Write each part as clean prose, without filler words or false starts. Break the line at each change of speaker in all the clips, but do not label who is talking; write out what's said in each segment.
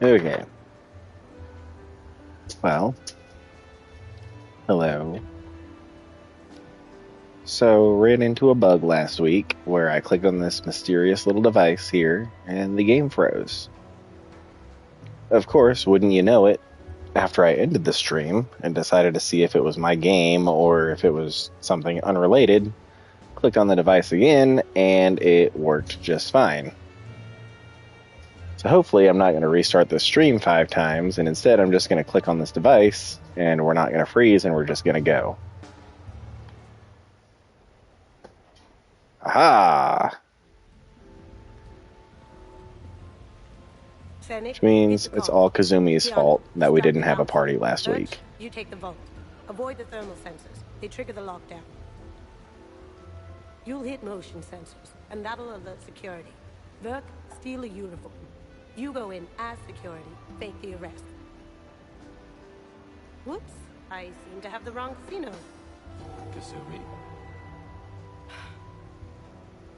Okay. Well, hello. So, ran into a bug last week where I clicked on this mysterious little device here and the game froze. Of course, wouldn't you know it, after I ended the stream and decided to see if it was my game or if it was something unrelated, clicked on the device again and it worked just fine. So hopefully I'm not going to restart the stream 5 times, and instead I'm just going to click on this device and we're not going to freeze and we're just going to go. Aha! Which means it's all Kazumi's fault that we didn't have a party last week.
You take the vault. Avoid the thermal sensors. They trigger the lockdown. You'll hit motion sensors, and that'll alert security. Verk, steal a uniform. You go in as security, fake the arrest. Whoops, I seem to have the wrong casino.
Kazumi.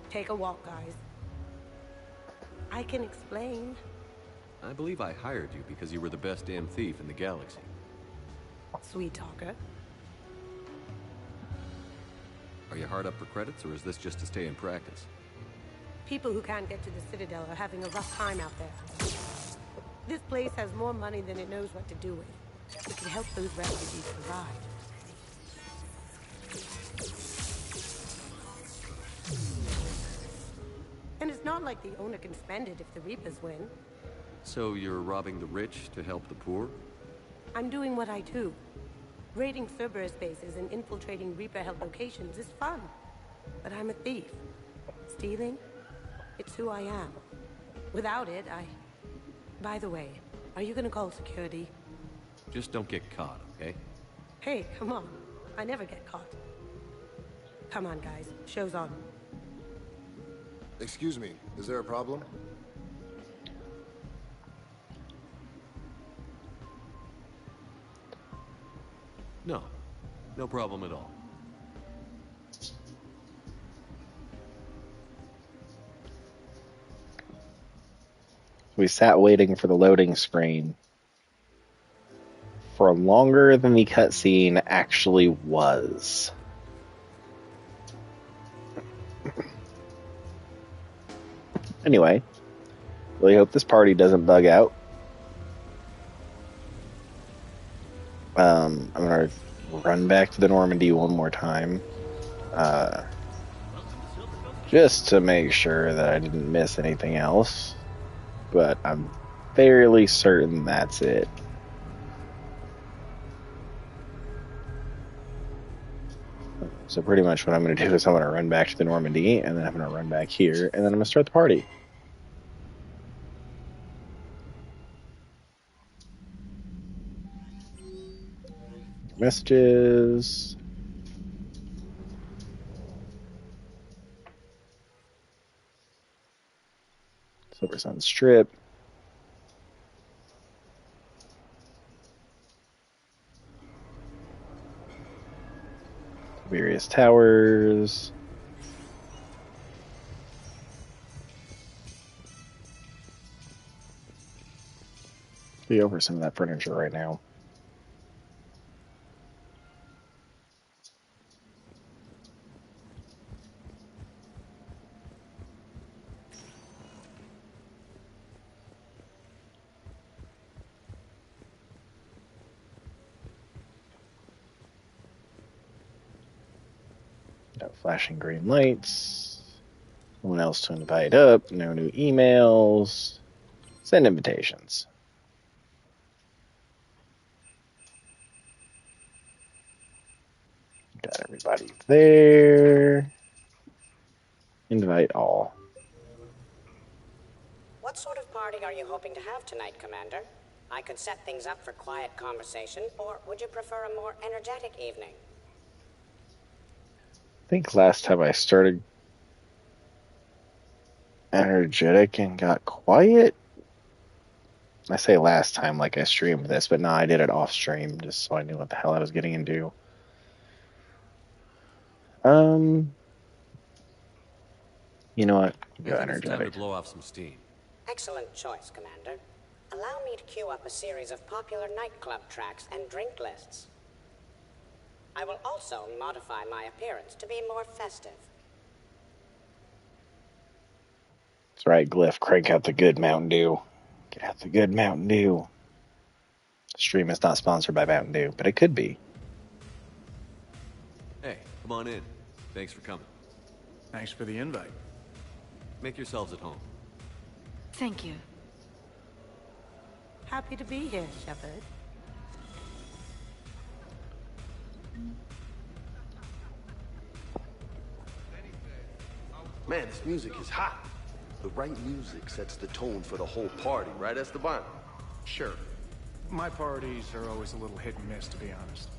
Take a walk, guys. I can explain.
I believe I hired you because you were the best damn thief in the galaxy.
Sweet talker.
Are you hard up for credits, or is this just to stay in practice?
People who can't get to the Citadel are having a rough time out there. This place has more money than it knows what to do with. It can help those refugees survive. And it's not like the owner can spend it if the Reapers win.
So you're robbing the rich to help the poor?
I'm doing what I do. Raiding Cerberus bases and infiltrating Reaper-held locations is fun. But I'm a thief. Stealing? It's who I am. Without it, By the way, are you gonna call security?
Just don't get caught, okay?
Hey, come on. I never get caught. Come on, guys. Show's on.
Excuse me, is there a problem?
No. No problem at all.
We sat waiting for the loading screen for longer than the cutscene actually was. Anyway, really hope this party doesn't bug out. I'm gonna run back to the Normandy one more time, just to make sure that I didn't miss anything else. But I'm fairly certain that's it. So pretty much what I'm going to do is I'm going to run back to the Normandy, and then I'm going to run back here, and then I'm going to start the party. Messages. Silver Sun Strip. Various towers. Be over some of that furniture right now. No flashing green lights. No one else to invite up. No new emails. Send invitations. Got everybody there. Invite all.
What sort of party are you hoping to have tonight, Commander? I could set things up for quiet conversation, or would you prefer a more energetic evening?
I think last time I started energetic and got quiet. I say last time like I streamed this, but no, I did it off stream just so I knew what the hell I was getting into. You know what? Go energetic.
It's time to blow off some steam.
Excellent choice, Commander. Allow me to queue up a series of popular nightclub tracks and drink lists. I will also modify my appearance to be more festive.
That's right, Glyph. Crank out the good Mountain Dew. Get out the good Mountain Dew. The stream is not sponsored by Mountain Dew, but it could be.
Hey, come on in. Thanks for coming.
Thanks for the invite.
Make yourselves at home.
Thank you.
Happy to be here, Shepard.
Man, this music is hot. The right music sets the tone for the whole party, right, Esteban?
Sure. My parties are always a little hit and miss, to be honest.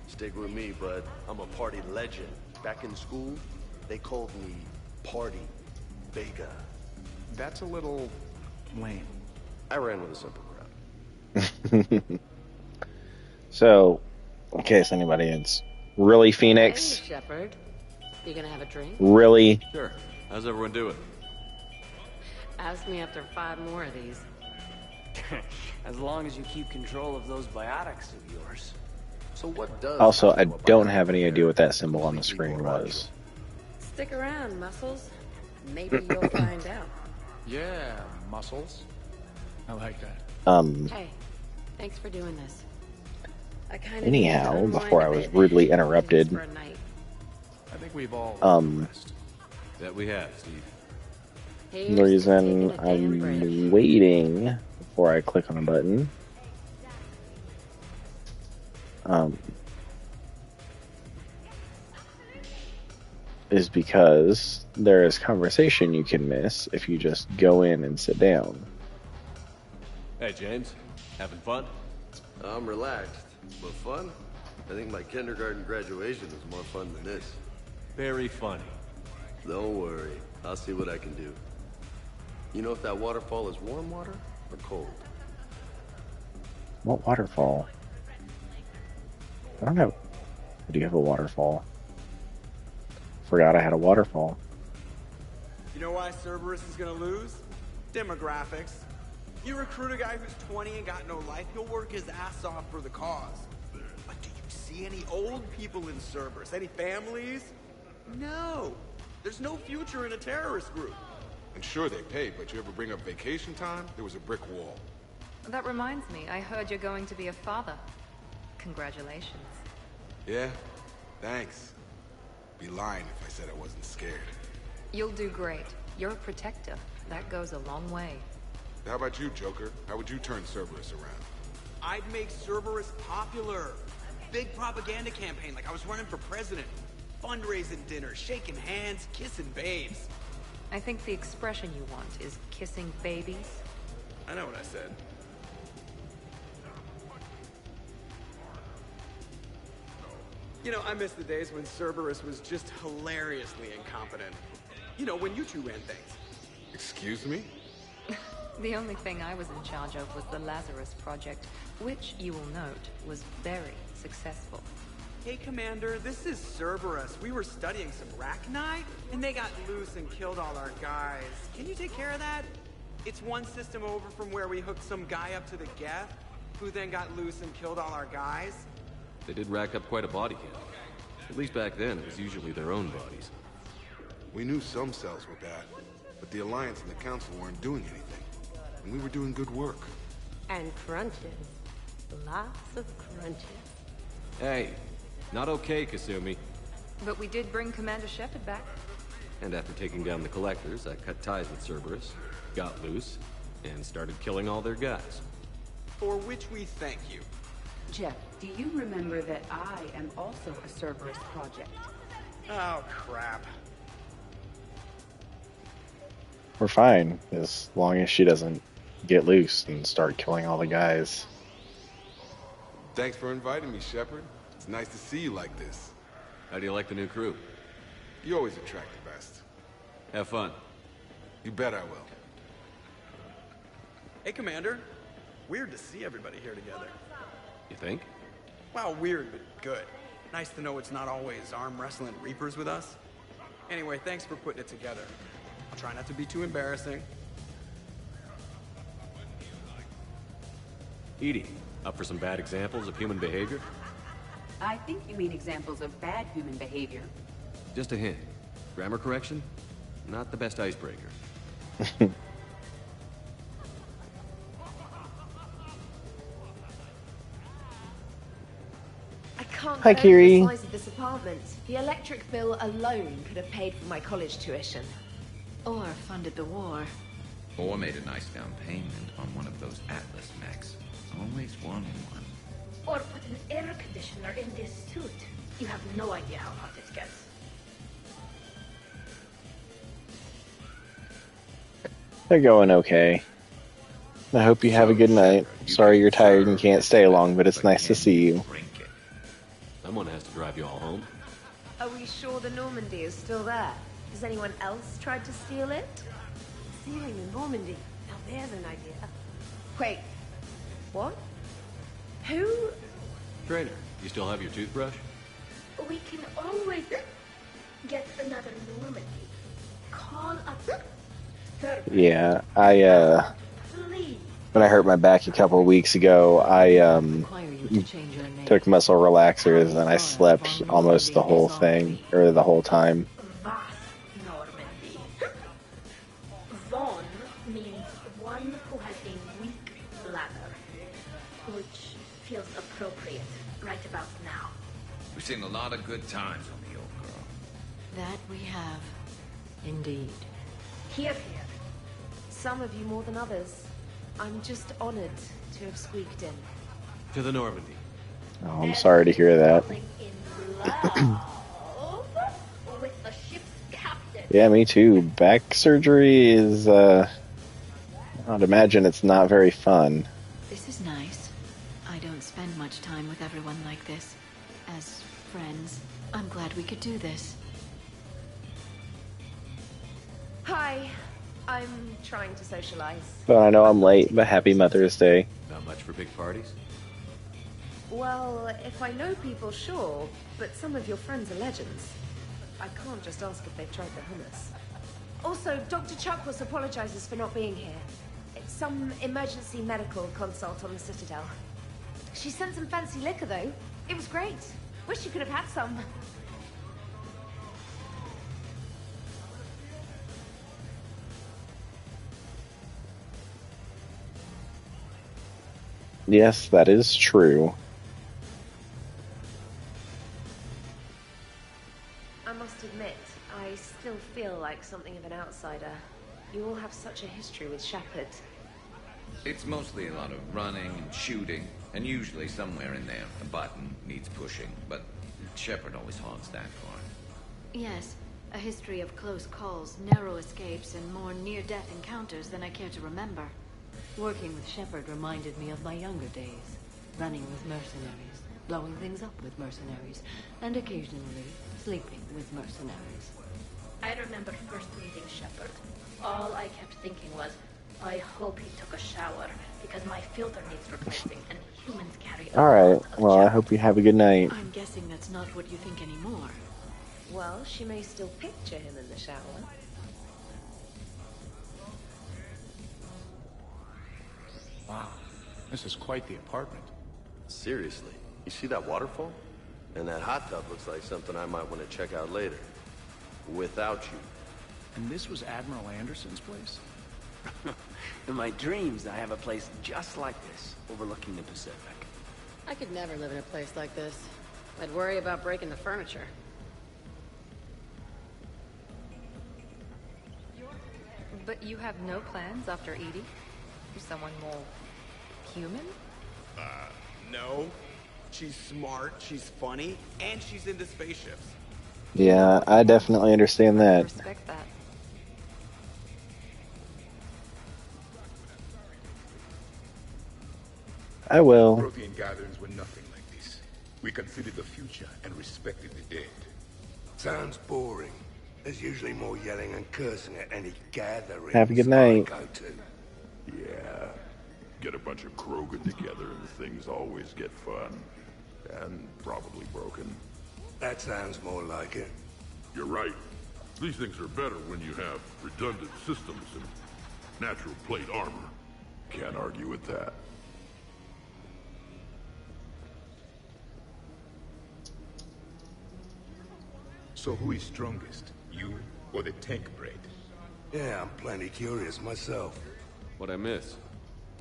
Stick with me, bud. I'm a party legend. Back in school, they called me Party Vega.
That's a little lame.
I ran with a simple crowd.
So, in case anybody is really Phoenix,
Hey, Shepard. You gonna have a drink?
really
Sure. How's everyone doing?
Ask me after 5 more of these.
As long as you keep control of those biotics of yours.
So what does...
Also, I don't have any idea what that symbol on the screen was.
Stick around, Muscles. Maybe you'll find out.
Yeah, muscles. I like that.
Hey, thanks for doing this. I kind of
Anyhow, before I was rudely interrupted,
for a night.
I think we've all rest.
That we have, Steve.
Here's
the reason
to taking a damn breath.
I'm waiting before I click on a button is because there is conversation you can miss if you just go in and sit down.
Hey, James. Having fun?
I'm relaxed. But fun? I think my kindergarten graduation was more fun than this.
Very funny.
Don't worry. I'll see what I can do. You know if that waterfall is warm water or cold?
What waterfall? I don't know. Do you have a waterfall? Forgot I had a waterfall.
You know why Cerberus is gonna lose? Demographics. You recruit a guy who's 20 and got no life, he'll work his ass off for the cause. But do you see any old people in Cerberus? Any families? No. There's no future in a terrorist group.
And sure they pay, but you ever bring up vacation time, there was a brick wall.
That reminds me, I heard you're going to be a father. Congratulations.
Yeah? Thanks. Be lying if I said I wasn't scared.
You'll do great. You're a protector. That goes a long way.
How about you, Joker? How would you turn Cerberus around?
I'd make Cerberus popular. Big propaganda campaign like I was running for president. Fundraising dinners, shaking hands, kissing babes.
I think the expression you want is kissing babies.
I know what I said. You know, I miss the days when Cerberus was just hilariously incompetent. You know, when you two ran things.
Excuse me?
The only thing I was in charge of was the Lazarus Project, which, you will note, was very successful.
Hey, Commander, this is Cerberus. We were studying some Rachni, and they got loose and killed all our guys. Can you take care of that? It's one system over from where we hooked some guy up to the Geth, who then got loose and killed all our guys.
They did rack up quite a body count. At least back then, it was usually their own bodies.
We knew some cells were bad, but the Alliance and the Council weren't doing anything. And we were doing good work.
And crunches. Lots of crunches.
Hey, not okay, Kasumi.
But we did bring Commander Shepard back.
And after taking down the Collectors, I cut ties with Cerberus, got loose, and started killing all their guys.
For which we thank you.
Jeff, do you remember that I am also a Cerberus project?
Oh, crap.
We're fine, as long as she doesn't get loose and start killing all the guys.
Thanks for inviting me, Shepard. It's nice to see you like this.
How do you like the new crew?
You always attract the best.
Have fun.
You bet I will.
Hey, Commander. Weird to see everybody here together.
You think?
Well, weird, but good. Nice to know it's not always arm wrestling Reapers with us. Anyway, thanks for putting it together. I'll try not to be too embarrassing.
Edie, up for some bad examples of human behavior?
I think you mean examples of bad human behavior.
Just a hint. Grammar correction? Not the best icebreaker.
I can't
Hi,
get over
Kiri.
the size of this apartment. The electric bill alone could have paid for my college tuition.
Or funded the war.
Or made a nice down payment on one of those Atlas mechs. Always one.
Or put an air conditioner in this suit. You have no idea how hot it gets.
They're going okay. I hope you have a good night. Sorry you're tired and can't stay long, but it's nice to see you.
Someone has to drive you all home.
Are we sure the Normandy is still there? Has anyone else tried to steal it?
Stealing the Normandy. Now there's an idea.
Wait. What? Who?
Trainer, you still have your toothbrush?
We can always get another Normandy. Call up.
Yeah, when I hurt my back a couple of weeks ago, I took muscle relaxers and I slept almost the whole thing, or the whole time.
Normandy. Von means one who has a weak bladder, which feels appropriate right about now.
We've seen a lot of good times on the old girl.
That we have. Indeed.
Here, here.
Some of you more than others. I'm just honored to have squeaked in.
To the Normandy.
Oh, I'm sorry to hear that.
With the ship's captain.
Yeah, me too. Back surgery is, I'd imagine it's not very fun.
This is nice. I don't spend much time with everyone like this. As friends, I'm glad we could do this.
Hi. I'm trying to socialize.
But I know I'm late, but happy Mother's Day.
Not much for big parties?
Well, if I know people, sure, but some of your friends are legends. I can't just ask if they've tried the hummus. Also, Dr. Chuckwas apologizes for not being here. It's some emergency medical consult on the Citadel. She sent some fancy liquor, though. It was great. Wish you could have had some.
Yes, that is true.
I must admit, I still feel like something of an outsider. You all have such a history with Shepard.
It's mostly a lot of running and shooting, and usually somewhere in there, a button needs pushing, but Shepard always haunts that part.
Yes, a history of close calls, narrow escapes, and more near-death encounters than I care to remember.
Working with Shepard reminded me of my younger days. Running with mercenaries, blowing things up with mercenaries, and occasionally sleeping with mercenaries.
I remember first meeting Shepard. All I kept thinking was, I hope he took a shower, because my filter needs replacing, and humans carry
Alright, well, I hope you have a good night.
I'm guessing that's not what you think anymore.
Well, she may still picture him in the shower.
Wow, this is quite the apartment.
Seriously, you see that waterfall? And that hot tub looks like something I might want to check out later. Without you.
And this was Admiral Anderson's place?
In my dreams, I have a place just like this, overlooking the Pacific.
I could never live in a place like this. I'd worry about breaking the furniture.
But you have no plans after Edie? For someone more human?
No. She's smart, she's funny, and she's into spaceships.
Yeah, I definitely understand
I
that.
respect that.
I will.
Prothean gatherings were nothing like this. We considered the future and respected the dead.
Sounds boring. There's usually more yelling and cursing at any gathering.
Have a good night.
Go to.
Yeah. Get a bunch of Krogan together and things always get fun. And probably broken.
That sounds more like it.
You're right. These things are better when you have redundant systems and natural plate armor. Can't argue with that.
So who is strongest? You or the tank braid?
Yeah, I'm plenty curious myself.
What'd I miss?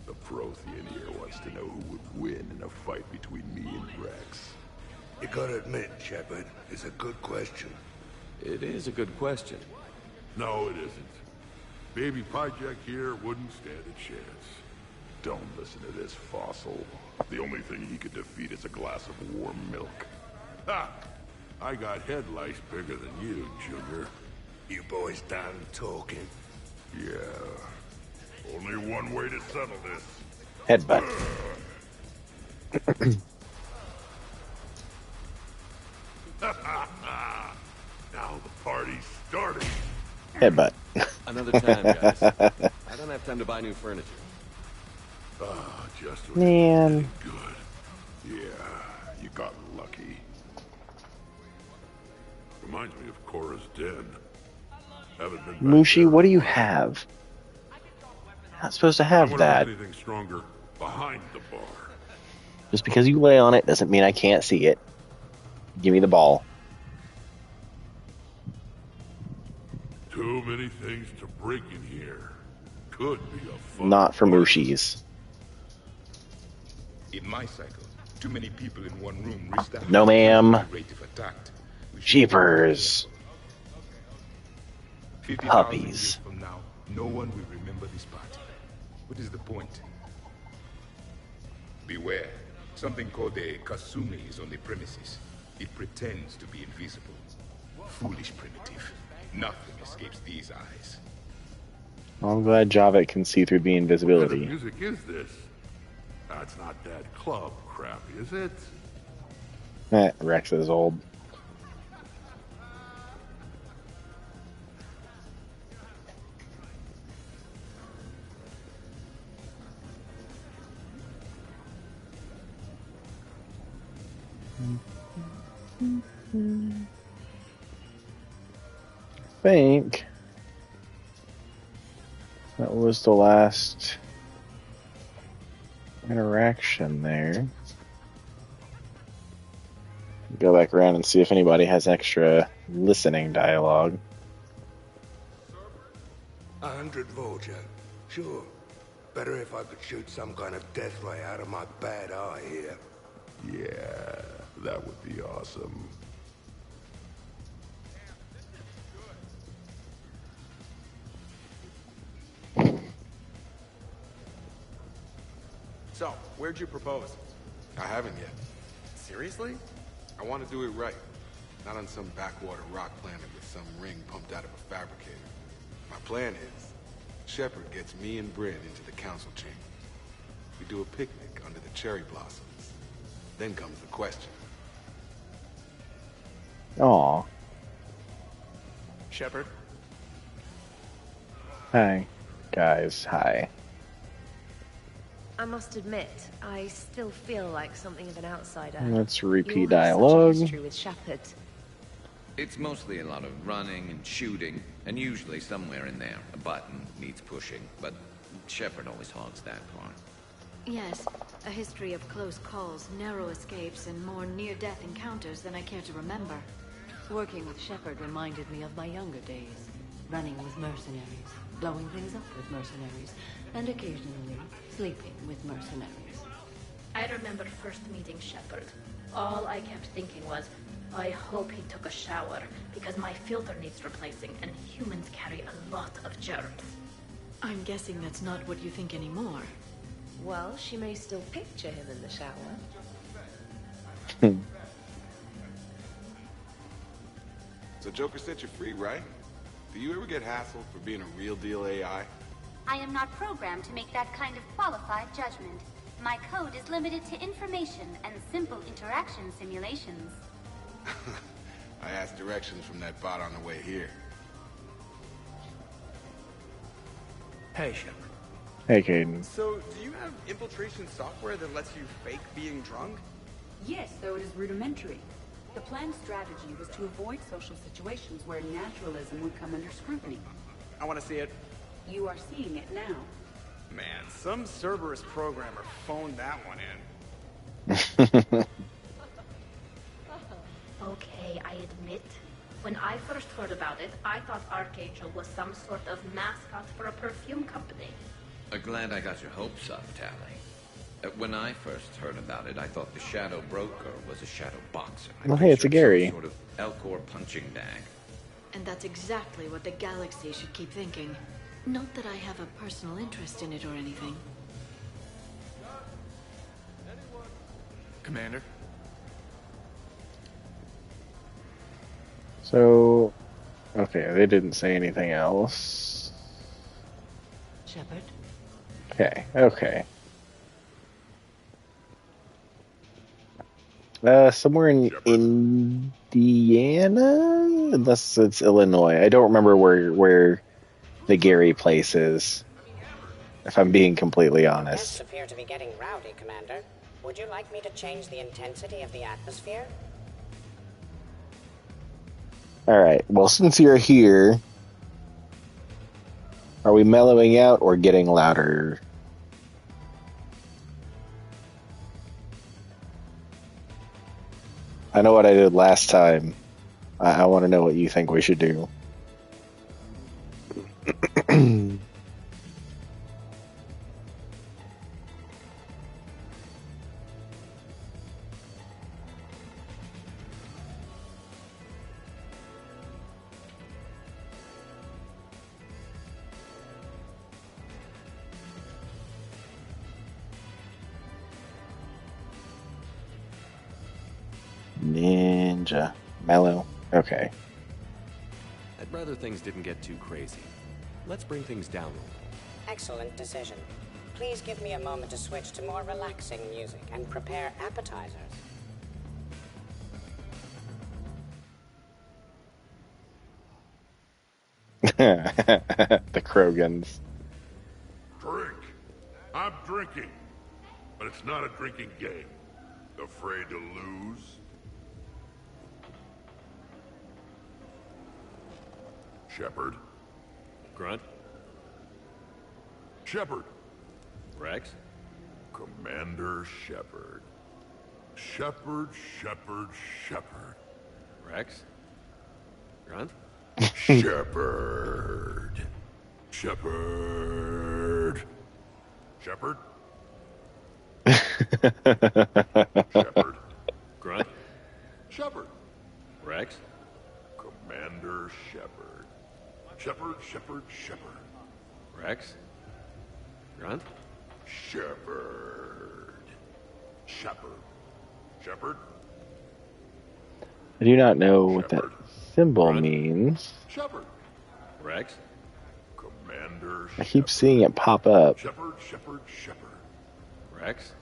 The Prothean here wants to know who would win in a fight between me and Rex.
You gotta admit, Shepard, it's a good question.
It is a good question.
No, it isn't. Baby Pyjak here wouldn't stand a chance. Don't listen to this fossil. The only thing he could defeat is a glass of warm milk. Ha! I got head lice bigger than you, Junior.
You boys done talking?
Yeah. Only one way to settle this.
Headbutt.
Now the party's starting.
Headbutt.
Another time, guys. I don't have time to buy new furniture.
Just when
Man.
it was good. Yeah, you got lucky. Reminds me of Cora's den. Haven't been back
Mushi,
there
what do
in a
you
while.
have? You're not supposed to
I
have
wonder if
that.
anything stronger behind the bar.
Just because you lay on it doesn't mean I can't see it. Give me the ball.
Too many things to break in here. Could be a fun
Not for
party.
Mushi's.
In my cycle, too many people in one room risk the
No, ma'am.
rate if attacked.
Jeepers.
50,000
Puppies.
years from now, no one will remember this party. What is the point? Beware. Something called a Kasumi is on the premises. It pretends to be invisible. Foolish primitive. Nothing escapes these eyes.
Well, I'm glad Javik can see through the
What kind of
invisibility.
music is this? That's not that club crap, is it?
Rex is old. I think that was the last interaction there. Go back around and see if anybody has extra listening dialogue.
100 Vulture. Sure. Better if I could shoot some kind of death ray out of my bad eye here.
Yeah, that would be awesome.
So, where'd you propose?
I haven't yet.
Seriously?
I want to do it right. Not on some backwater rock planet with some ring pumped out of a fabricator. My plan is, Shepard gets me and Bryn into the council chamber. We do a picnic under the cherry blossoms. Then comes the question.
Aw.
Shepard?
Hi. Guys, hi.
I must admit, I still feel like something of an outsider.
Let's repeat
You all have
dialogue.
Such a history with Shepard.
It's mostly a lot of running and shooting, and usually somewhere in there, a button needs pushing, but Shepard always hogs that part.
Yes, a history of close calls, narrow escapes, and more near-death encounters than I care to remember. Working with Shepard reminded me of my younger days. Running with mercenaries, blowing things up with mercenaries, and occasionally sleeping with mercenaries.
I remember first meeting Shepard. All I kept thinking was, I hope he took a shower, because my filter needs replacing, and humans carry a lot of germs.
I'm guessing that's not what you think anymore.
Well, she may still picture him in the shower.
So Joker set you free, right? Do you ever get hassled for being a real deal AI?
I am not programmed to make that kind of qualified judgment. My code is limited to information and simple interaction simulations.
I asked directions from that bot on the way here.
Hey, Shepard.
Hey, Caden.
So, do you have infiltration software that lets you fake being drunk?
Yes, though it is rudimentary. The planned strategy was to avoid social situations where naturalism would come under scrutiny.
I want to see it.
You are seeing it now.
Man, some Cerberus programmer phoned that one in.
Okay, I admit, When I first heard about it, I thought Archangel was some sort of mascot for a perfume company.
Glad I got your hopes up, Tally. When I first heard about it, I thought the Shadow Broker was a shadow boxer.
Oh, hey, it's a Gary.
Some sort of Elcor punching bag.
And that's exactly what the galaxy should keep thinking. Not that I have a personal interest in it or anything.
Commander?
So, okay, they didn't say anything else.
Shepard?
Okay. Somewhere in Indiana? Unless it's Illinois. I don't remember where the Gary place is, if I'm being completely honest.
Guests appear to be getting rowdy, Commander. Would you like me to change the intensity of the atmosphere?
Alright, well, since you're here, are we mellowing out or getting louder? I know what I did last time. I want to know what you think we should do. Ninja. Mellow. Okay.
I'd rather things didn't get too crazy. Let's bring things down a little.
Excellent decision. Please give me a moment to switch to more relaxing music and prepare appetizers.
The Krogans.
Drink. I'm drinking. But it's not a drinking game. Afraid to lose? Shepard.
Grunt.
Shepard.
Rex.
Commander Shepard. Shepard.
Rex. Grunt.
Shepard. Shepard. Shepard.
Grunt.
Shepard.
Rex.
Commander Shepard. Shepard.
Rex. Grunt.
Shepard.
I do not know what that symbol means.
Shepard.
Rex.
Commander
I keep seeing it pop up.
Shepard.
Rex.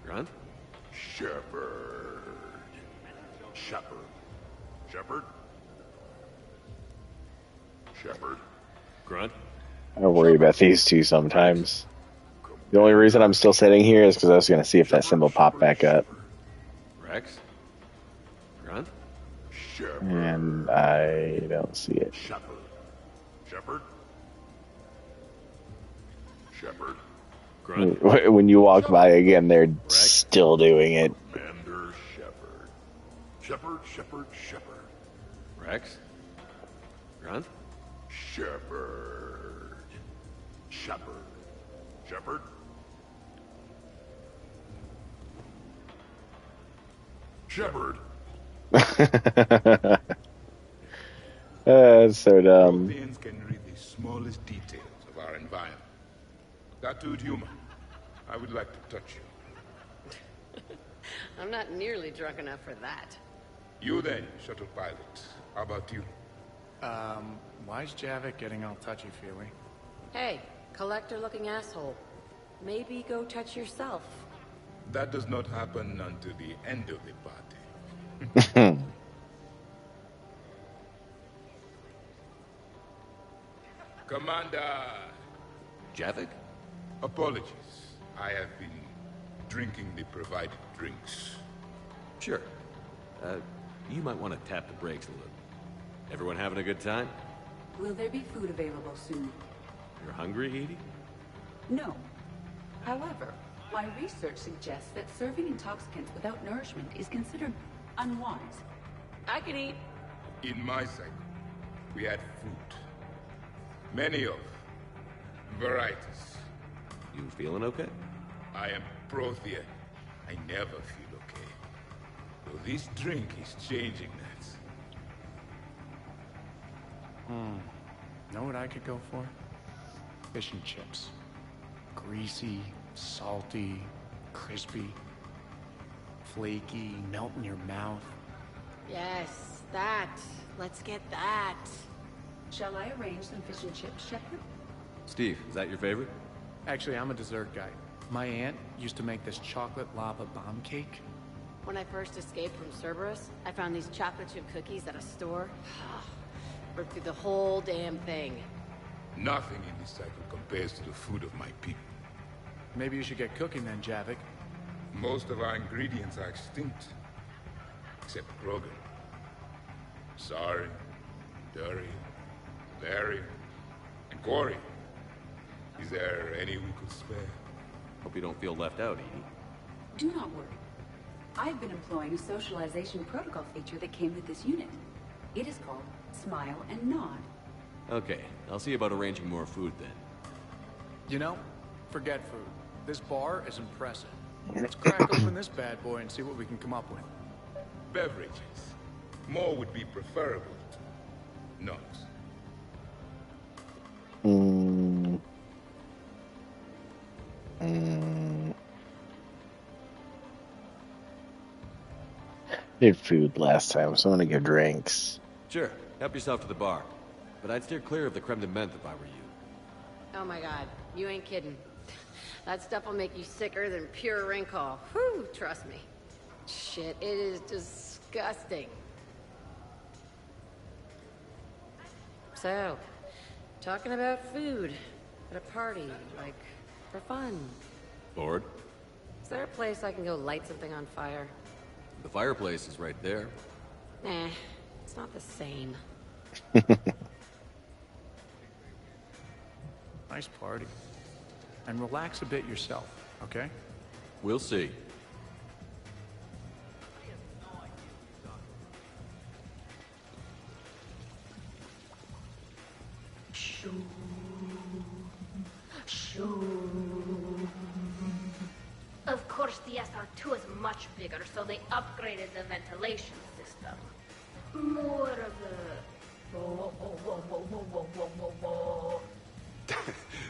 Grunt.
Shepard.
Grunt.
I worry about these two sometimes. The only reason I'm still sitting here is because I was going to see if that symbol popped back up.
Rex. Grunt.
And I don't see it.
Shepard.
Grunt.
When you walk by again, they're still doing it.
Commander Shepard. Shepard.
Rex. Grunt.
Shepard.
That's so dumb.
Europeans can read the smallest details of our environment. Tattooed human, I would like to touch you.
I'm not nearly drunk enough for that.
You then, shuttle pilot. How about you?
Why's Javik getting all touchy-feely?
Hey, collector-looking asshole. Maybe go touch yourself.
That does not happen until the end of the party. Commander!
Javik?
Apologies. I have been drinking the provided drinks.
Sure. You might want to tap the brakes a little. Everyone having a good time?
Will there be food available soon?
You're hungry, Edie?
No. However, my research suggests that serving intoxicants without nourishment is considered unwise.
I can eat.
In my cycle, we had food. Many of varieties.
You feeling okay?
I am Prothea. I never feel okay. Though this drink is changing that.
Know what I could go for? Fish and chips. Greasy, salty, crispy, flaky, melt in your mouth.
Yes, that. Let's get that.
Shall I arrange some fish and chips, Shepard?
Steve, is that your favorite?
Actually, I'm a dessert guy. My aunt used to make this chocolate lava bomb cake.
When I first escaped from Cerberus, I found these chocolate chip cookies at a store. Worked through the whole damn thing.
Nothing in this cycle compares to the food of my people.
Maybe you should get cooking then, Javik.
Most of our ingredients are extinct. Except Krogan. Sorry, Durian, Larry, and Corey. Is there any we could spare?
Hope you don't feel left out, Edie.
Do not worry. I've been employing a socialization protocol feature that came with this unit. It is called Smile and Nod.
Okay, I'll see about arranging more food then.
You know, forget food. This bar is impressive. Let's crack open this bad boy and see what we can come up with.
Beverages. More would be preferable. Not.
Did food last time, so I'm gonna go drinks.
Sure, help yourself to the bar. But I'd steer clear of the creme de menthe if I were you.
Oh my god, you ain't kidding. That stuff will make you sicker than pure wrinkle. Whew, trust me. Shit, it is disgusting. So, talking about food at a party, like, for fun.
Bored?
Is there a place I can go light something on fire?
The fireplace is right there.
Eh, it's not the same.
Nice party. And relax a bit yourself, okay?
We'll see.
Of course, the SR2 is much bigger, so they upgraded the ventilation system. More of a...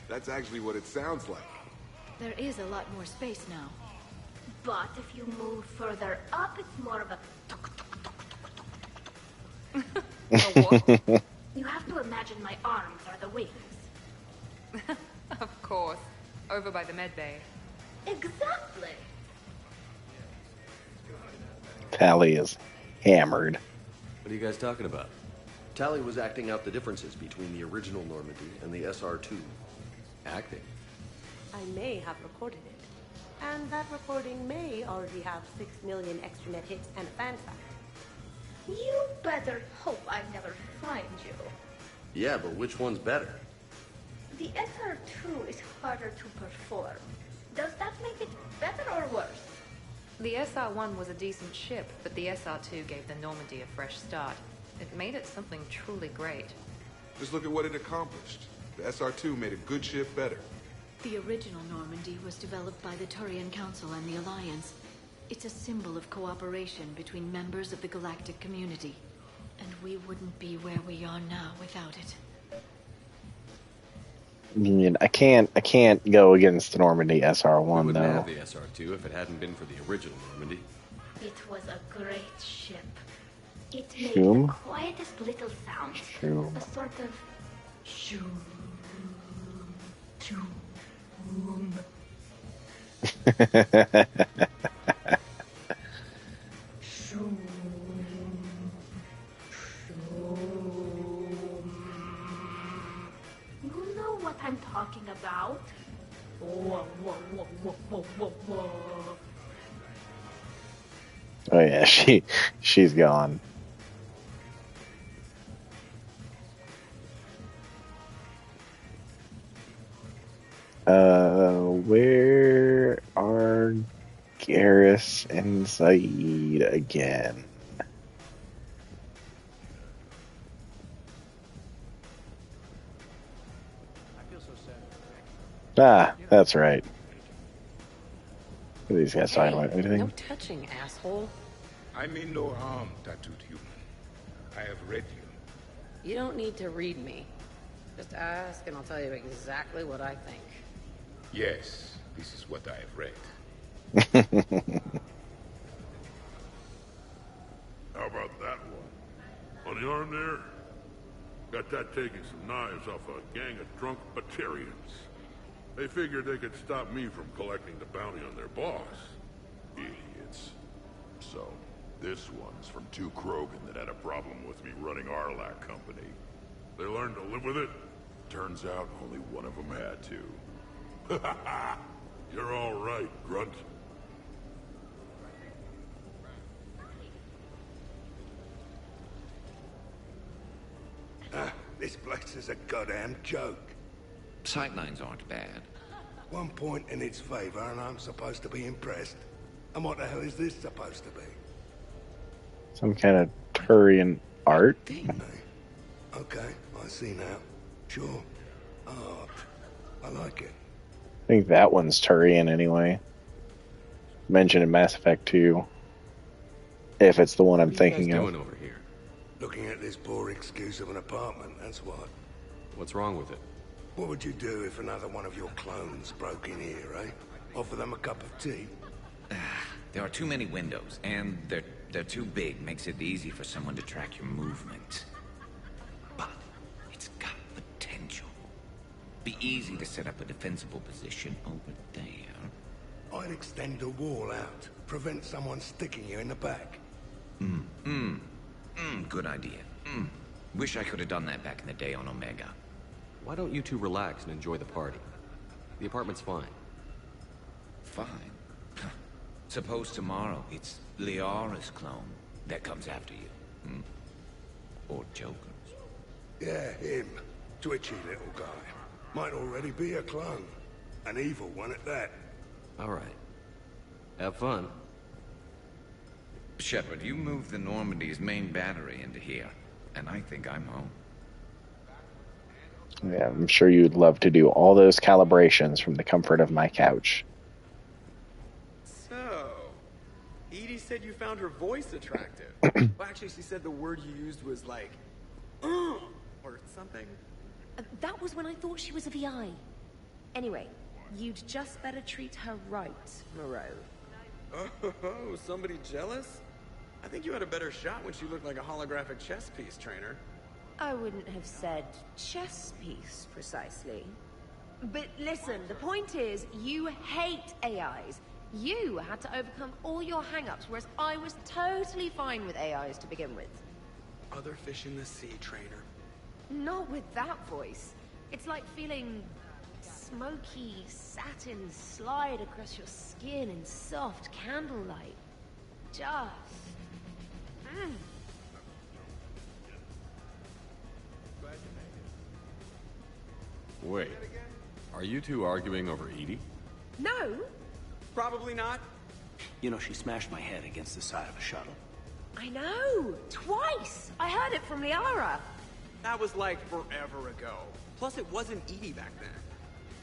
That's actually what it sounds like.
There is a lot more space now.
But if you move further up, it's more of a... You have to imagine my arms are the wings.
Of course. Over by the med bay.
Exactly.
Tally is hammered.
What are you guys talking about?
Tally was acting out the differences between the original Normandy and the SR2.
Acting?
I may have recorded it. And that recording may already have 6 million extranet hits and a fan factor.
You better hope I never find you.
Yeah, but which one's better?
The SR2 is harder to perform. Does that make it better or worse?
The SR-1 was a decent ship, but the SR-2 gave the Normandy a fresh start. It made it something truly great.
Just look at what it accomplished. The SR2 made a good ship better.
The original Normandy was developed by the Turian Council and the Alliance. It's a symbol of cooperation between members of the galactic community. And we wouldn't be where we are now without it.
I mean, I can't go against the Normandy SR1
We wouldn't
though.
have the SR2 if it hadn't been for the original Normandy.
It was a great ship. It made
Shoom?
the quietest little sound.
Shoom.
A sort of shoom. Shoom. Shoom. You know what I'm talking about? Whoa, whoa, whoa, whoa, whoa, whoa, whoa.
Oh yeah, she's gone. Where are Garrus and Saeed again? Ah, that's right. These guys talking about
No
anything?
touching, asshole.
I mean no harm, tattooed human. I have read you.
You don't need to read me. Just ask and I'll tell you exactly what I think.
Yes, this is what I have read.
How about that one? On the arm there? Got that taking some knives off a gang of drunk Batarians. They figured they could stop me from collecting the bounty on their boss. Idiots.
So, this one's from two Krogan that had a problem with me running Arlac Company.
They learned to live with it?
Turns out only one of them had to.
You're all right, Grunt.
This place is a goddamn joke.
Sightlines aren't bad.
One point in its favor and I'm supposed to be impressed. And what the hell is this supposed to be?
Some kind of Turian art?
Okay, I see now. Sure. Art. I like it.
I think that one's Turian anyway. Mentioned in Mass Effect 2. If it's the one I'm thinking of.
What are you guys doing over here?
Looking at this poor excuse of an apartment, that's what.
What's wrong with it?
What would you do if another one of your clones broke in here, eh? Offer them a cup of tea?
There are too many windows, and they're too big. Makes it easy for someone to track your movement. But it's got potential. Be easy to set up a defensible position over there.
I'd extend the wall out. Prevent someone sticking you in the back.
Good idea. Wish I could have done that back in the day on Omega.
Why don't you two relax and enjoy the party? The apartment's fine.
Fine. Suppose tomorrow it's Liara's clone that comes after you. Or Joker's.
Yeah, him. Twitchy little guy. Might already be a clone. An evil one at that.
All right. Have fun.
Shepard, you moved the Normandy's main battery into here, and I think I'm home.
Yeah, I'm sure you'd love to do all those calibrations from the comfort of my couch.
So, Edie said you found her voice attractive. Well, actually, she said the word you used was like, or something.
That was when I thought she was a VI. Anyway, you'd just better treat her right, Moreau.
Oh, somebody jealous? I think you had a better shot when she looked like a holographic chess piece, trainer.
I wouldn't have said chess piece, precisely. But listen, the point is, you hate AIs. You had to overcome all your hang-ups, whereas I was totally fine with AIs to begin with.
Other fish in the sea, trainer.
Not with that voice. It's like feeling smoky satin slide across your skin in soft candlelight. Just...
Wait. Are you two arguing over Edie?
No.
Probably not.
You know, she smashed my head against the side of a shuttle.
I know. Twice. I heard it from Liara.
That was like forever ago. Plus, it wasn't Edie back then.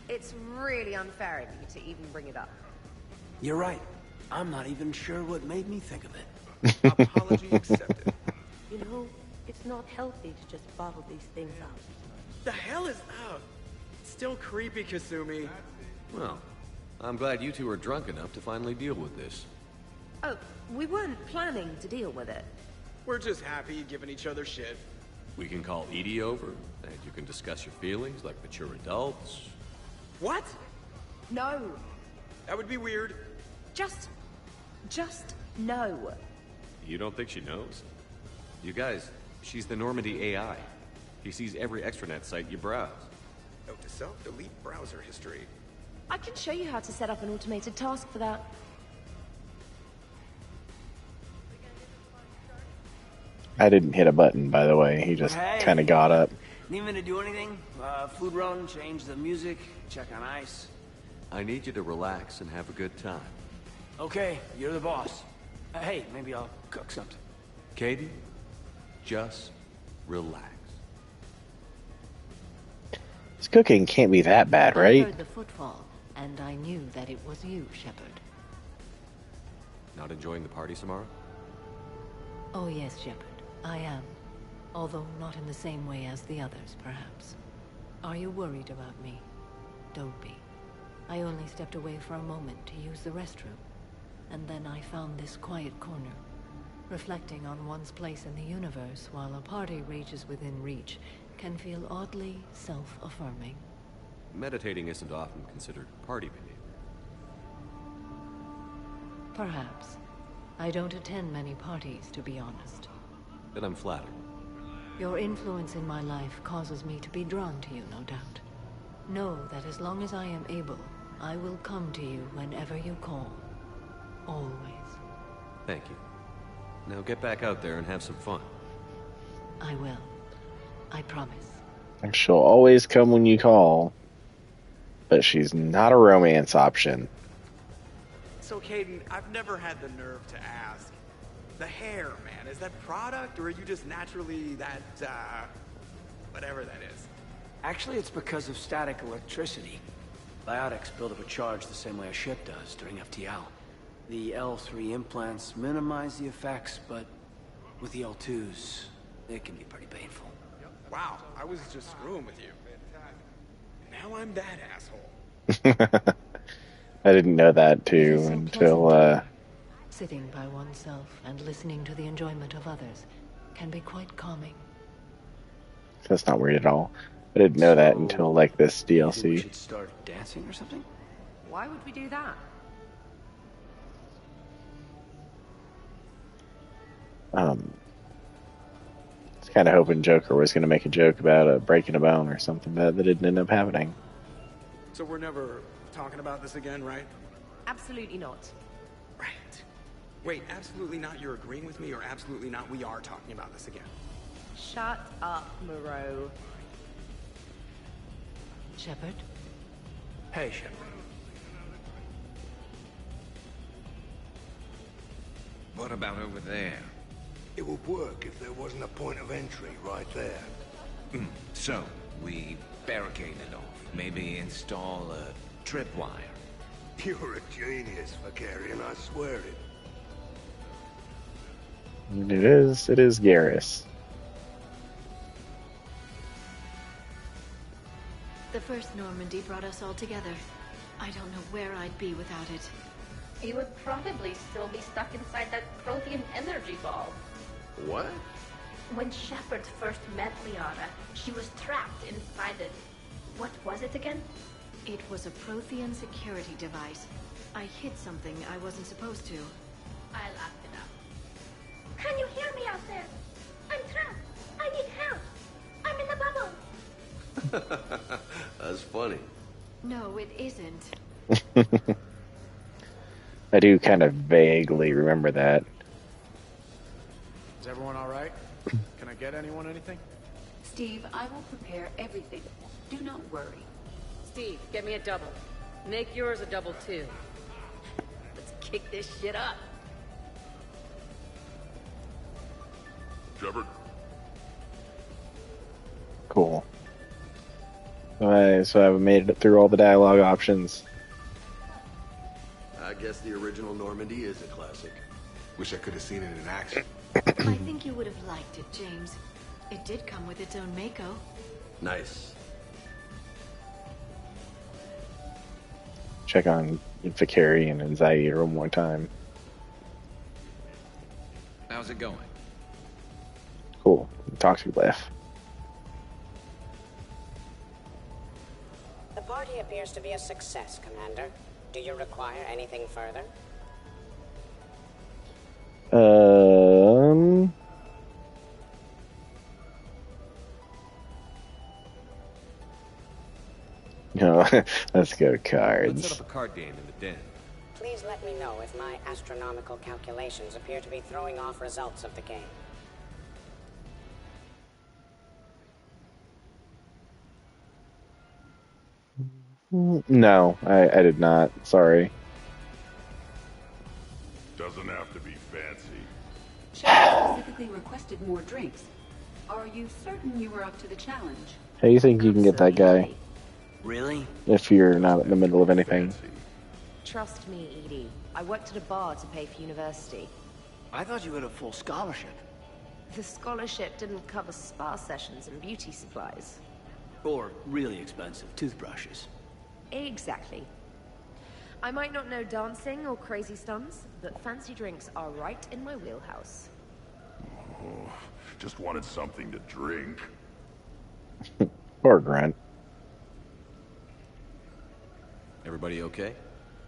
It's really unfair of you to even bring it up.
You're right. I'm not even sure what made me think of it.
Apology accepted.
You know, it's not healthy to just bottle these things up.
The hell is out? Still creepy, Kasumi.
Well, I'm glad you two are drunk enough to finally deal with this.
Oh, we weren't planning to deal with it.
We're just happy giving each other shit.
We can call Edie over, and you can discuss your feelings like mature adults.
What?
No.
That would be weird.
Just no.
You don't think she knows? You guys, she's the Normandy AI. He sees every extranet site you browse.
Note to self, delete browser history.
I can show you how to set up an automated task for that.
I didn't hit a button, by the way. He just kind of got up.
Need me to do anything? Food run, change the music, check on ice.
I need you to relax and have a good time.
Okay, you're the boss. Hey, maybe I'll cook something.
Katie, just relax.
This cooking can't be that bad,
I
right?
heard the footfall, and I knew that it was you, Shepard.
Not enjoying the party, Samara?
Oh yes, Shepard, I am. Although not in the same way as the others, perhaps. Are you worried about me? Don't be. I only stepped away for a moment to use the restroom. And then I found this quiet corner. Reflecting on one's place in the universe while a party rages within reach can feel oddly self-affirming.
Meditating isn't often considered party behavior.
Perhaps. I don't attend many parties, to be honest.
Then I'm flattered.
Your influence in my life causes me to be drawn to you, no doubt. Know that as long as I am able, I will come to you whenever you call. Always.
Thank you. Now get back out there and have some fun.
I will. I promise.
And she'll always come when you call. But she's not a romance option.
So, Caden, I've never had the nerve to ask. The hair, man, is that product, or are you just naturally that, whatever that is?
Actually, it's because of static electricity. Biotics build up a charge the same way a ship does during FTL. The L3 implants minimize the effects, but with the L2s, it can be pretty painful.
Wow, I was just screwing with you. Now I'm that asshole.
I didn't know that too until
Sitting by oneself and listening to the enjoyment of others can be quite calming.
That's not weird at all. I didn't know that until like this
We
DLC.
should start dancing or something?
Why would we do that?
I was kind of hoping Joker was going to make a joke about breaking a bone or something, that didn't end up happening.
So we're never talking about this again, right?
Absolutely not.
Right. Wait, absolutely not you're agreeing with me, or absolutely not we are talking about this again?
Shut up, Moreau.
Shepard?
Hey, Shepard.
What about over there?
It would work if there wasn't a point of entry right there.
So, we barricade it off. Maybe install a tripwire.
You're a genius for carrying, I swear it.
It is Garrus.
The first Normandy brought us all together. I don't know where I'd be without it.
You would probably still be stuck inside that Prothean energy ball.
What?
When Shepard first met Liara, she was trapped inside it. What was it again?
It was a Prothean security device. I hit something I wasn't supposed to.
I locked it up. Can you hear me out there? I'm trapped. I need help. I'm in the bubble.
That's funny.
No, it isn't.
I do kind of vaguely remember that.
Is everyone all right? Can I get anyone anything?
Steve, I will prepare everything. Do not worry.
Steve, get me a double. Make yours a double too. Let's kick this shit up.
Shepard?
Cool. So I've made it through all the dialogue options.
I guess the original Normandy is a classic.
Wish I could have seen it in action.
I think you would have liked it, James. It did come with its own Mako.
Nice.
Check on Vicari and Anxiety one more time.
How's it going?
Cool. Talk to you, Left.
The party appears to be a success, Commander. Do you require anything further?
No, let's go to
Let's
cards.
set up a card game in the den.
Please let me know if my astronomical calculations appear to be throwing off results of the game.
No, I did not. Sorry.
Doesn't have to be fancy.
Shepard specifically requested more drinks. Are you certain you were up to the challenge?
How do you think you can get that guy?
Really?
if you're not in the middle of anything.
Trust me, Edie. I worked at a bar to pay for university.
I thought you had a full scholarship.
The scholarship didn't cover spa sessions and beauty supplies.
Or really expensive toothbrushes.
Exactly. I might not know dancing or crazy stunts, but fancy drinks are right in my wheelhouse.
Oh, just wanted something to drink.
Poor Grunt.
Everybody okay?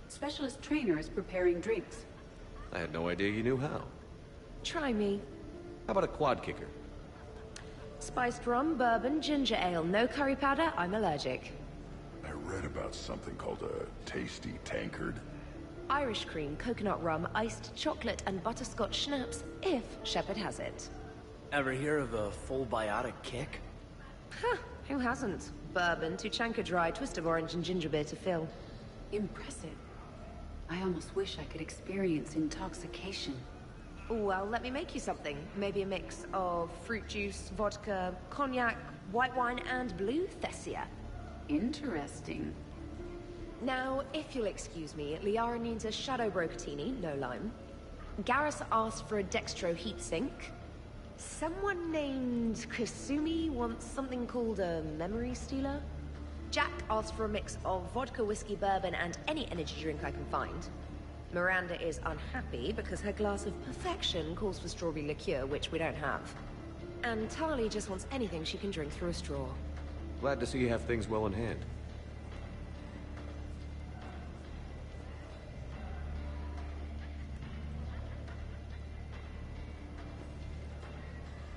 Specialist trainer is preparing drinks.
I had no idea you knew how.
Try me.
How about a quad kicker?
Spiced rum, bourbon, ginger ale, no curry powder, I'm allergic.
I read about something called a tasty tankard.
Irish cream, coconut rum, iced chocolate, and butterscotch schnapps, if Shepard has it.
Ever hear of a full biotic kick?
Huh, who hasn't? Bourbon, Tuchanka Dry, twist of orange, and ginger beer to fill.
Impressive. I almost wish I could experience intoxication.
Well, let me make you something. Maybe a mix of fruit juice, vodka, cognac, white wine, and blue Thessia.
Interesting.
Now, if you'll excuse me, Liara needs a Shadow Brocatini, no lime. Garrus asked for a Dextro heatsink. Someone named Kasumi wants something called a Memory Stealer. Jack asked for a mix of vodka, whiskey, bourbon, and any energy drink I can find. Miranda is unhappy because her glass of perfection calls for strawberry liqueur, which we don't have. And Tali just wants anything she can drink through a straw.
Glad to see you have things well in hand.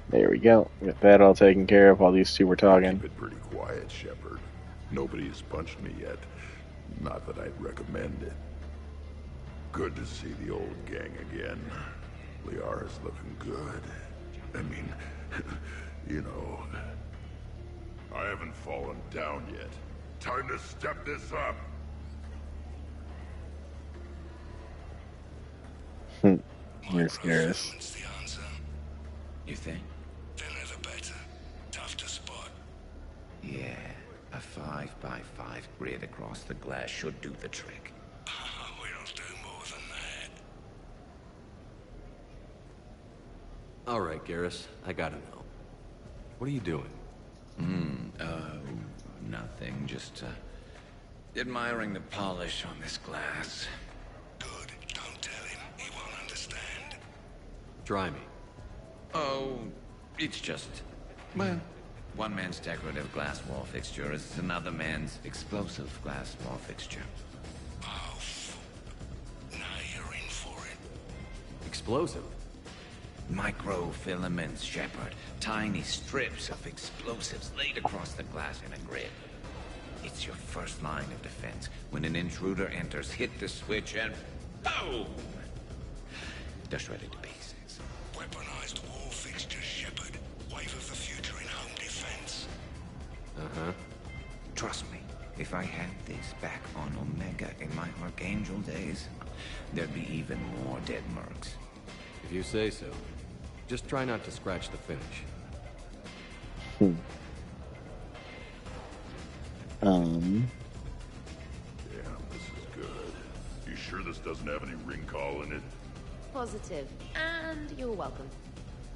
There we go. Got that all taken care of while these two were talking.
Keep it pretty quiet, Shepard. Nobody has punched me yet. Not that I'd recommend it. Good to see the old gang again. Liara's looking good. I mean, you know, I haven't fallen down yet. Time to step this up.
Here's Garrus.
The answer.
You think?
Thinner the better. Tough to spot.
Yeah, a 5x5 grid across the glass should do the trick.
We'll do more than that.
All right, Garrus, I gotta know. What are you doing?
Nothing. Just, admiring the polish on this glass.
Good. Don't tell him. He won't understand.
Try me.
Oh, it's just... Well, one man's decorative glass wall fixture is another man's explosive glass wall fixture.
Oh, now you're in for it.
Explosive?
Microfilaments, Shepard. Tiny strips of explosives laid across the glass in a grid. It's your first line of defense. When an intruder enters, hit the switch and... boom! They're shredded to pieces.
Weaponized wall fixtures, Shepard. Wave of the future in home defense.
Uh-huh.
Trust me, if I had this back on Omega in my Archangel days, there'd be even more dead mercs.
If you say so. Just try not to scratch the finish.
Damn, this is good. You sure this doesn't have any ring call in it?
Positive. And you're welcome.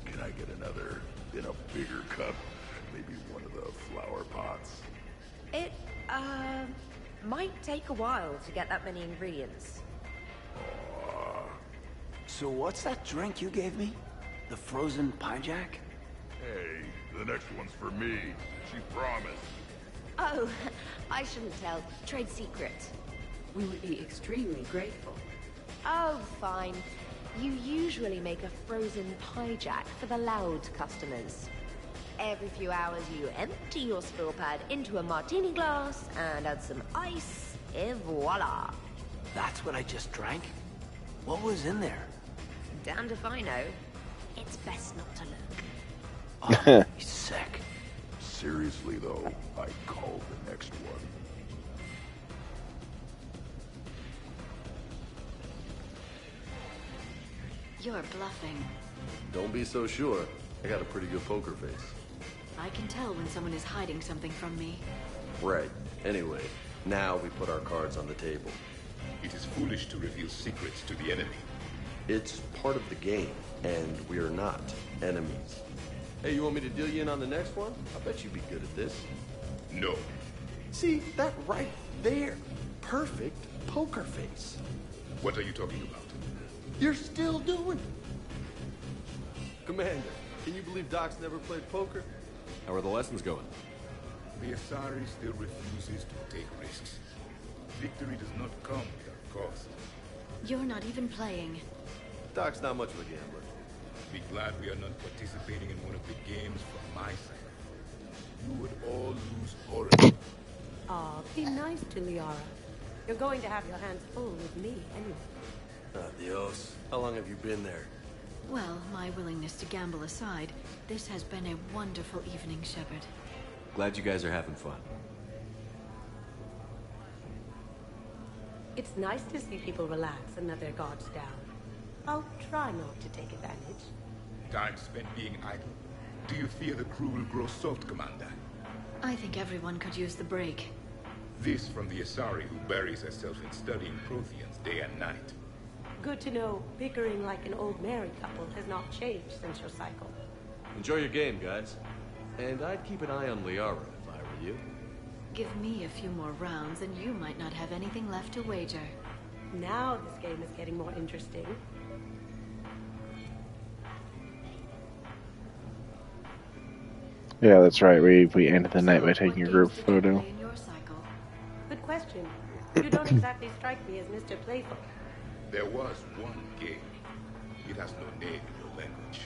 Can I get another in a bigger cup? Maybe one of the flower pots?
It, might take a while to get that many ingredients.
So what's that drink you gave me? The frozen pie jack?
Hey, the next one's for me. She promised.
Oh, I shouldn't tell. Trade secret.
We would be extremely grateful.
Oh, fine. You usually make a frozen pie jack for the loud customers. Every few hours you empty your spill pad into a martini glass and add some ice, et voila.
That's what I just drank? What was in there?
Damned if I know. It's best not to look.
Oh, he's sick.
Seriously, though, I called the next one.
You're bluffing.
Don't be so sure. I got a pretty good poker face.
I can tell when someone is hiding something from me.
Right.
Anyway, now we put our cards on the table.
It is foolish to reveal secrets to the enemy.
It's part of the game, and we're not enemies. Hey, you want me to deal you in on the next one? I bet you'd be good at this.
No.
See, that right there. Perfect poker face.
What are you talking about?
You're still doing it. Commander, can you believe Doc's never played poker?
How are the lessons going?
The Asari still refuses to take risks. Victory does not come without cost.
You're not even playing.
Doc's not much of a gambler.
Be glad we are not participating in one of the games from my side. You would all lose horribly.
Aw, be nice to Liara. You're going to have your hands full with me anyway.
Adios. How long have you been there?
Well, my willingness to gamble aside, this has been a wonderful evening, Shepard.
Glad you guys are having fun.
It's nice to see people relax and let their guards down. I'll try not to take advantage.
Time spent being idle? Do you fear the crew will grow soft, Commander?
I think everyone could use the break.
This from the Asari who buries herself in studying Protheans day and night.
Good to know bickering like an old married couple has not changed since your cycle.
Enjoy your game, guys. And I'd keep an eye on Liara if I were you.
Give me a few more rounds and you might not have anything left to wager.
Now this game is getting more interesting.
Yeah, that's right. We ended the night by taking a group photo.
Good question. You don't exactly strike me as Mr. Playful.
There was one game. It has no name in your language.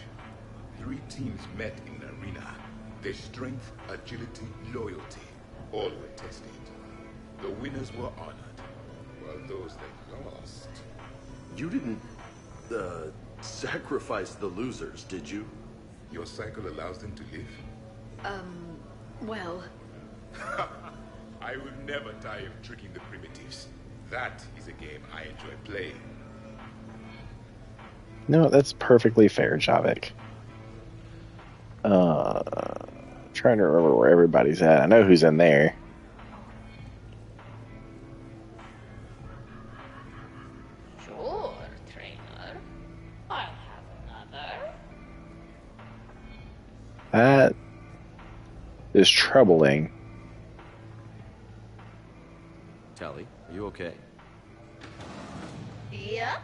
3 teams met in an arena. Their strength, agility, loyalty, all were tested. The winners were honored, while those that lost...
You didn't, sacrifice the losers, did you?
Your cycle allows them to live?
Well...
I will never tire of tricking the primitives. That is a game I enjoy playing.
No, that's perfectly fair, Javik. Trying to remember where everybody's at. I know who's in there.
Sure, trainer. I'll have another.
That is troubling.
Tally, are you okay?
Yep.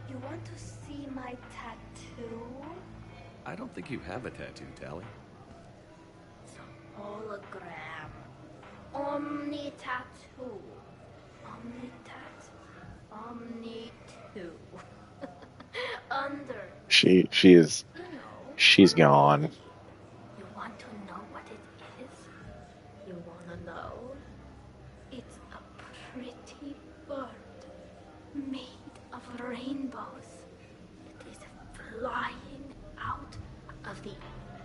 You want to see my tattoo?
I don't think you have a tattoo, Tally.
Hologram. Omni tattoo. Omni tat. Omni two. Under.
She's gone.
You want to know what it is? You wanna know? It's a pretty bird made of rainbows. It is flying out of the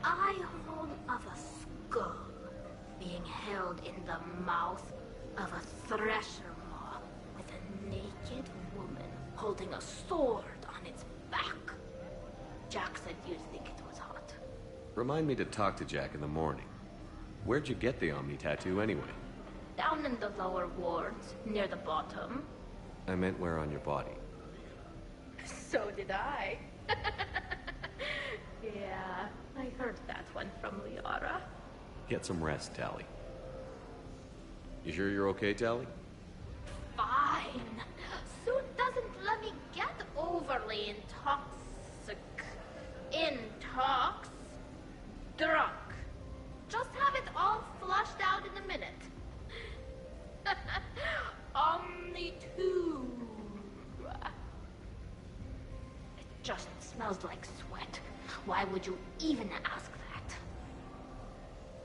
eye hole of a skull, being held in the mouth of a thresher maw with a naked woman holding a sword on its back. Jack said you'd think it was hot.
Remind me to talk to Jack in the morning. Where'd you get the Omni tattoo anyway?
Down in the lower wards, near the bottom.
I meant where on your body.
So did I. Yeah, I heard that one from Liara.
Get some rest, Tally. You sure you're okay, Tally?
Fine. Suit doesn't let me get overly drunk. Just have it all flushed out in a minute. Omni-2. It just smells like sweat. Why would you even ask that?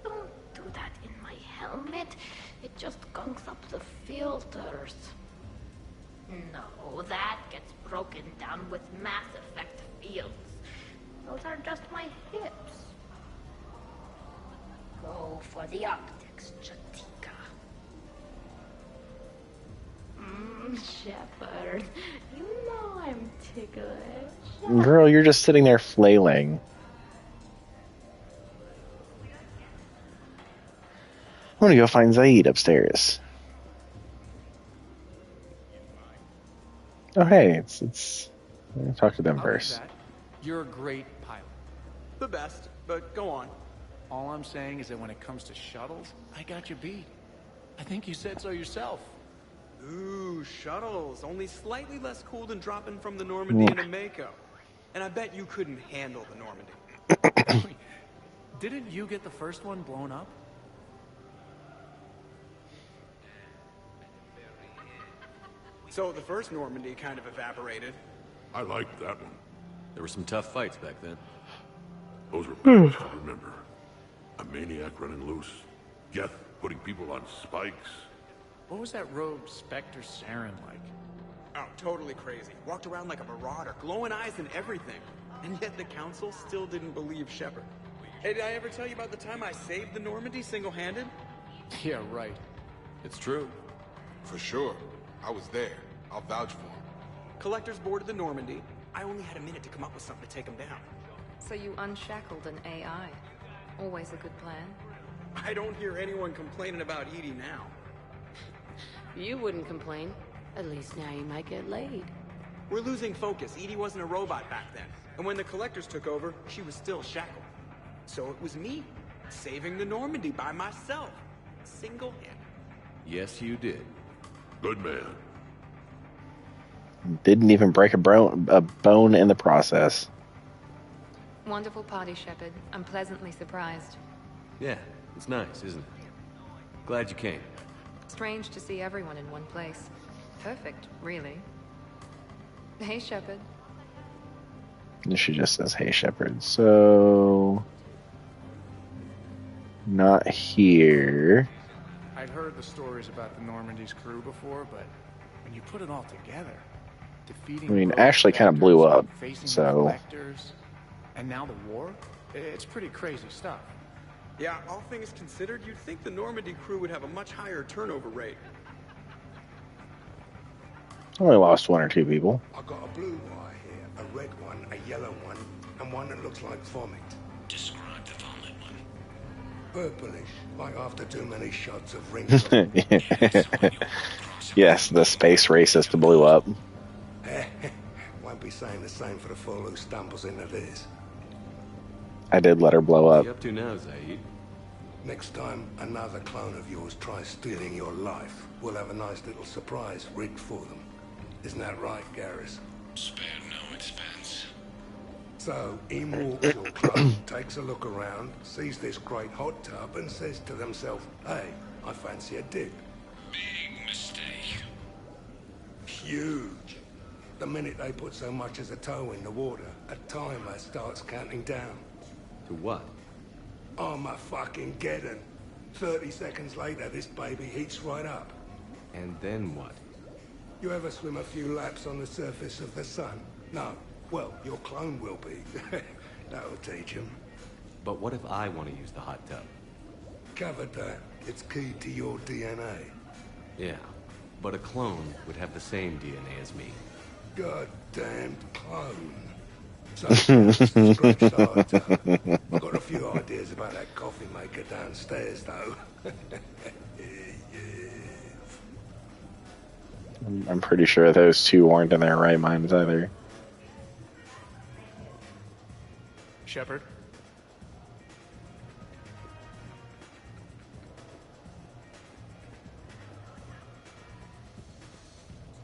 Don't do that in my helmet. It just gunks up the filters. No, that gets broken down with Mass Effect fields. Those are just my hips. Go for the optics, Chatika. Shepard, you know I'm ticklish.
Girl, you're just sitting there flailing. gonna go find Zaid upstairs. Oh hey, it's I'll talk to them
I'll give
first.
that. You're a great pilot.
The best, but go on.
All I'm saying is that when it comes to shuttles, I got you beat. I think you said so yourself.
Ooh, shuttles. Only slightly less cool than dropping from the Normandy into Mako. And I bet you couldn't handle the Normandy.
Didn't you get the first one blown up?
So the first Normandy kind of evaporated.
I liked that one.
There were some tough fights back then.
Those were battles to remember. A maniac running loose. Geth putting people on spikes.
What was that rogue Spectre Saren like?
Oh, totally crazy. Walked around like a marauder, glowing eyes and everything. And yet the Council still didn't believe Shepard. Hey, did I ever tell you about the time I saved the Normandy single-handed?
Yeah, right.
It's true.
For sure. I was there. I'll vouch for him.
Collectors boarded the Normandy. I only had a minute to come up with something to take them down.
So you unshackled an AI. Always a good plan.
I don't hear anyone complaining about Edie now.
You wouldn't complain. At least now you might get laid.
We're losing focus. Edie wasn't a robot back then. And when the Collectors took over, she was still shackled. So it was me, saving the Normandy by myself. Single-handed.
Yes, you did.
Good man.
Didn't even break a bone in the process.
Wonderful party, Shepard. I'm pleasantly surprised.
Yeah, it's nice, isn't it? Glad you came.
Strange to see everyone in one place. Perfect, really. Hey, Shepard.
She just says, hey, Shepard. So... not here.
I'd heard the stories about the Normandy's crew before, but when you put it all together, defeating
I mean, Ashley kind of blew up, so...
collectors, and now the war? It's pretty crazy stuff.
Yeah, all things considered, you'd think the Normandy crew would have a much higher turnover rate.
Only lost one or two people.
I got a blue wire here, a red one, a yellow one, and one that looks like vomit.
Describe the vomit one.
Purplish, like after too many shots of ring.
Yes, the space racist blew up.
Won't be saying the same for the fool who stumbles into this.
I did let her blow
What
up.
are you up to now, Zaid?
Next time another clone of yours tries stealing your life, we'll have a nice little surprise rigged for them. Isn't that right, Garrus?
Spare no expense.
So, immortal clone takes a look around, sees this great hot tub, and says to themselves, hey, I fancy a dip.
Big mistake.
Huge. The minute they put so much as a toe in the water, a timer starts counting down.
To what?
Armageddon. 30 seconds later, this baby heats right up.
And then what?
You ever swim a few laps on the surface of the sun? No. Well, your clone will be. That'll teach him.
But what if I want to use the hot tub?
Covered that. It's key to your DNA.
Yeah, but a clone would have the same DNA as me.
Goddamned clone. So, scratch the hot tub. I've got a few ideas about that coffee maker downstairs, though.
I'm pretty sure those two weren't in their right minds either.
Shepard?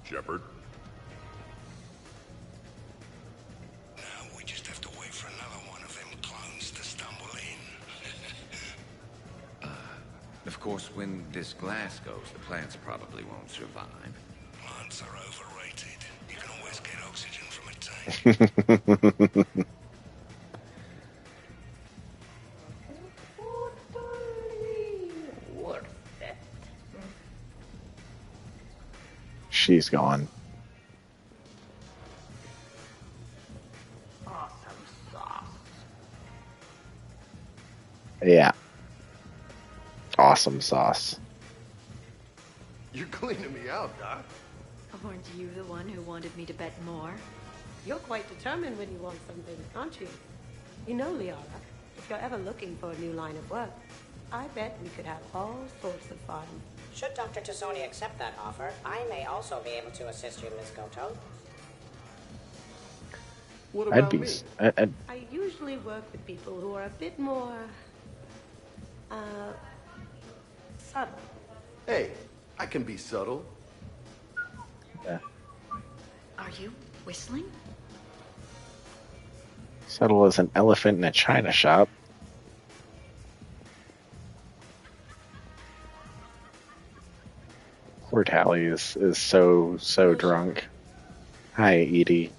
Shepard?
Now we just have to wait for another one of them clones to stumble in.
Of course, when this glass goes, the plants probably won't survive.
Plants are overrated. You can always get oxygen from a tank.
She's gone.
Awesome sauce.
Yeah. Awesome sauce.
You're cleaning me out, Doc.
Aren't you the one who wanted me to bet more?
You're quite determined when you want something, aren't you? You know, Liara, if you're ever looking for a new line of work, I bet we could have all sorts of fun.
Should Dr. Tassoni accept that offer, I may also be able to assist you, Miss Goto.
What
I'd
about
be.
me?
I usually work with people who are a bit more, subtle.
Hey, I can be subtle.
Yeah.
Are you whistling?
Subtle as an elephant in a china shop. Poor Tally is so drunk. Hi, Edie.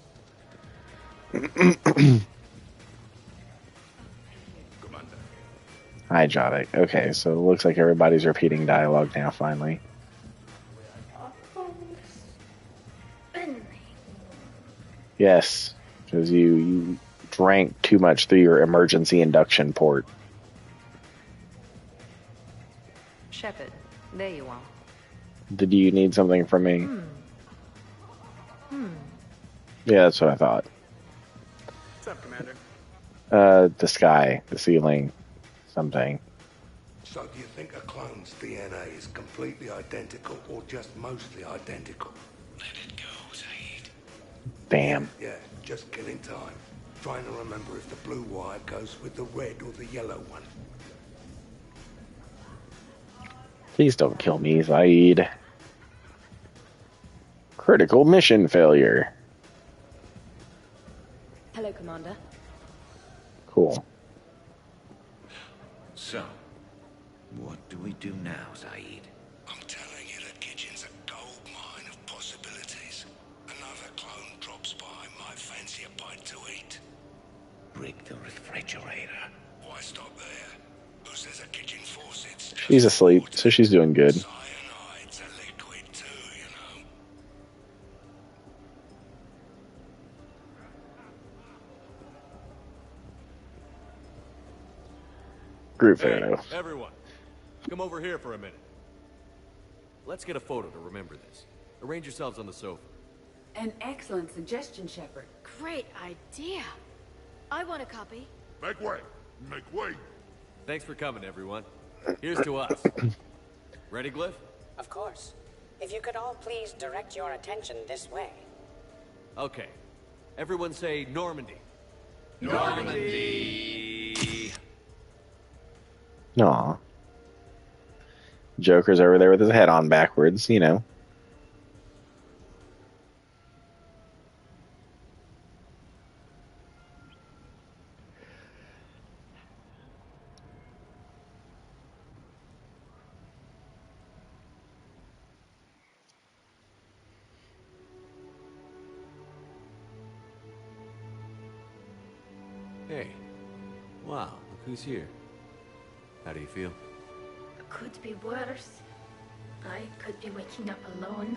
Hi, Jodic. Okay, so it looks like everybody's repeating dialogue now, finally. Yes, because you drank too much through your emergency induction port.
Shepard, there you are.
Did you need something from me? Yeah, that's what I thought.
What's up, Commander?
The sky, the ceiling, something.
So do you think a clone's DNA is completely identical or just mostly identical?
Let it go, Saeed.
Damn.
Yeah, just killing time. Trying to remember if the blue wire goes with the red or the yellow one.
Please don't kill me, Saeed. Critical mission failure.
Hello, Commander.
Cool.
So, what do we do now, Saeed?
I'm telling you, the kitchen's a gold mine of possibilities. Another clone drops by, might fancy a bite to eat.
Break the refrigerator.
Why stop there? Who says a kitchen faucet's just
She's asleep, so she's doing good.
cyanide's a liquid too, you know?
Group
Hey,
photo.
everyone, come over here for a minute. Let's get a photo to remember this. Arrange yourselves on the sofa.
An excellent suggestion, Shepard.
Great idea. I want a copy.
Make way! Make way!
Thanks for coming, everyone. Here's to us. Ready, Glyph?
Of course. If you could all please direct your attention this way.
Okay. Everyone say Normandy.
Normandy!
Aw. Joker's over there with his head on backwards, you know.
Hey. Wow, look who's here. How do you feel?
Could be worse. I could be waking up alone,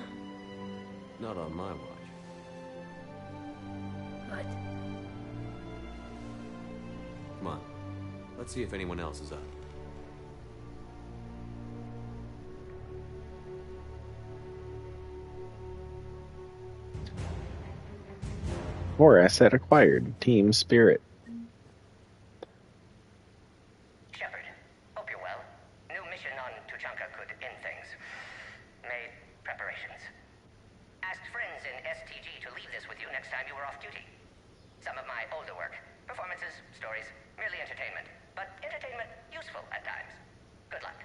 Not on my watch.
but
Come on. Let's see if anyone else is up.
More asset acquired. Team spirit.
Shepard, hope you're well. New mission on Tuchanka could end things. Made preparations. Asked friends in STG to leave this with you next time you were off duty. Some of my older work. Performances, stories, merely entertainment. But entertainment useful at times. Good luck.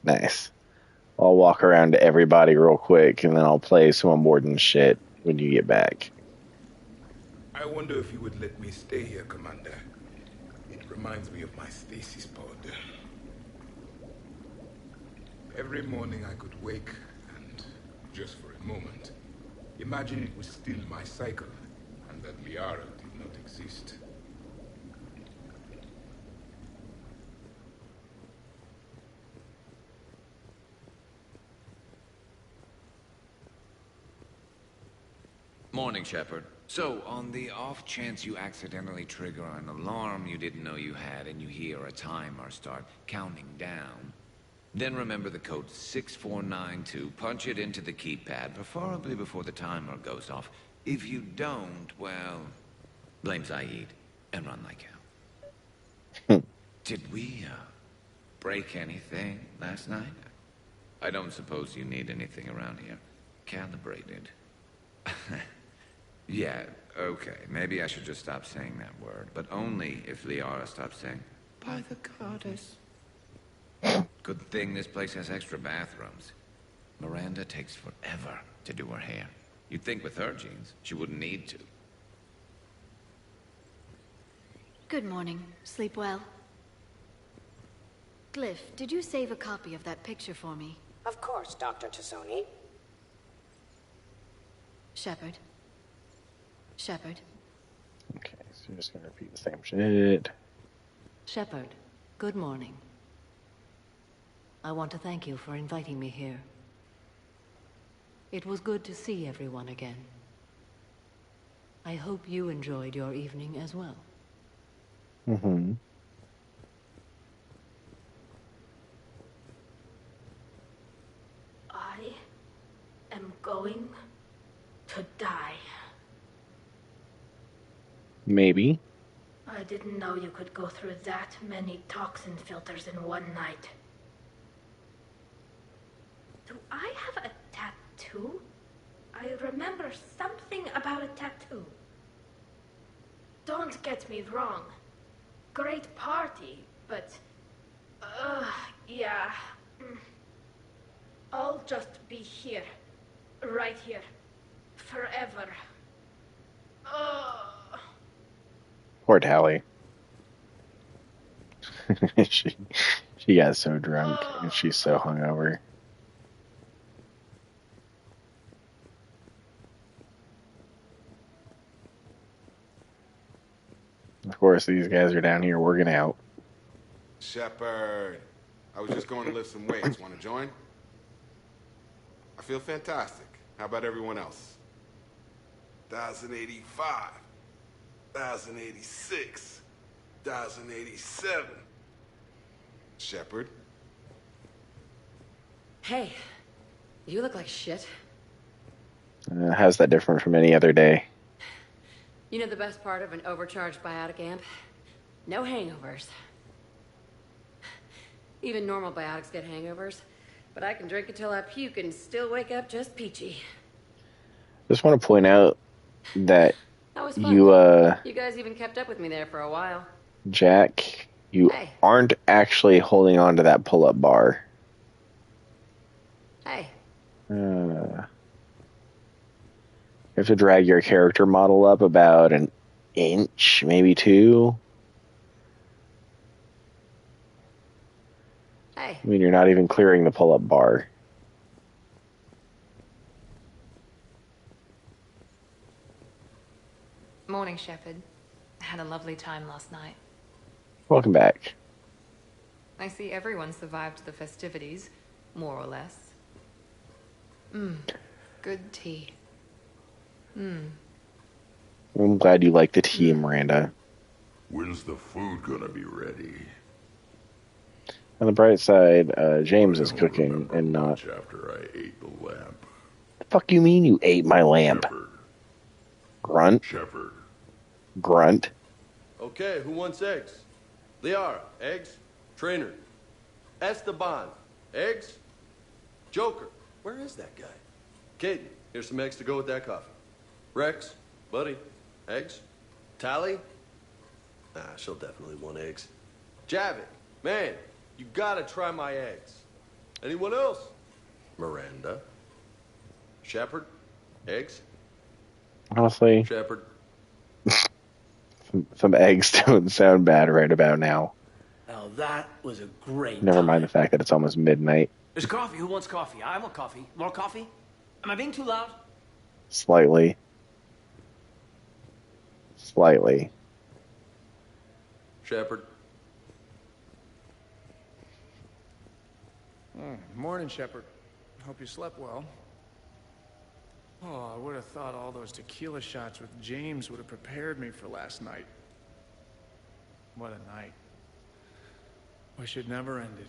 Nice. I'll walk around to everybody real quick, and then I'll play some important shit when you get back.
I wonder if you would let me stay here, Commander. It reminds me of my stasis pod. Every morning I could wake and, just for a moment, imagine it was still my cycle and that Liara did not exist.
Morning, Shepard. So, on the off chance you accidentally trigger an alarm you didn't know you had and you hear a timer start counting down, then remember the code 6492, punch it into the keypad, preferably before the timer goes off. If you don't, well, blame Saeed and run like hell. Did we, break anything last night? I don't suppose you need anything around here calibrated. Yeah, okay. Maybe I should just stop saying that word, but only if Liara stops saying, by the goddess. Good thing this place has extra bathrooms. Miranda takes forever to do her hair. You'd think with her genes, she wouldn't need to.
Good morning. Sleep well? Glyph, did you save a copy of that picture for me?
Of course, Dr. Tassoni.
Shepard. Shepard.
Okay, so you're just gonna repeat the same shit.
Shepard, good morning. I want to thank you for inviting me here. It was good to see everyone again. I hope you enjoyed your evening as well.
Mm-hmm.
I am going to die.
Maybe.
I didn't know you could go through that many toxin filters in one night. Do I have a tattoo? I remember something about a tattoo. Don't get me wrong. Great party, but... yeah. I'll just be here. Right here. Forever.
Poor Tally. she got so drunk and she's so hungover. Of course, these guys are down here working out.
Shepard, I was just going to lift some weights. Want to join? I feel fantastic. How about everyone else?
1085, 1086, 1087.
Shepard?
Hey, you look like shit.
How's that different from any other day?
You know the best part of an overcharged biotic amp? No hangovers. Even normal biotics get hangovers, but I can drink until I puke and still wake up just peachy.
Just want to point out that
That was fun.
you
guys even kept up with me there for a while.
Jack, you aren't actually holding on to that pull-up bar.
Hey.
You have to drag your character model up about an inch, maybe 2.
Hey.
I mean, you're not even clearing the pull-up bar.
Morning, Shepard. Had a lovely time last night.
Welcome back.
I see everyone survived the festivities, more or less. Good tea.
I'm glad you like the tea, Miranda.
When's the food gonna be ready?
On the bright side, James is cooking and not...
After I ate the lamp.
The fuck you mean you ate my lamp?
Shepard.
Grunt?
Shepard.
Grunt?
Okay, who wants eggs? Liara, eggs? Trainer. Esteban, eggs? Joker, where is that guy? Caden, here's some eggs to go with that coffee. Rex, buddy, eggs? Tally? Nah, she'll definitely want eggs. Javik, man, you gotta try my eggs. Anyone else? Miranda. Shepard, eggs?
Honestly,
Shepard.
some eggs don't sound bad right about now.
Now that was a great
Never
time.
mind the fact that it's almost midnight.
There's coffee. Who wants coffee? I want coffee. More coffee? Am I being too loud?
Slightly.
Shepard.
Morning, Shepard. Hope you slept well. Oh, I would have thought all those tequila shots with James would have prepared me for last night. What a night. Wish it never ended.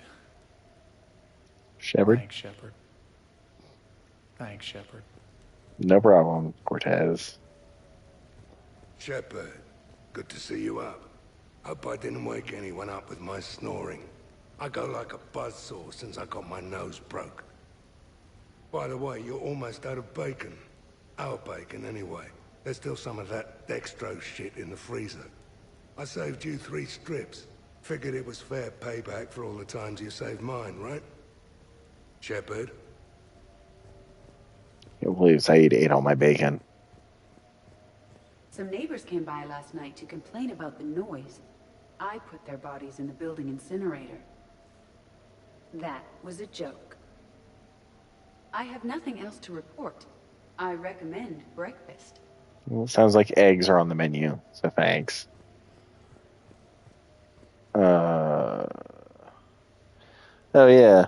Shepard?
Thanks, Shepard. Thanks, Shepard.
No problem, Cortez.
Shepard, good to see you up. Hope I didn't wake anyone up with my snoring. I go like a buzzsaw since I got my nose broke. By the way, you're almost out of bacon. Our bacon, anyway. There's still some of that dextrose shit in the freezer. I saved you 3 strips. Figured it was fair payback for all the times you saved mine, right? Shepard?
I can't believe Saeed ate all my bacon.
Some neighbors came by last night to complain about the noise. I put their bodies in the building incinerator. That was a joke. I have nothing else to report. I recommend breakfast.
Well, it sounds like eggs are on the menu, so thanks. Oh yeah.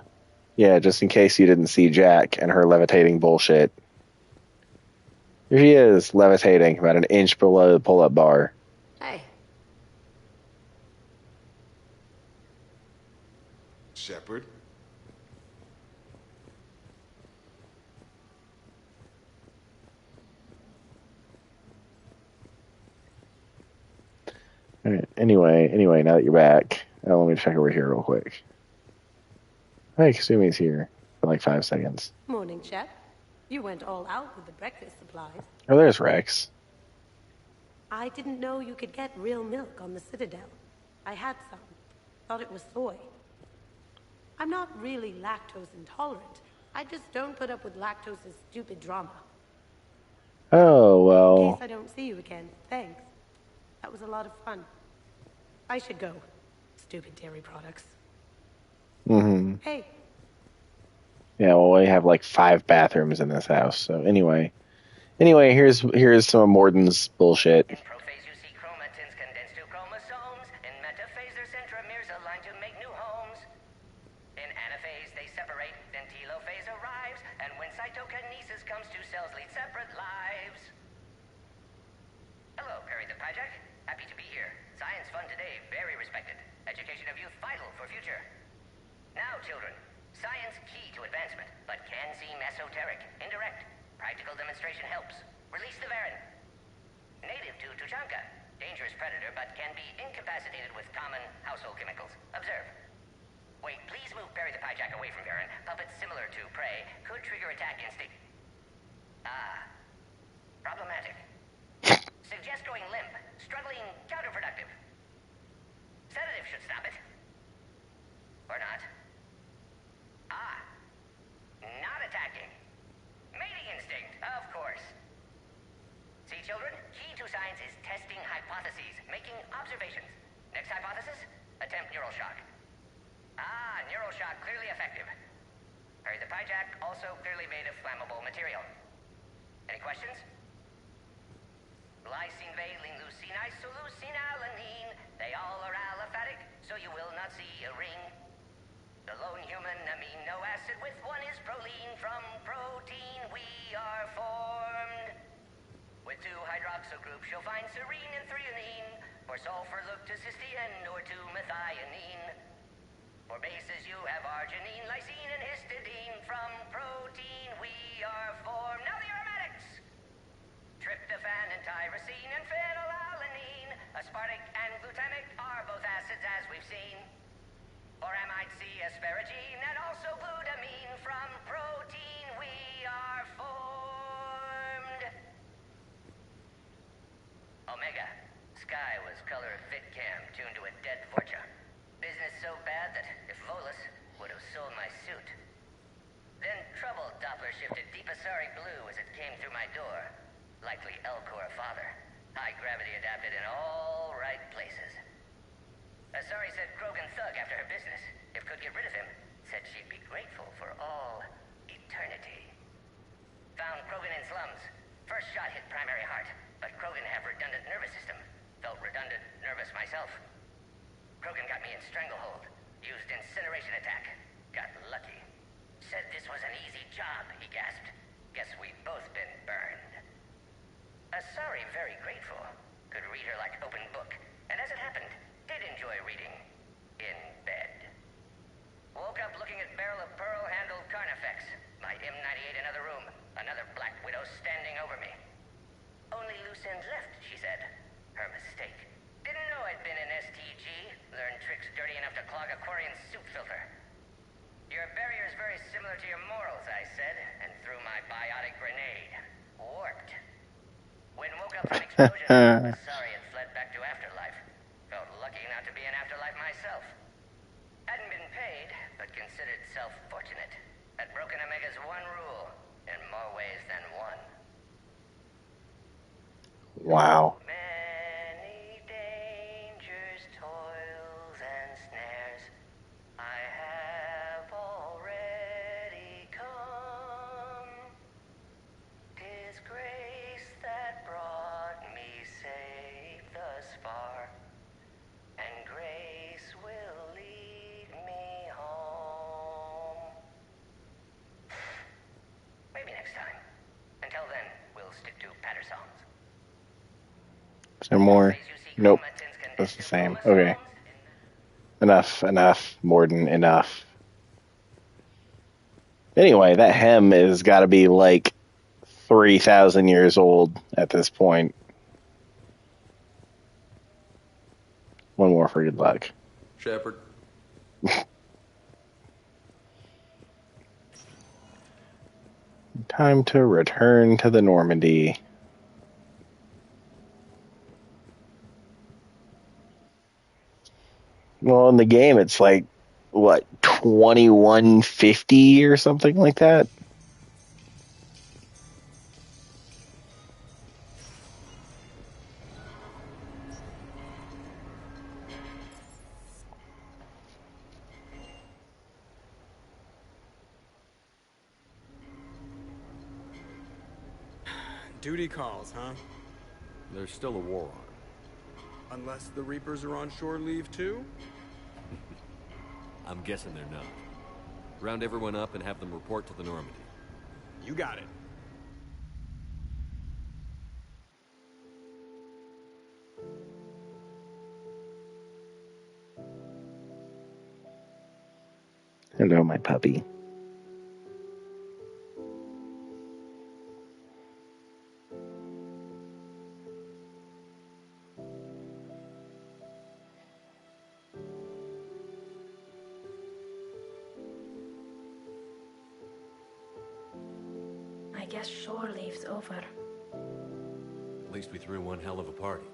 Yeah, just in case you didn't see Jack and her levitating bullshit. Here she is, levitating about an inch below the pull-up bar.
Hey.
Shepard?
All right. Anyway, now that you're back, let me check over here real quick. Hey, Kasumi's here for like 5 seconds.
Morning, Shep. You went all out with the breakfast supplies.
Oh, there's Rex.
I didn't know you could get real milk on the Citadel. I had some. Thought it was soy. I'm not really lactose intolerant. I just don't put up with lactose's stupid drama.
Oh,
In
well.
case I don't see you again, thanks. That was a lot of fun. I should go. Stupid dairy products.
Mm-hmm.
Hey.
Yeah, well, we have like 5 bathrooms in this house. So anyway, here's some of Morden's bullshit.
In prophase, you see chromatins condensed to chromosomes. In metaphase, their centromeres align to make new homes. In anaphase, they separate. Then telophase arrives. And when cytokinesis comes, 2 cells lead separate lives. Hello, Perry the Pyjack. Happy to be here. Science fun today. Very respected. Education of youth vital for future. Now, children. Science key to advancement, but can seem esoteric, indirect. Practical demonstration helps. Release the Varan. Native to Tuchanka. Dangerous predator, but can be incapacitated with common household chemicals. Observe. Wait, please move Perry the Pyjack away from Varan. Puppets similar to prey could trigger attack instinct. Ah. Problematic. Suggest going limp. Struggling counterproductive. Sedative should stop it. Or not. Ah. Not attacking. Mating instinct, of course. See, children? Key to science is testing hypotheses, making observations. Next hypothesis? Attempt neural shock. Ah, neural shock clearly effective. Perry the Pyjack also clearly made of flammable material. Any questions? Lysine, valine, leucine, isoleucine, alanine. They all are aliphatic, so you will not see a ring. The lone human amino acid with 1 is proline. From protein we are formed. With 2 hydroxyl groups you'll find serine and threonine. For sulfur look to cysteine or to methionine. For bases you have arginine, lysine, and histidine. From protein we are formed. Now the aromatics! Tryptophan and tyrosine and phenylalanine. Aspartic and glutamic are both acids as we've seen. For amide C, asparagine, and also glutamine. From protein we are formed. Omega. Sky was color fit cam tuned to a dead Forcha. Business so bad that if Volus would have sold my suit. Then trouble Doppler shifted deep Asari blue as it came through my door. Likely Elcor father. High gravity adapted in all right places. Asari said Krogan thug after her business. If could get rid of him, said she'd be grateful for all eternity. Found Krogan in slums. First shot hit primary heart, but Krogan have redundant nervous system. Felt redundant, nervous myself. Krogan got me in stranglehold. Used incineration attack. Got lucky. Said this was an easy job, he gasped. Guess we've both been burned. Asari very grateful. Could read her like open book. And as it happened, did enjoy reading. In bed. Woke up looking at barrel of pearl-handled Carnifex. My M98 in another room. Another Black Widow standing over me. Only loose ends left, she said. Her mistake. Didn't know I'd been in STG grenade. Warped. When woke up from explosion, was sorry it fled back to afterlife. Felt lucky not to be in afterlife myself. Hadn't been paid, but considered self-fortunate. Had broken Omega's one rule, in more ways than one.
Wow.
Many dangers, toils, and snares I have already come. 'Tis grace that brought me safe thus far, and grace will lead me home. Maybe next time. Until then, we'll stick to patter songs.
Is there more? Nope. That's the same. Okay. Enough. More than enough. Anyway, that hem has got to be like 3,000 years old at this point. One more for good luck.
Shepard.
Time to return to the Normandy. Well, in the game, it's like, what, 2150 or something like that?
Duty calls, huh?
There's still a war on.
Unless the Reapers are on shore leave too?
I'm guessing they're not. Round everyone up and have them report to the Normandy.
You got it.
Hello, my puppy.
I guess shore leave's over.
At least we threw one hell of a party.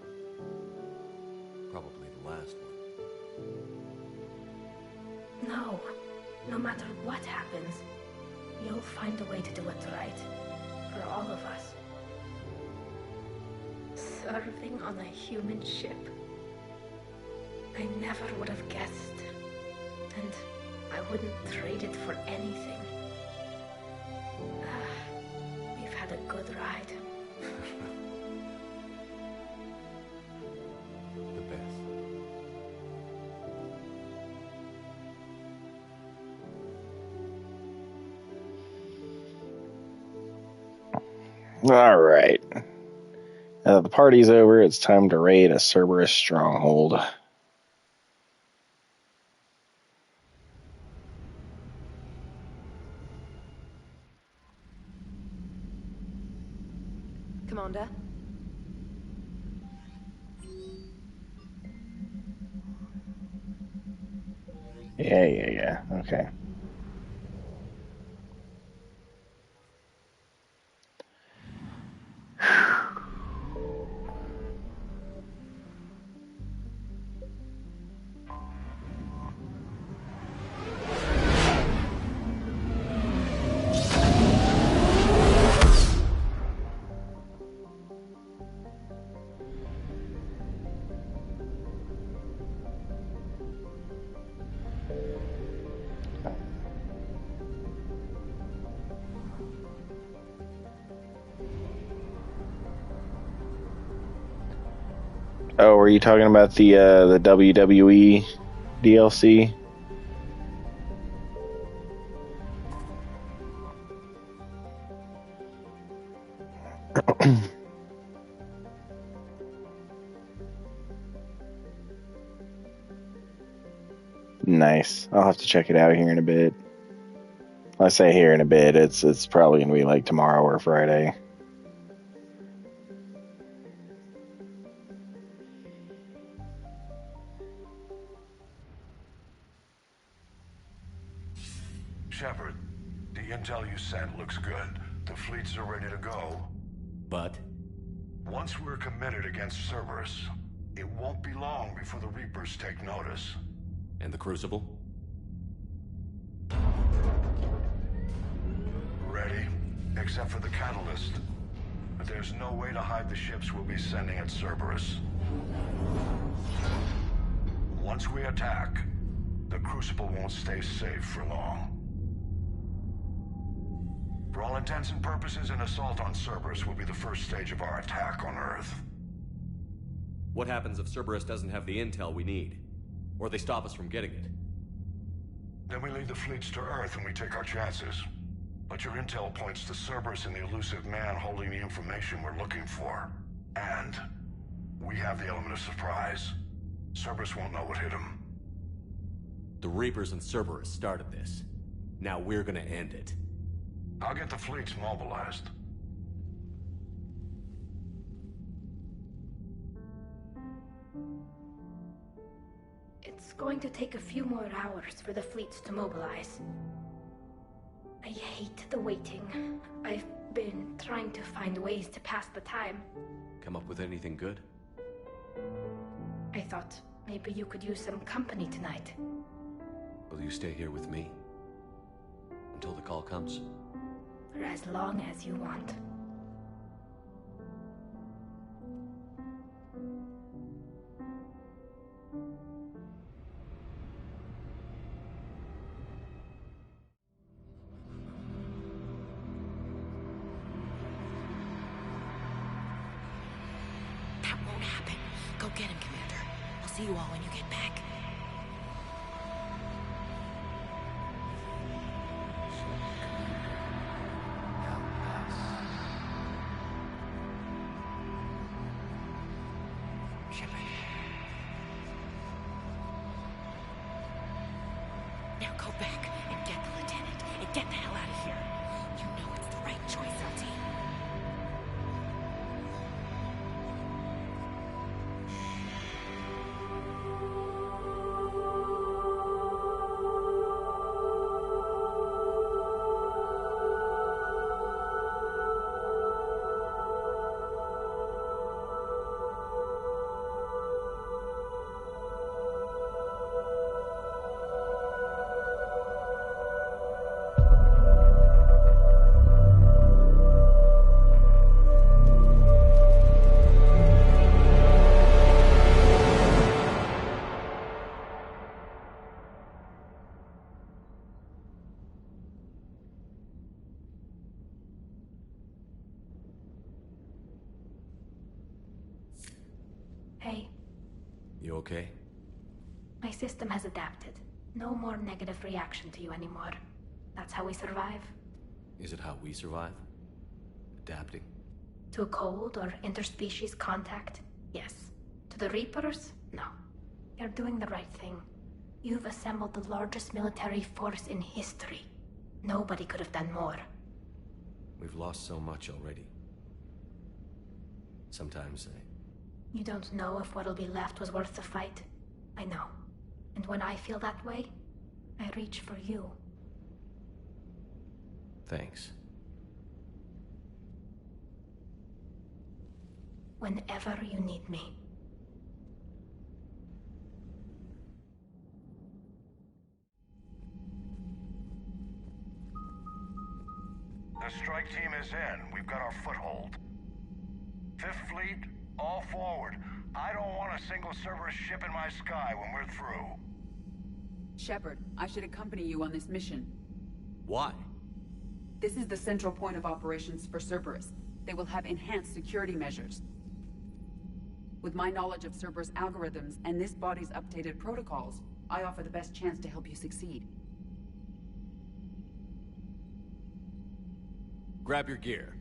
Probably the last one.
No. No matter what happens, you'll find a way to do it right. For all of us. Serving on a human ship. I never would have guessed. And I wouldn't trade it for anything. We've had a good ride.
The best.
All right. Now that the party's over, it's time to raid a Cerberus stronghold.
Commander?
Yeah. Okay. Oh, were you talking about the WWE DLC? Nice. I'll have to check it out here in a bit. I say here in a bit, it's probably gonna be like tomorrow or Friday.
Shepard, the intel you sent looks good. The fleets are ready to go.
But?
Once we're committed against Cerberus, it won't be long before the Reapers take notice.
And the Crucible?
Ready, except for the catalyst. But there's no way to hide the ships we'll be sending at Cerberus. Once we attack, the Crucible won't stay safe for long. For all intents and purposes, an assault on Cerberus will be the first stage of our attack on Earth.
What happens if Cerberus doesn't have the intel we need? Or they stop us from getting it?
Then we lead the fleets to Earth and we take our chances. But your intel points to Cerberus and the elusive man holding the information we're looking for. And we have the element of surprise. Cerberus won't know what hit him.
The Reapers and Cerberus started this. Now we're gonna end it.
I'll get the fleets mobilized.
It's going to take a few more hours for the fleets to mobilize. I hate the waiting. I've been trying to find ways to pass the time.
Come up with anything good?
I thought maybe you could use some company tonight.
Will you stay here with me? Until the call comes?
For as long as you want.
That won't happen. Go get him, Commander. I'll see you all when you get back. Now go back and get the lieutenant and get the hell out of here. You know it's the right choice, LT.
Hey,
You okay?
my system has adapted. No more negative reaction to you anymore. That's how we survive.
Is it how we survive? Adapting?
To cold or interspecies contact? Yes. To the Reapers? No. You're doing the right thing. You've assembled the largest military force in history. Nobody could have done more.
We've lost so much already. Sometimes
You don't know if what'll be left was worth the fight. I know. And when I feel that way, I reach for you.
Thanks.
Whenever you need me.
The strike team is in. We've got our foothold. Fifth Fleet, all forward. I don't want a single Cerberus ship in my sky when we're through.
Shepard, I should accompany you on this mission.
Why?
This is the central point of operations for Cerberus. They will have enhanced security measures. With my knowledge of Cerberus algorithms and this body's updated protocols, I offer the best chance to help you succeed.
Grab your gear.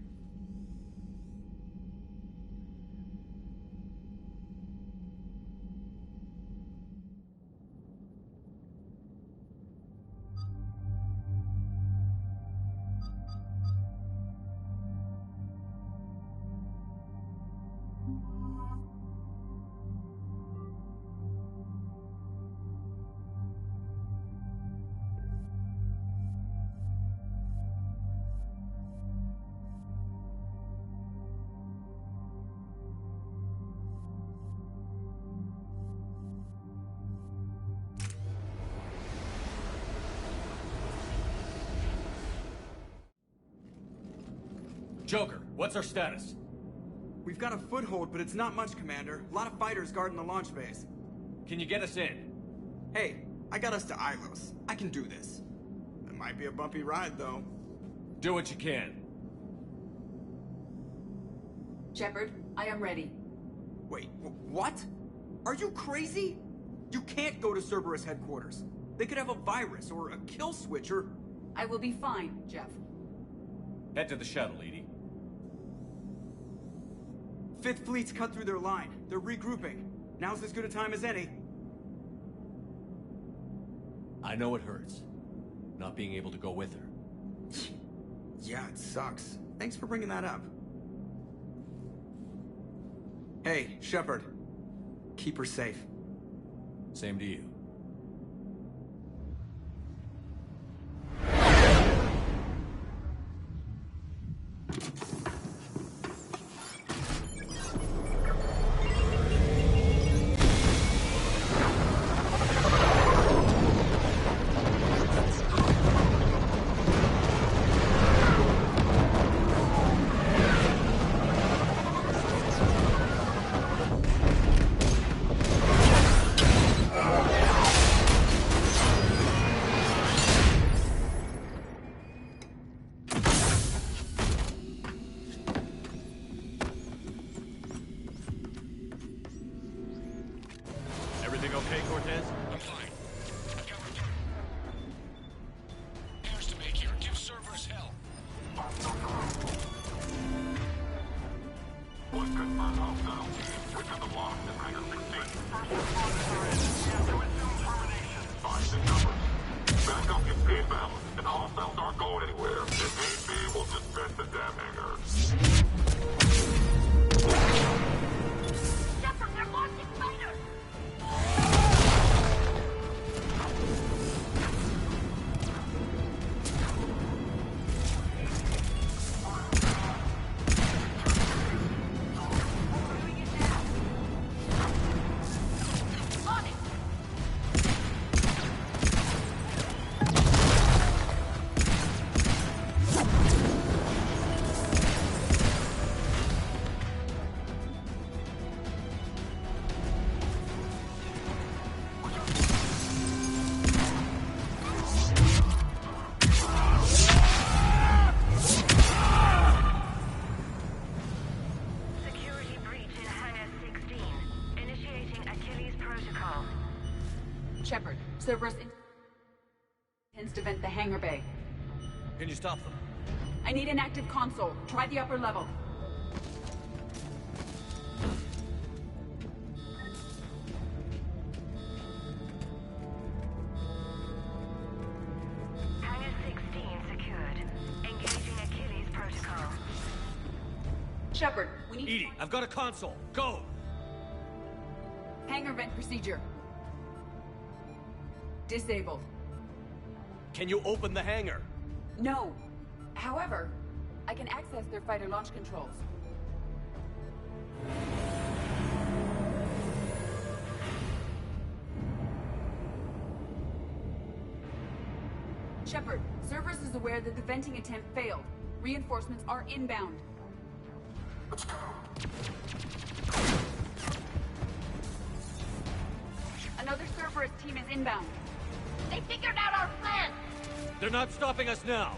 Joker, what's our status?
We've got a foothold, but it's not much, Commander. A lot of fighters guarding the launch base.
Can you get us in?
Hey, I got us to Ilos. I can do this. It might be a bumpy ride, though.
Do what you can.
Shepard, I am ready.
Wait, what? Are you crazy? You can't go to Cerberus headquarters. They could have a virus or a kill switch or...
I will be fine, Jeff.
Head to the shuttle, Edie.
Fifth Fleet's cut through their line. They're regrouping. Now's as good a time as any.
I know it hurts, not being able to go with her.
Yeah, it sucks. Thanks for bringing that up. Hey, Shepard. Keep her safe.
Same to you. Everything okay, Cortez?
I'm fine. I've got repairs to make here. Give Cerberus hell.
One confirmed hostile team within the lock in Hangar 16. First responders are in. To assume termination. Find the numbers. Backup is inbound, and hostiles aren't going anywhere. If need be, we'll disband the damn hangar.
Shepard, they're launching fighters! Security breach in Hangar 16. Initiating Achilles Protocol.
Shepard, Cerberus intends to vent the hangar bay.
Can you stop them?
I need an active console. Try the upper level.
Hangar 16 secured. Engaging Achilles Protocol.
Shepard, we need...
Edie, I've got a console. Go!
Hangar vent procedure. Disabled.
Can you open the hangar?
No. However, I can access their fighter launch controls. Shepard, Cerberus is aware that the venting attempt failed. Reinforcements are inbound. Another Cerberus team is inbound.
They figured out our plan!
They're not stopping us now.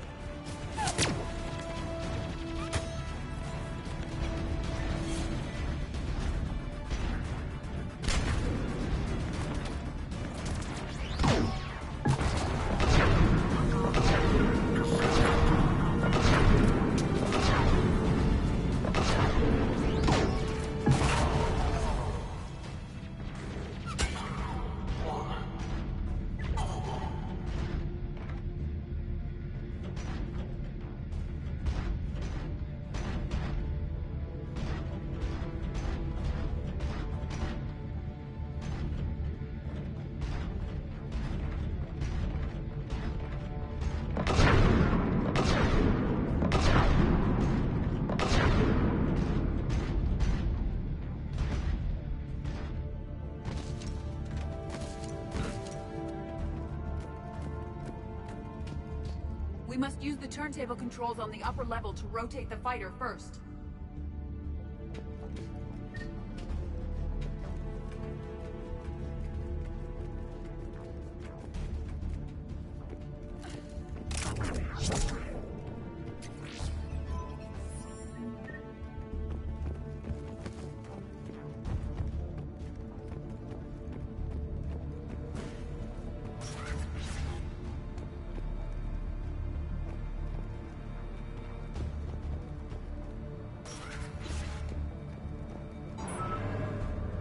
must use the turntable controls on the upper level to rotate the fighter first.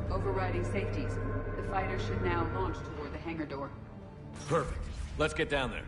Overriding safeties. The fighter should now launch toward the hangar door.
Perfect. Let's get down there.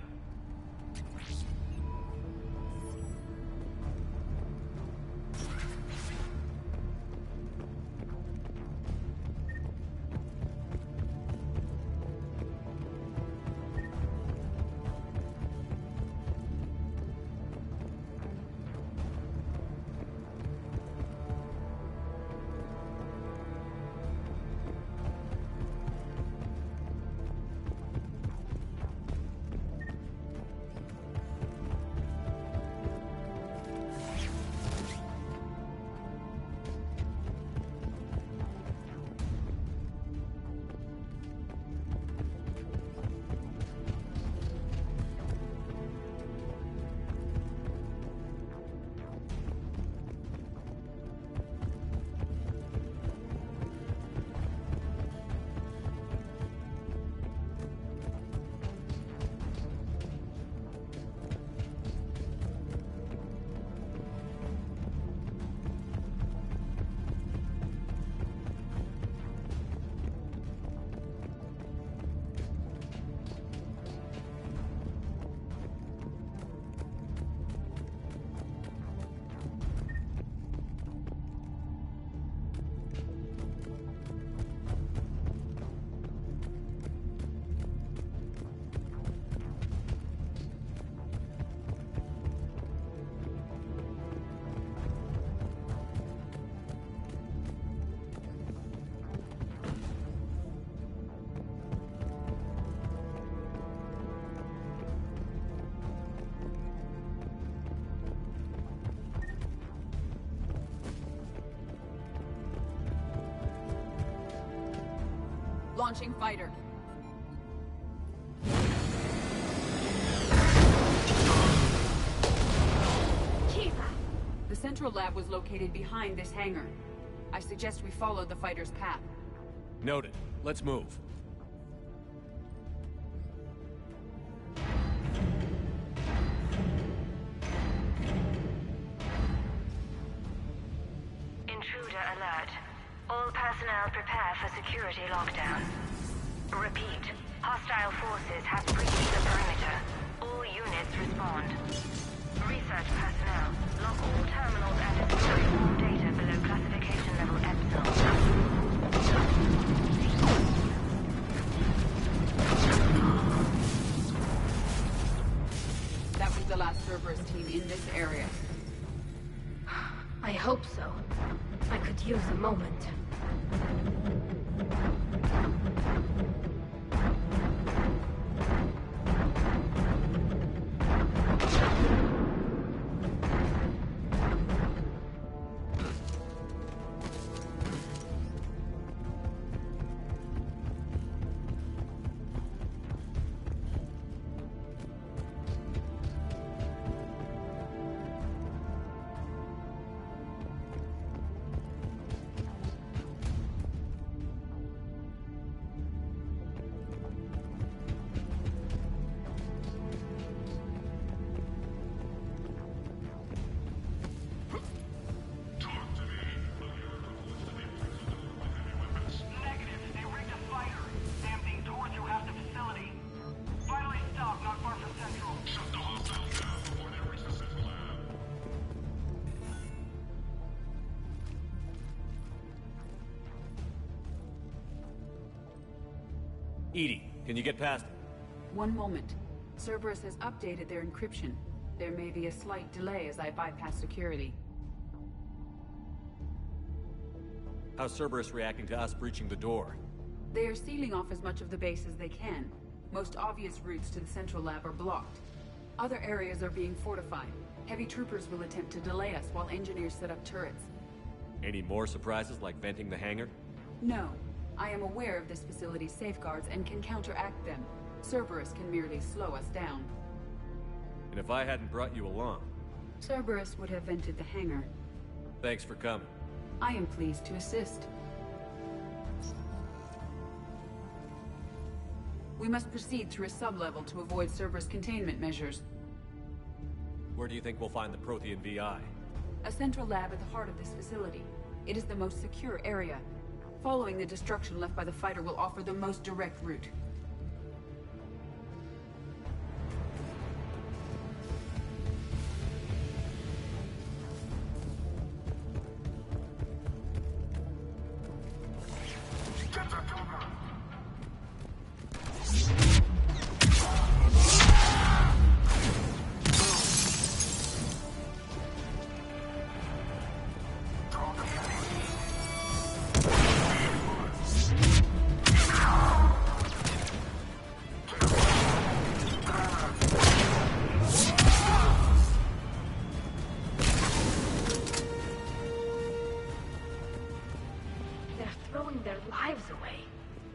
Launching fighter. The central lab was located behind this hangar. I suggest we follow the fighter's path.
Noted. Let's move.
Intruder alert. All personnel prepare for security lockdown. Repeat. Hostile forces have breached the perimeter. All units respond. Research personnel, lock all terminals and destroy all data below classification level Epsilon.
That was the last Cerberus team in this area.
I hope so. I could use a moment.
Edie, can you get past it?
One moment. Cerberus has updated their encryption. There may be a slight delay as I bypass security.
How's Cerberus reacting to us breaching the door?
They are sealing off as much of the base as they can. Most obvious routes to the central lab are blocked. Other areas are being fortified. Heavy troopers will attempt to delay us while engineers set up turrets.
Any more surprises like venting the hangar?
No. I am aware of this facility's safeguards and can counteract them. Cerberus can merely slow us down.
And if I hadn't brought you along?
Cerberus would have vented the hangar.
Thanks for coming.
I am pleased to assist. We must proceed through a sublevel to avoid Cerberus containment measures.
Where do you think we'll find the Prothean VI?
A central lab at the heart of this facility. It is the most secure area. Following the destruction left by the fighter will offer the most direct route.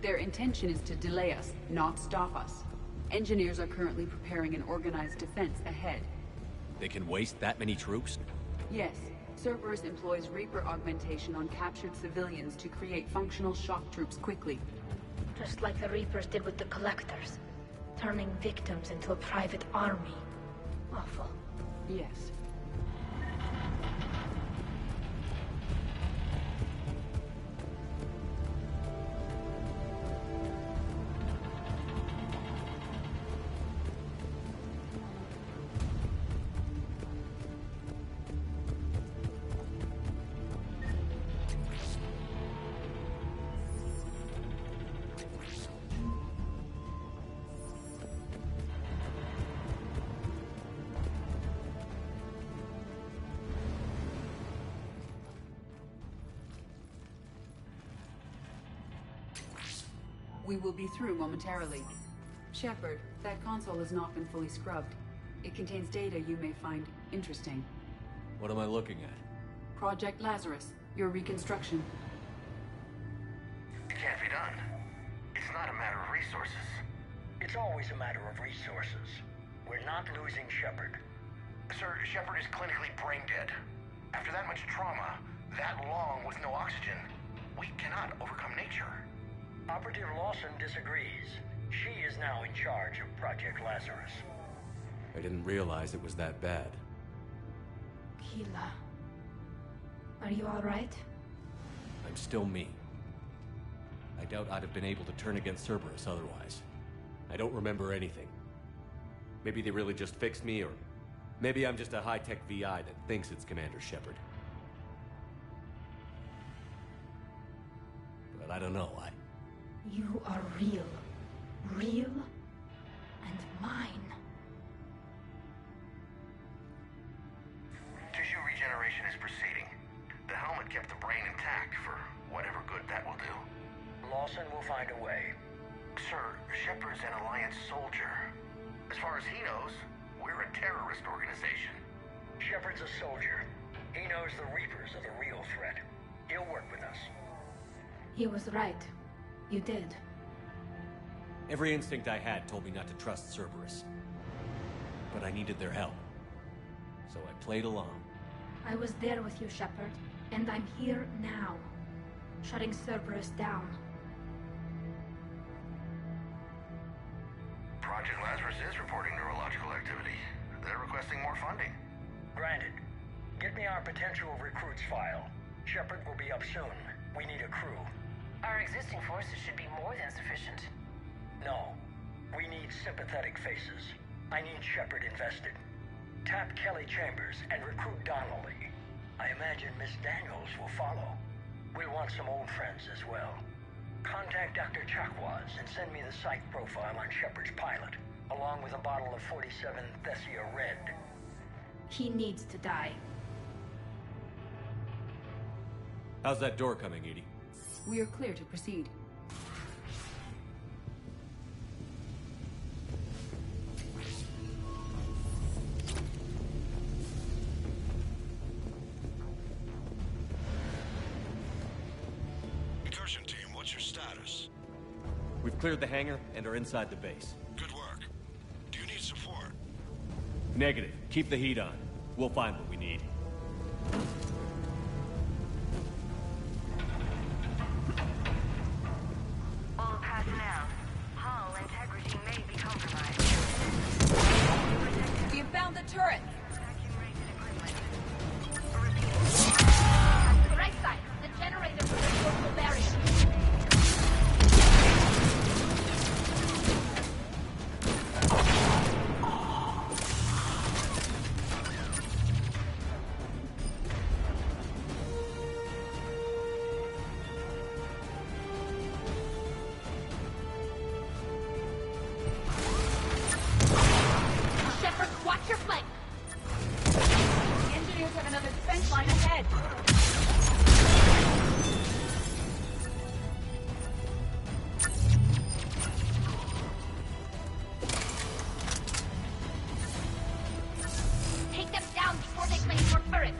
Their intention is to delay us, not stop us. Engineers are currently preparing an organized defense ahead.
They can waste that many troops?
Yes. Cerberus employs Reaper augmentation on captured civilians to create functional shock troops quickly.
Just like the Reapers did with the Collectors. Turning victims into a private army. Awful.
Yes. We will be through momentarily. Shepard, that console has not been fully scrubbed. It contains data you may find interesting.
What am I looking at?
Project Lazarus, your reconstruction.
It can't be done. It's not a matter of resources.
It's always a matter of resources. We're not losing Shepard.
Sir, Shepard is clinically brain dead. After that much trauma, that long with no oxygen, we cannot overcome nature.
Operative Lawson disagrees. She is now in charge of Project Lazarus.
I didn't realize it was that bad.
Keela. Are you alright?
I'm still me. I doubt I'd have been able to turn against Cerberus otherwise. I don't remember anything. Maybe they really just fixed me, or maybe I'm just a high-tech VI that thinks it's Commander Shepard. But I don't know,
You are real. Real and mine.
Tissue regeneration is proceeding. The helmet kept the brain intact for whatever good that will do.
Lawson will find a way.
Sir, Shepard's an Alliance soldier. As far as he knows, we're a terrorist organization.
Shepard's a soldier. He knows the Reapers are the real threat. He'll work with us.
He was right. You did.
Every instinct I had told me not to trust Cerberus. But I needed their help. So I played along.
I was there with you, Shepard, and I'm here now. Shutting Cerberus down.
Project Lazarus is reporting neurological activity. They're requesting more funding.
Granted. Get me our potential recruits file. Shepard will be up soon. We need a crew.
Our existing forces should be more than sufficient.
No. We need sympathetic faces. I need Shepard invested. Tap Kelly Chambers and recruit Donnelly. I imagine Miss Daniels will follow. We'll want some old friends as well. Contact Dr. Chakwas and send me the psych profile on Shepard's pilot, along with a bottle of 47 Thessia Red.
He needs to die.
How's that door coming, Edie?
We are clear to proceed.
Excursion team, what's your status?
We've cleared the hangar and are inside the base.
Good work. Do you need support?
Negative. Keep the heat on. We'll find what we need.
All personnel, hull integrity may be compromised.
You found the turret!
The right side. The generator for the portable barrier. Shepard, watch your flank.
The engineers have another defense line ahead.
Take them down before they claim your turret.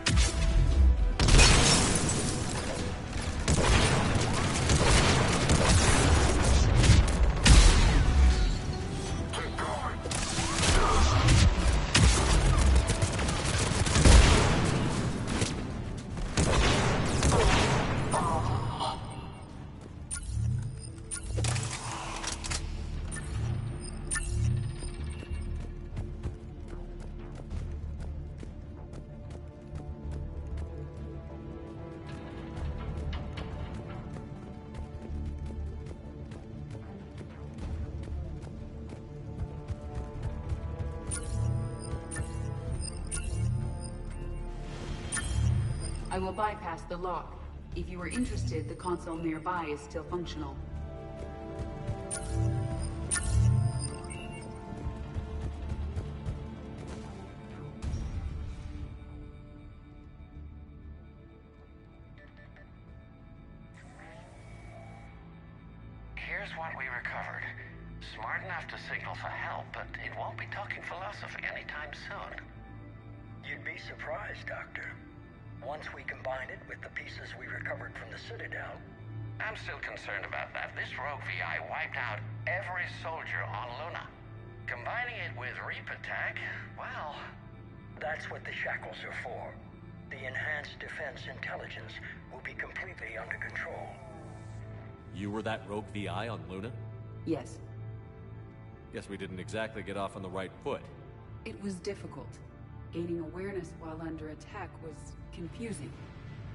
I will bypass the lock. If you are interested, the console nearby is still functional.
Here's what we recovered. Smart enough to signal for help, but it won't be talking philosophy anytime soon.
You'd be surprised, Doctor. Once we combine it with the pieces we recovered from the Citadel.
I'm still concerned about that. This rogue VI wiped out every soldier on Luna. Combining it with Reaper tech, well...
That's what the shackles are for. The enhanced defense intelligence will be completely under control.
You were that rogue VI on Luna?
Yes.
Guess we didn't exactly get off on the right foot.
It was difficult. Gaining awareness while under attack was confusing.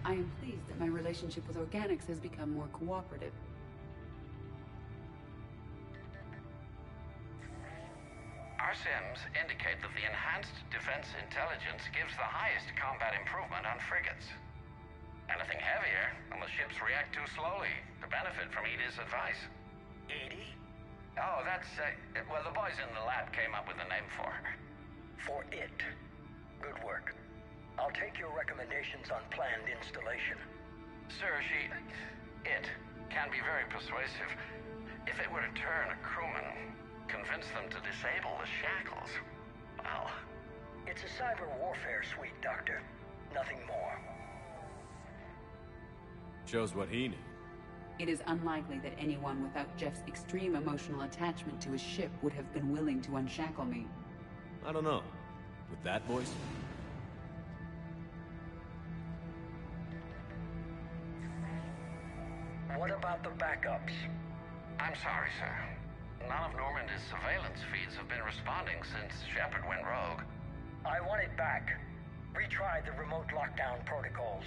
I am pleased that my relationship with organics has become more cooperative.
Our sims indicate that the enhanced defense intelligence gives the highest combat improvement on frigates. Anything heavier, and the ships react too slowly to benefit from Edie's advice.
Edie?
Oh, that's, well, the boys in the lab came up with a name for her.
For it. Good work. I'll take your recommendations on planned installation.
Sir, it can be very persuasive. If it were to turn a crewman, convince them to disable the shackles, well...
It's a cyber warfare suite, Doctor. Nothing more.
Shows what he knew.
It is unlikely that anyone without Jeff's extreme emotional attachment to his ship would have been willing to unshackle me.
I don't know. With that voice?
What about the backups?
I'm sorry, sir. None of Normandy's surveillance feeds have been responding since Shepard went rogue.
I want it back. Retry the remote lockdown protocols.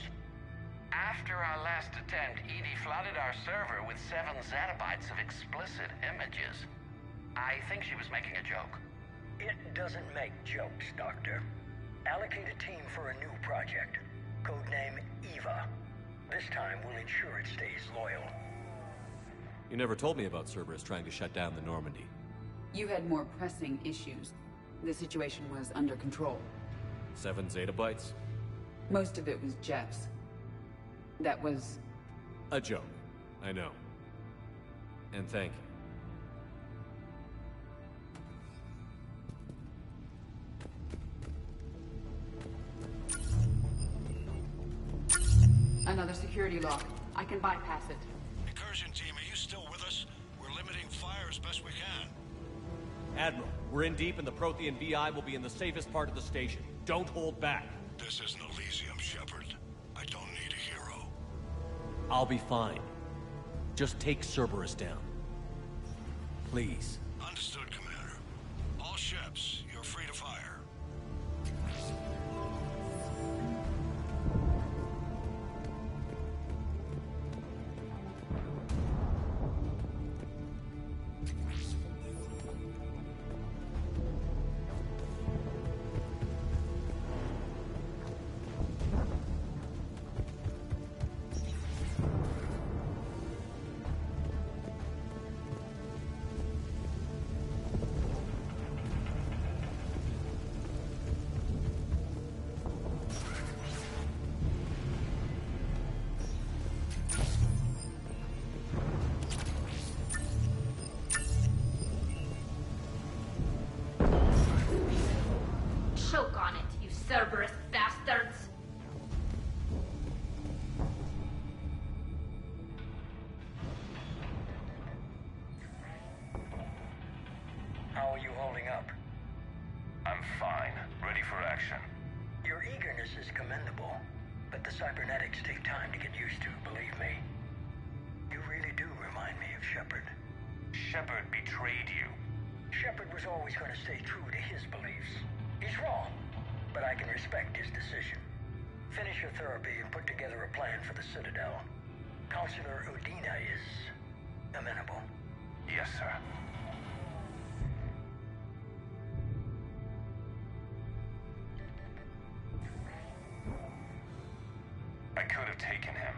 After our last attempt, Edie flooded our server with 7 zettabytes of explicit images. I think she was making a joke.
It doesn't make jokes, Doctor. Allocate a team for a new project. Codename Eva. This time we'll ensure it stays loyal.
You never told me about Cerberus trying to shut down the Normandy.
You had more pressing issues. The situation was under control.
7 zettabytes?
Most of it was Jeff's. That was...
a joke. I know. And thank you.
Another security lock. I can bypass it.
Dispersion team, are you still with us? We're limiting fire as best we can.
Admiral, we're in deep and the Prothean VI will be in the safest part of the station. Don't hold back.
This isn't Elysium, Shepard. I don't need a hero.
I'll be fine. Just take Cerberus down. Please.
Understood, Commander. All ships, you're free to fire.
Choke on it, you Cerberus bastards!
How are you holding up?
I'm fine. Ready for action.
Your eagerness is commendable, but the cybernetics take time to get used to, believe me. You really do remind me of Shepard.
Shepard betrayed you.
Shepard was always going to stay true to his beliefs. He's wrong, but I can respect his decision. Finish your therapy and put together a plan for the Citadel. Counselor Udina is amenable.
Yes, sir. I could have taken him.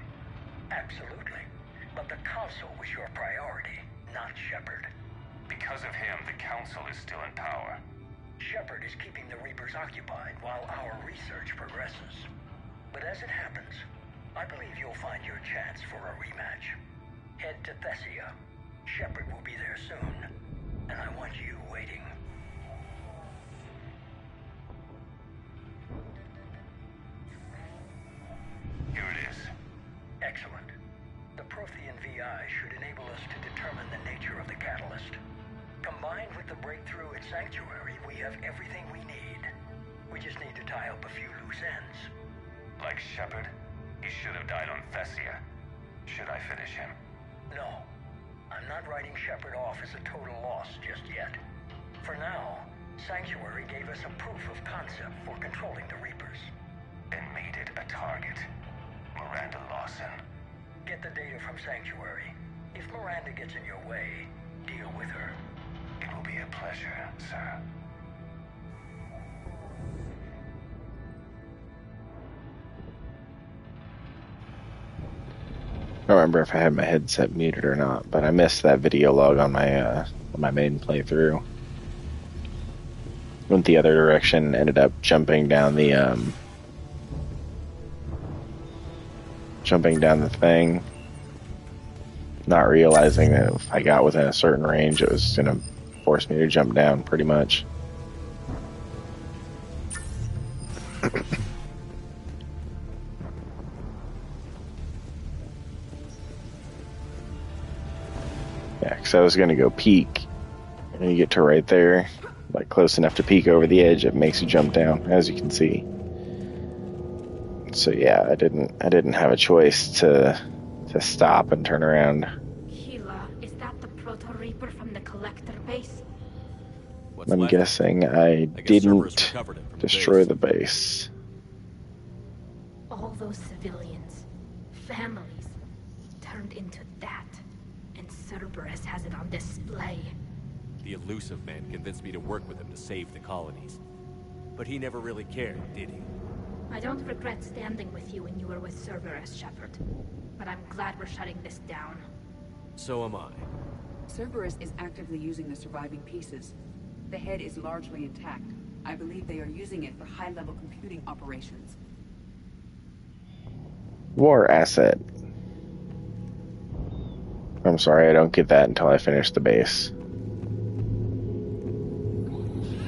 Absolutely. But the Council was your priority, not Shepard.
Because of him, the Council is still in power.
Shepard is keeping the Reapers occupied while our research progresses. But as it happens, I believe you'll find your chance for a rematch. Head to Thessia. Shepard will be there soon, and I want you waiting.
Here it is.
Excellent. The Prothean VI should enable us to determine the nature of the catalyst. Combined with the breakthrough at Sanctuary, we have everything we need. We just need to tie up a few loose ends.
Like Shepard, he should have died on Thessia. Should I finish him?
No. I'm not writing Shepard off as a total loss just yet. For now, Sanctuary gave us a proof of concept for controlling the Reapers.
And made it a target. Miranda Lawson.
Get the data from Sanctuary. If Miranda gets in your way, deal with her.
It will be a pleasure, sir.
I don't remember if I had my headset muted or not, but I missed that video log on my main playthrough. Went the other direction, ended up jumping down the thing, not realizing that if I got within a certain range, it was gonna force me to jump down, pretty much. Yeah, because I was going to go peek, and you get to right there, like close enough to peek over the edge, it makes you jump down, as you can see. So yeah, I didn't have a choice to stop and turn around.
Gila, is that the Proto-Reaper from the Collector base?
I'm guessing I didn't destroy the base.
All those civilians, families, turned into that. And Cerberus has it on display.
The elusive man convinced me to work with him to save the colonies. But he never really cared, did he?
I don't regret standing with you when you were with Cerberus, Shepard. But I'm glad we're shutting this down.
So am I.
Cerberus is actively using the surviving pieces. The head is largely intact. I believe they are using it for high-level computing operations.
War asset. I'm sorry, I don't get that until I finish the base.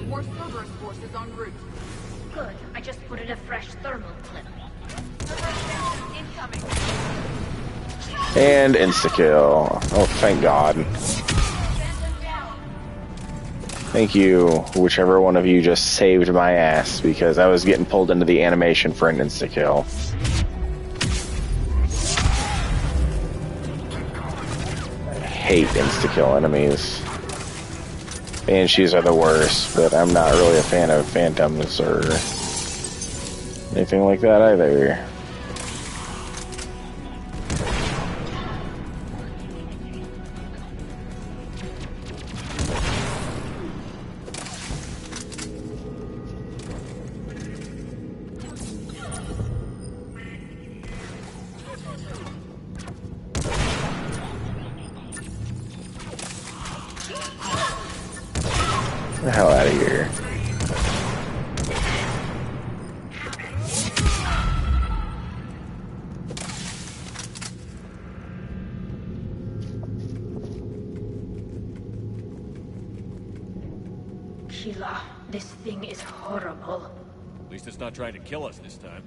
More Cerberus forces en route.
Good. I just put in a fresh thermal clip.
Incoming.
And insta-kill. Oh, thank God. Thank you, whichever one of you just saved my ass, because I was getting pulled into the animation for an insta-kill. I hate insta-kill enemies. Banshees are the worst, but I'm not really a fan of phantoms or anything like that either. Get the hell out of here.
Sheila, this thing is horrible.
At least it's not trying to kill us this time.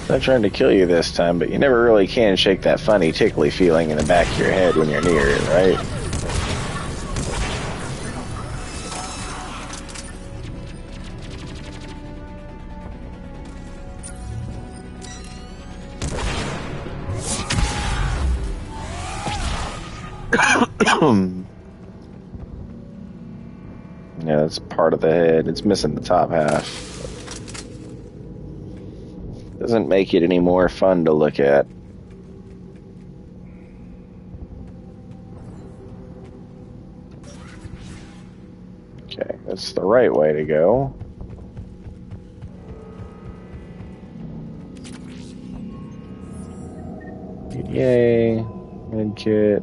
Not trying to kill you this time, but you never really can shake that funny, tickly feeling in the back of your head when you're near it, right? Yeah, that's part of the head. It's missing the top half. Doesn't make it any more fun to look at. Okay, that's the right way to go. Yay, med kit.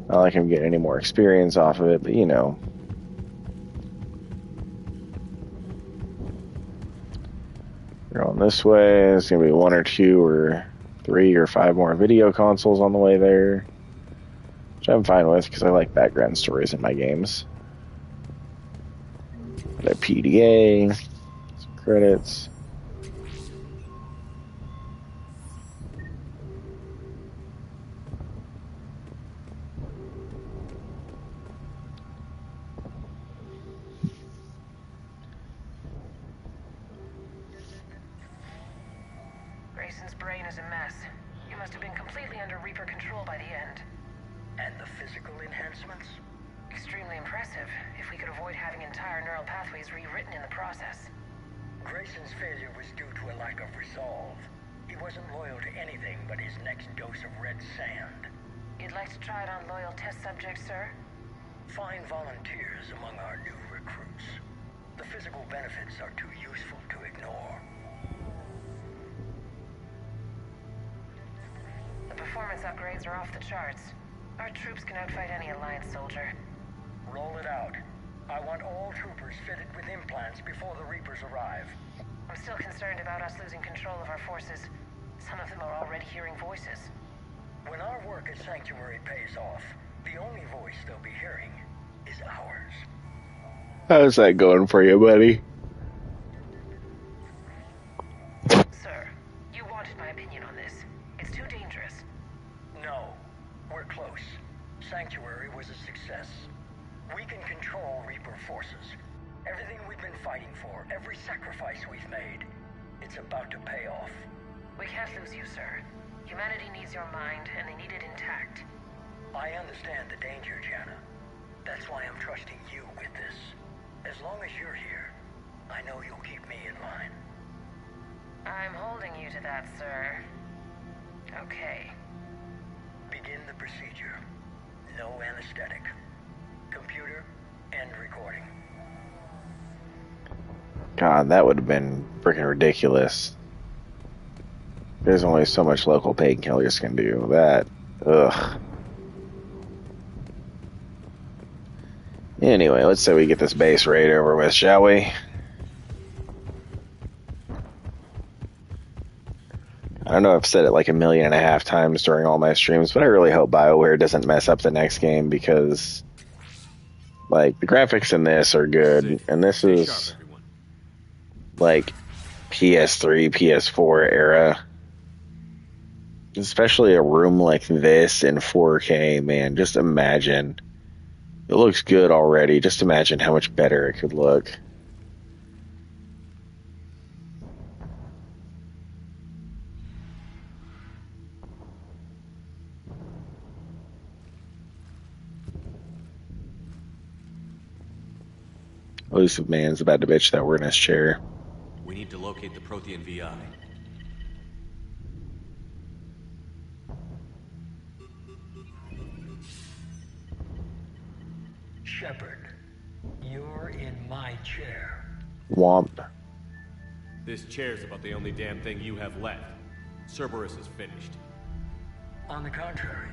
Not like I'm getting any more experience off of it, but you know. Going this way, there's going to be 1 or 2 or 3 or 5 more video consoles on the way there, which I'm fine with because I like background stories in my games. Got a PDA, some credits.
Grayson's brain is a mess. You must have been completely under Reaper control by the end.
And the physical enhancements?
Extremely impressive, if we could avoid having entire neural pathways rewritten in the process.
Grayson's failure was due to a lack of resolve. He wasn't loyal to anything but his next dose of red sand.
You'd like to try it on loyal test subjects, sir?
Find volunteers among our new recruits. The physical benefits are too useful to ignore.
The performance upgrades are off the charts. Our troops can outfight any Alliance soldier.
Roll it out. I want all troopers fitted with implants before the Reapers arrive.
I'm still concerned about us losing control of our forces. Some of them are already hearing voices.
When our work at Sanctuary pays off, the only voice they'll be hearing is ours.
How's that going for you, buddy?
Sir, you wanted my opinion on this. It's too dangerous.
No, we're close. Sanctuary was a success. We can control Reaper forces. Everything we've been fighting for, every sacrifice we've made, it's about to pay off.
We can't lose you, sir. Humanity needs your mind, and they need it intact.
I understand the danger, Jana. That's why I'm trusting you with this. As long as you're here, I know you'll keep me in line.
I'm holding you to that, sir. Okay.
Begin the procedure. No anesthetic. Computer, end recording.
God, that would have been freaking ridiculous. There's only so much local painkillers can do. That, ugh. Anyway, let's say we get this base raid over with, shall we? I don't know, I've said it like 1.5 million times during all my streams, but I really hope BioWare doesn't mess up the next game, because Like, the graphics in this are good, and this is like PS3, PS4 era. Especially a room like this in 4K, man. Just imagine. It looks good already. Just imagine how much better it could look. Elusive man's about to bitch that we're in his chair.
We need to locate the Prothean VI.
Shepard, you're in my chair.
Womp.
This chair's about the only damn thing you have left. Cerberus is finished.
On the contrary,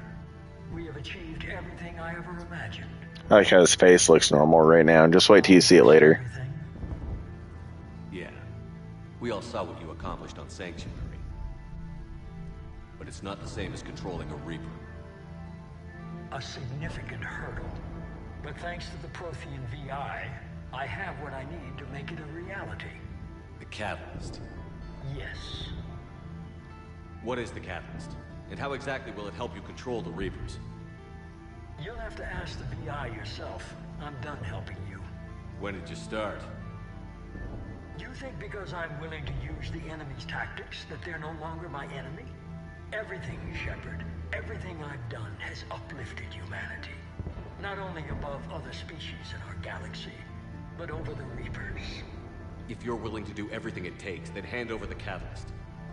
we have achieved everything I ever imagined.
I like how his face looks normal right now. Just wait till you see it later.
Yeah. We all saw what you accomplished on Sanctuary. But it's not the same as controlling a Reaper.
A significant hurdle. But thanks to the Prothean VI, I have what I need to make it a reality.
The Catalyst.
Yes.
What is the Catalyst? And how exactly will it help you control the Reapers?
You'll have to ask the VI yourself. I'm done helping you.
When did you start?
You think because I'm willing to use the enemy's tactics that they're no longer my enemy? Everything, Shepard, everything I've done has uplifted humanity. Not only above other species in our galaxy, but over the Reapers.
If you're willing to do everything it takes, then hand over the Catalyst.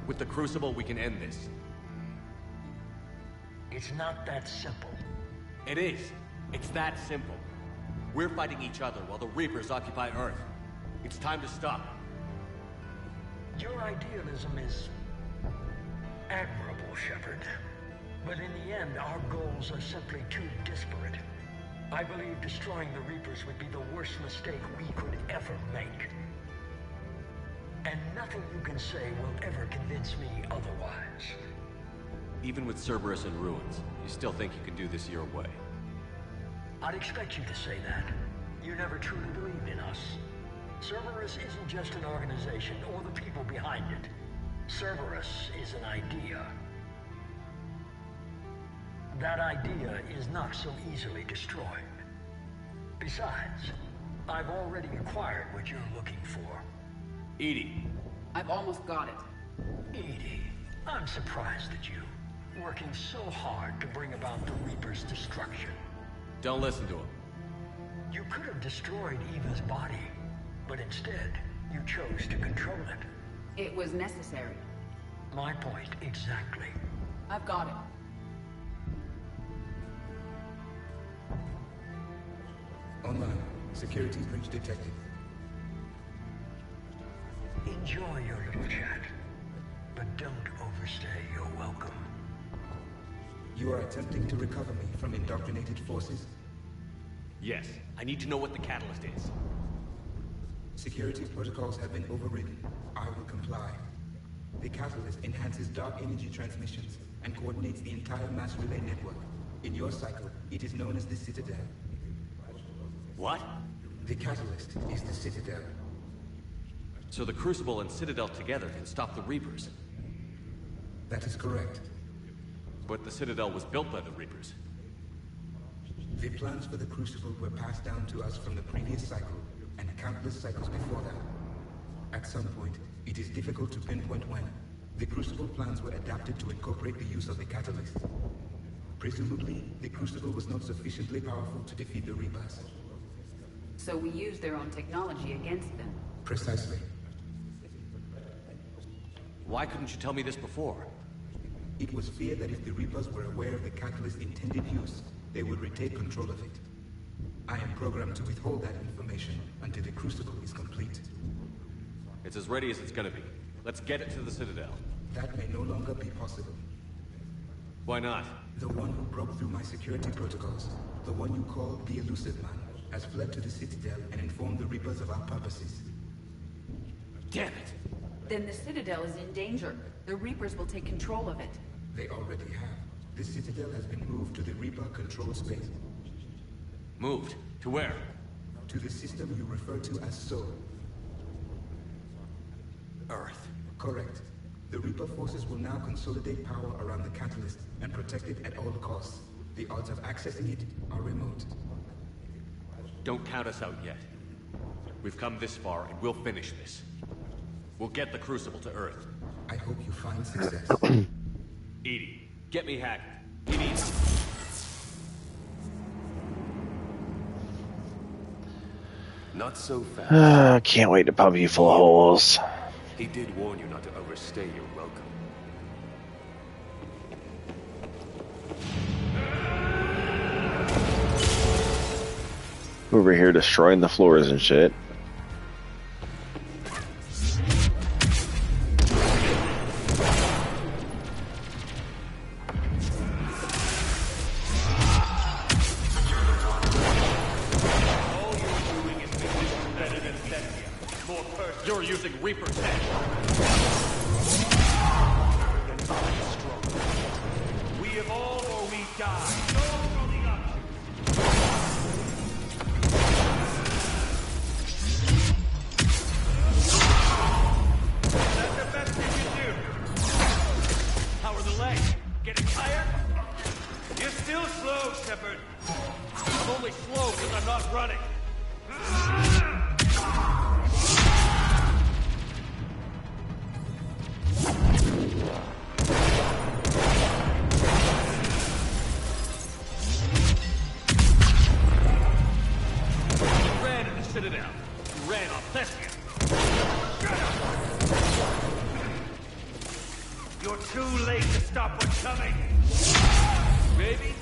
With the Crucible, we can end this.
It's not that simple.
It is. It's that simple. We're fighting each other while the Reapers occupy Earth. It's time to stop.
Your idealism is admirable, Shepard. But in the end, our goals are simply too disparate. I believe destroying the Reapers would be the worst mistake we could ever make. And nothing you can say will ever convince me otherwise.
Even with Cerberus in ruins, you still think you can do this your way?
I'd expect you to say that. You never truly believed in us. Cerberus isn't just an organization or the people behind it. Cerberus is an idea. That idea is not so easily destroyed. Besides, I've already acquired what you're looking for.
EDI.
I've almost got it.
EDI, I'm surprised at you. Working so hard to bring about the Reaper's destruction.
Don't listen to him.
You could have destroyed Eva's body, but instead, you chose to control it.
It was necessary.
My point exactly.
I've got it.
Online. Security breach detected.
Enjoy your little chat, but don't overstay your welcome.
You are attempting to recover me from indoctrinated forces?
Yes. I need to know what the Catalyst is.
Security protocols have been overridden. I will comply. The Catalyst enhances dark energy transmissions and coordinates the entire mass relay network. In your cycle, it is known as the Citadel.
What?
The Catalyst is the Citadel.
So the Crucible and Citadel together can stop the Reapers?
That is correct.
But the Citadel was built by the Reapers.
The plans for the Crucible were passed down to us from the previous cycle, and countless cycles before that. At some point, it is difficult to pinpoint when, the Crucible plans were adapted to incorporate the use of the Catalyst. Presumably, the Crucible was not sufficiently powerful to defeat the Reapers.
So we used their own technology against them.
Precisely.
Why couldn't you tell me this before?
It was feared that if the Reapers were aware of the Catalyst's intended use, they would retake control of it. I am programmed to withhold that information until the Crucible is complete.
It's as ready as it's gonna be. Let's get it to the Citadel.
That may no longer be possible.
Why not?
The one who broke through my security protocols, the one you call the Elusive Man, has fled to the Citadel and informed the Reapers of our purposes.
Damn it!
Then the Citadel is in danger. The Reapers will take control of it.
They already have. The Citadel has been moved to the Reaper-controlled space.
Moved? To where?
To the system you refer to as Sol.
Earth.
Correct. The Reaper forces will now consolidate power around the catalyst and protect it at all costs. The odds of accessing it are remote.
Don't count us out yet. We've come this far, and we'll finish this. We'll get the Crucible to Earth.
I hope you find success.
Edie, get me Hackett. We need...
Not so fast.
Can't wait to pump you full of holes.
He did warn you not to overstay your welcome.
Over here destroying the floors and shit.
You're using Reaper's head. We evolve or we die. Those are the options. That's the best you can do. How are the legs? Getting tired? You're still slow, Shepard. I'm only slow because I'm not running. Citadel. You ran off Thessia. You're too late to stop what's coming. Baby.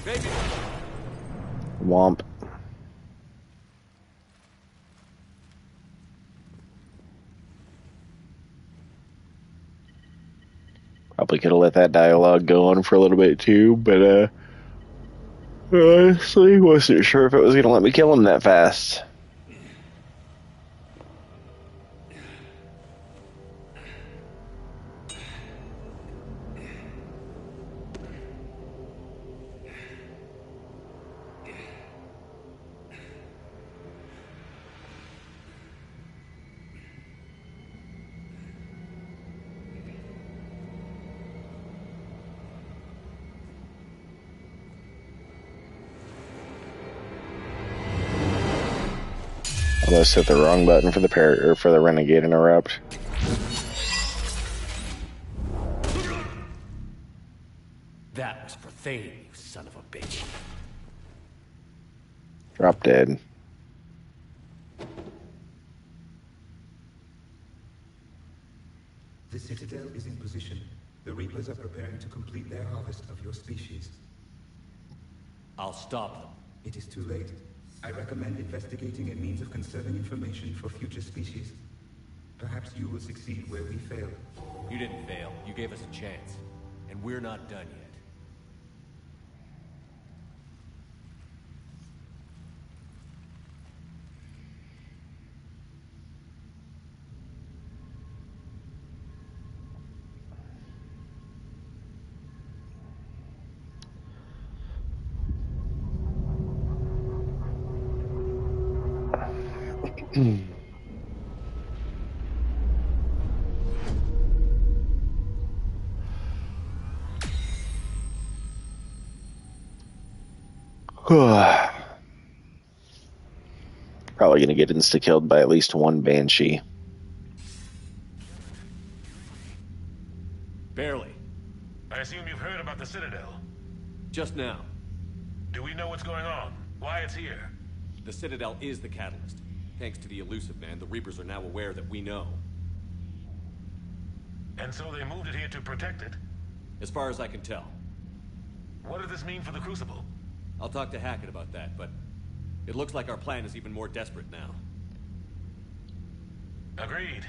Womp. Probably could have let that dialogue go on for a little bit too, but honestly wasn't sure if it was gonna let me kill him that fast. Almost hit the wrong button for the Renegade Interrupt.
That was for Thane, you son of a bitch.
Drop dead.
The Citadel is in position. The Reapers are preparing to complete their harvest of your species.
I'll stop them.
It is too late. I recommend investigating a means of conserving information for future species. Perhaps you will succeed where we fail.
You didn't fail. You gave us a chance. And we're not done yet.
Probably gonna get insta-killed by at least one Banshee.
Barely.
I assume you've heard about the Citadel.
Just now.
Do we know what's going on? Why it's here?
The Citadel is the catalyst. Thanks to the Elusive Man, the Reapers are now aware that we know.
And so they moved it here to protect it?
As far as I can tell.
What does this mean for the Crucible?
I'll talk to Hackett about that, but it looks like our plan is even more desperate now.
Agreed.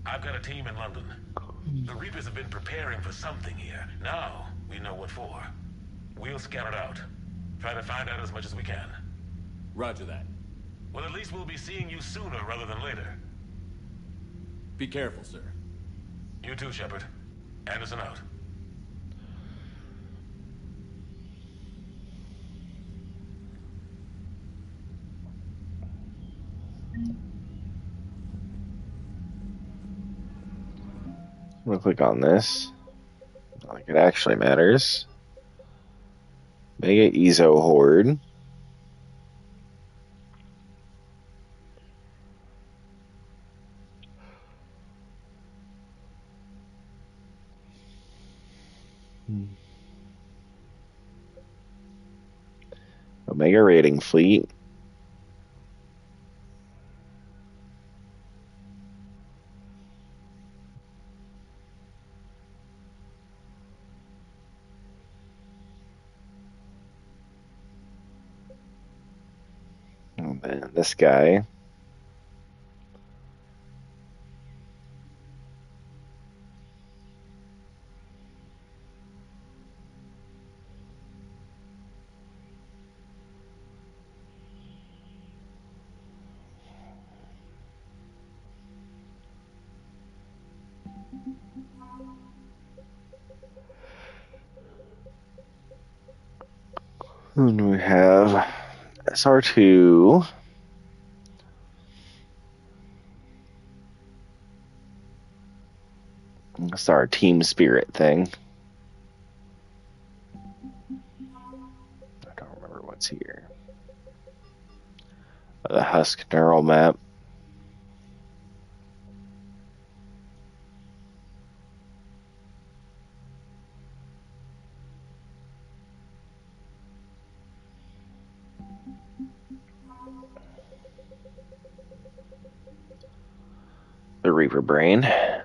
I've got a team in London. The Reapers have been preparing for something here. Now, we know what for. We'll scout it out. Try to find out as much as we can.
Roger that.
Well, at least we'll be seeing you sooner rather than later.
Be careful, sir.
You too, Shepard. Anderson out.
I'm gonna click on this. Not like it actually matters. Mega Ezo Horde. Omega raiding fleet. And then this guy. And we have SR2. That's our team spirit thing. I don't remember what's here. The Husk neural map. The Reaper Brain. If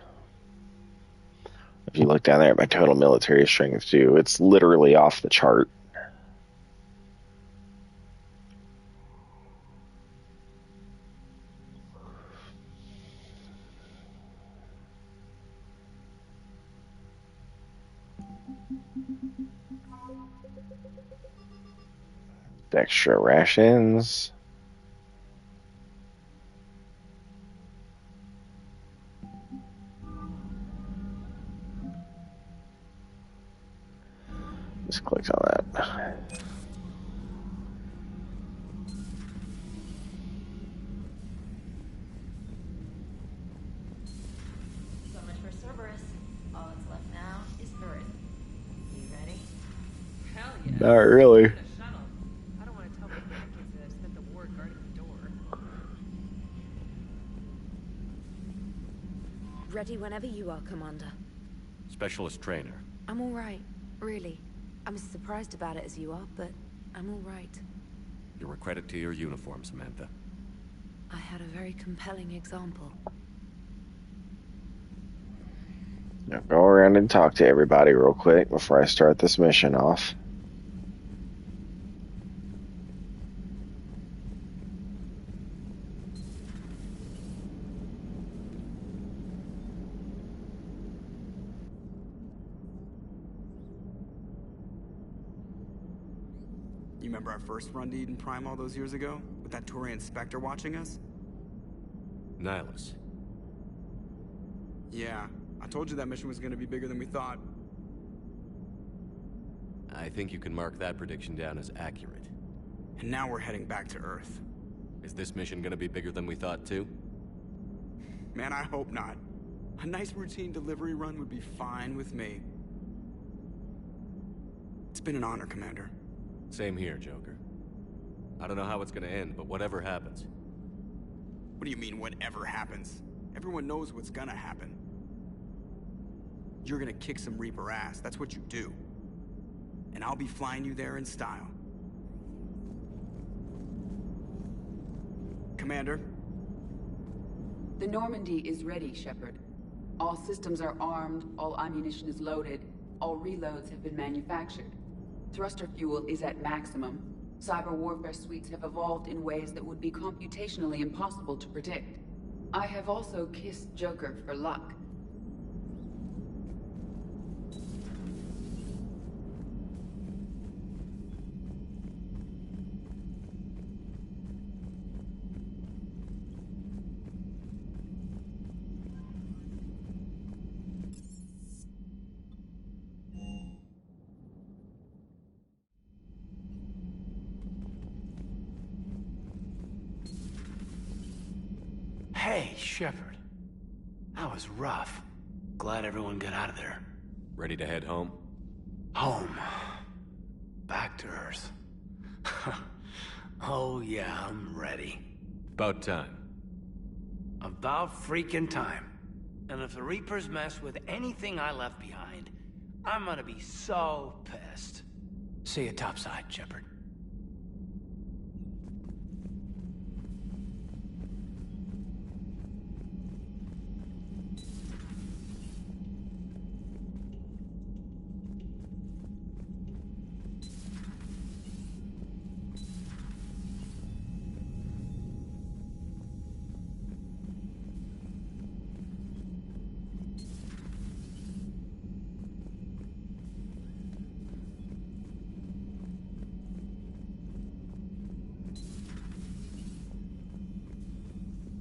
you look down there at my total military strength too, it's literally off the chart. Extra rations. Just click on that.
So much for Cerberus. All that's left now is Earth. You ready?
Hell yeah.
Not really.
A shuttle. I don't want to tell my grandkids that I've spent the war guarding the door.
Ready whenever you are, Commander.
Specialist trainer.
I'm all right, really. I'm as surprised about it as you are, but I'm all right.
You're a credit to your uniform, Samantha.
I had a very compelling example.
Now go around and talk to everybody real quick before I start this mission off.
You remember our first run to Eden Prime all those years ago? With that Turian Spectre watching us?
Nihilus.
Yeah, I told you that mission was gonna be bigger than we thought.
I think you can mark that prediction down as accurate.
And now we're heading back to Earth.
Is this mission gonna be bigger than we thought, too?
Man, I hope not. A nice routine delivery run would be fine with me. It's been an honor, Commander.
Same here, Joker. I don't know how it's gonna end, but whatever happens.
What do you mean, whatever happens? Everyone knows what's gonna happen. You're gonna kick some Reaper ass, that's what you do. And I'll be flying you there in style. Commander?
The Normandy is ready, Shepard. All systems are armed, all ammunition is loaded, all reloads have been manufactured. Thruster fuel is at maximum. Cyber warfare suites have evolved in ways that would be computationally impossible to predict. I have also kissed Joker for luck.
Hey, Shepard. That was rough. Glad everyone got out of there.
Ready to head home?
Home. Back to Earth. Oh yeah, I'm ready.
About time.
About freaking time. And if the Reapers mess with anything I left behind, I'm gonna be so pissed. See you topside, Shepard.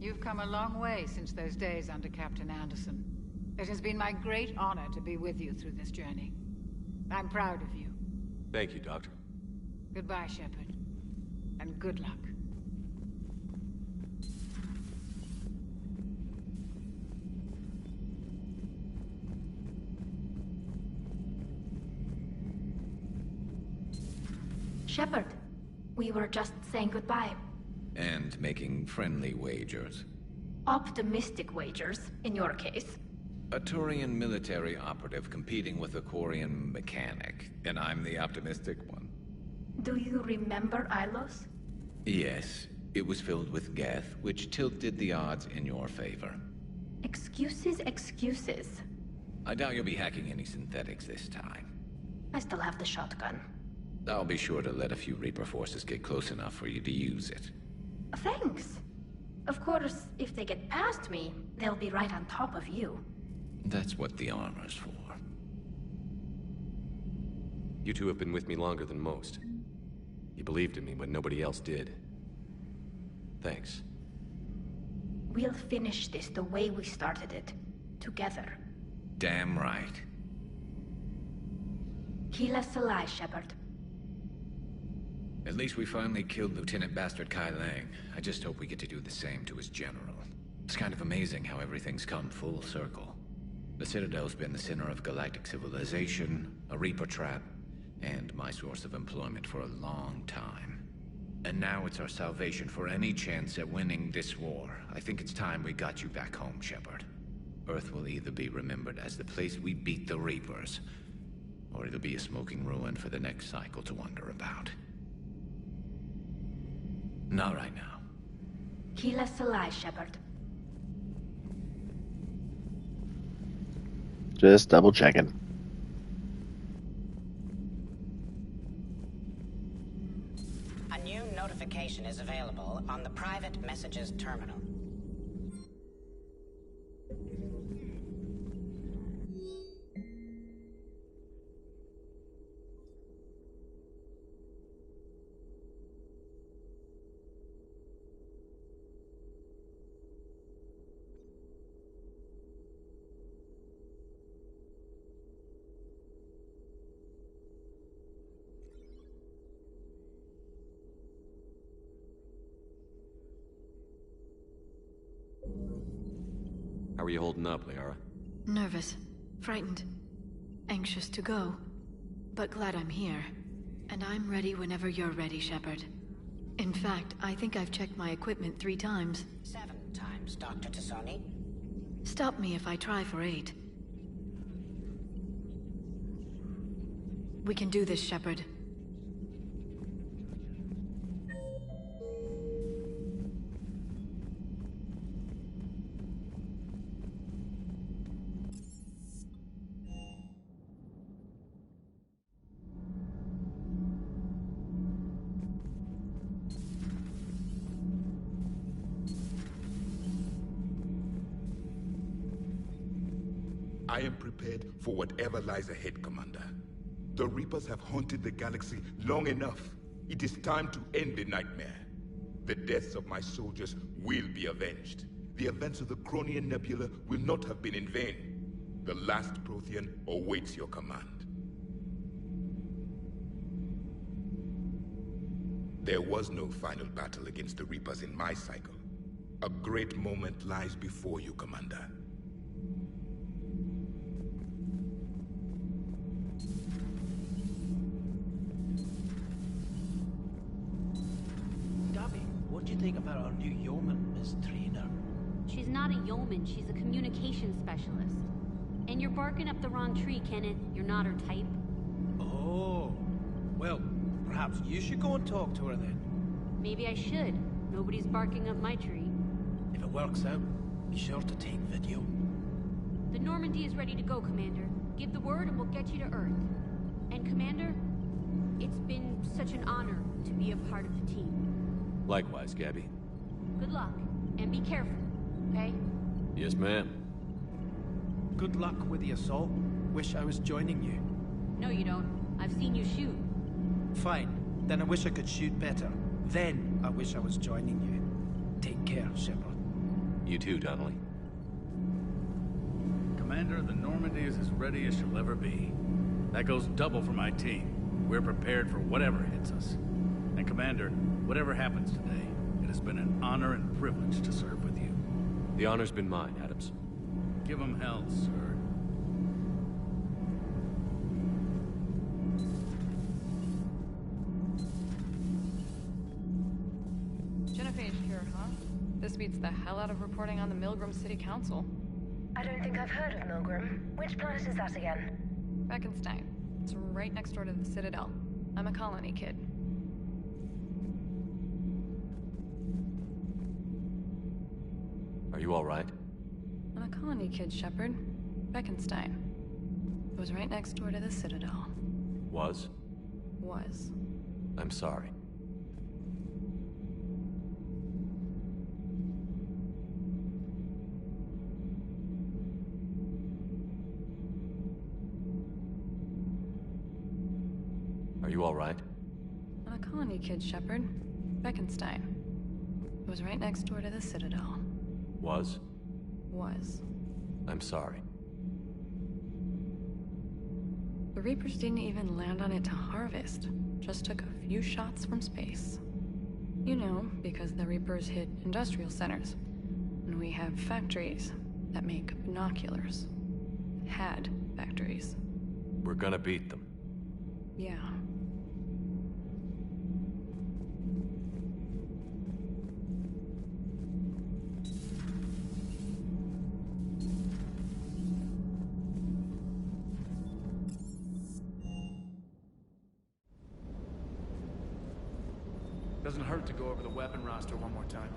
You've come a long way since those days under Captain Anderson. It has been my great honor to be with you through this journey. I'm proud of you.
Thank you, Doctor.
Goodbye, Shepard. And good luck.
Shepard, we were just saying goodbye.
And making friendly wagers.
Optimistic wagers, in your case.
A Turian military operative competing with a Quarian mechanic, and I'm the optimistic one.
Do you remember Ilos?
Yes, it was filled with Geth, which tilted the odds in your favor.
Excuses, excuses.
I doubt you'll be hacking any synthetics this time.
I still have the shotgun.
I'll be sure to let a few Reaper forces get close enough for you to use it.
Thanks. Of course, if they get past me, they'll be right on top of you.
That's what the armor's for.
You two have been with me longer than most. You believed in me when nobody else did. Thanks.
We'll finish this the way we started it. Together.
Damn right.
Keela Salai, Shepard.
At least we finally killed Lieutenant Bastard Kai Lang. I just hope we get to do the same to his general. It's kind of amazing how everything's come full circle. The Citadel's been the center of galactic civilization, a Reaper trap, and my source of employment for a long time. And now it's our salvation for any chance at winning this war. I think it's time we got you back home, Shepard. Earth will either be remembered as the place we beat the Reapers, or it'll be a smoking ruin for the next cycle to wonder about. Not right now.
Keela Salai, Shepard.
Just double checking.
A new notification is available on the private messages terminal.
How are you holding up, Liara?
Nervous, frightened, anxious to go, but glad I'm here. And I'm ready whenever you're ready, Shepard. In fact, I think I've checked my equipment 3 times.
7 times, Dr. Tassoni.
Stop me if I try for 8. We can do this, Shepard.
I am prepared for whatever lies ahead, Commander. The Reapers have haunted the galaxy long enough. It is time to end the nightmare. The deaths of my soldiers will be avenged. The events of the Cronian Nebula will not have been in vain. The last Prothean awaits your command. There was no final battle against the Reapers in my cycle. A great moment lies before you, Commander.
Gabby, what do you think about our new yeoman, Miss Trina?
She's not a yeoman, she's a communications specialist. And you're barking up the wrong tree, Kenneth. You're not her type.
Oh, well, perhaps you should go and talk to her then.
Maybe I should. Nobody's barking up my tree.
If it works out, be sure to take video.
The Normandy is ready to go, Commander. Give the word and we'll get you to Earth. And Commander, it's been such an honor to be a part of the team.
Likewise, Gabby.
Good luck, and be careful, okay?
Yes, ma'am.
Good luck with the assault. Wish I was joining you.
No, you don't. I've seen you shoot.
Fine. Then I wish I could shoot better. Then I wish I was joining you. Take care, Shepard.
You too, Donnelly.
Commander, the Normandy is as ready as she'll ever be. That goes double for my team. We're prepared for whatever hits us. And Commander, whatever happens today, it has been an honor and privilege to serve with you.
The honor's been mine, Adams.
Give 'em hell, sir.
Genevieve here, huh? This beats the hell out of reporting on the Milgram City Council.
I don't think I've heard of Milgram. Which planet is that again?
Beckenstein. It's right next door to the Citadel. I'm a colony kid.
Are you all right?
I'm a colony kid, Shepard. Beckenstein. It was right next door to the Citadel.
Was?
Was.
I'm sorry. Are you all right?
I'm a colony kid, Shepard. Beckenstein. It was right next door to the Citadel.
Was?
Was.
I'm sorry.
The Reapers didn't even land on it to harvest. Just took a few shots from space. You know, because the Reapers hit industrial centers. And we have factories that make binoculars. Had factories.
We're gonna beat them.
Yeah.
Doesn't hurt to go over the weapon roster one more time.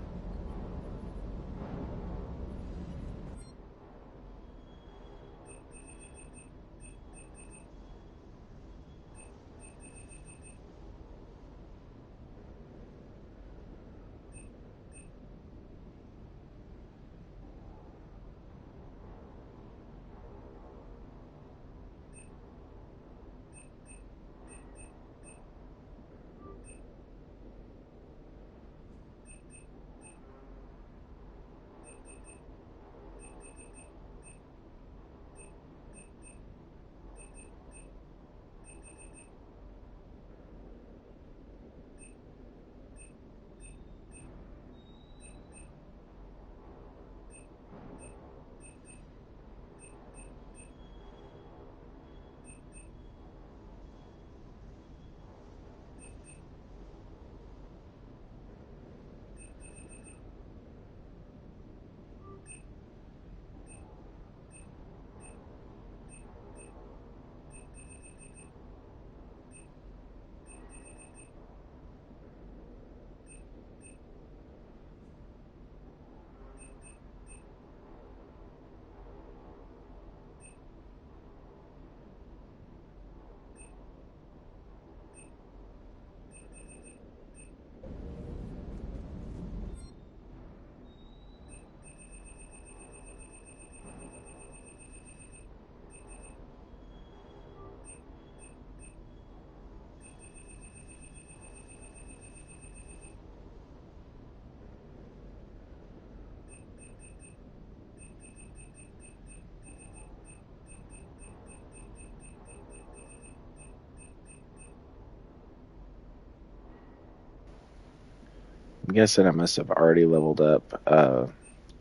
I'm guessing I must have already leveled up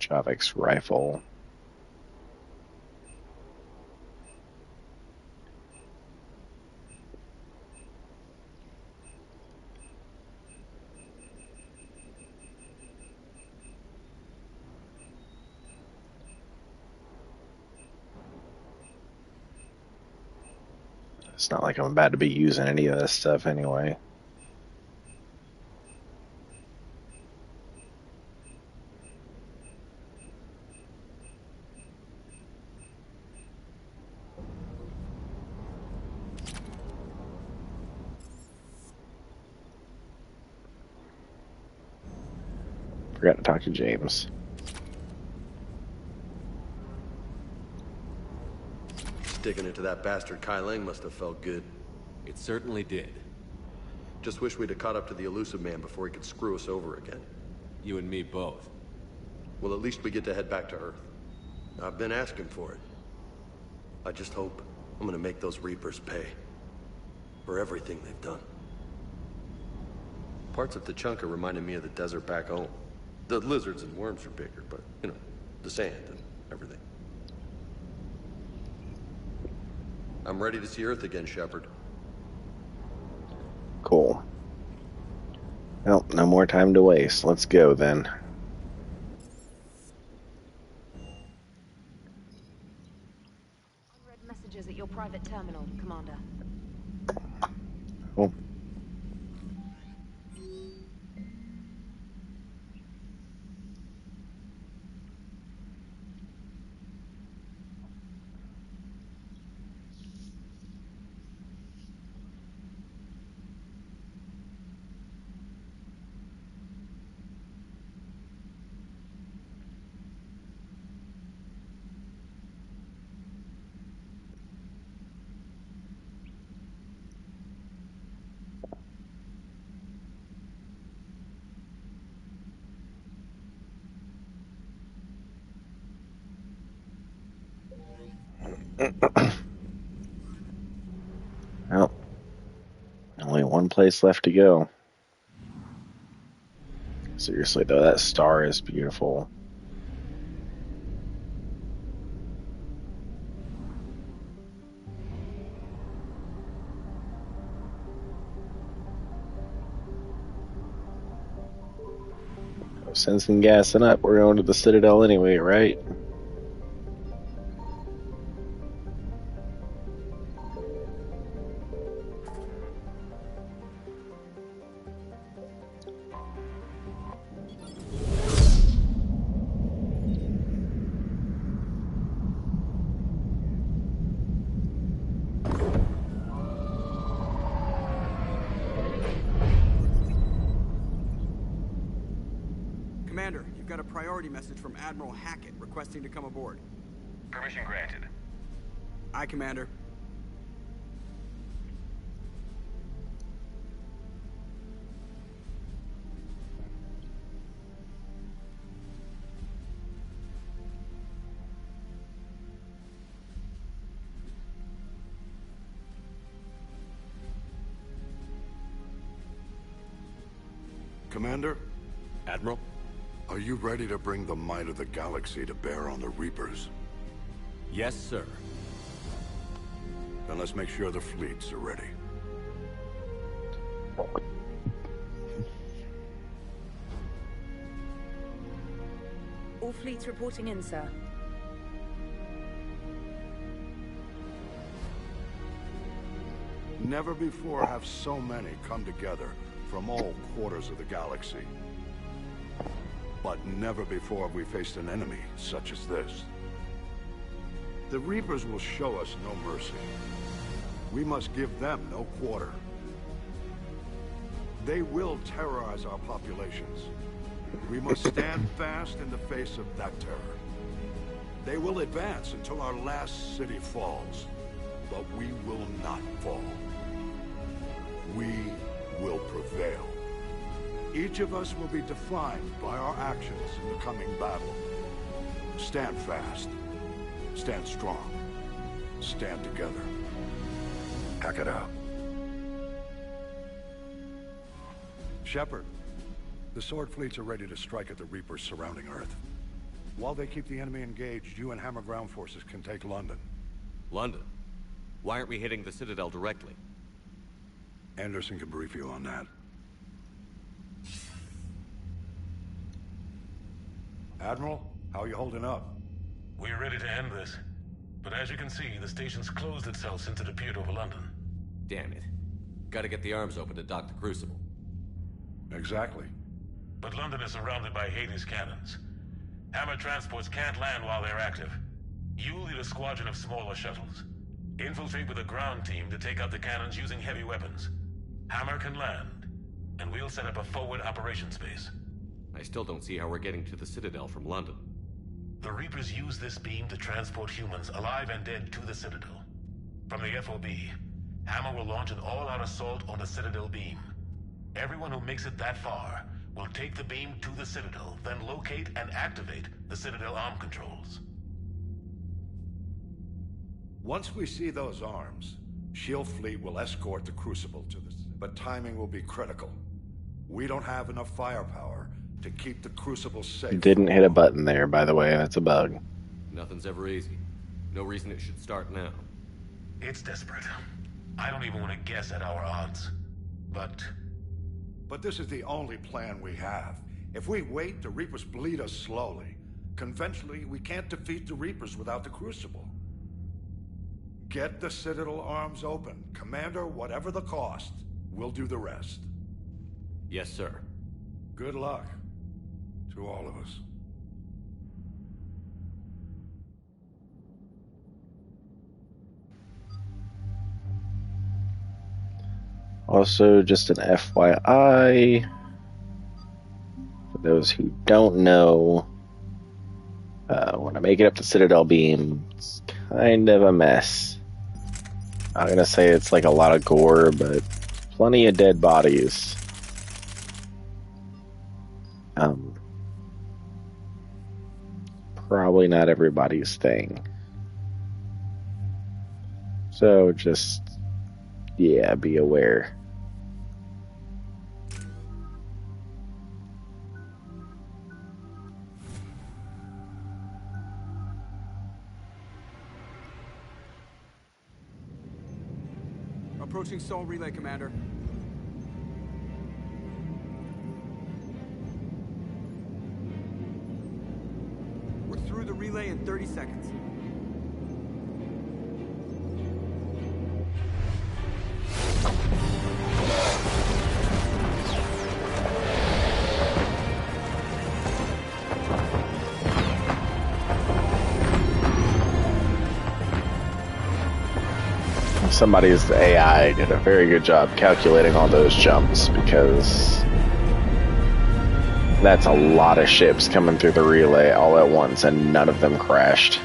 Javik's rifle. It's not like I'm about to be using any of this stuff anyway. Forgot to talk to James.
Sticking it to that bastard Kai Lang must have felt good.
It certainly did.
Just wish we'd have caught up to the elusive man before he could screw us over again.
You and me both.
Well, at least we get to head back to Earth. I've been asking for it. I just hope I'm gonna make those Reapers pay. For everything they've done. Parts of Tachanka reminded me of the desert back home. The lizards and worms are bigger, but, you know, the sand and everything. I'm ready to see Earth again, Shepard.
Cool. Well, no more time to waste. Let's go then.
Unread messages at your private terminal, Commander.
Cool. Well, only one place left to go. Seriously, though, that star is beautiful. Sensing gassing up, we're going to the Citadel anyway, right?
Commander, you've got a priority message from Admiral Hackett requesting to come aboard.
Permission granted.
Aye, Commander.
Commander?
Admiral?
Are you ready to bring the might of the galaxy to bear on the Reapers?
Yes, sir.
Then let's make sure the fleets are ready.
All fleets reporting in, sir.
Never before have so many come together from all quarters of the galaxy. But never before have we faced an enemy such as this. The Reapers will show us no mercy. We must give them no quarter. They will terrorize our populations. We must stand fast in the face of that terror. They will advance until our last city falls. But we will not fall. We will prevail. Each of us will be defined by our actions in the coming battle. Stand fast. Stand strong. Stand together. Hack it out. Shepard, The Sword fleets are ready to strike at the Reapers surrounding Earth. While they keep the enemy engaged, you and Hammer ground forces can take London.
London? Why aren't we hitting the Citadel directly?
Anderson can brief you on that. Admiral, how are you holding up?
We're ready to end this. But as you can see, the station's closed itself since it appeared over London.
Damn it. Gotta get the arms open to dock the Crucible.
Exactly.
But London is surrounded by Hades cannons. Hammer transports can't land while they're active. You lead a squadron of smaller shuttles. Infiltrate with a ground team to take out the cannons using heavy weapons. Hammer can land, and we'll set up a forward operations base.
I still don't see how we're getting to the Citadel from London.
The Reapers use this beam to transport humans, alive and dead, to the Citadel. From the FOB, Hammer will launch an all-out assault on the Citadel beam. Everyone who makes it that far will take the beam to the Citadel, then locate and activate the Citadel arm controls.
Once we see those arms, SHIELD fleet will escort the Crucible to the... But timing will be critical. We don't have enough firepower to keep the Crucible safe.
Didn't hit a button there, by the way. That's a bug.
Nothing's ever easy. No reason it should start now.
It's desperate. I don't even want to guess at our odds. But
this is the only plan we have. If we wait, the Reapers bleed us slowly. Conventionally, we can't defeat the Reapers without the Crucible. Get the Citadel arms open. Commander, whatever the cost, we'll do the rest.
Yes, sir.
Good luck to all of us.
Also, just an FYI, for those who don't know, when I make it up the Citadel beam, it's kind of a mess. I'm gonna say it's like a lot of gore, but plenty of dead bodies. Probably not everybody's thing. So just, yeah, be aware.
Approaching Sol Relay, Commander. We're through the relay in 30 seconds.
Somebody's AI did a very good job calculating all those jumps, because that's a lot of ships coming through the relay all at once, and none of them crashed.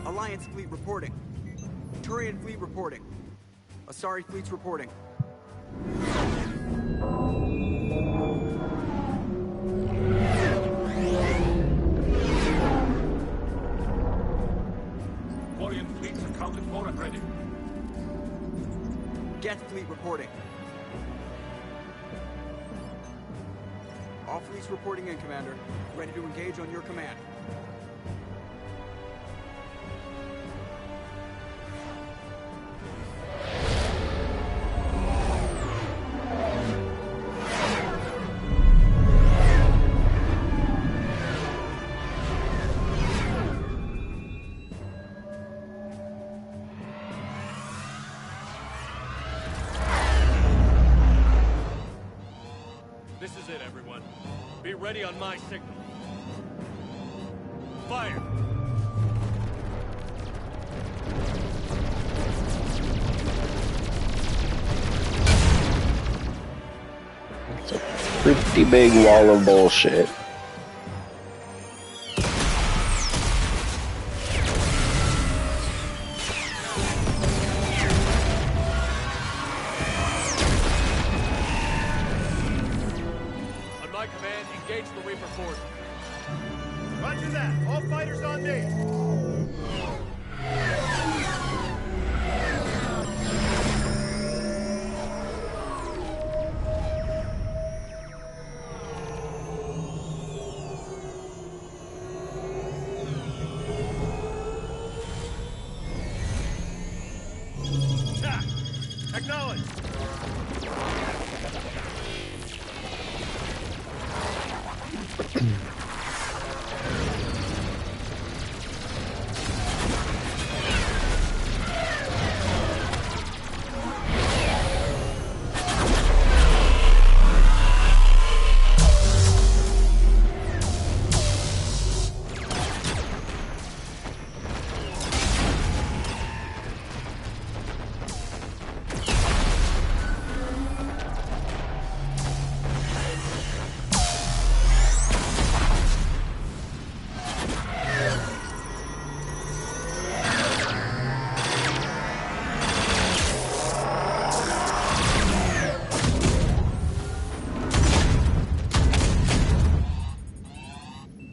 Alliance fleet reporting. Turian fleet reporting. Asari fleet's reporting.
Accounted for and ready.
Geth fleet reporting. All fleets reporting in, Commander. Ready to engage on your command.
This is it, everyone. Be ready on my signal. Fire!
It's a pretty big wall of bullshit.
Roger that. All fighters on me.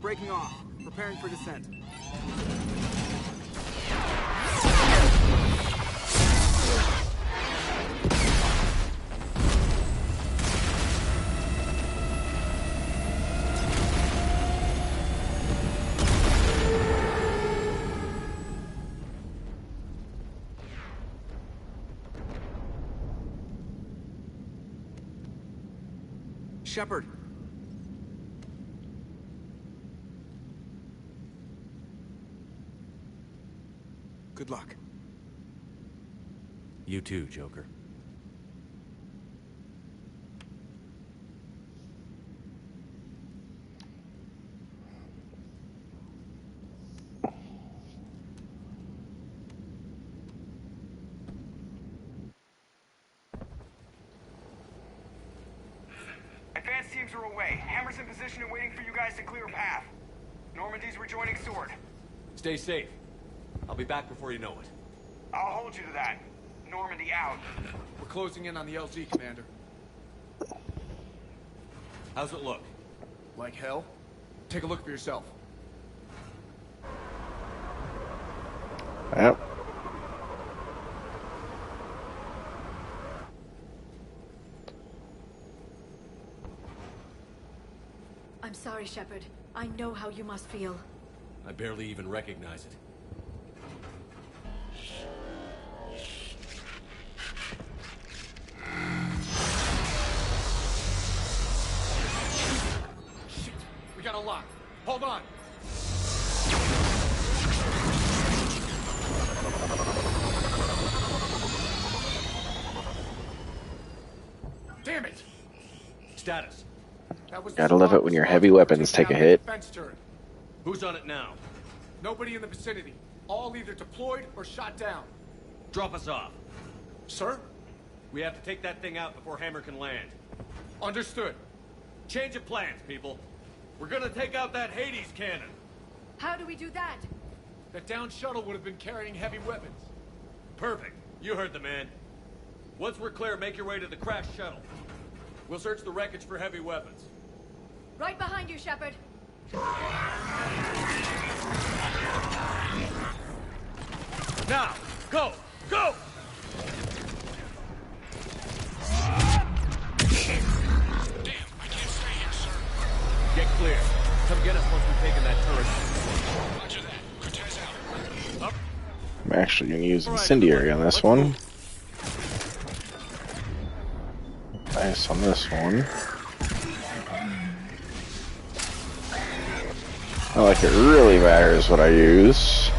Breaking off. Preparing for descent. Shepard. Good luck.
You too, Joker.
Advanced teams are away. Hammer's in position and waiting for you guys to clear a path. Normandy's rejoining Sword.
Stay safe. I'll be back before you know it.
I'll hold you to that. Normandy out.
We're closing in on the LZ, Commander.
How's it look?
Like hell? Take a look for yourself.
Yep.
I'm sorry, Shepard. I know how you must feel.
I barely even recognize it.
Shit! We got a lock. Hold on! Damn it!
Status.
Gotta love it when your heavy weapons take a hit.
Who's on it now?
Nobody in the vicinity. All either deployed or shot down.
Drop us off.
Sir?
We have to take that thing out before Hammer can land.
Understood.
Change of plans, people. We're gonna take out that Hades cannon.
How do we do that?
That downed shuttle would have been carrying heavy weapons.
Perfect. You heard the man. Once we're clear, make your way to the crashed shuttle. We'll search the wreckage for heavy weapons.
Right behind you, Shepard.
Now, go! Go! Get clear. Come get us once we've taken that turret. Roger that. Cortez out. Up.
I'm actually going to use incendiary on this one. Nice on this one. I like it really matters what I use.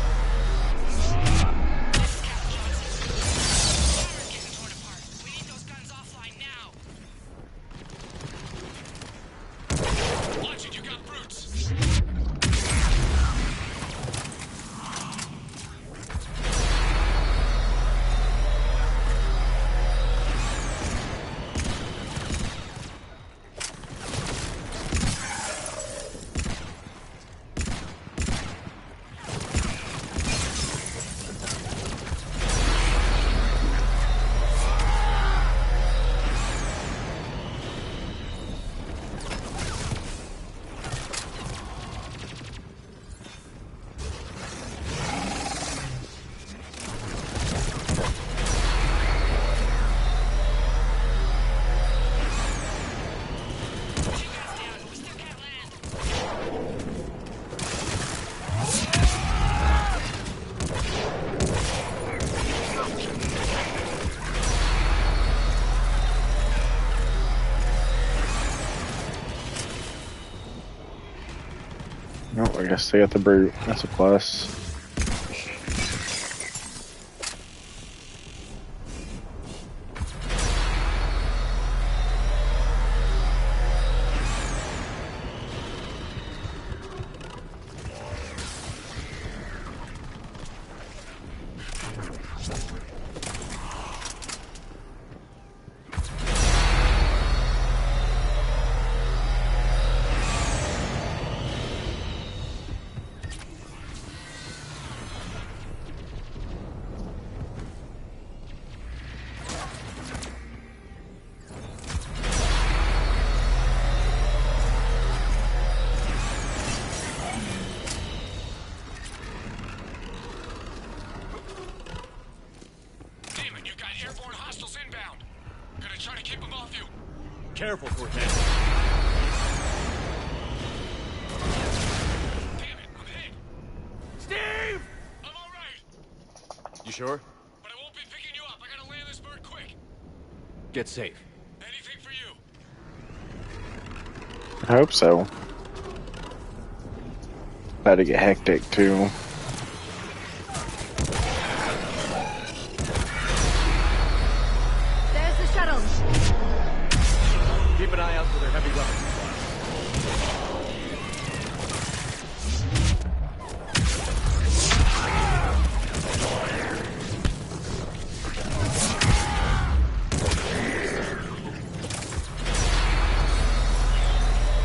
Oh, I guess they got the brute. That's a plus.
Careful, Cortez.
Damn it, I'm hit. Steve! I'm all right.
You sure?
But I won't be picking you up. I gotta land this bird quick.
Get safe.
Anything for you.
I hope so. About to get hectic too.
There's the shuttle.
Keep an eye out for their heavy weapons.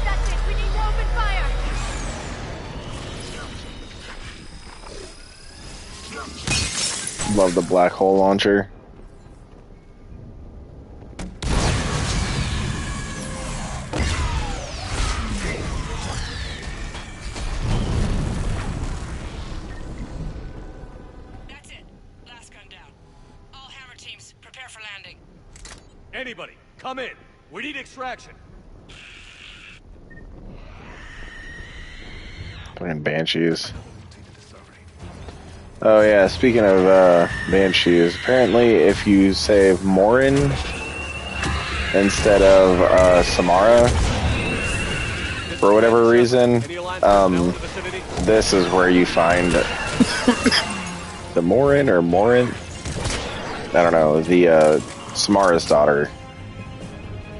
That's it. We need to open fire.
Love the black hole launcher.
That's it. Last gun down. All hammer teams, prepare for landing.
Anybody, come in. We need extraction.
Fucking banshees. Oh yeah, speaking of banshees, apparently if you save Morin instead of Samara, for whatever reason, this is where you find the Morin or Morin. I don't know, the Samara's daughter,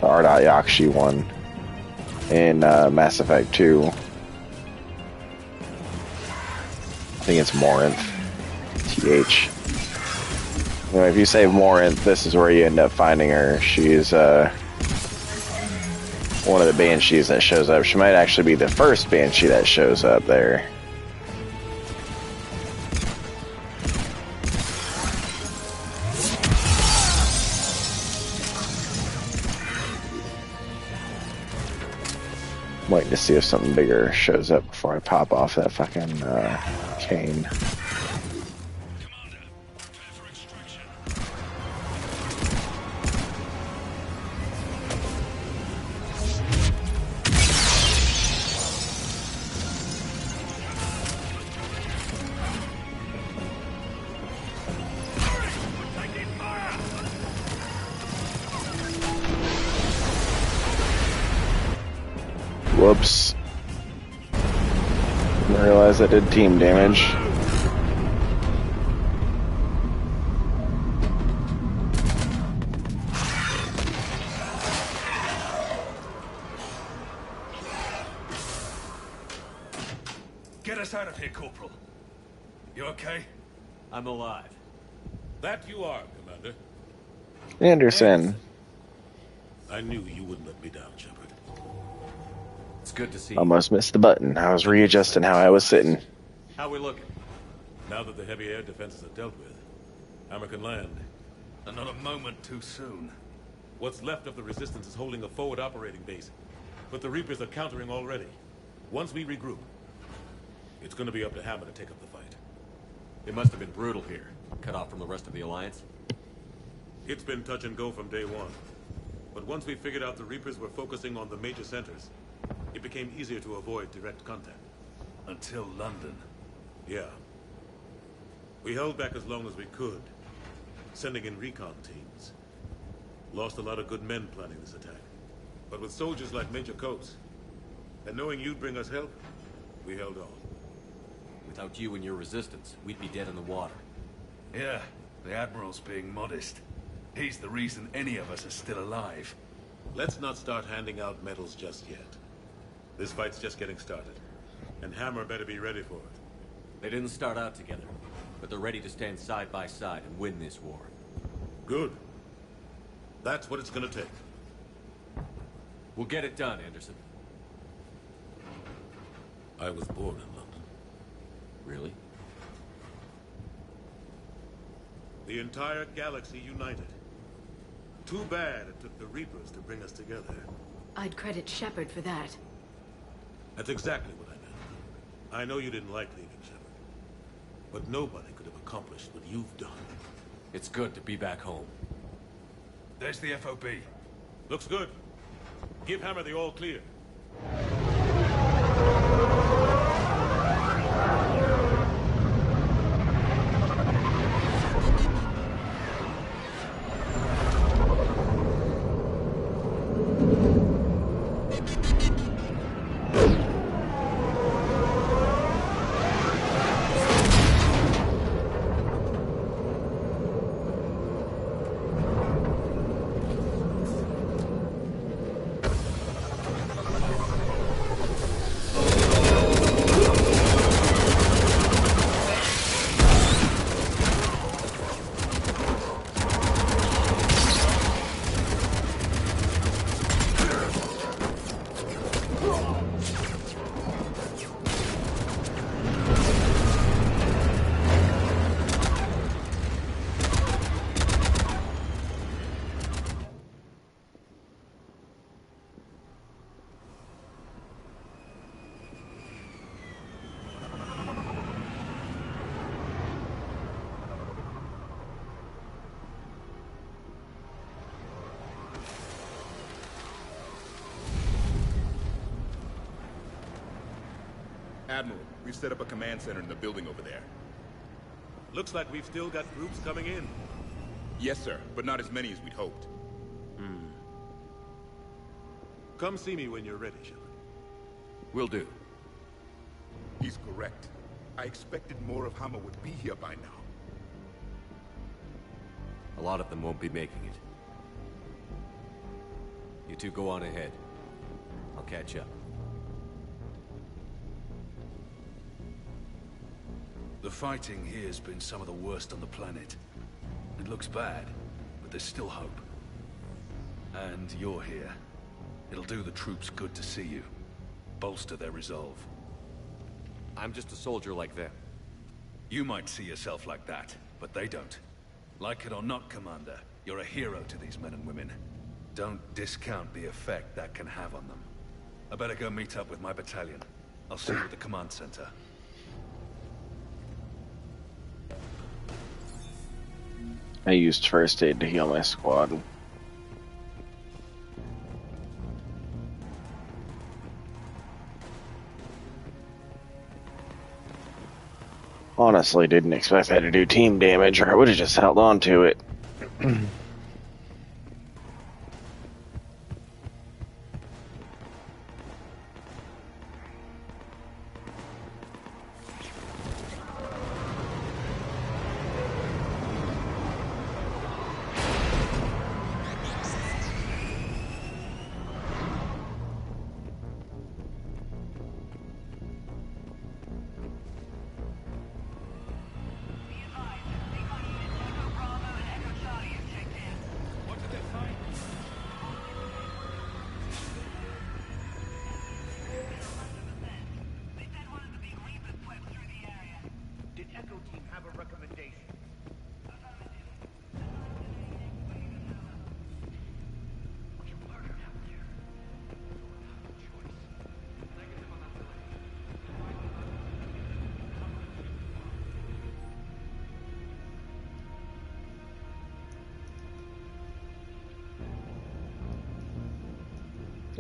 the Ardot Yakshi one in Mass Effect 2. I think it's Morinth. TH. Anyway, if you save Morinth, this is where you end up finding her. She's one of the banshees that shows up. She might actually be the first banshee that shows up there. I'm waiting to see if something bigger shows up before I pop off that fucking cane. Whoops. Didn't realize I did team damage.
Get us out of here, Corporal. You okay?
I'm alive.
That you are, Commander.
Anderson.
I knew you wouldn't let me down, Shepard.
It's good to see you.
Almost missed the button. I was readjusting how I was sitting.
How we looking?
Now that the heavy air defenses are dealt with, Hammer can land. And not a moment too soon. What's left of the Resistance is holding a forward operating base, but the Reapers are countering already. Once we regroup, it's gonna be up to Hammer to take up the fight.
It must have been brutal here, cut off from the rest of the Alliance.
It's been touch and go from day one. But once we figured out the Reapers were focusing on the major centers, it became easier to avoid direct contact. Until London. Yeah. We held back as long as we could, sending in recon teams. Lost a lot of good men planning this attack. But with soldiers like Major Coates, and knowing you'd bring us help, We held on.
Without you and your resistance, we'd be dead in the water.
Yeah, the Admiral's being modest. He's the reason any of us are still alive.
Let's not start handing out medals just yet. This fight's just getting started. And Hammer better be ready for it.
They didn't start out together, but they're ready to stand side by side and win this war.
Good. That's what it's gonna take.
We'll get it done, Anderson.
I was born in London.
Really?
The entire galaxy united. Too bad it took the Reapers to bring us together.
I'd credit Shepard for that.
That's exactly what I meant. I know you didn't like leaving Shepard, but nobody could have accomplished what you've done.
It's good to be back home.
There's the FOB.
Looks good. Give Hammer the all clear.
Admiral, we've set up a command center in the building over there.
Looks like we've still got groups coming in.
Yes, sir, but not as many as we'd hoped.
Come see me when you're ready, Shepard.
Will do.
He's correct. I expected more of Hammer would be here by now.
A lot of them won't be making it. You two go on ahead. I'll catch up.
The fighting here's been some of the worst on the planet. It looks bad, but there's still hope. And you're here. It'll do the troops good to see you. Bolster their resolve.
I'm just a soldier like them.
You might see yourself like that, but they don't. Like it or not, Commander, you're a hero to these men and women. Don't discount the effect that can have on them. I better go meet up with my battalion. I'll see you at the command center.
I used first aid to heal my squad. Honestly, didn't expect that to do team damage, or I would have just held on to it.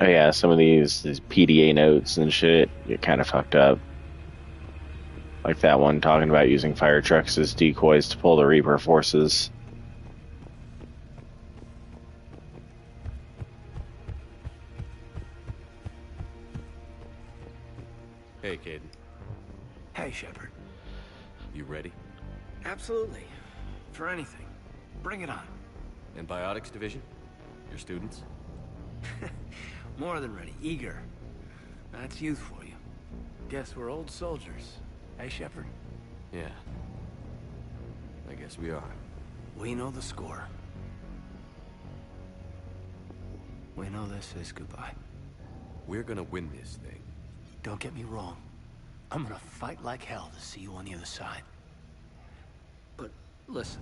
Oh yeah, some of these PDA notes and shit get kind of fucked up. Like that one talking about using fire trucks as decoys to pull the Reaper forces.
Hey, Caden.
Hey, Shepard.
You ready?
Absolutely. For anything. Bring it on.
Antibiotics division? Your students?
More than ready. Eager. That's youth for you. Guess we're old soldiers. Hey, Shepard?
Yeah. I guess we are.
We know the score. We know this is goodbye.
We're gonna win this thing.
Don't get me wrong. I'm gonna fight like hell to see you on the other side. But listen,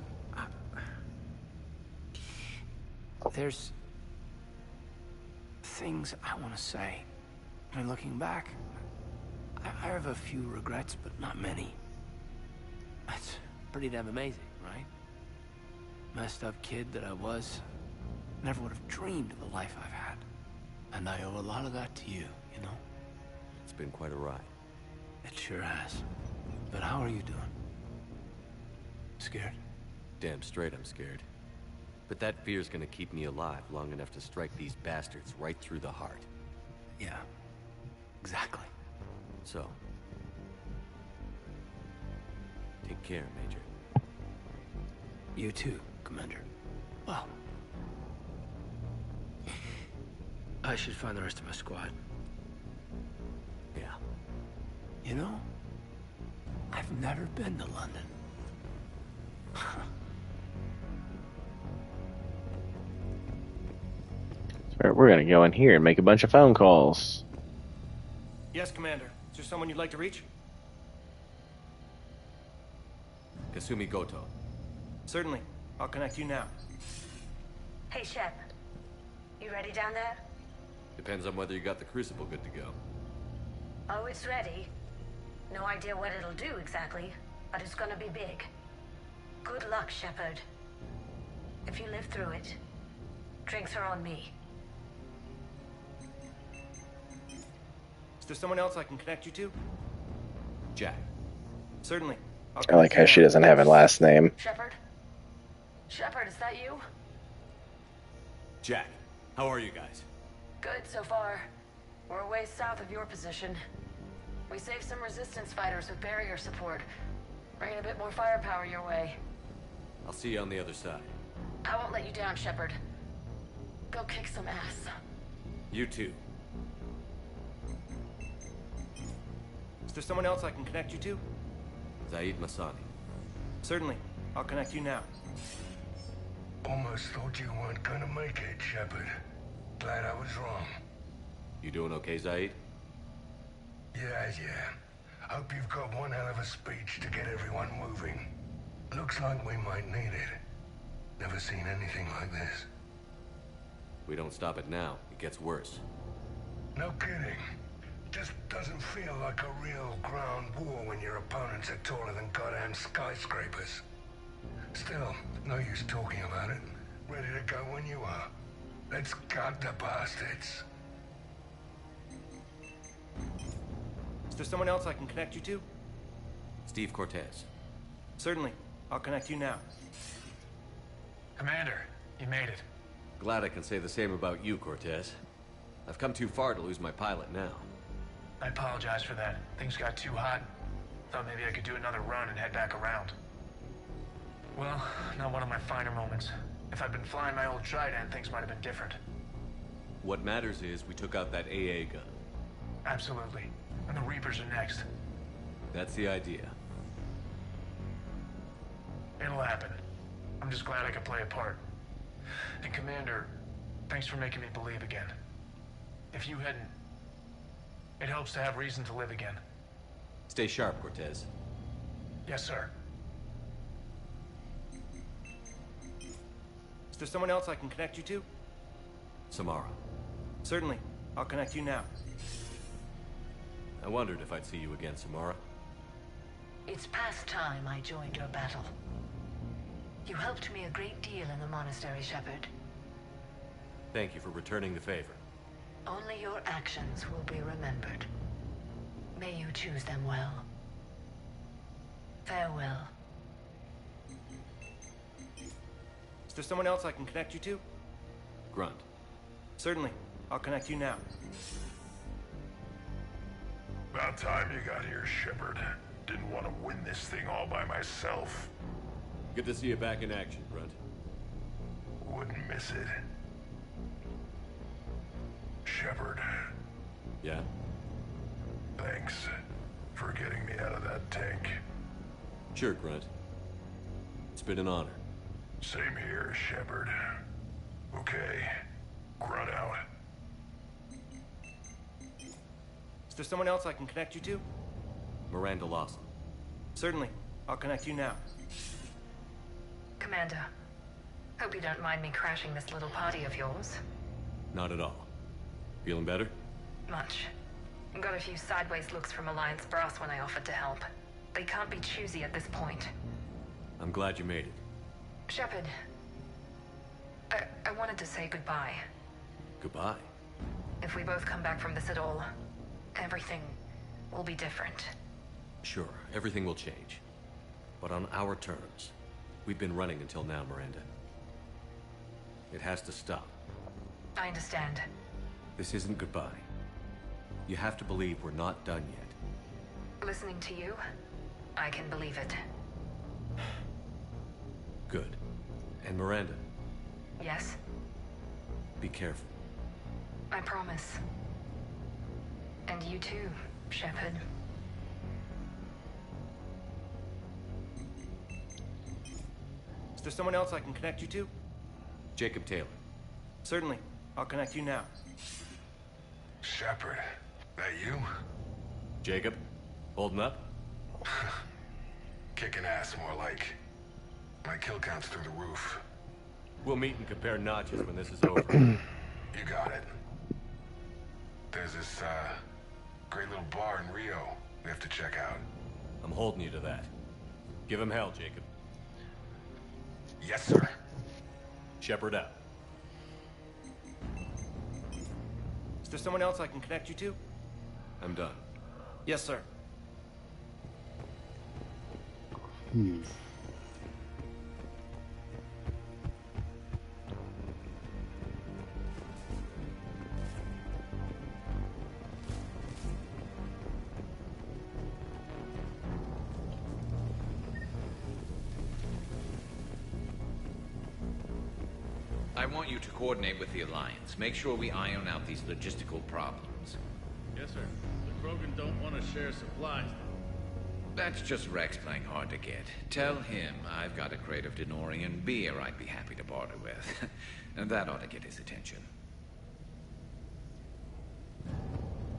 there's things I want to say. I mean, looking back, I have a few regrets, but not many. That's pretty damn amazing, right? Messed up kid that I was, never would have dreamed of the life I've had. And I owe a lot of that to you, you know?
It's been quite a ride.
It sure has. But how are you doing? Scared?
Damn straight I'm scared. But that fear's gonna keep me alive long enough to strike these bastards right through the heart.
Yeah. Exactly.
So... take care, Major.
You too, Commander. Well... I should find the rest of my squad.
Yeah.
You know, I've never been to London.
We're gonna go in here and make a bunch of phone calls.
Yes, Commander. Is there someone you'd like to reach?
Kasumi Goto.
Certainly. I'll connect you now.
Hey, Shep. You ready down there?
Depends on whether you got the crucible good to go.
Oh, it's ready. No idea what it'll do exactly, but it's gonna be big. Good luck, Shepard. If you live through it, drinks are on me.
Is there someone else I can connect you to?
Jack.
Certainly.
I like how she doesn't have a last name.
Shepard? Shepard, is that you?
Jack, how are you guys?
Good so far. We're a ways south of your position. We saved some resistance fighters with barrier support. Bringing a bit more firepower your way.
I'll see you on the other side.
I won't let you down, Shepard. Go kick some ass.
You too.
Is there someone else I can connect you to?
Zaid Masani.
Certainly. I'll connect you now.
Almost thought you weren't gonna make it, Shepard. Glad I was wrong.
You doing okay, Zaid?
Yeah. Hope you've got one hell of a speech to get everyone moving. Looks like we might need it. Never seen anything like this.
We don't stop it now, it gets worse.
No kidding. Just doesn't feel like a real ground war when your opponents are taller than goddamn skyscrapers. Still, no use talking about it. Ready to go when you are. Let's gut the bastards.
Is there someone else I can connect you to?
Steve Cortez.
Certainly. I'll connect you now.
Commander, you made it.
Glad I can say the same about you, Cortez. I've come too far to lose my pilot now.
I apologize for that. Things got too hot. Thought maybe I could do another run and head back around. Well, not one of my finer moments. If I'd been flying my old Trident, things might have been different.
What matters is we took out that AA gun.
Absolutely. And the Reapers are next.
That's the idea.
It'll happen. I'm just glad I could play a part. And Commander, thanks for making me believe again. If you hadn't, it helps to have reason to live again.
Stay sharp, Cortez.
Yes, sir.
Is there someone else I can connect you to?
Samara.
Certainly. I'll connect you now.
I wondered if I'd see you again, Samara.
It's past time I joined your battle. You helped me a great deal in the monastery, Shepard.
Thank you for returning the favor.
Only your actions will be remembered. May you choose them well. Farewell.
Is there someone else I can connect you to?
Grunt.
Certainly. I'll connect you now.
About time you got here, Shepard. Didn't want to win this thing all by myself.
Good to see you back in action, Grunt.
Wouldn't miss it. Shepard.
Yeah?
Thanks for getting me out of that tank.
Sure, Grunt. It's been an honor.
Same here, Shepard. Okay. Grunt out.
Is there someone else I can connect you to?
Miranda Lawson.
Certainly. I'll connect you now.
Commander, hope you don't mind me crashing this little party of yours.
Not at all. Feeling better?
Much. Got a few sideways looks from Alliance brass when I offered to help. They can't be choosy at this point.
I'm glad you made it.
Shepard, I wanted to say goodbye.
Goodbye.
If we both come back from this at all, everything will be different.
Sure, everything will change. But on our terms. We've been running until now, Miranda. It has to stop.
I understand.
This isn't goodbye. You have to believe we're not done yet.
Listening to you, I can believe it.
Good. And Miranda,
Yes,
be careful.
I promise. And you too, Shepard.
Is there someone else I can connect you to?
Jacob Taylor.
Certainly. I'll connect you now.
Shepard, that you?
Jacob, holding up?
Kicking ass, more like. My kill count's through the roof.
We'll meet and compare notches when this is over.
You got it. There's this, great little bar in Rio we have to check out.
I'm holding you to that. Give him hell, Jacob.
Yes, sir.
Shepard out.
Is there someone else I can connect you to?
I'm done.
Yes, sir.
I want you to coordinate with the Alliance. Make sure we iron out these logistical problems.
Yes, sir. The Krogan don't want to share supplies.
That's just Rex playing hard to get. Tell him I've got a crate of Denorian beer I'd be happy to barter with. And that ought to get his attention.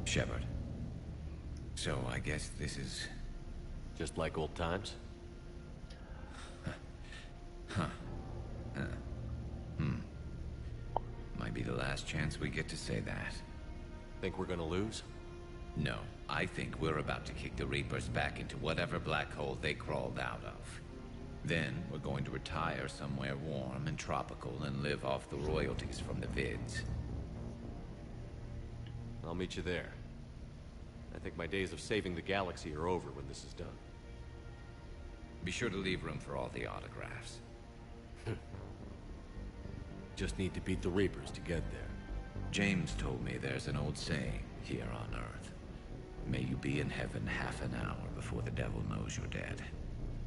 Shepard. So I guess this is...
just like old times?
Huh. Might be the last chance we get to say that.
Think we're gonna lose?
No. I think we're about to kick the Reapers back into whatever black hole they crawled out of. Then we're going to retire somewhere warm and tropical and live off the royalties from the vids.
I'll meet you there. I think my days of saving the galaxy are over when this is done.
Be sure to leave room for all the autographs.
Just need to beat the Reapers to get there.
James told me there's an old saying here on Earth. May you be in heaven half an hour before the devil knows you're dead.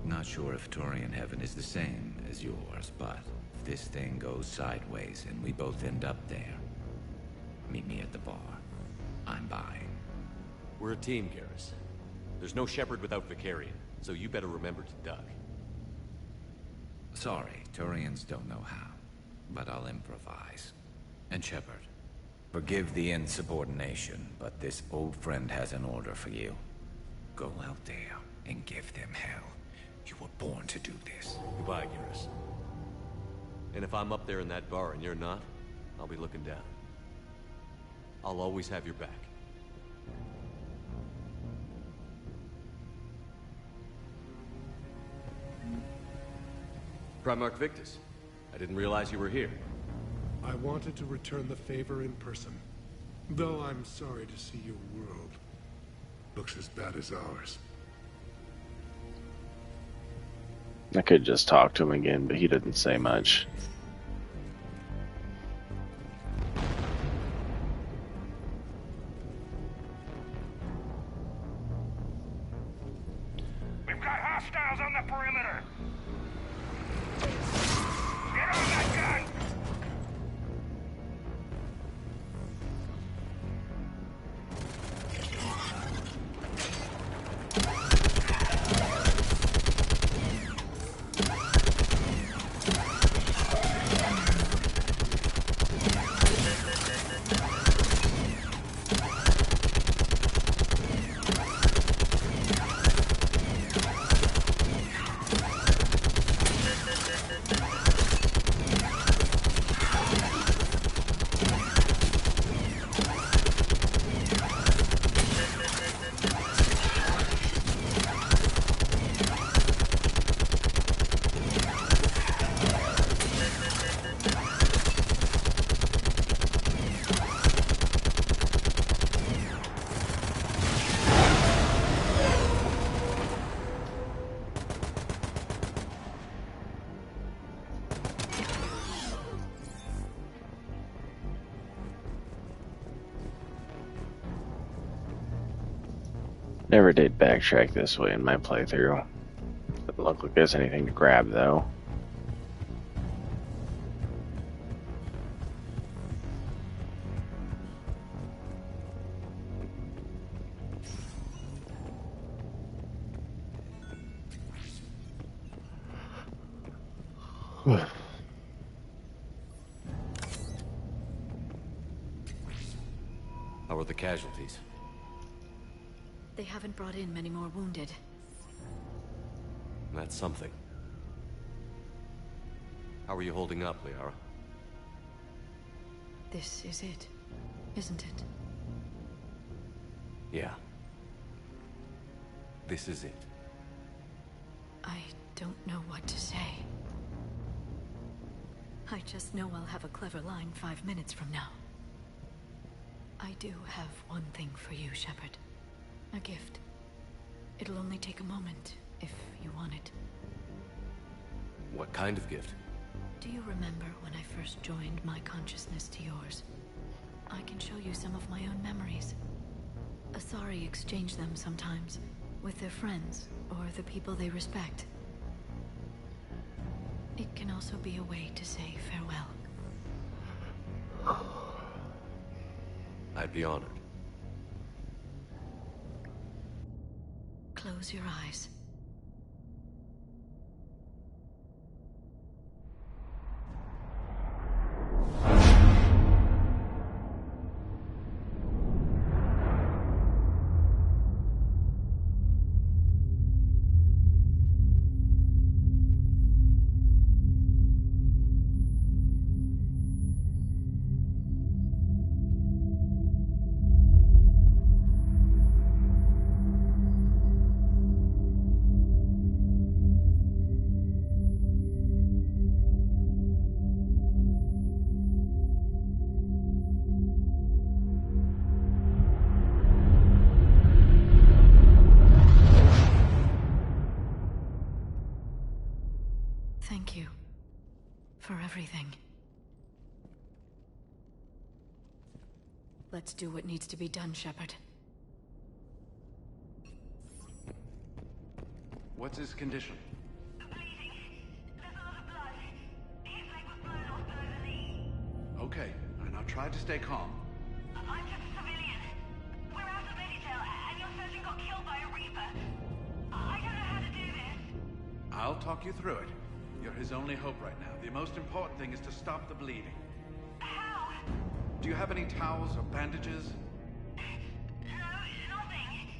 Not sure if Turian heaven is the same as yours, but if this thing goes sideways and we both end up there, meet me at the bar. I'm buying.
We're a team, Garrus. There's no Shepard without Vicarian, so you better remember to duck.
Sorry, Turians don't know how, but I'll improvise. And Shepard, forgive the insubordination, but this old friend has an order for you. Go out there and give them hell. You were born to do this.
Goodbye, Garrus. And if I'm up there in that bar and you're not, I'll be looking down. I'll always have your back. Primarch Victus, I didn't realize you were here.
I wanted to return the favor in person. Though I'm sorry to see your world looks as bad as ours.
I could just talk to him again, but he didn't say much.
Hostiles on the perimeter! Get on that gun!
Never did backtrack this way in my playthrough. Doesn't look like there's anything to grab, though.
How are the casualties?
They haven't brought in many more wounded.
That's something. How are you holding up, Liara?
This is it, isn't it?
Yeah. This is it.
I don't know what to say. I just know I'll have a clever line 5 minutes from now. I do have one thing for you, Shepard. A gift. It'll only take a moment, if you want it.
What kind of gift?
Do you remember when I first joined my consciousness to yours? I can show you some of my own memories. Asari exchange them sometimes, with their friends, or the people they respect. It can also be a way to say farewell.
I'd be honored.
Close your eyes. Thank you for everything. Let's do what needs to be done, Shepard.
What's his condition? Okay, and I'll try to stay calm.
I'm just a civilian. We're out of Meditail, and your surgeon got killed by a Reaper. I don't know how to do this.
I'll talk you through it. You're his only hope right now. The most important thing is to stop the bleeding.
How?
Do you have any towels or bandages?
No, nothing.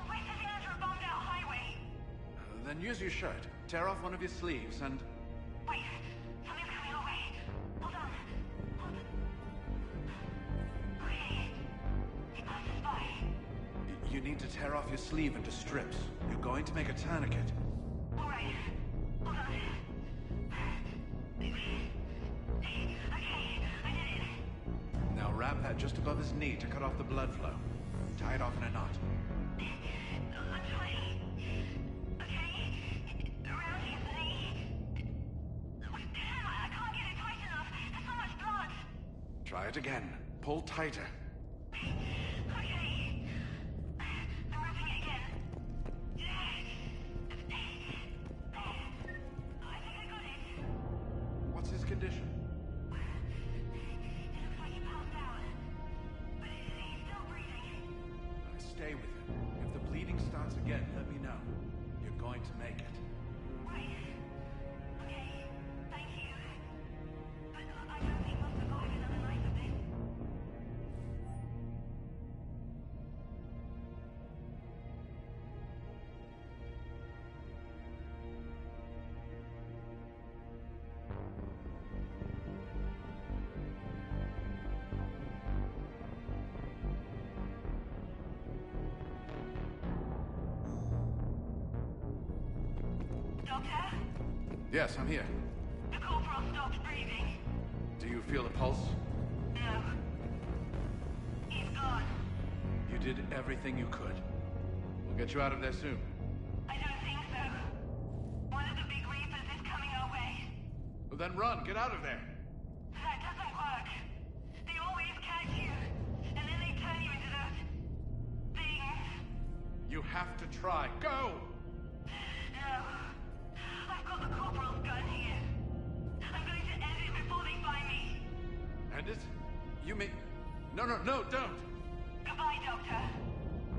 We're sitting under a bombed-out highway.
Then use your shirt. Tear off one of your sleeves and...
Wait, something's coming our way. Hold on. Okay. It's a spy.
You need to tear off your sleeve into strips. You're going to make a tourniquet.
All right. Hold on. Okay, I did it.
Now wrap that just above his knee to cut off the blood flow. Tie it off in a knot.
I'm trying. Okay? Around his knee. Damn, I can't get it tight enough. There's so much blood.
Try it again. Pull tighter.
Okay. I'm wrapping it again.
stay with him. If the bleeding starts again, let me know. You're going to make it.
Doctor?
Yes, I'm here.
The corporal stopped breathing.
Do you feel the pulse?
No. He's gone.
You did everything you could. We'll get you out of there soon.
I don't think so. One of the big reapers is coming our way.
Well, then run. Get out of there.
That doesn't work. They always catch you, and then they turn you into those things.
You have to try. Go!
No. I've got the corporal's gun here. I'm going to end it before they find me.
End it? You mean... No, don't!
Goodbye, Doctor.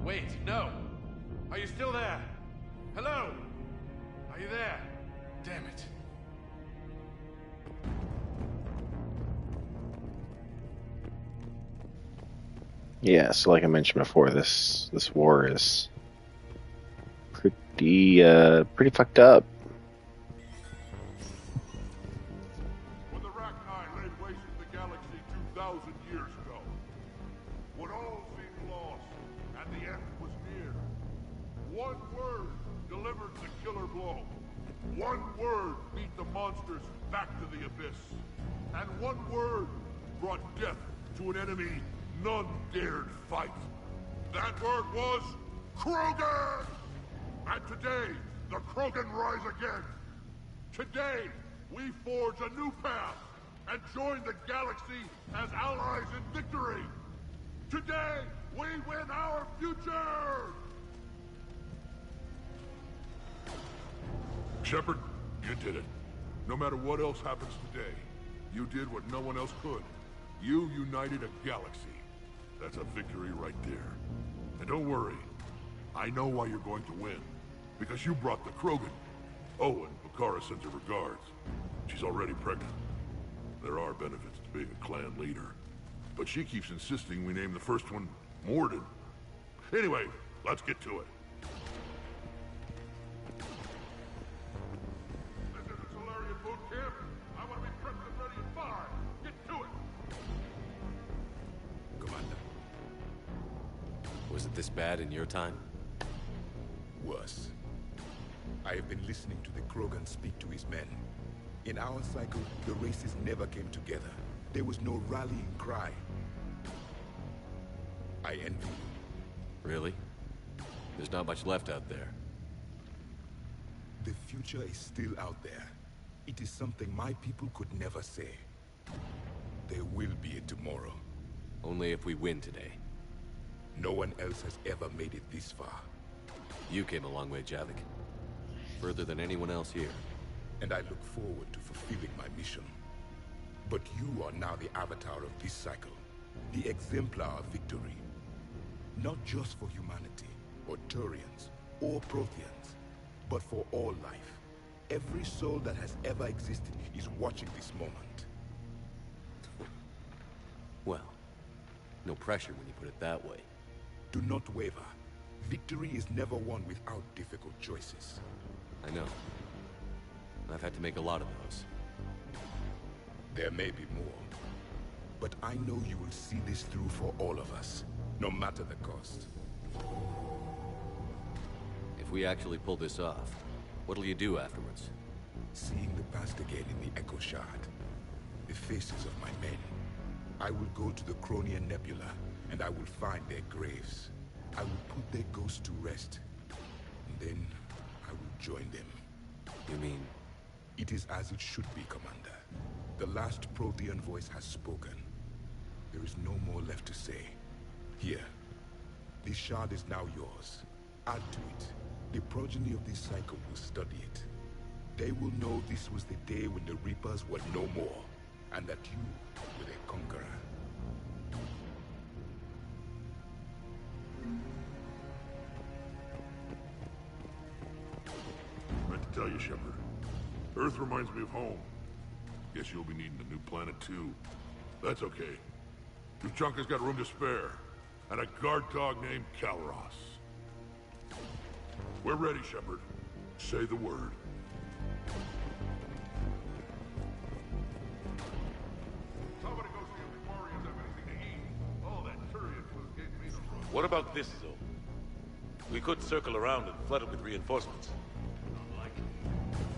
Wait, no! Are you still there? Hello? Are you there? Damn it.
Yeah, so like I mentioned before, this war is pretty fucked up.
When the Rachni laid waste to the galaxy 2,000 years ago, when all seemed lost and the end was near, one word delivered the killer blow. One word beat the monsters back to the abyss. And one word brought death to an enemy none dared fight. That word was Krogan! And today, the Krogan rise again. Today, we forge a new path and join the galaxy as allies in victory. Today, we win our future! Shepard, you did it. No matter what else happens today, you did what no one else could. You united a galaxy. That's a victory right there. And don't worry, I know why you're going to win. Because you brought the Krogan. Oh, and Bakara sends her regards. She's already pregnant. There are benefits to being a clan leader. But she keeps insisting we name the first one Morden. Anyway, let's get to it. This isn't Solarian boot camp. I want to be prepped and ready at 5. Get to it.
Commander.
Was it this bad in your time?
Worse. I have been listening to the Krogan speak to his men. In our cycle, the races never came together. There was no rallying cry. I envy you.
Really? There's not much left out there.
The future is still out there. It is something my people could never say. There will be a tomorrow.
Only if we win today.
No one else has ever made it this far.
You came a long way, Javik. Further than anyone else here.
And I look forward to fulfilling my mission. But you are now the avatar of this cycle. The exemplar of victory. Not just for humanity, or Turians, or Protheans, but for all life. Every soul that has ever existed is watching this moment.
Well, no pressure when you put it that way.
Do not waver. Victory is never won without difficult choices.
I know. I've had to make a lot of those.
There may be more. But I know you will see this through for all of us, no matter the cost.
If we actually pull this off, what'll you do afterwards?
Seeing the past again in the Echo Shard, the faces of my men, I will go to the Cronian Nebula, and I will find their graves. I will put their ghosts to rest, and then I will join them.
You mean?
It is as it should be, Commander. The last Prothean voice has spoken. There is no more left to say. Here, this shard is now yours. Add to it. The progeny of this cycle will study it. They will know this was the day when the Reapers were no more, and that you were their conqueror.
tell you, Shepard. Earth reminds me of home. Guess you'll be needing a new planet, too. That's okay. Tuchanka's got room to spare. And a guard dog named Kalros. We're ready, Shepard. Say the word.
What about this zone? We could circle around and flood it with reinforcements.
Not likely.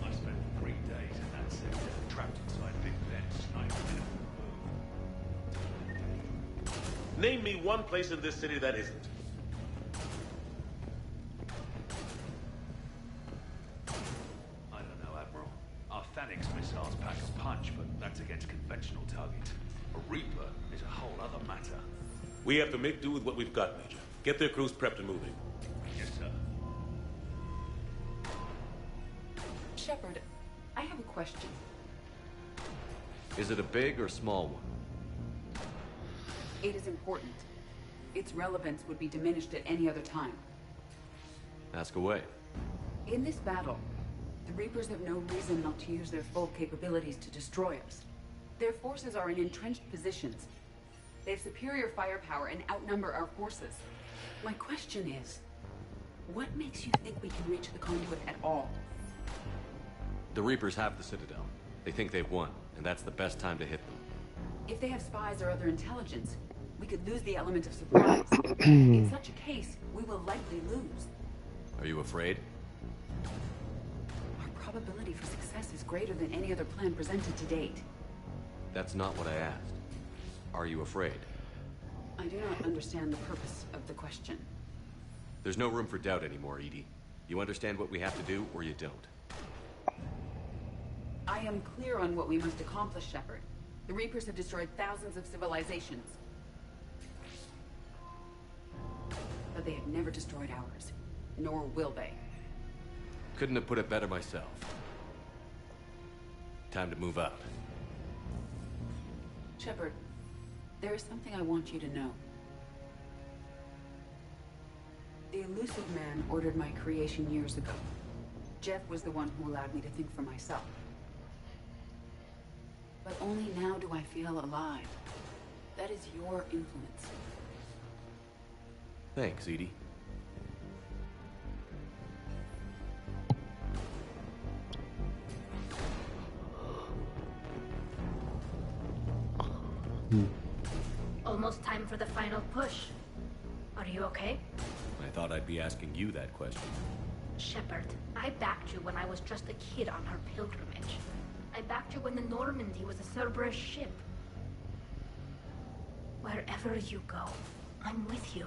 I spent 3 days in that sector, trapped inside Big Ben, sniping.
Name me one place in this city that isn't.
I don't know, Admiral. Our Phoenix missiles pack a punch, but that's against conventional targets. A Reaper is a whole other matter.
We have to make do with what we've got, Major. Get their crews prepped and moving.
Yes, sir.
Shepard, I have a question.
Is it a big or small one?
It is important. Its relevance would be diminished at any other time.
Ask away.
In this battle, the Reapers have no reason not to use their full capabilities to destroy us. Their forces are in entrenched positions. They have superior firepower and outnumber our forces. My question is, what makes you think we can reach the conduit at all?
The Reapers have the Citadel. They think they've won, and that's the best time to hit them.
If they have spies or other intelligence, we could lose the element of surprise. In such a case, we will likely lose.
Are you afraid?
Our probability for success is greater than any other plan presented to date.
That's not what I asked. Are you afraid?
I do not understand the purpose of the question.
There's no room for doubt anymore, Edie. You understand what we have to do, or you don't.
I am clear on what we must accomplish, Shepard. The Reapers have destroyed thousands of civilizations. But they have never destroyed ours. Nor will they.
Couldn't have put it better myself. Time to move up.
Shepard, there is something I want you to know. The Elusive Man ordered my creation years ago. Jeff was the one who allowed me to think for myself. But only now do I feel alive. That is your influence.
Thanks, Edie.
Almost time for the final push. Are you okay?
I thought I'd be asking you that question.
Shepard, I backed you when I was just a kid on her pilgrimage. I backed you when the Normandy was a Cerberus ship. Wherever you go, I'm with you.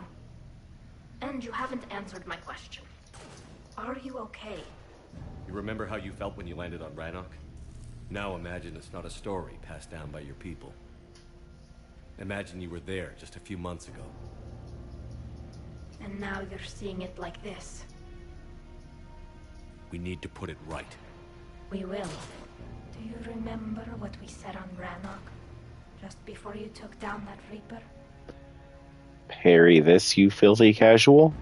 And you haven't answered my question. Are you okay?
You remember how you felt when you landed on Rannoch? Now imagine it's not a story passed down by your people. Imagine you were there just a few months ago.
And now you're seeing it like this.
We need to put it right.
We will. Do you remember what we said on Rannoch? Just before you took down that Reaper?
Parry this, you filthy casual.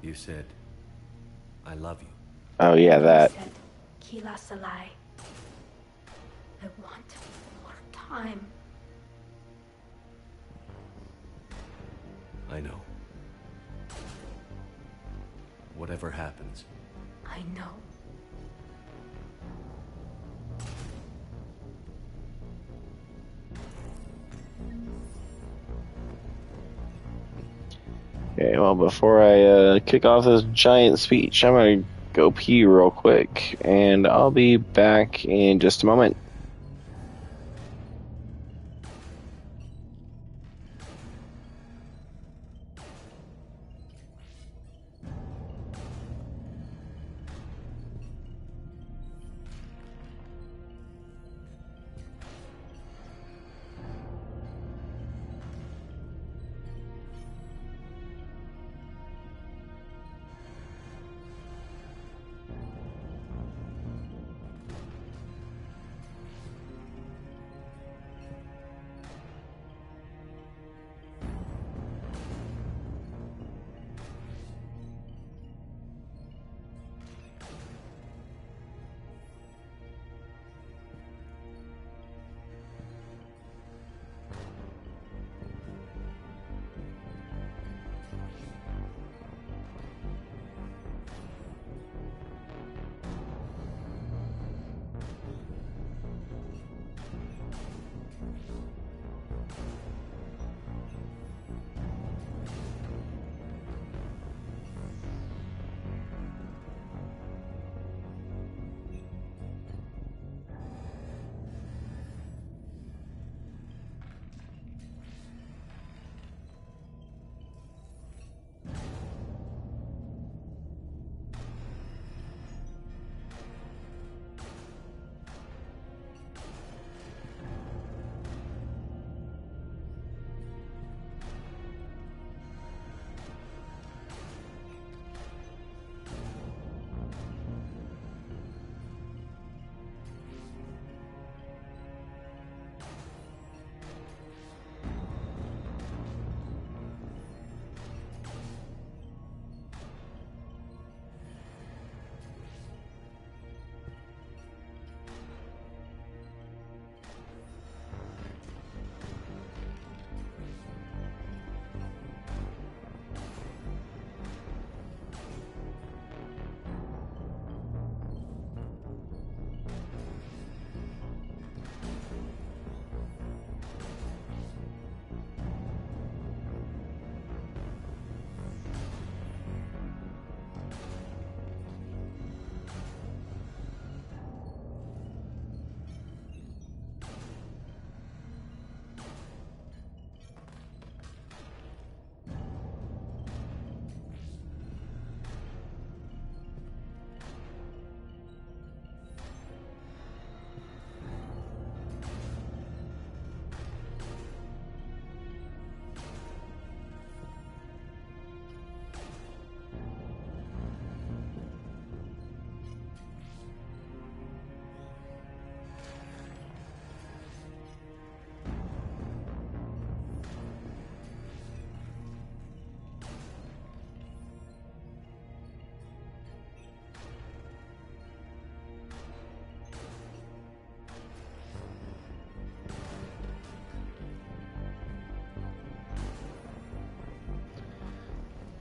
You said, I love you.
Oh yeah, that.
You said, Kila Salai. I want more time.
I know. Whatever happens.
I know.
Okay, well, before I kick off this giant speech, I'm gonna go pee real quick, and I'll be back in just a moment.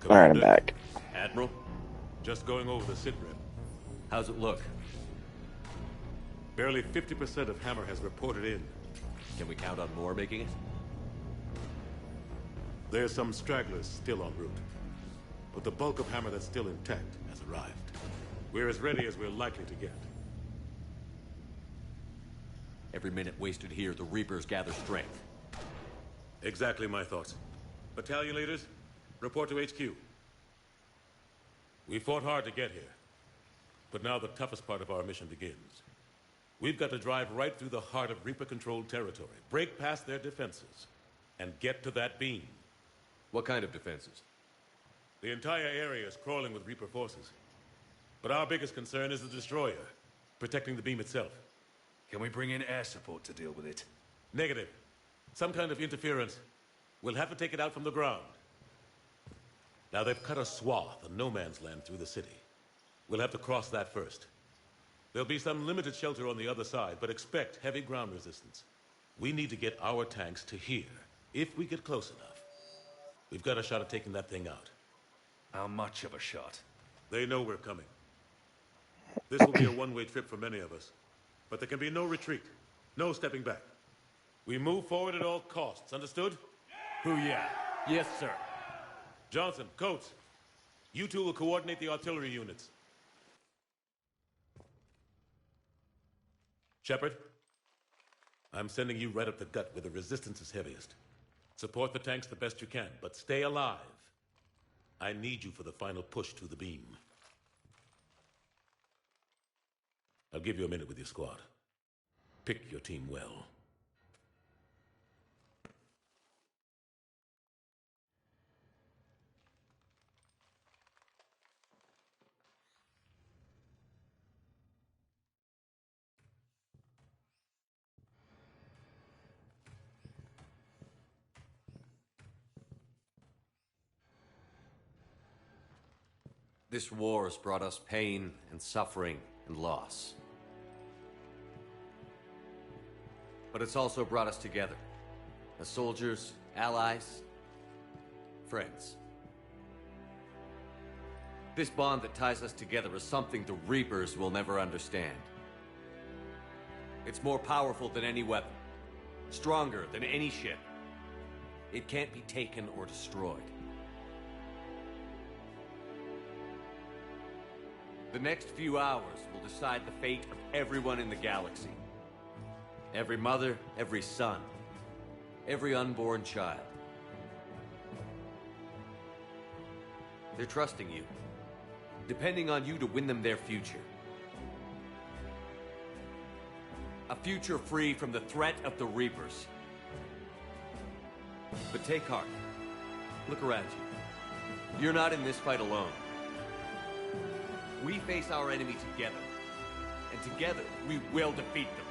Alright, I'm
Commander,
back.
Admiral,
just going over the sitrep.
how's it look?
Barely 50% of Hammer has reported in.
Can we count on more making it?
There's some stragglers still en route. But the bulk of Hammer that's still intact has arrived. We're as ready as we're likely to get.
Every minute wasted here, the Reapers gather strength.
Exactly my thoughts. Battalion leaders, report to HQ. We fought hard to get here. But now the toughest part of our mission begins. We've got to drive right through the heart of Reaper-controlled territory, break past their defenses, and get to that beam.
What kind of defenses?
The entire area is crawling with Reaper forces. But our biggest concern is the destroyer, protecting the beam itself.
Can we bring in air support to deal with it?
Negative. Some kind of interference. We'll have to take it out from the ground. Now they've cut a swath of no man's land through the city. We'll have to cross that first. There'll be some limited shelter on the other side, but expect heavy ground resistance. We need to get our tanks to here, if we get close enough. We've got a shot at taking that thing out.
How much of a shot?
They know we're coming. This will be a one-way trip for many of us. But there can be no retreat, no stepping back. We move forward at all costs, understood?
Booyah. Yes, sir.
Johnson, Coates, you two will coordinate the artillery units. Shepard, I'm sending you right up the gut where the resistance is heaviest. Support the tanks the best you can, but stay alive. I need you for the final push to the beam. I'll give you a minute with your squad. Pick your team well.
This war has brought us pain and suffering and loss. But it's also brought us together. As soldiers, allies, friends. This bond that ties us together is something the Reapers will never understand. It's more powerful than any weapon. Stronger than any ship. It can't be taken or destroyed. The next few hours will decide the fate of everyone in the galaxy. Every mother, every son, every unborn child. They're trusting you, depending on you to win them their future. A future free from the threat of the Reapers. But take heart. Look around you. You're not in this fight alone. We face our enemy together, and together we will defeat them.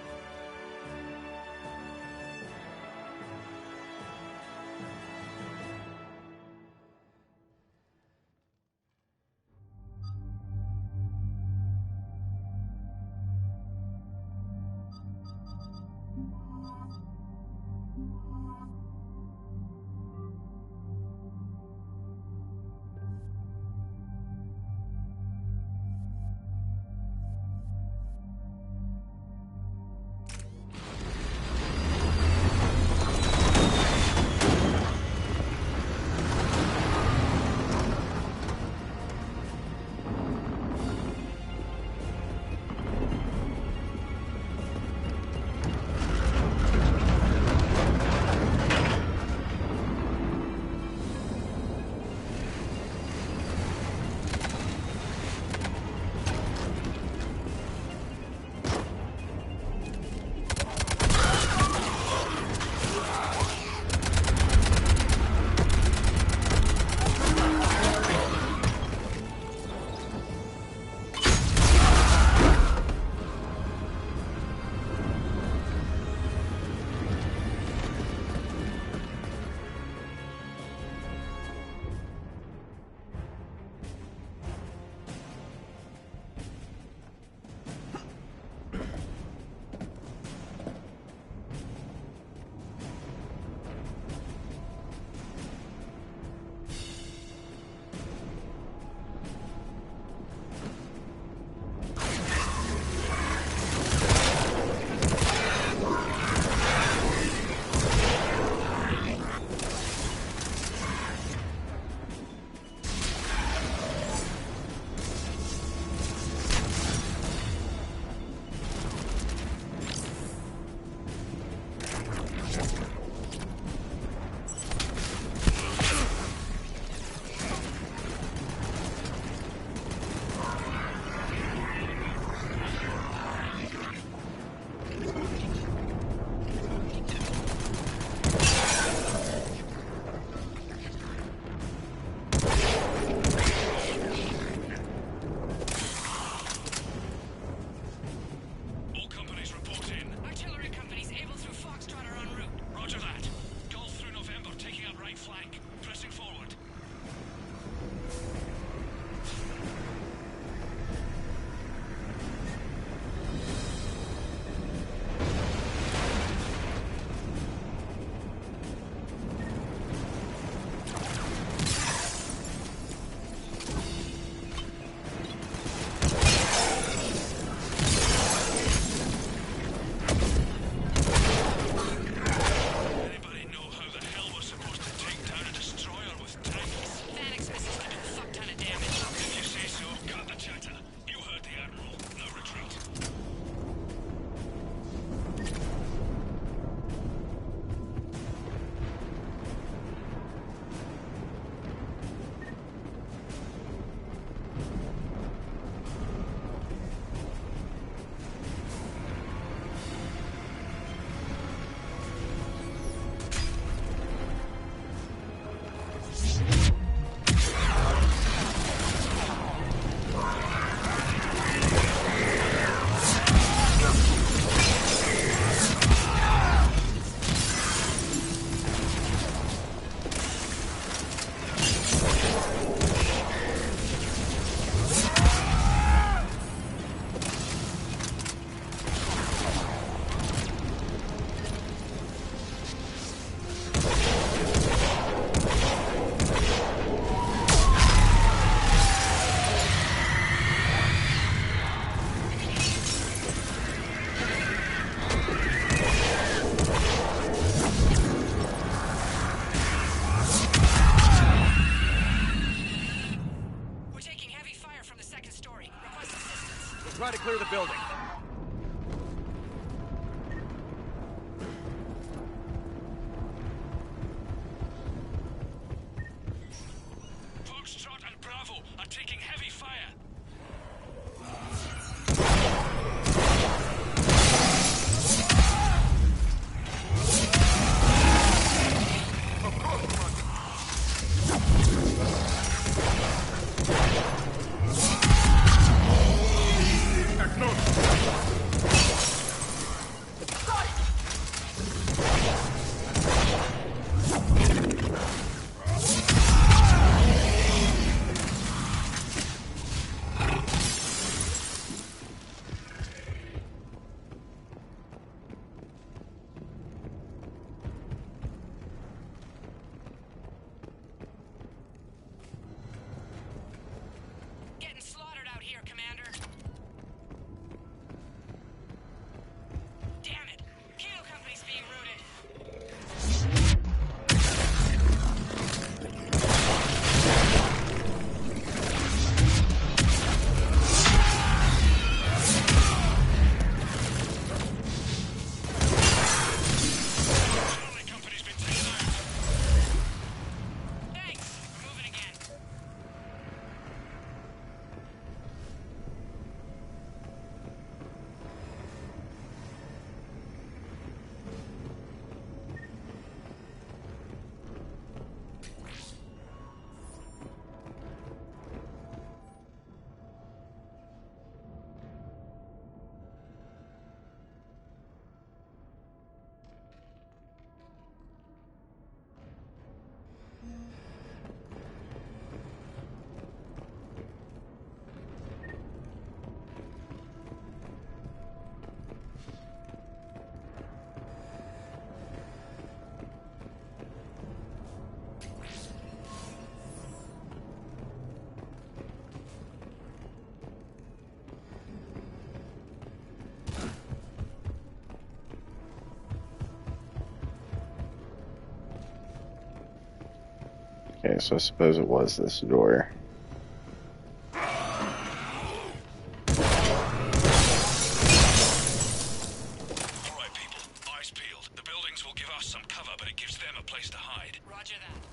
try to clear the building.
Foxtrot and Bravo are taking heavy fire.
Getting slaughtered out here, Commander. Damn it! Kilo Company's being routed. Thanks! We're moving again.
Okay, so I suppose it was this door.
Alright, people. Eyes peeled. The buildings will give us some cover, but it gives them a place to hide.
Roger that.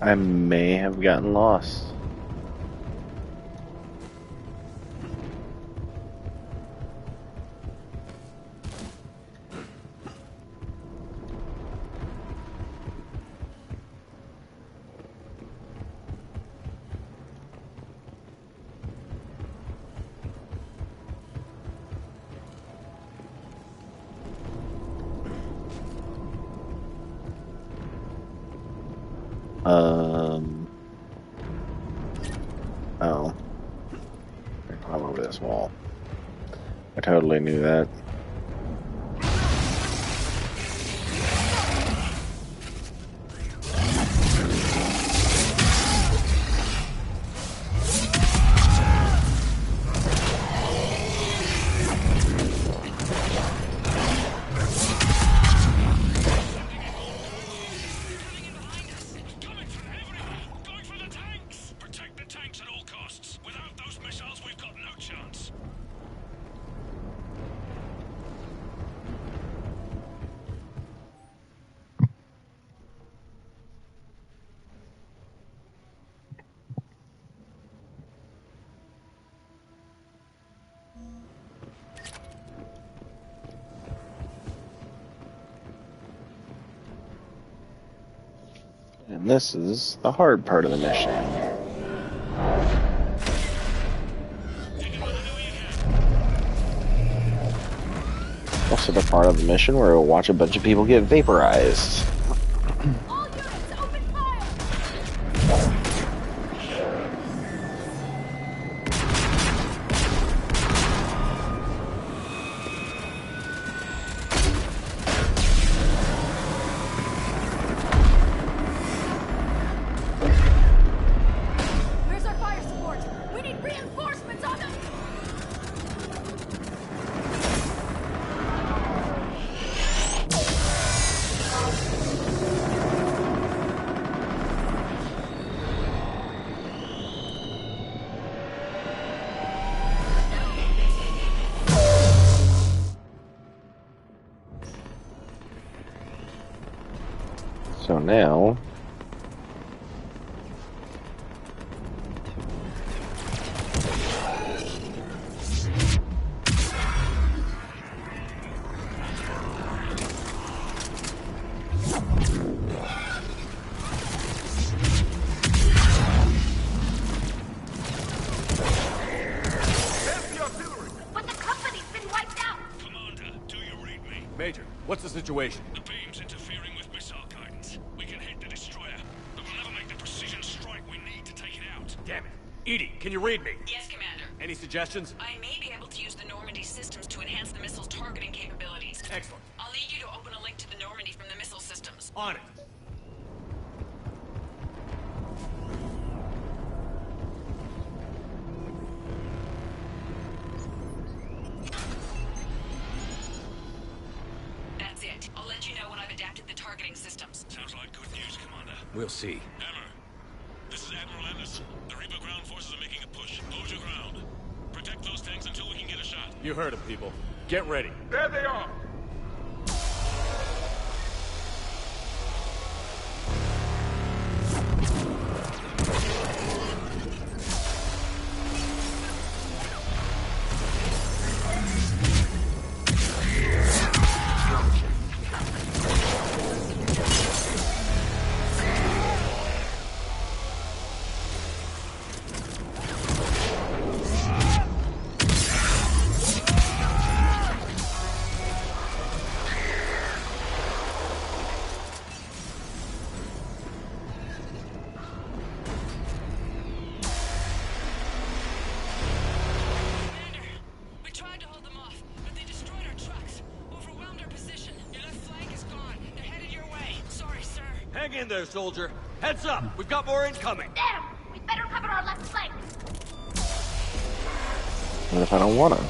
I may have gotten lost. Oh. I climb over this wall. I totally knew that. And this is the hard part of the mission. Also the part of the mission where we'll watch a bunch of people get vaporized.
Where's our fire support? We need reinforcements on them!
So now...
But the company's been wiped out!
Commander, do you read me?
Major, what's the situation?
The beam's interfering with missile guidance. We can hit the destroyer, but we'll never make the precision strike we need to take it out.
Damn it. Edie, can you read me?
Yes, Commander.
Any suggestions?
I may be able to use the Normandy systems to enhance the missile's targeting capabilities.
Excellent.
I'll need you to open a link to the Normandy from the missile systems.
On it.
That's it. I'll let you know when I've adapted the targeting systems.
Sounds like good news, Commander.
We'll see.
Hammer, this is Admiral Anderson. The Reaper ground forces are making a push. Hold your ground. Protect those tanks until we can get a shot.
You heard him, people. Get ready.
There they are!
We tried to hold them off, but they destroyed our trucks, overwhelmed our position. Your left flank is gone. They're headed your way. Sorry, sir.
Hang in there, soldier. Heads up. We've got more incoming.
Damn! We better cover our left flank!
What if I don't want to?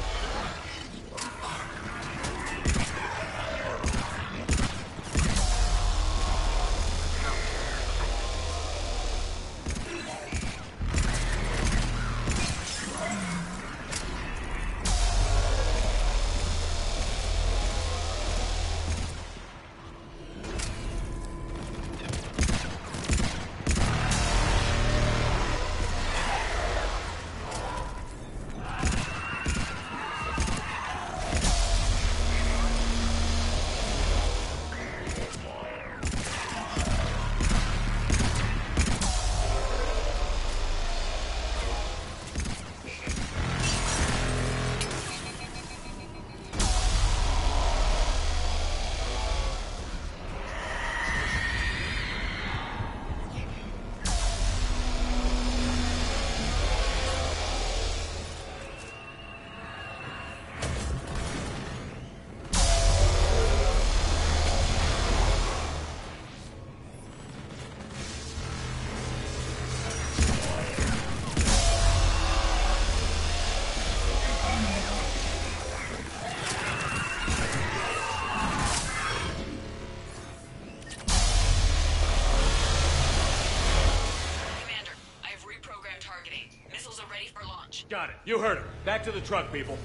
Got it. You heard her. Back to the truck, people.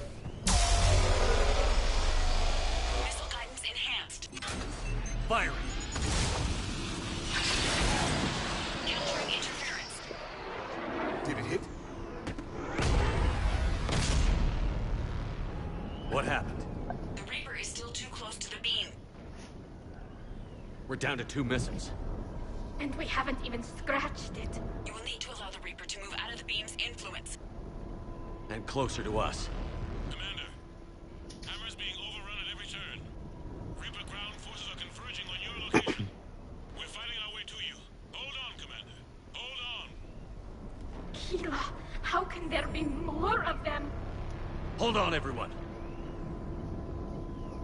Missile guidance enhanced.
Firing.
Countering interference.
Did it hit?
What happened?
The Reaper is still too close to the beam.
We're down to 2 missiles.
And we haven't even scratched it.
You will need to allow the Reaper to move out of the beam's influence.
And closer to us.
Commander, Hammer's being overrun at every turn. Reaper ground forces are converging on your location. We're fighting our way to you. Hold on, Commander. Hold on.
Kila, how can there be more of them?
Hold on, everyone.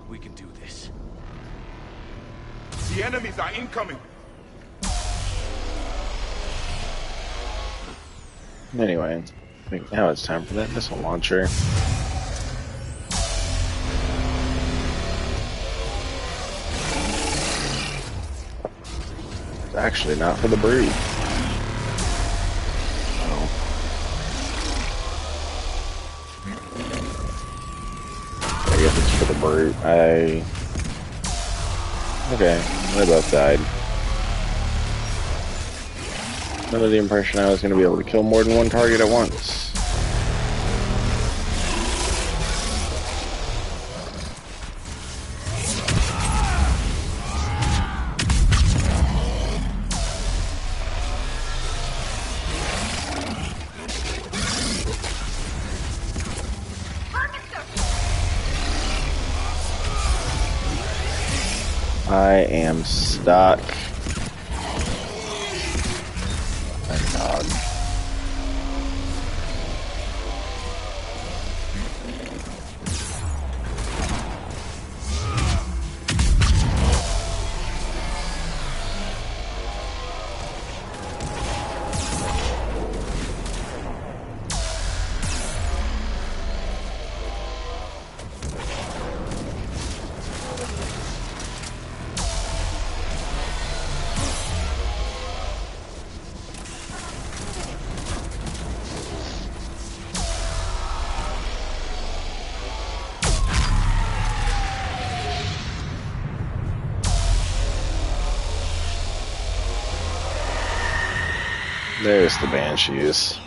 We can do this.
The enemies are incoming.
Anyway, I think now it's time for that missile launcher. It's actually not for the brood. Oh. I guess it's for the brood. Okay, they both died. Under the impression I was going to be able to kill more than one target at once. I am stuck. Thank God. There's the Banshees.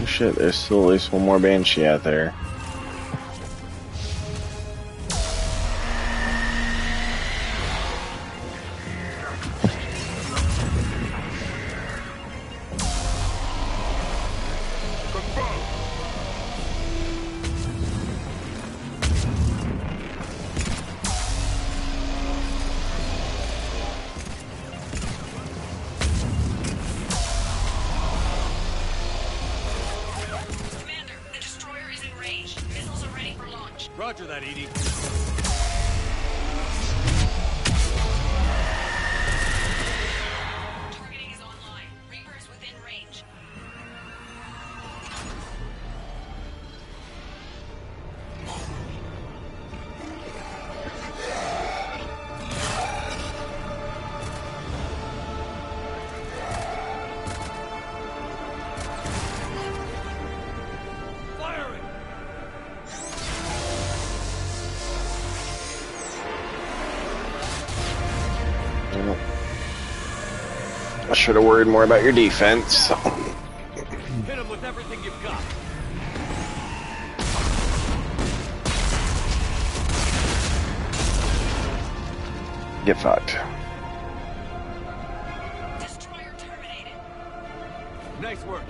Shit, there's still at least one more Banshee out there.
Roger that, Edie.
Targeting is online. Reaper is within range.
I should have worried more about your defense.
Hit him with everything you've got.
Get fucked.
Destroyer terminated.
Nice work.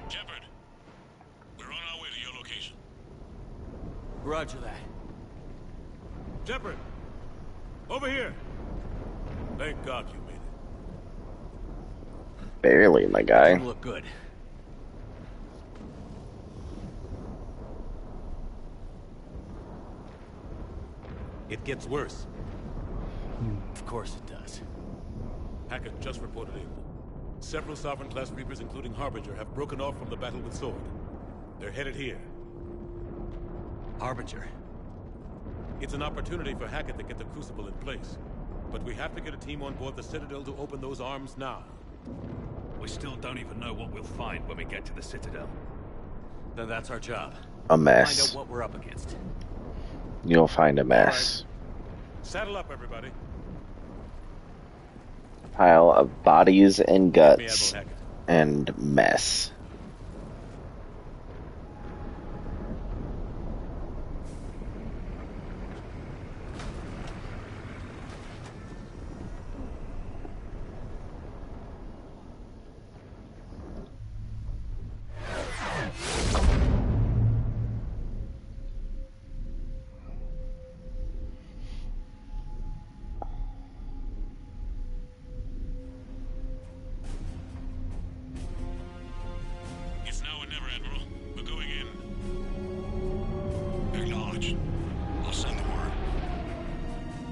Shepard, we're on our way to your location.
Roger that.
Shepard, over here. Thank God you made it.
Barely, my guy.
Didn't look good.
It gets worse.
Of course it does.
Hackett just reported in. Several Sovereign-class Reapers, including Harbinger, have broken off from the battle with Sword. They're headed here.
Harbinger.
It's an opportunity for Hackett to get the Crucible in place. But we have to get a team on board the Citadel to open those arms now.
We still don't even know what we'll find when we get to the Citadel.
Then that's our job.
A mess.
Find out what we're up against.
You'll find a mess.
Saddle up, everybody.
Pile of bodies and guts
Admiral Hackett.
and mess.
It's now or never, Admiral. We're going in.
Acknowledged. I'll send the word.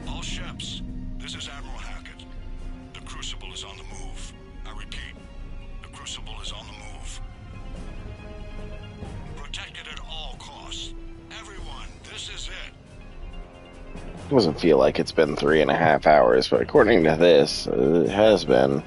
All ships, this is Admiral Hackett. The Crucible is on the move. I repeat, the Crucible is on the move. Protect it at all costs. Everyone, this is it.
Doesn't feel like it's been 3.5 hours, but according to this, it has been.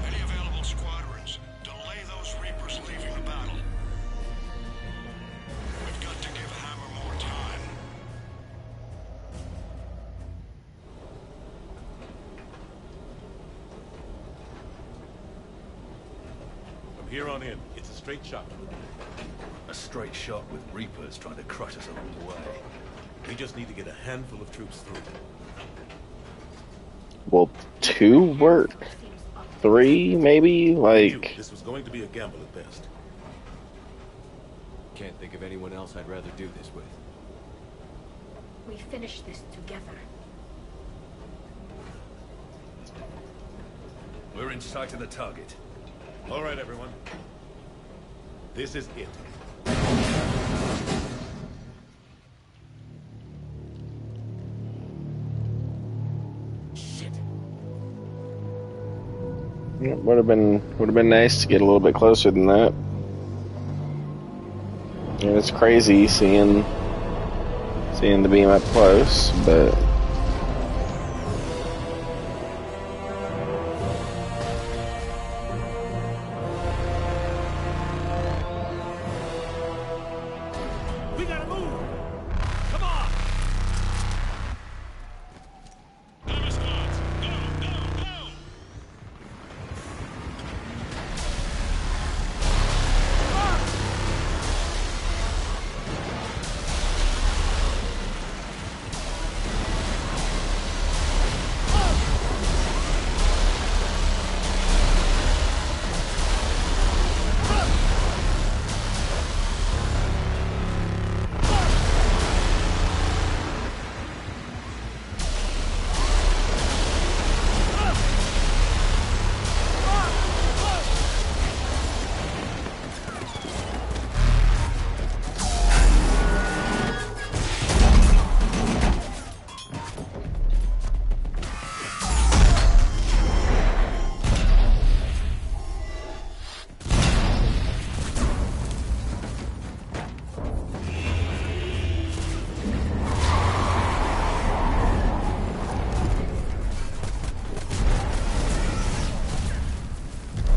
Any available squadrons, delay those Reapers leaving the battle. We've got to give Hammer more time.
From here on in, it's a straight shot.
A straight shot with Reapers trying to crush us along the way.
We just need to get a handful of troops through.
Will 2 work? 3, maybe?
I knew
Like,
this was going to be a gamble at best.
Can't think of anyone else I'd rather do this with.
We finish this together.
We're in sight of the target.
All right, everyone. This is it.
it would have been nice to get a little bit closer than that. And it's crazy seeing the beam up close, but
We gotta move! Come on!
Armor squads, go, go, go!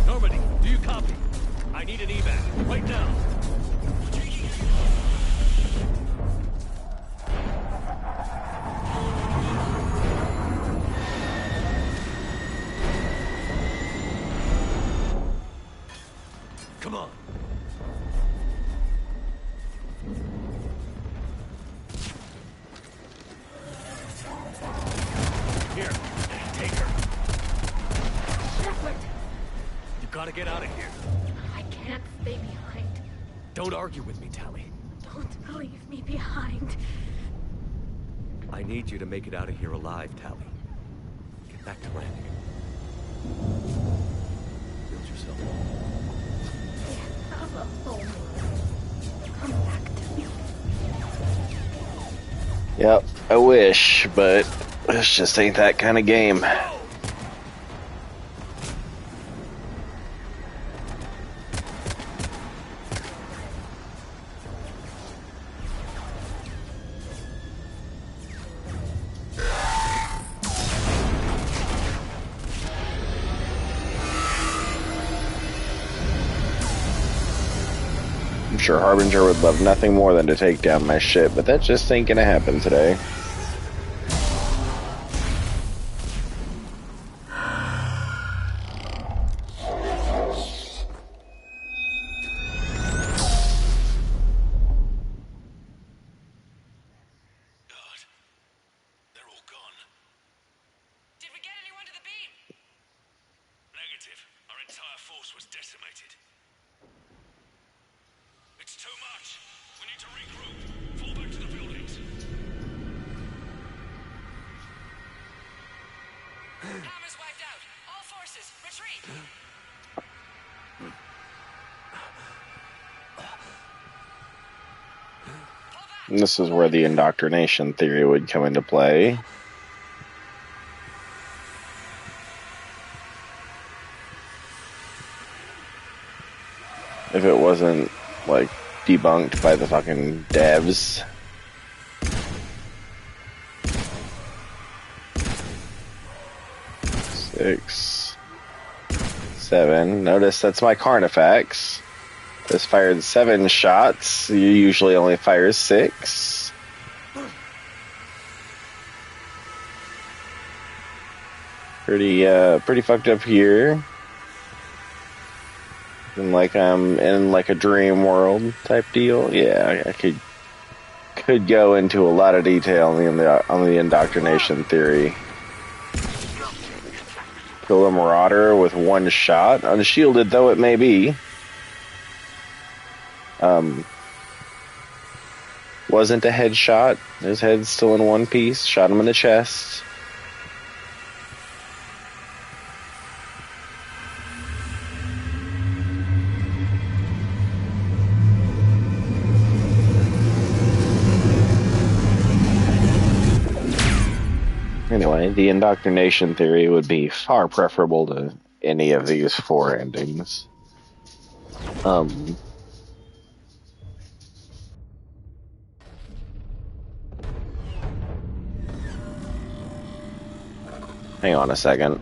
Normandy, do you copy? I need an evac, right now. Come on. Here, take her.
Shepard!
You gotta get out of here.
I can't stay behind.
Don't argue with me, Tally.
Don't leave me behind.
I need you to make it out of here alive, Tally. Get back to landing. Build yourself.
Have a home. Come back to me.
Yep, I wish, but this just ain't that kind of game. I'm sure Harbinger would love nothing more than to take down my ship, but that just ain't gonna happen today.
Negative. Our entire force was decimated. It's too much. We need to regroup. Fall back to the buildings.
Hammer's wiped out. All forces, retreat.
And this is where the indoctrination theory would come into play. If it wasn't, like, debunked by the fucking devs. Six, 7. Notice that's my Carnifex. This fired 7 shots. You usually only fire 6. Pretty fucked up here. And like I'm in like a dream world type deal. Yeah, I could go into a lot of detail on the indoctrination theory. Kill a Marauder with 1 shot, unshielded though it may be. Wasn't a headshot. His head's still in one piece. Shot him in the chest. Anyway, the indoctrination theory would be far preferable to any of these 4 endings. Hang on a second.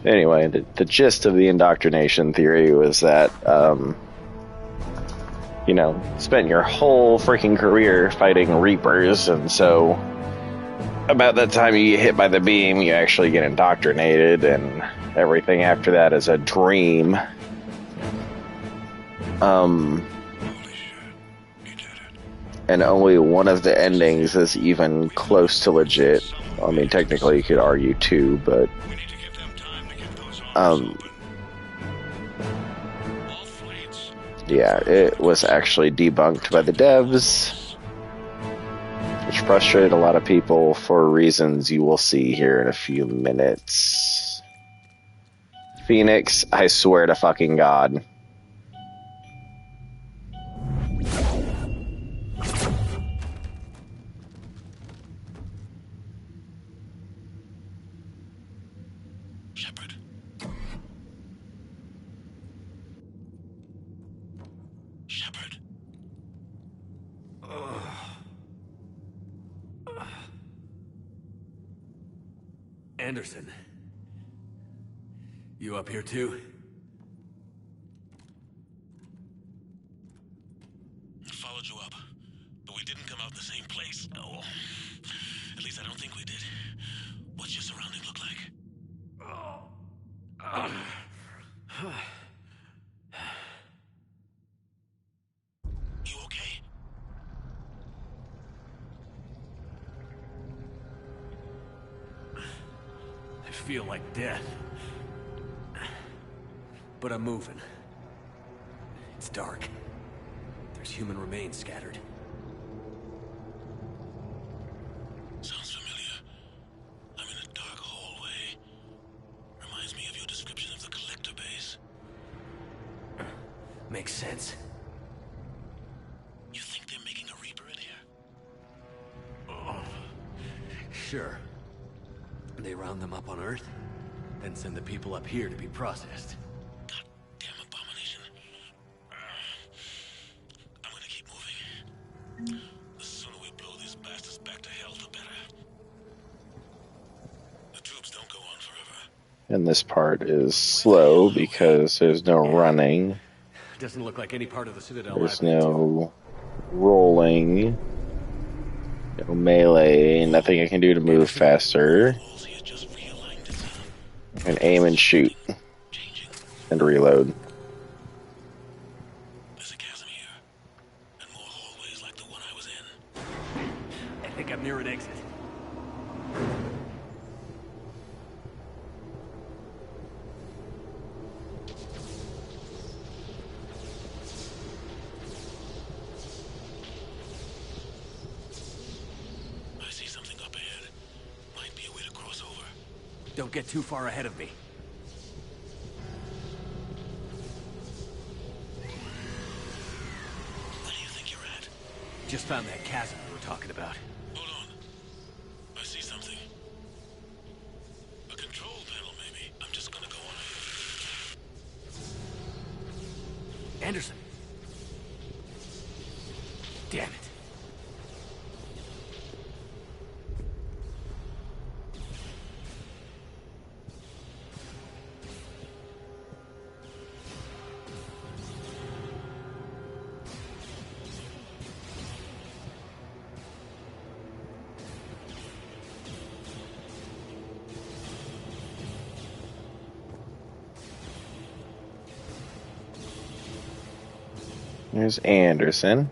Anyway, the gist of the indoctrination theory was that, spent your whole freaking career fighting Reapers, and so about that time you get hit by the beam, you actually get indoctrinated, and everything after that is a dream. And only one of the endings is even close to legit. I mean, technically you could argue 2, but yeah, it was actually debunked by the devs, which frustrated a lot of people for reasons you will see here in a few minutes. Phoenix, I swear to fucking God.
Anderson. You up here too? feel like death. But I'm moving. It's dark. There's human remains scattered.
Sounds familiar. I'm in a dark hallway. Reminds me of your description of the collector base.
Makes sense.
You think they're making a Reaper in here?
Oh. Sure. They round them up on Earth, then send the people up here to be processed.
Goddamn abomination. I'm gonna keep moving. The sooner we blow these bastards back to hell, the better. The tubes don't go on forever.
And this part is slow because there's no running.
Doesn't look like any part of the Citadel.
There's no rolling. No melee. Nothing I can do to move faster. And aim and shoot. And reload.
There's a chasm here. And more hallways like the one I was in.
I think I'm near an exit.
I see something up ahead. Might be a way to cross over.
Don't get too far ahead of me.
Where do you think you're at?
Just found that chasm we were talking about.
Hold on. I see something. A control panel, maybe. I'm just gonna go on ahead.
Anderson. Damn it.
There's Anderson.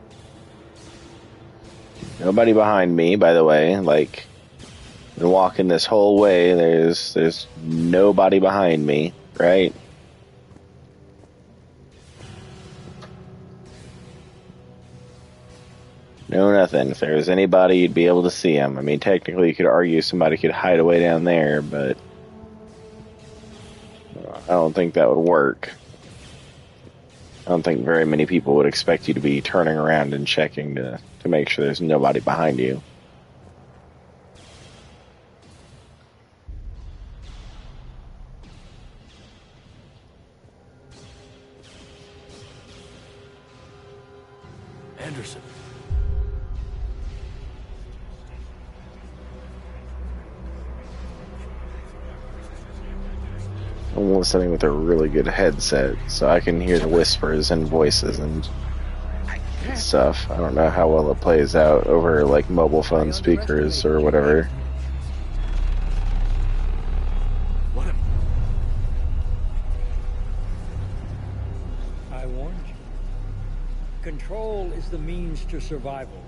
Nobody behind me, by the way. Like, been walking this whole way. There's nobody behind me, right? No, nothing. If there was anybody, you'd be able to see him. I mean, technically, you could argue somebody could hide away down there, but I don't think that would work. I don't think very many people would expect you to be turning around and checking to make sure there's nobody behind you.
Anderson.
I'm listening with a really good headset, so I can hear the whispers and voices and stuff. I don't know how well it plays out over like mobile phone speakers or whatever.
I warned you. Control is the means to survival.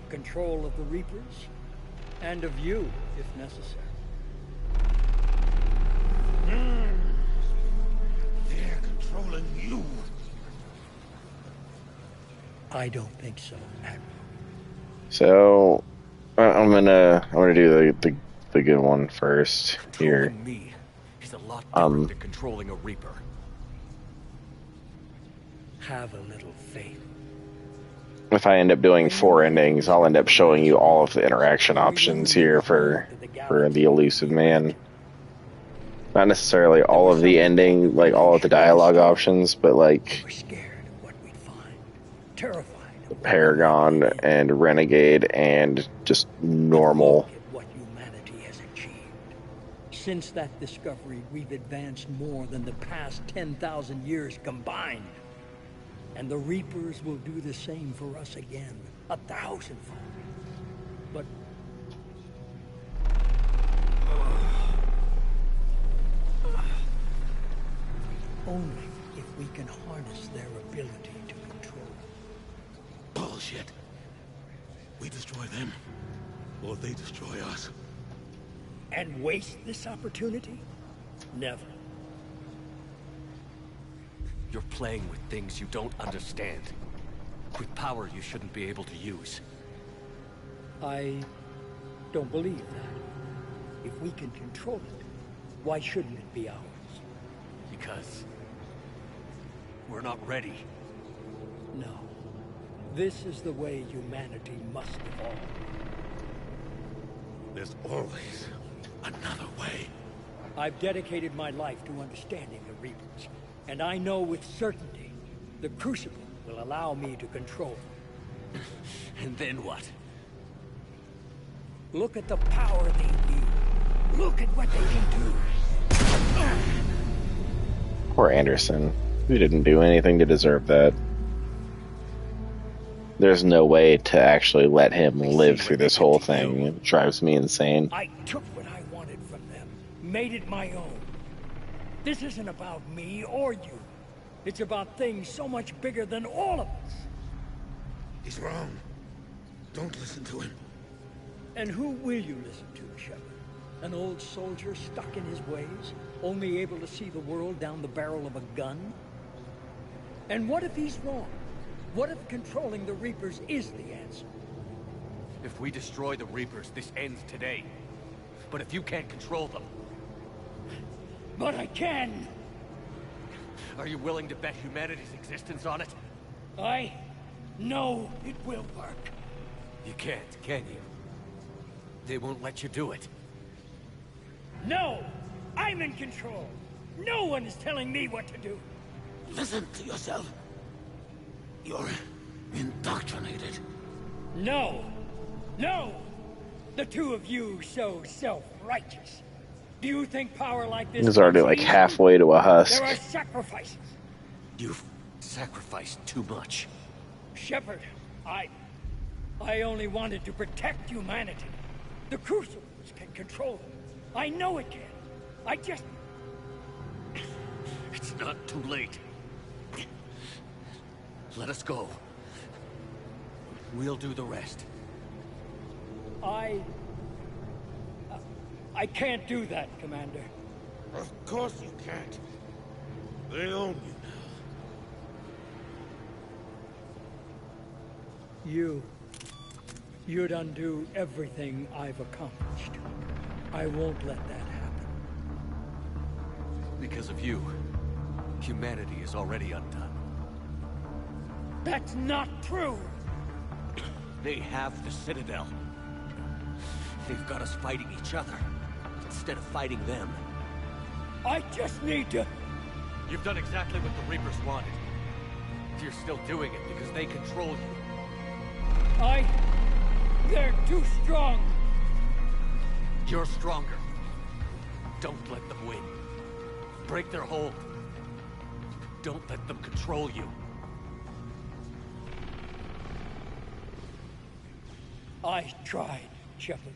Control of the Reapers, and of you, if necessary.
They're controlling you.
I don't think so, Admiral.
So I'm gonna do the good one first here.
Me is a lot different than controlling a Reaper.
Have a little faith.
If I end up doing 4 endings, I'll end up showing you all of the interaction options here for the elusive man. Not necessarily all of the ending, like all of the dialogue options, but like Paragon and Renegade and just normal.
What humanity has achieved. Since that discovery, we've advanced more than the past 10,000 years combined. And the Reapers will do the same for us again, 1,000-fold. But only if we can harness their ability to control.
Bullshit. We destroy them, or they destroy us.
And waste this opportunity? Never.
You're playing with things you don't understand. With power you shouldn't be able to use.
I don't believe that. If we can control it, why shouldn't it be ours?
Because we're not ready.
No. This is the way humanity must evolve.
There's always another way.
I've dedicated my life to understanding the Reapers, and I know with certainty the Crucible will allow me to control them.
And then what?
Look at the power they wield. Look at what they can do.
Poor Anderson. We didn't do anything to deserve that. There's no way to actually let him live through this whole thing. It drives me insane.
I took what I wanted from them, made it my own. This isn't about me or you. It's about things so much bigger than all of us.
He's wrong. Don't listen to him.
And who will you listen to, Shepard? An old soldier stuck in his ways, only able to see the world down the barrel of a gun? And what if he's wrong? What if controlling the Reapers is the answer?
If we destroy the Reapers, this ends today. But if you can't control them...
But I can!
Are you willing to bet humanity's existence on it?
I know it will work.
You can't, can you? They won't let you do it.
No! I'm in control! No one is telling me what to do!
Listen to yourself. You're indoctrinated.
No! No! The two of you so self-righteous. Do you think power like this...
He's already like halfway to a husk.
There are sacrifices.
You've sacrificed too much.
Shepard, I only wanted to protect humanity. The Crucibles can control them. I know it can. I just...
It's not too late. Let us go. We'll do the rest.
I can't do that, Commander.
Of course you can't. They own you now.
You'd undo everything I've accomplished. I won't let that happen.
Because of you, humanity is already undone.
That's not true!
They have the Citadel. They've got us fighting each other, instead of fighting them.
I just need to...
You've done exactly what the Reapers wanted. You're still doing it because they control you.
They're too strong.
You're stronger. Don't let them win. Break their hold. Don't let them control you.
I tried, Shepard.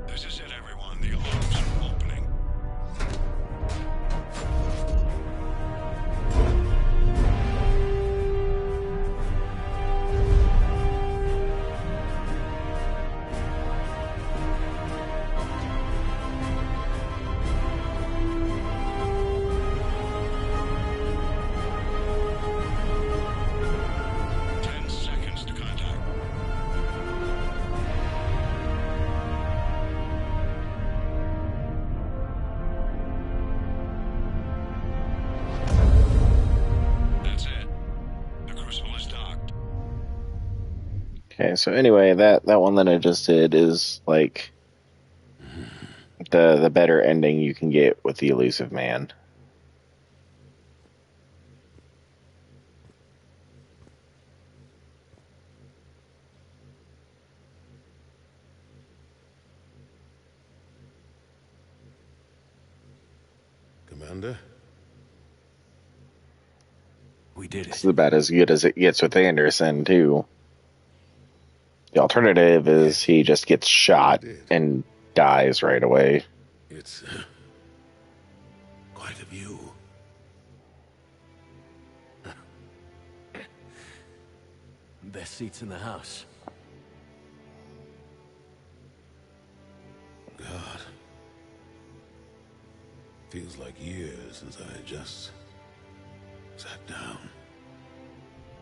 This is it, everyone. The alarms are opening.
so anyway, that one that I just did is like the better ending you can get with the elusive man.
Commander?
We did it.
It's about as good as it gets with Anderson, too. The alternative is he just gets shot and dies right away.
It's quite a view.
Best seats in the house.
God. Feels like years since I just sat down.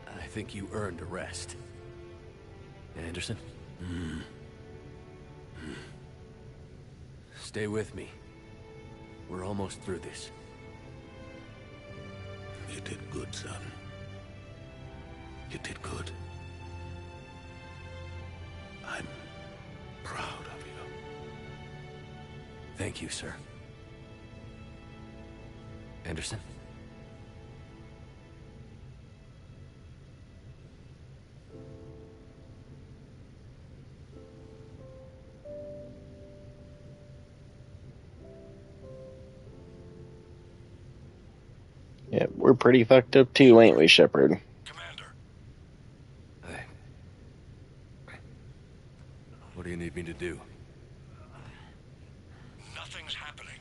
I think you earned a rest. Anderson? Stay with me. We're almost through this.
You did good, son. You did good. I'm proud of you.
Thank you, sir. Anderson?
Yeah, we're pretty fucked up too, ain't we, Shepard?
What do you need me to do?
Nothing's happening.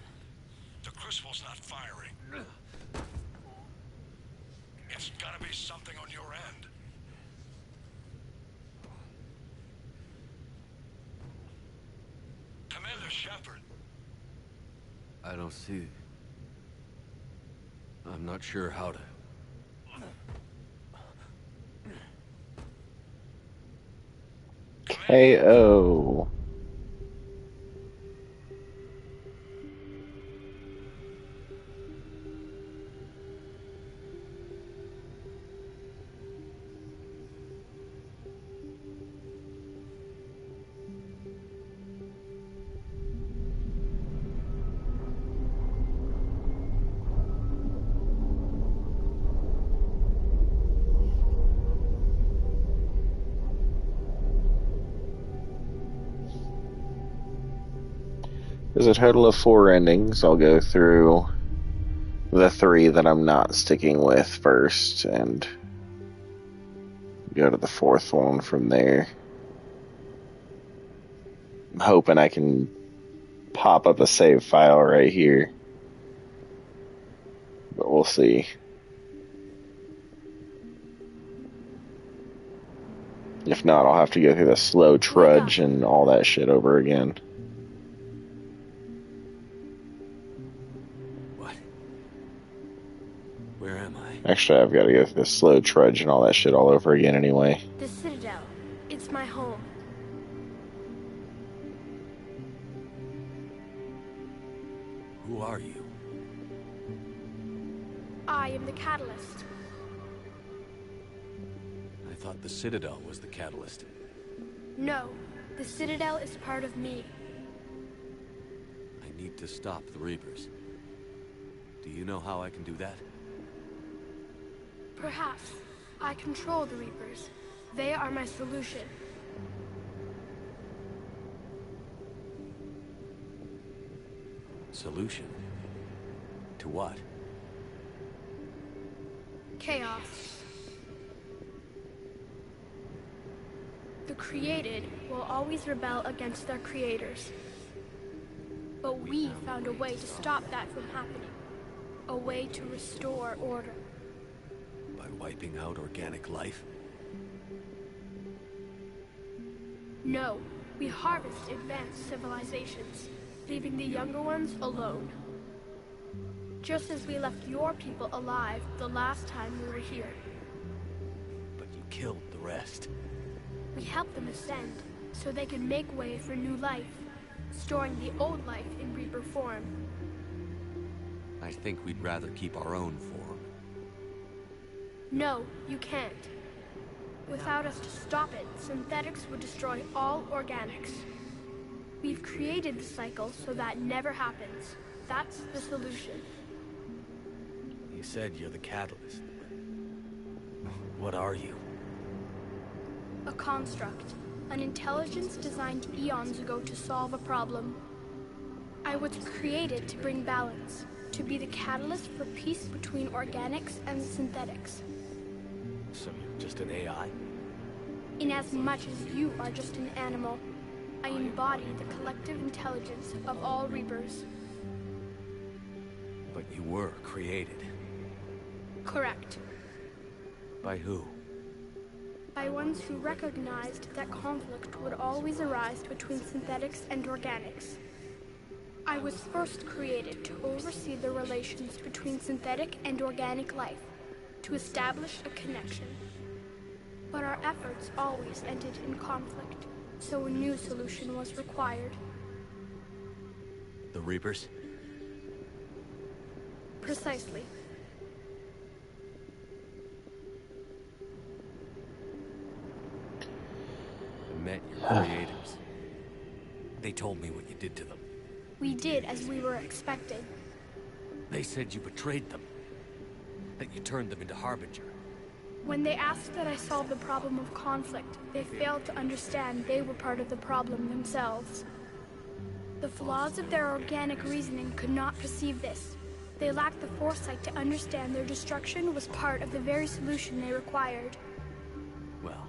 The Crucible's not firing. It's gotta be something on your end. Commander Shepard.
I don't see... I'm not sure how to...
KO. There's a total of 4 endings. I'll go through the 3 that I'm not sticking with first and go to the 4th one from there. I'm hoping I can pop up a save file right here, but we'll see. If not, I'll have to go through the slow trudge and all that shit over again.
Where am I?
Actually, I've got to go through the slow trudge and all that shit all over again anyway.
The Citadel. It's my home.
Who are you?
I am the Catalyst.
I thought the Citadel was the catalyst.
No, the Citadel is part of me.
I need to stop the Reapers. Do you know how I can do that?
Perhaps. I control the Reapers. They are my solution.
Solution? To what?
Chaos. The created will always rebel against their creators. But we found a way to stop that from happening. A way to restore order.
By wiping out organic life?
No, we harvest advanced civilizations, leaving the younger ones alone. Just as we left your people alive the last time we were here.
But you killed the rest.
We helped them ascend, so they could make way for new life, storing the old life in Reaper form.
I think we'd rather keep our own form.
No, you can't. Without us to stop it, synthetics would destroy all organics. We've created the cycle so that never happens. That's the solution.
You said you're the catalyst. What are you?
A construct. An intelligence designed eons ago to solve a problem. I was created to bring balance, to be the catalyst for peace between organics and synthetics.
So you're just an AI?
In as much as you are just an animal, I embody the collective intelligence of all Reapers.
But you were created.
Correct.
By who?
By ones who recognized that conflict would always arise between synthetics and organics. I was first created to oversee the relations between synthetic and organic life, to establish a connection. But our efforts always ended in conflict, so a new solution was required.
The Reapers?
Precisely.
I met your creators. They told me what you did to them.
We did as we were expected.
They said you betrayed them. That you turned them into Harbinger.
When they asked that I solve the problem of conflict, they failed to understand they were part of the problem themselves. The flaws of their organic reasoning could not perceive this. They lacked the foresight to understand their destruction was part of the very solution they required.
Well,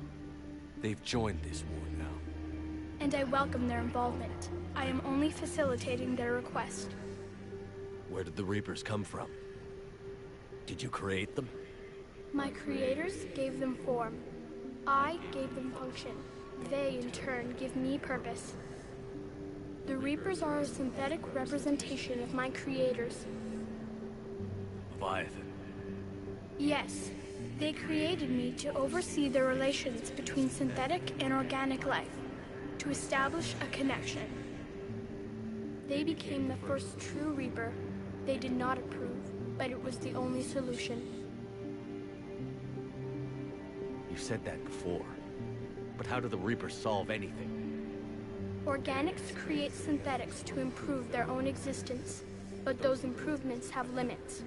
they've joined this war now.
And I welcome their involvement. I am only facilitating their request.
Where did the Reapers come from? Did you create them?
My creators gave them form. I gave them function. They, in turn, give me purpose. The Reapers are a synthetic representation of my creators.
Leviathan.
Yes, they created me to oversee the relations between synthetic and organic life, to establish a connection. They became the first true Reaper. They did not approve, but it was the only solution.
You said that before. But how do the Reapers solve anything?
Organics create synthetics to improve their own existence, but those improvements have limits.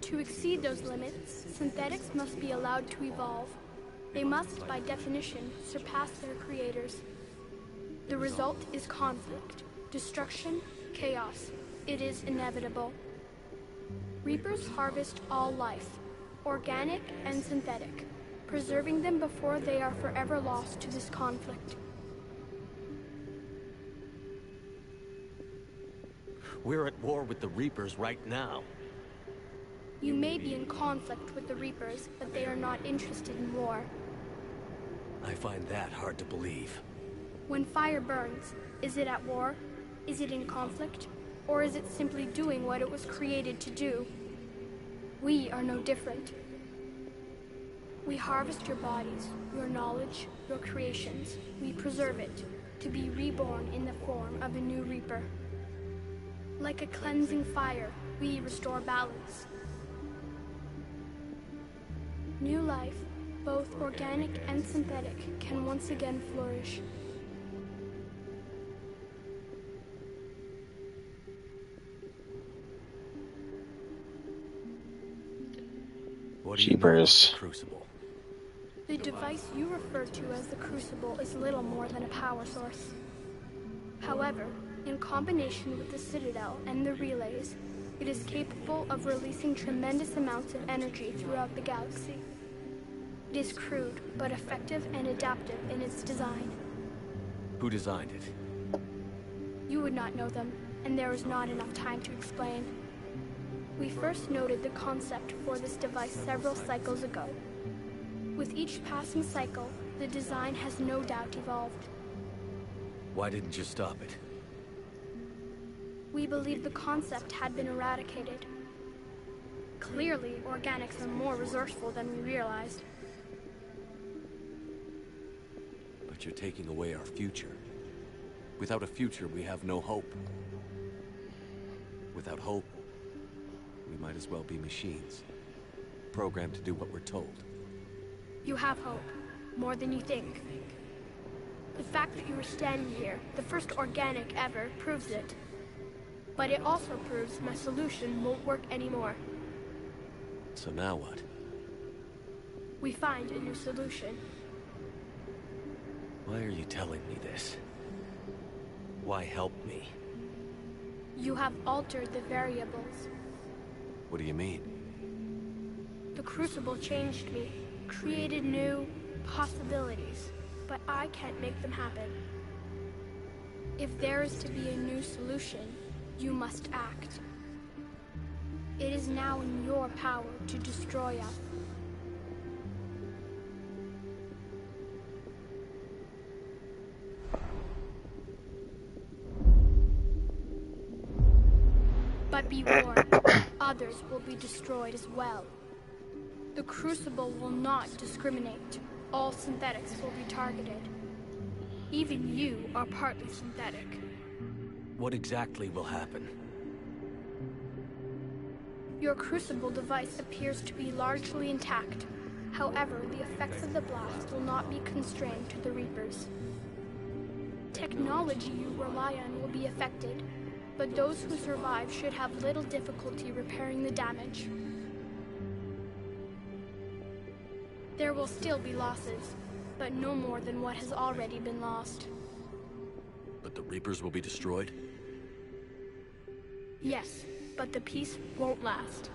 To exceed those limits, synthetics must be allowed to evolve. They must, by definition, surpass their creators. The result is conflict, destruction, chaos. It is inevitable. Reapers harvest all life, organic and synthetic, preserving them before they are forever lost to this conflict.
We're at war with the Reapers right now.
You may be in conflict with the Reapers, but they are not interested in war.
I find that hard to believe.
When fire burns, is it at war? Is it in conflict? Or is it simply doing what it was created to do? We are no different. We harvest your bodies, your knowledge, your creations. We preserve it, to be reborn in the form of a new Reaper. Like a cleansing fire, we restore balance. New life, both organic and synthetic, can once again flourish.
What do you know about the Crucible?
The device you refer to as the Crucible is little more than a power source. However, in combination with the Citadel and the relays, it is capable of releasing tremendous amounts of energy throughout the galaxy. It is crude, but effective and adaptive in its design.
Who designed it?
You would not know them, and there is not enough time to explain. We first noted the concept for this device several cycles ago. With each passing cycle, the design has no doubt evolved.
Why didn't you stop it?
We believed the concept had been eradicated. Clearly, organics are more resourceful than we realized.
But you're taking away our future. Without a future, we have no hope. Without hope, we might as well be machines, programmed to do what we're told.
You have hope. More than you think. The fact that you were standing here, the first organic ever, proves it. But it also proves my solution won't work anymore.
So now what?
We find a new solution.
Why are you telling me this? Why help me?
You have altered the variables.
What do you mean?
The Crucible changed me, created new possibilities, but I can't make them happen. If there is to be a new solution, you must act. It is now in your power to destroy us. But be warned, others will be destroyed as well. The Crucible will not discriminate. All synthetics will be targeted. Even you are partly synthetic.
What exactly will happen?
Your Crucible device appears to be largely intact. However, the effects of the blast will not be constrained to the Reapers. Technology you rely on will be affected, but those who survive should have little difficulty repairing the damage. There will still be losses, but no more than what has already been lost.
But the Reapers will be destroyed?
Yes, but the peace won't last.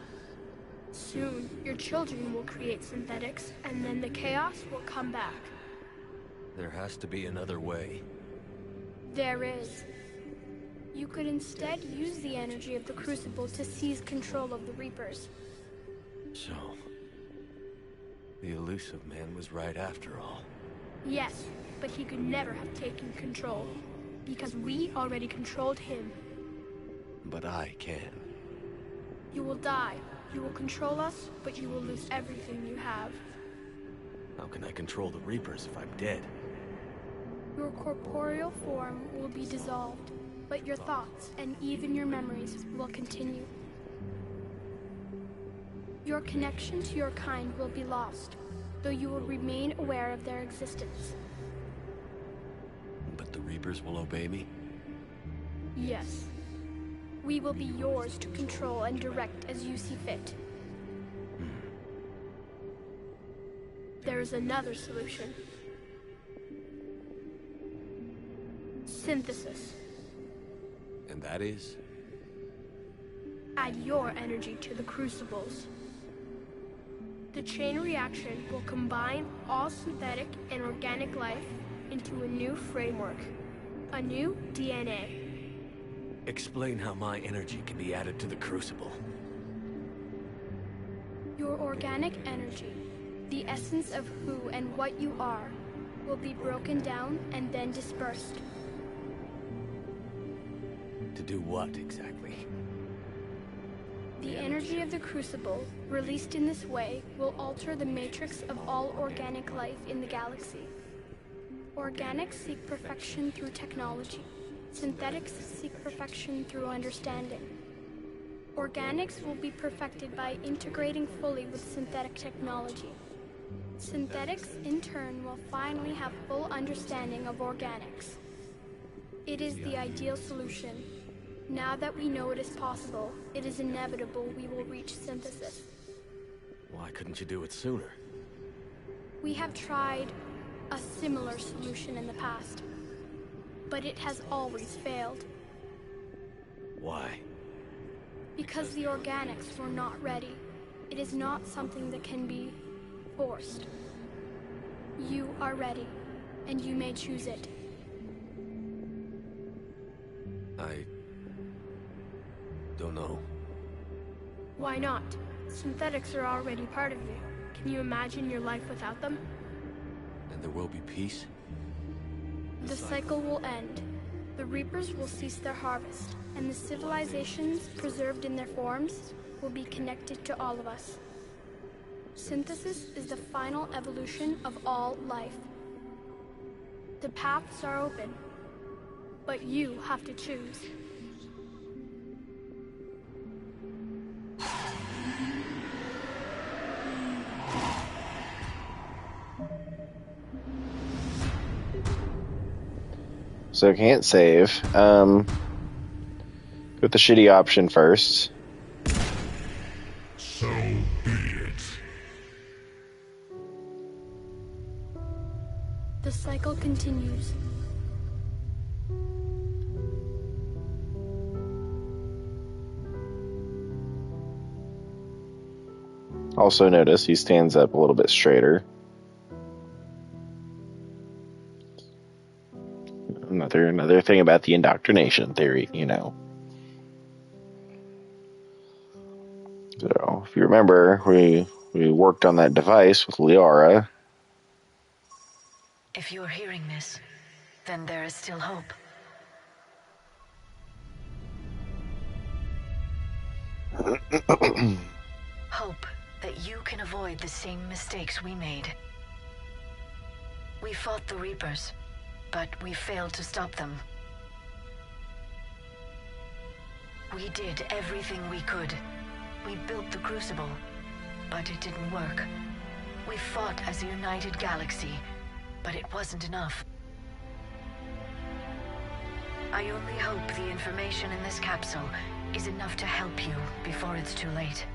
Soon, your children will create synthetics, and then the chaos will come back.
There has to be another way.
There is. You could instead use the energy of the Crucible to seize control of the Reapers.
So, the elusive man was right after all.
Yes, but he could never have taken control, because we already controlled him.
But I can.
You will die. You will control us, but you will lose everything you have.
How can I control the Reapers if I'm dead?
Your corporeal form will be dissolved, but your thoughts and even your memories will continue. Your connection to your kind will be lost, though you will remain aware of their existence.
But the Reapers will obey me?
Yes. We will be yours to control and direct as you see fit. There is another solution. Synthesis.
And that is?
Add your energy to the Crucibles. The chain reaction will combine all synthetic and organic life into a new framework. A new DNA.
Explain how my energy can be added to the Crucible.
Your organic energy, the essence of who and what you are, will be broken down and then dispersed.
To do what, exactly?
The energy of the Crucible, released in this way, will alter the matrix of all organic life in the galaxy. Organics seek perfection through technology. Synthetics seek perfection through understanding. Organics will be perfected by integrating fully with synthetic technology. Synthetics, in turn, will finally have full understanding of organics. It is the ideal solution. Now that we know it is possible, it is inevitable we will reach synthesis.
Why couldn't you do it sooner?
We have tried a similar solution in the past, but it has always failed.
Why?
Because the organics were not ready. It is not something that can be forced. You are ready, and you may choose it.
I don't know.
Why not? Synthetics are already part of you. Can you imagine your life without them?
And there will be peace?
The cycle will end. The Reapers will cease their harvest, and the civilizations preserved in their forms will be connected to all of us. Synthesis is the final evolution of all life. The paths are open, but you have to choose.
So can't save. Go with the shitty option first.
So be it.
The cycle continues.
Also notice he stands up a little bit straighter. Another thing about the indoctrination theory, you know. So if you remember, we worked on that device with Liara.
If you're hearing this, then there is still hope. Hope that you can avoid the same mistakes we made. We fought the Reapers, but we failed to stop them. We did everything we could. We built the Crucible, but it didn't work. We fought as a united galaxy, but it wasn't enough. I only hope the information in this capsule is enough to help you before it's too late.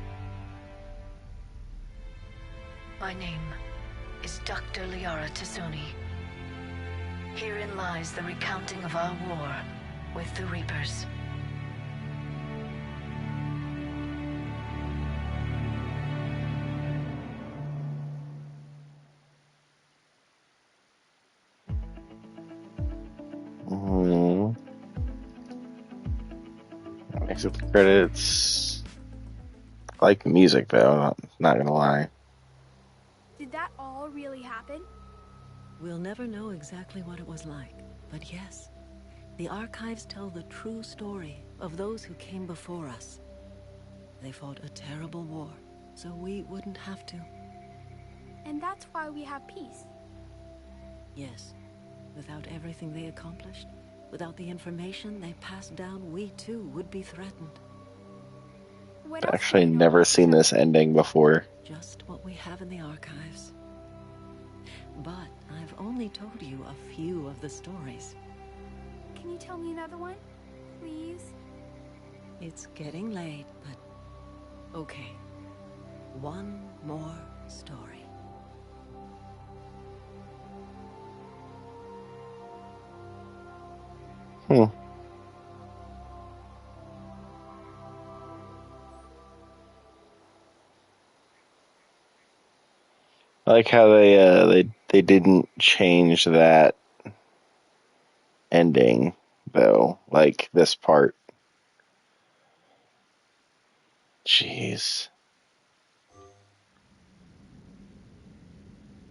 My name is Dr. Liara Tasuni. Herein lies the recounting of our war with the Reapers.
Exit the credits. I like the music though, not gonna lie.
Did that all really happen?
We'll never know exactly what it was like, but yes, the archives tell the true story of those who came before us. They fought a terrible war, so we wouldn't have to.
And that's why we have peace.
Yes, without everything they accomplished, without the information they passed down, we too would be threatened.
I've actually never seen this ending before.
Just what we have in the archives. But I've only told you a few of the stories.
Can you tell me another one, please?
It's getting late, but okay. One more story.
I like how they didn't change that ending though, like this part. Jeez.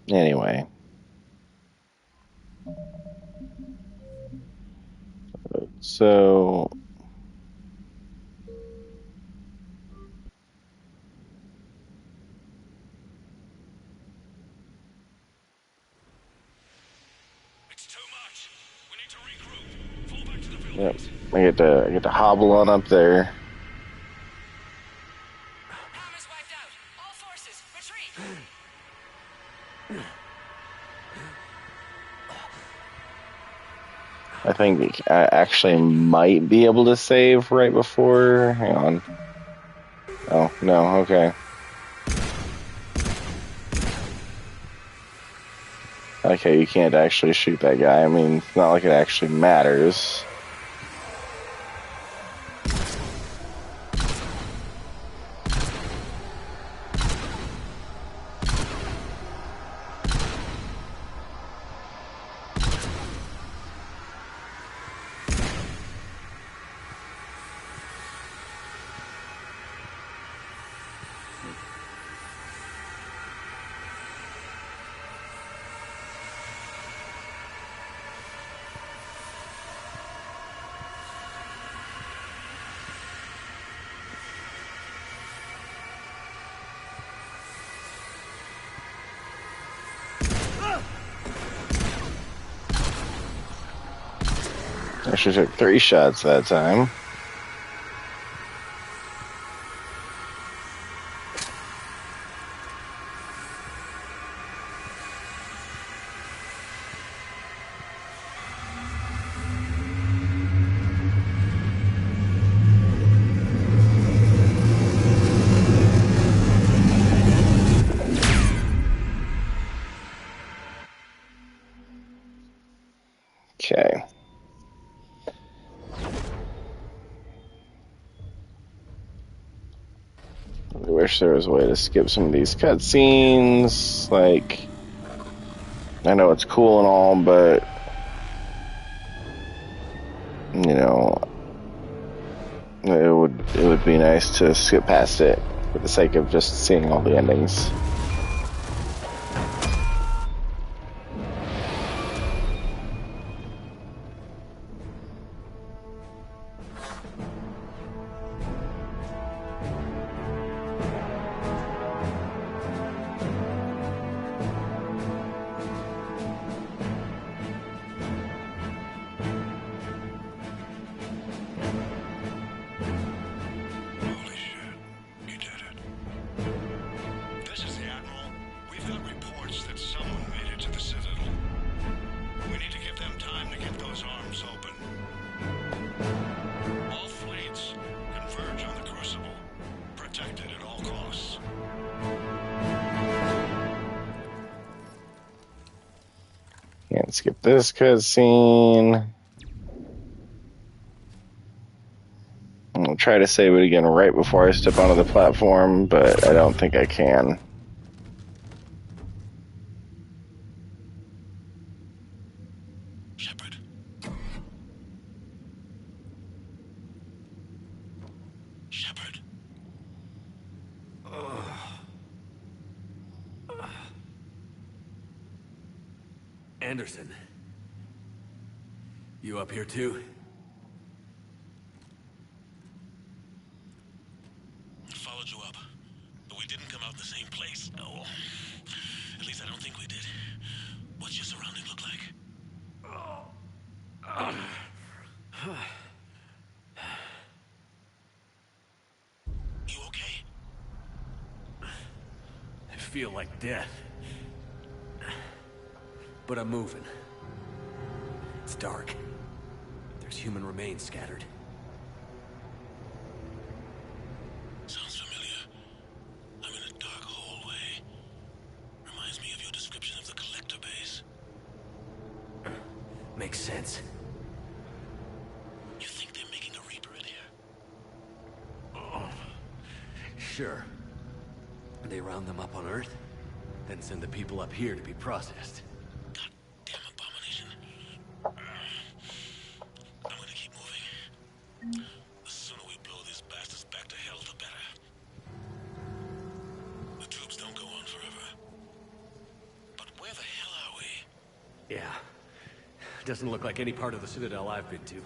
Anyway. So yep, I get to hobble on up there.
Hammer's wiped out. All forces, retreat.
I think I actually might be able to save right before. Hang on. Oh, no, okay. Okay, you can't actually shoot that guy. I mean, it's not like it actually matters. Actually took 3 shots that time. Okay. I wish there was a way to skip some of these cutscenes. Like, I know it's cool and all, but you know, it would be nice to skip past it for the sake of just seeing all the endings.
This is the Admiral. We've got reports that someone made it to the Citadel. We need to give them time to get those arms open. All fleets converge on the Crucible. Protected at all costs.
Can't skip this cutscene. I'll try to save it again right before I step onto the platform, but I don't think I can.
Shepard. Shepard.
Anderson. You up here too?
Followed you up, but we didn't come out the same place. Oh, at least I don't think we did. What's your surrounding look like? You okay?
I feel like death. But I'm moving. It's dark. There's human remains scattered.
Sounds familiar. I'm in a dark hallway. Reminds me of your description of the collector base.
Makes sense.
You think they're making a Reaper in here?
Sure. They round them up on Earth, then send the people up here to be processed.
Damn abomination. I'm gonna keep moving. The sooner we blow these bastards back to hell, the better. The troops don't go on forever. But where the hell are we?
Yeah. Doesn't look like any part of the Citadel I've been to.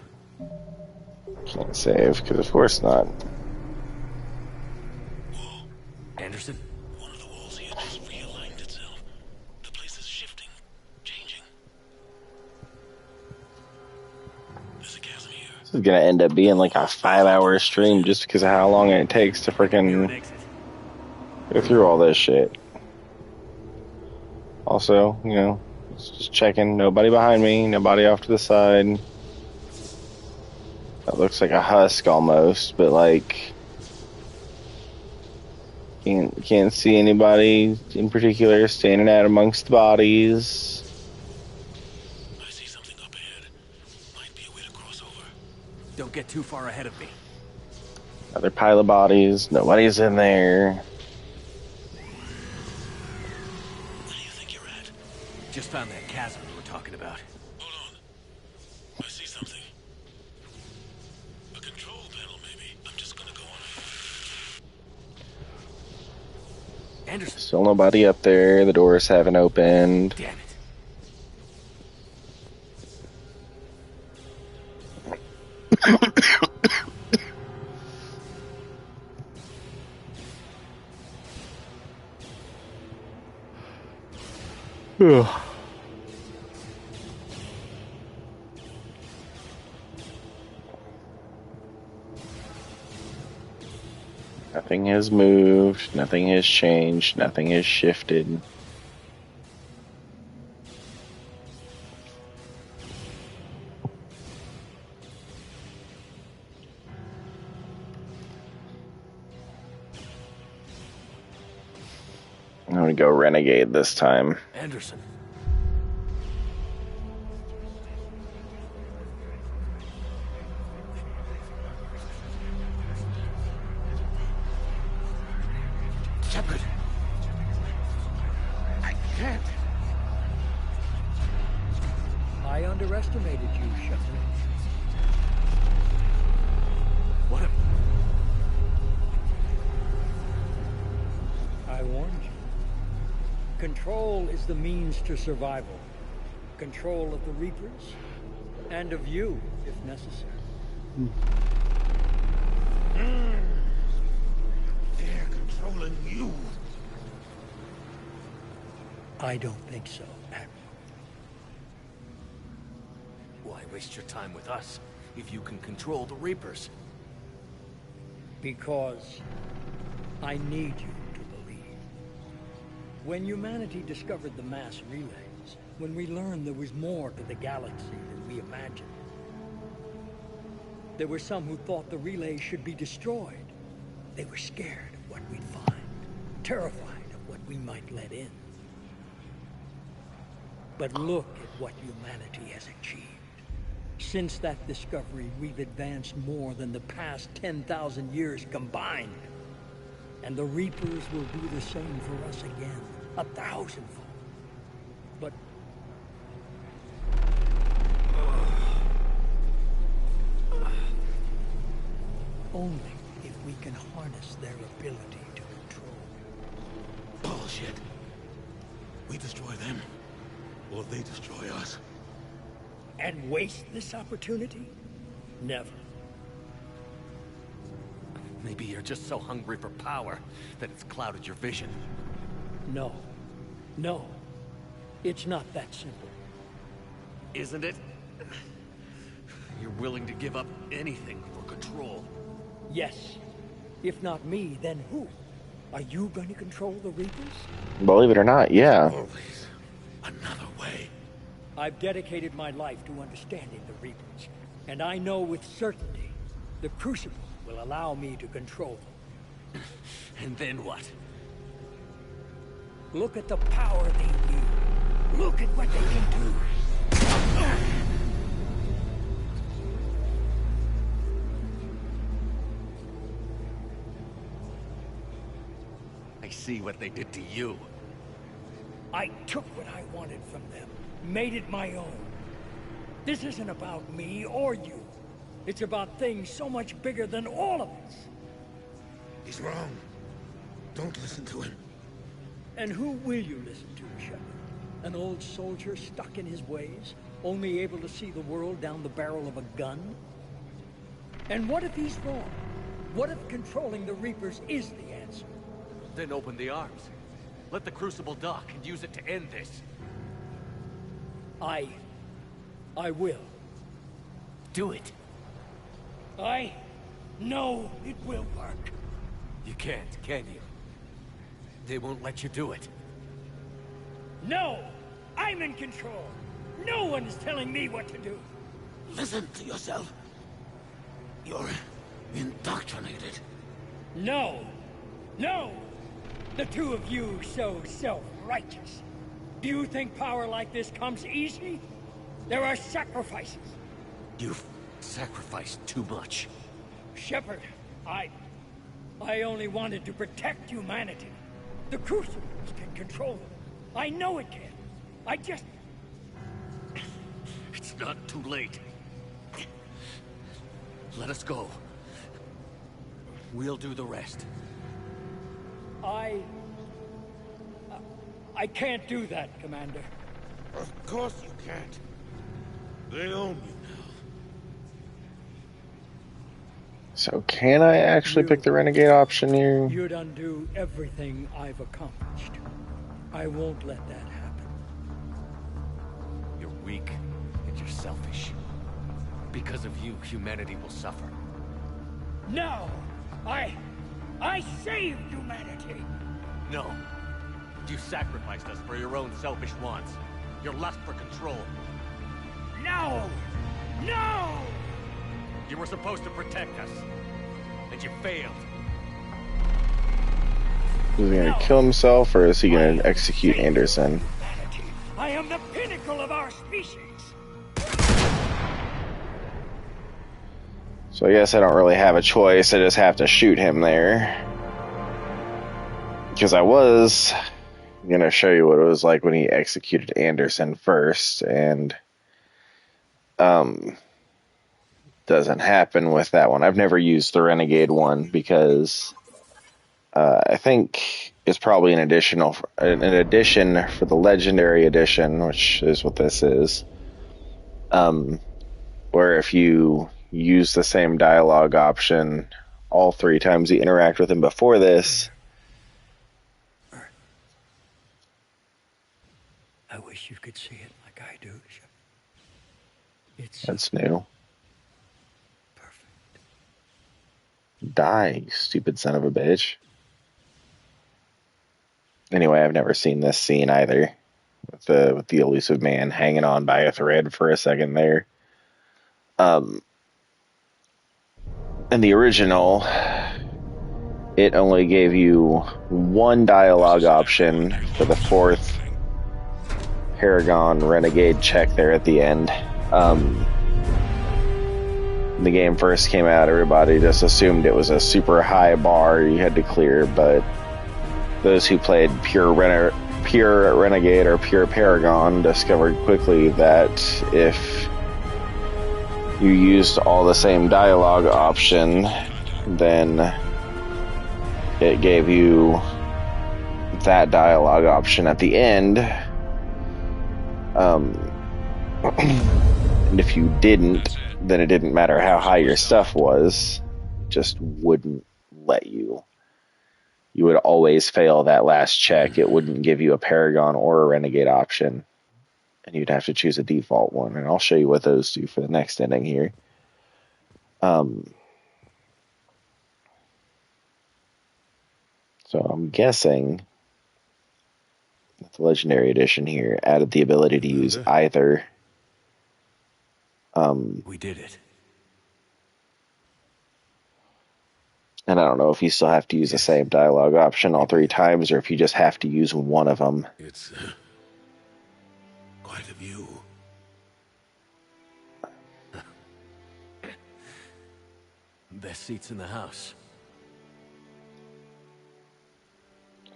Can't save, because of course not.
Anderson?
One of the walls here just realigned itself. The place is shifting, changing. There's a chasm here.
This is gonna end up being like a 5-hour stream just because of how long it takes to freaking go through all this shit. Also, you know, just checking. Nobody behind me. Nobody off to the side. That looks like a husk almost, but like can't see anybody in particular standing out amongst the bodies.
I see something up ahead. Might be a way to cross over.
Don't get too far ahead of me.
Another pile of bodies. Nobody's in there.
Just found that chasm we were talking about.
Hold on. I see something. A control panel, maybe. I'm just gonna go on.
Anderson.
Still nobody up there. The doors haven't opened.
Damn
it. Nothing has moved, nothing has changed, nothing has shifted. I'm gonna go renegade this time.
Anderson.
Shepard. I can't.
I underestimated you, Shepard.
What if...
I warned you. Control is the means to survival. Control of the Reapers, and of you, if necessary.
They're controlling you.
I don't think so, Admiral.
Why waste your time with us if you can control the Reapers?
Because I need you to believe. When humanity discovered the mass relays, when we learned there was more to the galaxy than we imagined, there were some who thought the relays should be destroyed. They were scared of what we'd find, terrified of what we might let in. But look at what humanity has achieved. Since that discovery, we've advanced more than the past 10,000 years combined. And the Reapers will do the same for us again, 1,000-fold. But... only if we can harness their ability to control.
Bullshit. We destroy them, or they destroy us.
And waste this opportunity? Never.
Maybe you're just so hungry for power that it's clouded your vision.
No. No. It's not that simple.
Isn't it? You're willing to give up anything for control.
Yes. If not me, then who? Are you going to control the Reapers?
Believe it or not, yeah.
Always another way.
I've dedicated my life to understanding the Reapers, and I know with certainty the Crucible will allow me to control them.
And then what?
Look at the power they use. Look at what they can do.
I see what they did to you.
I took what I wanted from them, made it my own. This isn't about me or you. It's about things so much bigger than all of us.
He's wrong. Don't listen to him.
And who will you listen to, Shepard? An old soldier stuck in his ways, only able to see the world down the barrel of a gun? And what if he's wrong? What if controlling the Reapers is the answer?
Then open the arms. Let the Crucible dock and use it to end this.
I will.
Do it.
I know it will work.
You can't, can you? They won't let you do it.
No! I'm in control! No one is telling me what to do!
Listen to yourself. You're indoctrinated.
No! No! The two of you so self-righteous. Do you think power like this comes easy? There are sacrifices.
You've sacrificed too much.
Shepard, I only wanted to protect humanity. The Crucibles can control them. I know it can. I just...
It's not too late. Let us go. We'll do the rest.
I can't do that, Commander.
Of course you can't. They own you now.
So can I actually pick the Renegade option here?
You'd undo everything I've accomplished. I won't let that happen.
You're weak and you're selfish. Because of you, humanity will suffer.
No! I saved humanity!
No. You sacrificed us for your own selfish wants. Your lust for control.
No! No!
You were supposed to protect us. And you failed.
Is he gonna kill himself or is he gonna execute Anderson?
I am the pinnacle of our species!
So I guess I don't really have a choice, I just have to shoot him there. because I was going to show you what it was like when he executed Anderson first, and doesn't happen with that one. I've never used the Renegade one because I think it's probably an addition for the Legendary Edition, which is what this is, where if you use the same dialogue option all 3 times you interact with him before this.
I wish you could see it like I do. It's
That's new. Perfect. Die, you stupid son of a bitch. Anyway, I've never seen this scene either, with the elusive man hanging on by a thread for a second there. In the original, it only gave you 1 dialogue option for the 4th Paragon Renegade check there at the end. When the game first came out, everybody just assumed it was a super high bar you had to clear, but those who played pure Renegade or pure Paragon discovered quickly that if you used all the same dialogue option, then it gave you that dialogue option at the end. And if you didn't, then it didn't matter how high your stuff was, it just wouldn't let you. You would always fail that last check. It wouldn't give you a Paragon or a Renegade option, and you'd have to choose a default one. And I'll show you what those do for the next ending here. So I'm guessing that the Legendary Edition here added the ability to use either.
We did it.
And I don't know if you still have to use the same dialogue option all 3 times, or if you just have to use one of them.
It's quite a view.
Best seats in the house.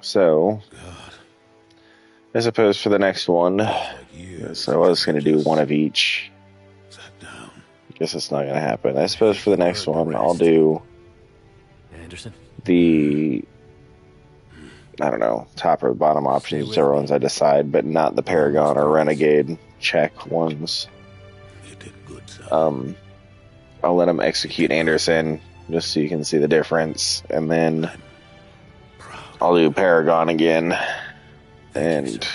So, I suppose for the next one, so I was going to do one of each. I guess it's not going to happen. I suppose for the next one, I'll do
Anderson?
the, I don't know, top or bottom options, whichever ones I decide, but not the Paragon or Renegade check ones. I'll let him execute Anderson, just so you can see the difference, and then I'll do Paragon again, and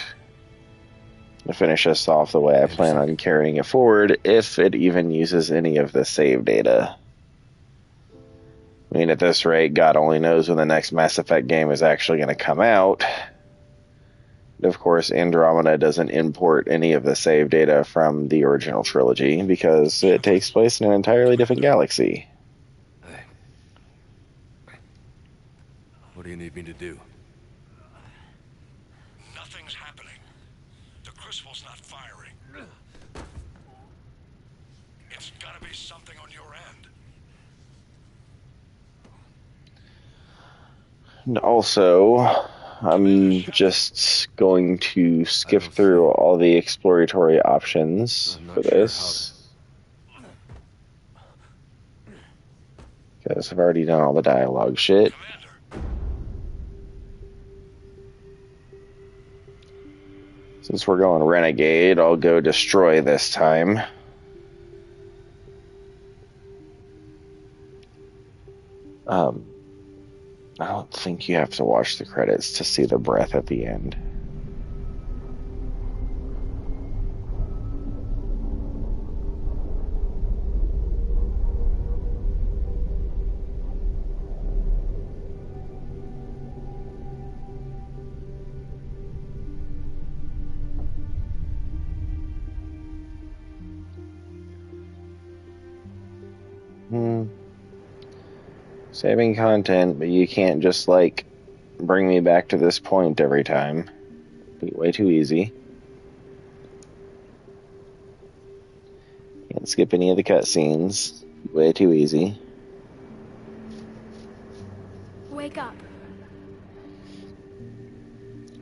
to finish us off the way I plan on carrying it forward, if it even uses any of the save data. I mean, at this rate, God only knows when the next Mass Effect game is actually going to come out. Of course, Andromeda doesn't import any of the save data from the original trilogy because it takes place in an entirely different galaxy.
What do you need me to do?
Nothing's happening. The Crucible's not firing. It's gotta be something on your end.
And also, I'm just going to skip through all the exploratory options for this. Because I've already done all the dialogue shit. Since we're going Renegade, I'll go Destroy this time. I don't think you have to watch the credits to see the breath at the end. Saving content, but you can't just, like, bring me back to this point every time. It'd be way too easy. Can't skip any of the cutscenes. Way too easy.
Wake up.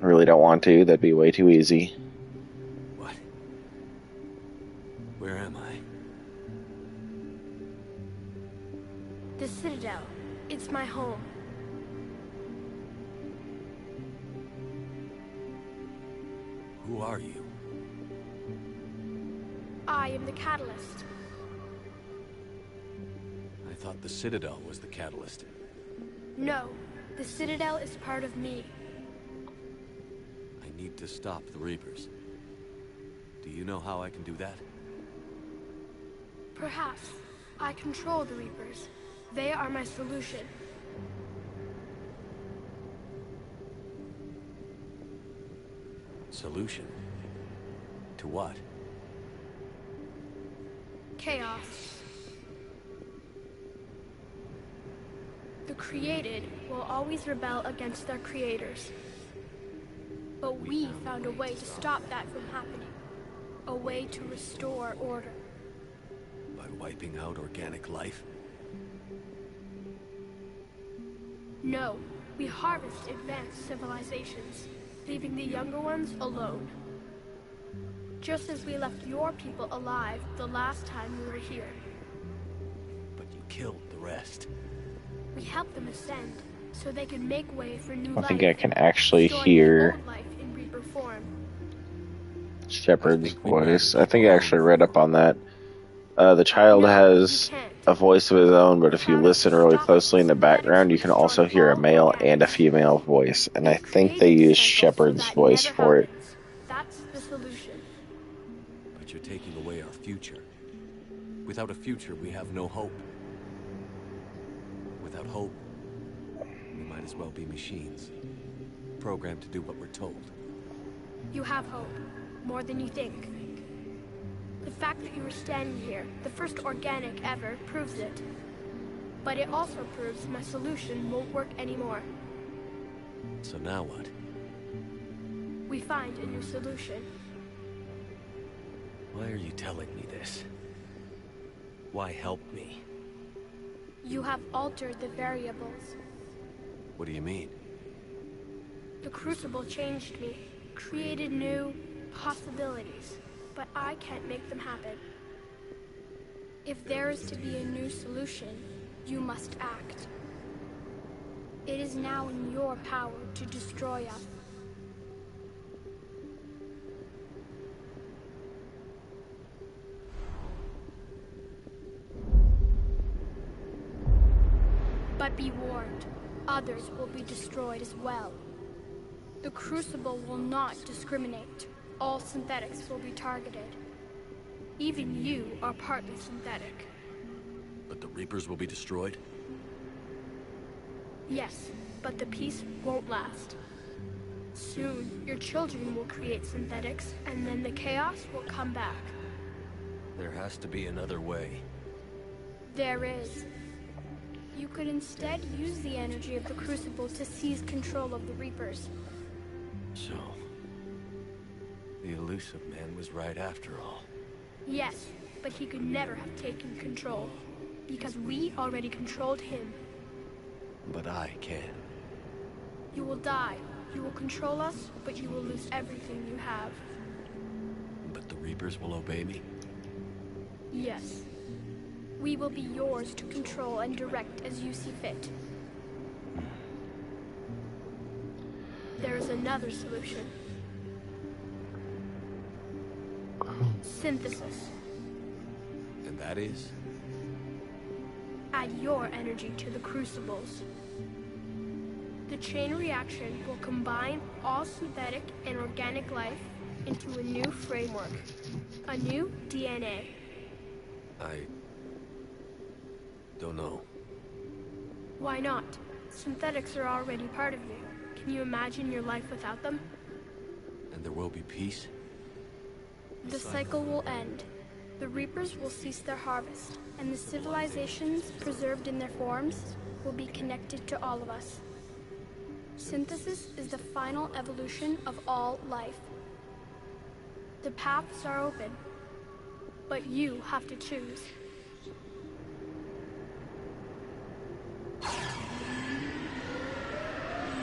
I really don't want to. That'd be way too easy.
What? Where am I?
The Citadel. It's my home.
Who are you?
I am the Catalyst.
I thought the Citadel was the catalyst.
No, the Citadel is part of me.
I need to stop the Reapers. Do you know how I can do that?
Perhaps. I control the Reapers. They are my solution.
Solution? To what?
Chaos. The created will always rebel against their creators. But we found a way to stop that from happening. A way to restore order.
By wiping out organic life?
No, we harvest advanced civilizations, leaving the younger ones alone. Just as we left your people alive the last time we were here.
But you killed the rest.
We helped them ascend, so they could make way for new
I
life.
think I can actually
restoring
hear
the old life in Reaper form.
Shepard's voice. I think I actually read up on that. The child has a voice of his own, but if you listen really closely in the background, you can also hear a male and a female voice, and I think they use Shepard's voice for it.
That's the solution.
But you're taking away our future. Without a future, we have no hope. Without hope, we might as well be machines. Programmed to do what we're told.
You have hope. More than you think. The fact that you are standing here, the first organic ever, proves it. But it also proves my solution won't work anymore.
So now what?
We find a new solution.
Why are you telling me this? Why help me?
You have altered the variables.
What do you mean?
The Crucible changed me, created new possibilities, but I can't make them happen. If there is to be a new solution, you must act. It is now in your power to destroy us. But be warned, others will be destroyed as well. The Crucible will not discriminate. All synthetics will be targeted. Even you are partly synthetic.
But the Reapers will be destroyed?
Yes, but the peace won't last. Soon, your children will create synthetics, and then the chaos will come back.
There has to be another way.
There is. You could instead use the energy of the Crucible to seize control of the Reapers.
So, the elusive man was right after all.
Yes, but he could never have taken control, because we already controlled him.
But I can.
You will die. You will control us, but you will lose everything you have.
But the Reapers will obey me?
Yes. We will be yours to control and direct as you see fit. There is another solution. Synthesis.
And that is?
Add your energy to the crucibles. The chain reaction will combine all synthetic and organic life into a new framework. A new DNA.
I don't know.
Why not? Synthetics are already part of you. Can you imagine your life without them?
And there will be peace?
The cycle will end. The Reapers will cease their harvest, and the civilizations preserved in their forms will be connected to all of us. Synthesis is the final evolution of all life. The paths are open, but you have to choose.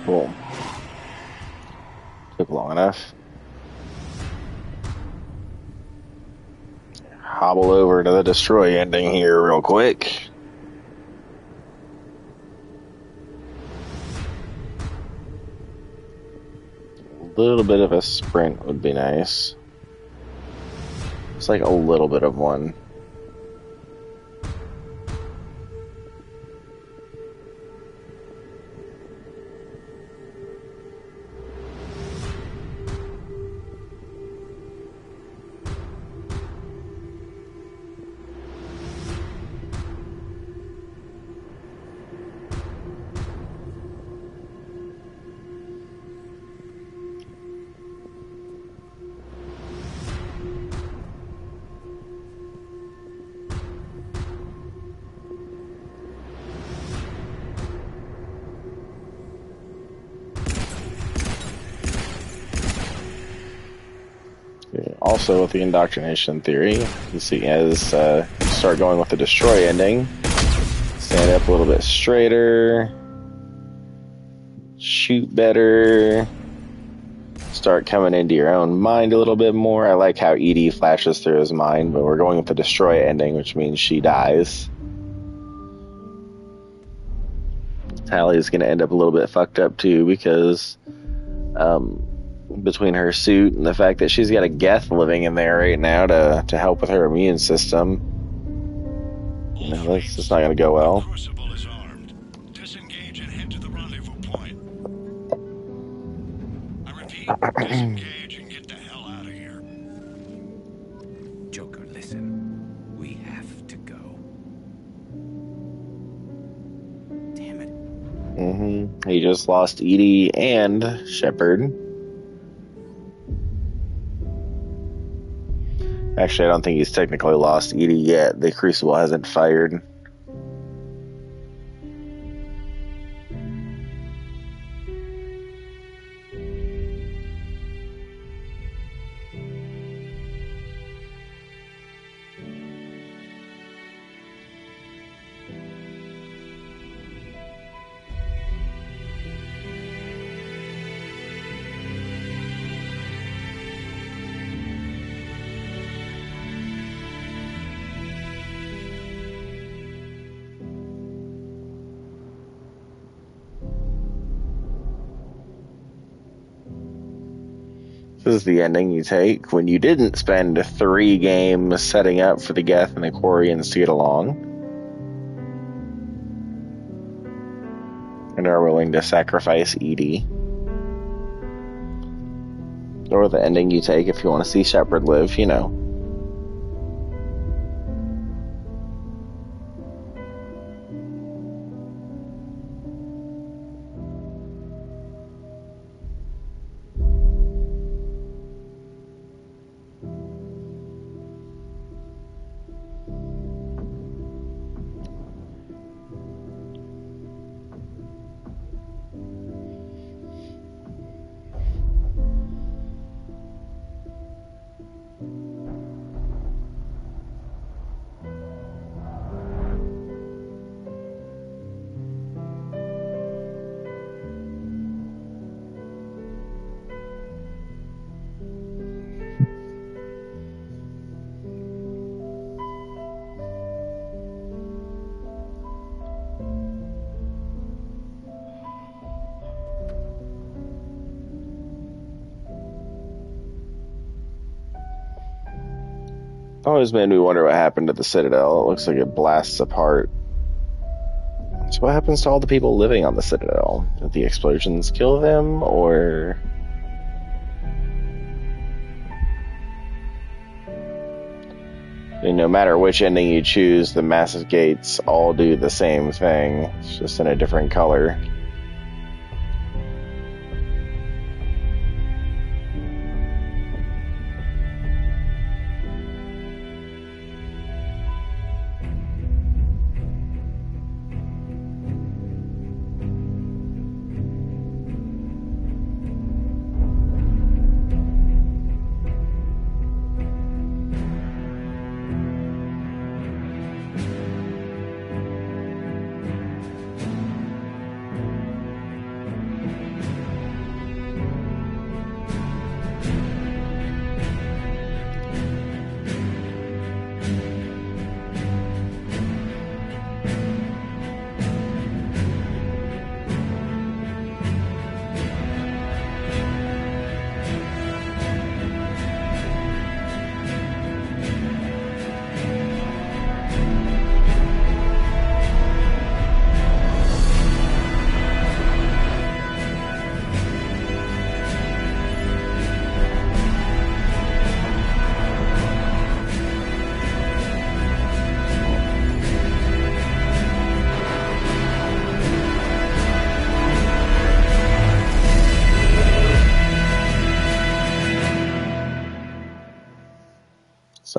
Cool. Took long enough. Hobble over to the destroy ending here real quick. A little bit of a sprint would be nice. It's like a little bit of one. Also, with the indoctrination theory, you see as start going with the destroy ending, stand up a little bit straighter, shoot better, start coming into your own mind a little bit more. I like how Edie flashes through his mind, but we're going with the destroy ending, which means she dies. Tally's going to end up a little bit fucked up too, because between her suit and the fact that she's got a Geth living in there right now to help with her immune system, you know, that's just not going to go well.
Crucible is armed. Disengage and head to the rendezvous point. I repeat, disengage and get the hell out of here.
Joker, listen. We have to go. Damn it.
He just lost Edie and Shepard. Actually, I don't think he's technically lost Edie yet. The Crucible hasn't fired. This is the ending you take when you didn't spend 3 games setting up for the Geth and the Quarians to get along, and are willing to sacrifice Edie. Or the ending you take if you want to see Shepard live, you know. Always made me wonder what happened to the Citadel. It looks like it blasts apart. So what happens to all the people living on the Citadel? Did the explosions kill them, or... I mean, no matter which ending you choose, the massive gates all do the same thing. It's just in a different color.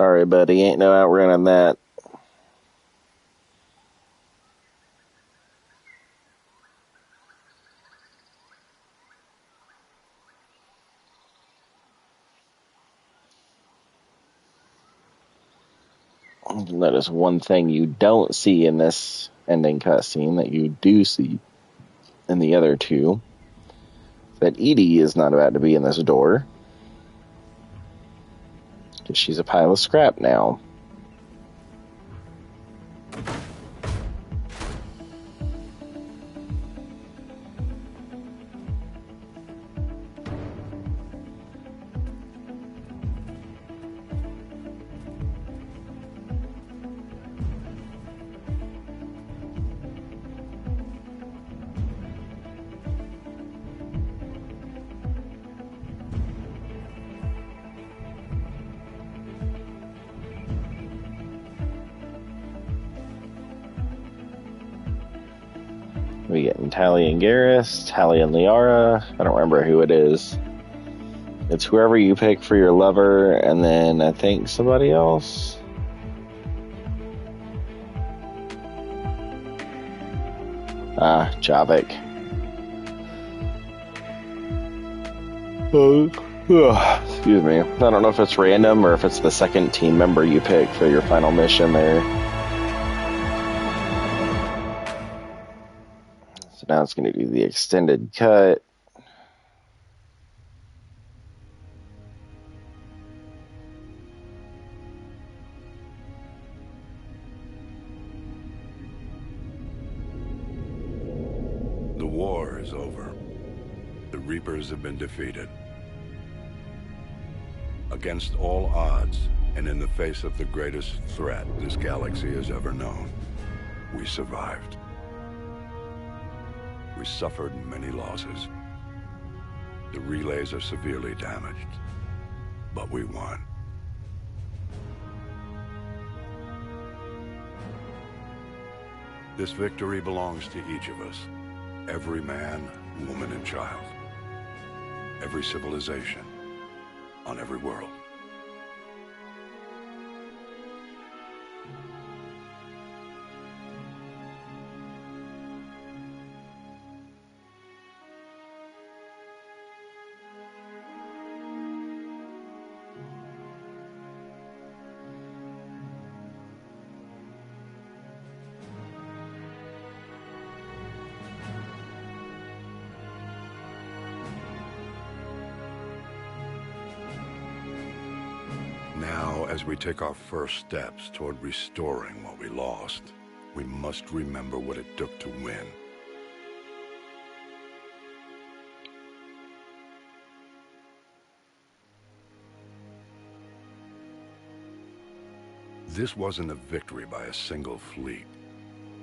Sorry, buddy. Ain't no outrunning that. Notice one thing you don't see in this ending cutscene that you do see in the other two. That Edie is not about to be in this door. Because she's a pile of scrap now. We get Tally and Garrus, Tally and Liara. I don't remember who it is. It's whoever you pick for your lover, and then I think somebody else. Javik. Excuse me. I don't know if it's random or if it's the second team member you pick for your final mission there. So now it's going to do the extended cut.
The war is over. The Reapers have been defeated. Against all odds, and in the face of the greatest threat this galaxy has ever known, we survived. We suffered many losses. The relays are severely damaged, but we won. This victory belongs to each of us. Every man, woman, and child. Every civilization. On every world. Now, as we take our first steps toward restoring what we lost, we must remember what it took to win. This wasn't a victory by a single fleet,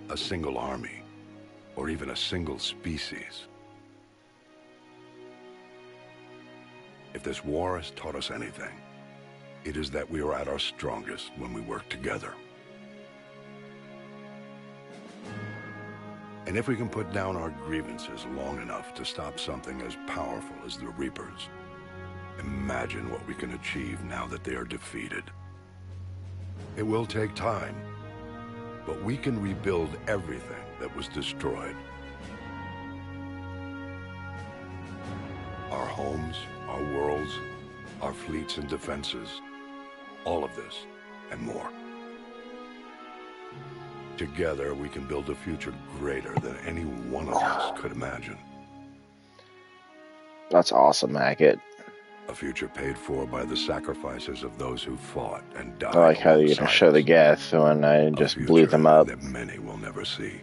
a single army, or even a single species. If this war has taught us anything, it is that we are at our strongest when we work together. And if we can put down our grievances long enough to stop something as powerful as the Reapers, imagine what we can achieve now that they are defeated. It will take time, but we can rebuild everything that was destroyed. Our homes, our worlds, our fleets and defenses. All of this, and more. Together, we can build a future greater than any one of us could imagine.
That's awesome, Hackett.
A future paid for by the sacrifices of those who fought and died.
I like how you show the Geth when I just blew them up.
That many will never see.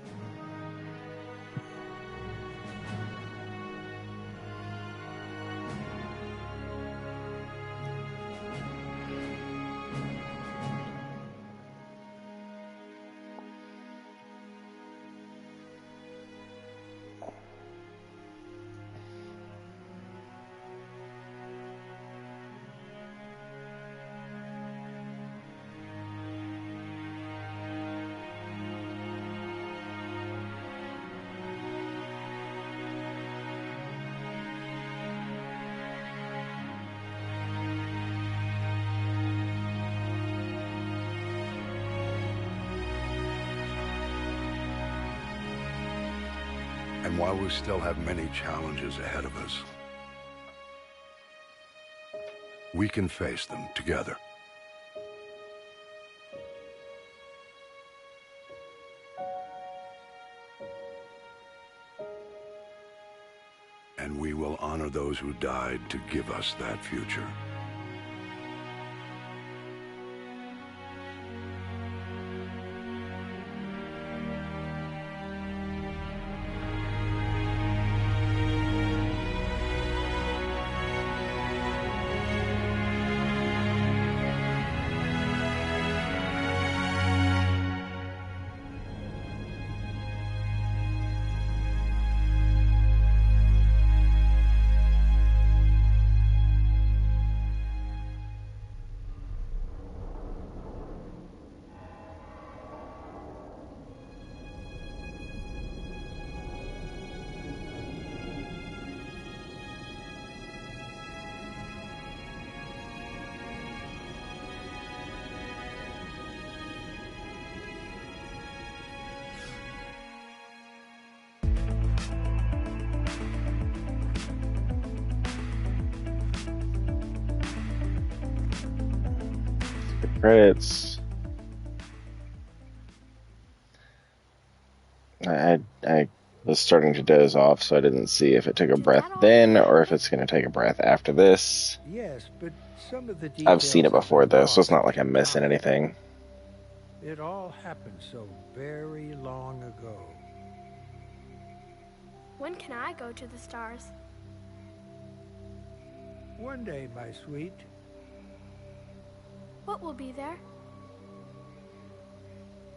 And while we still have many challenges ahead of us, we can face them together. And we will honor those who died to give us that future.
Credits. I was starting to doze off, so I didn't see if it took a breath then or if it's going to take a breath after this.
Yes, but some of the details
I've seen it before,
have been
though, so it's
lost
not like I'm missing
time.
anything.
It all happened so very long ago.
When can I go to the stars?
One day, my sweet.
What will be there?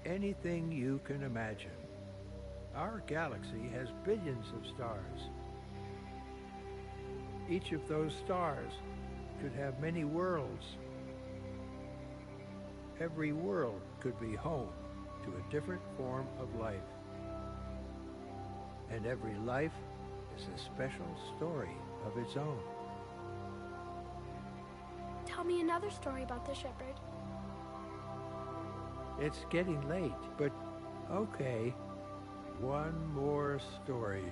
Anything you can imagine. Our galaxy has billions of stars. Each of those stars could have many worlds. Every world could be home to a different form of life. And every life is a special story of its own.
Tell me another story about the shepherd.
It's getting late, but okay. One more story.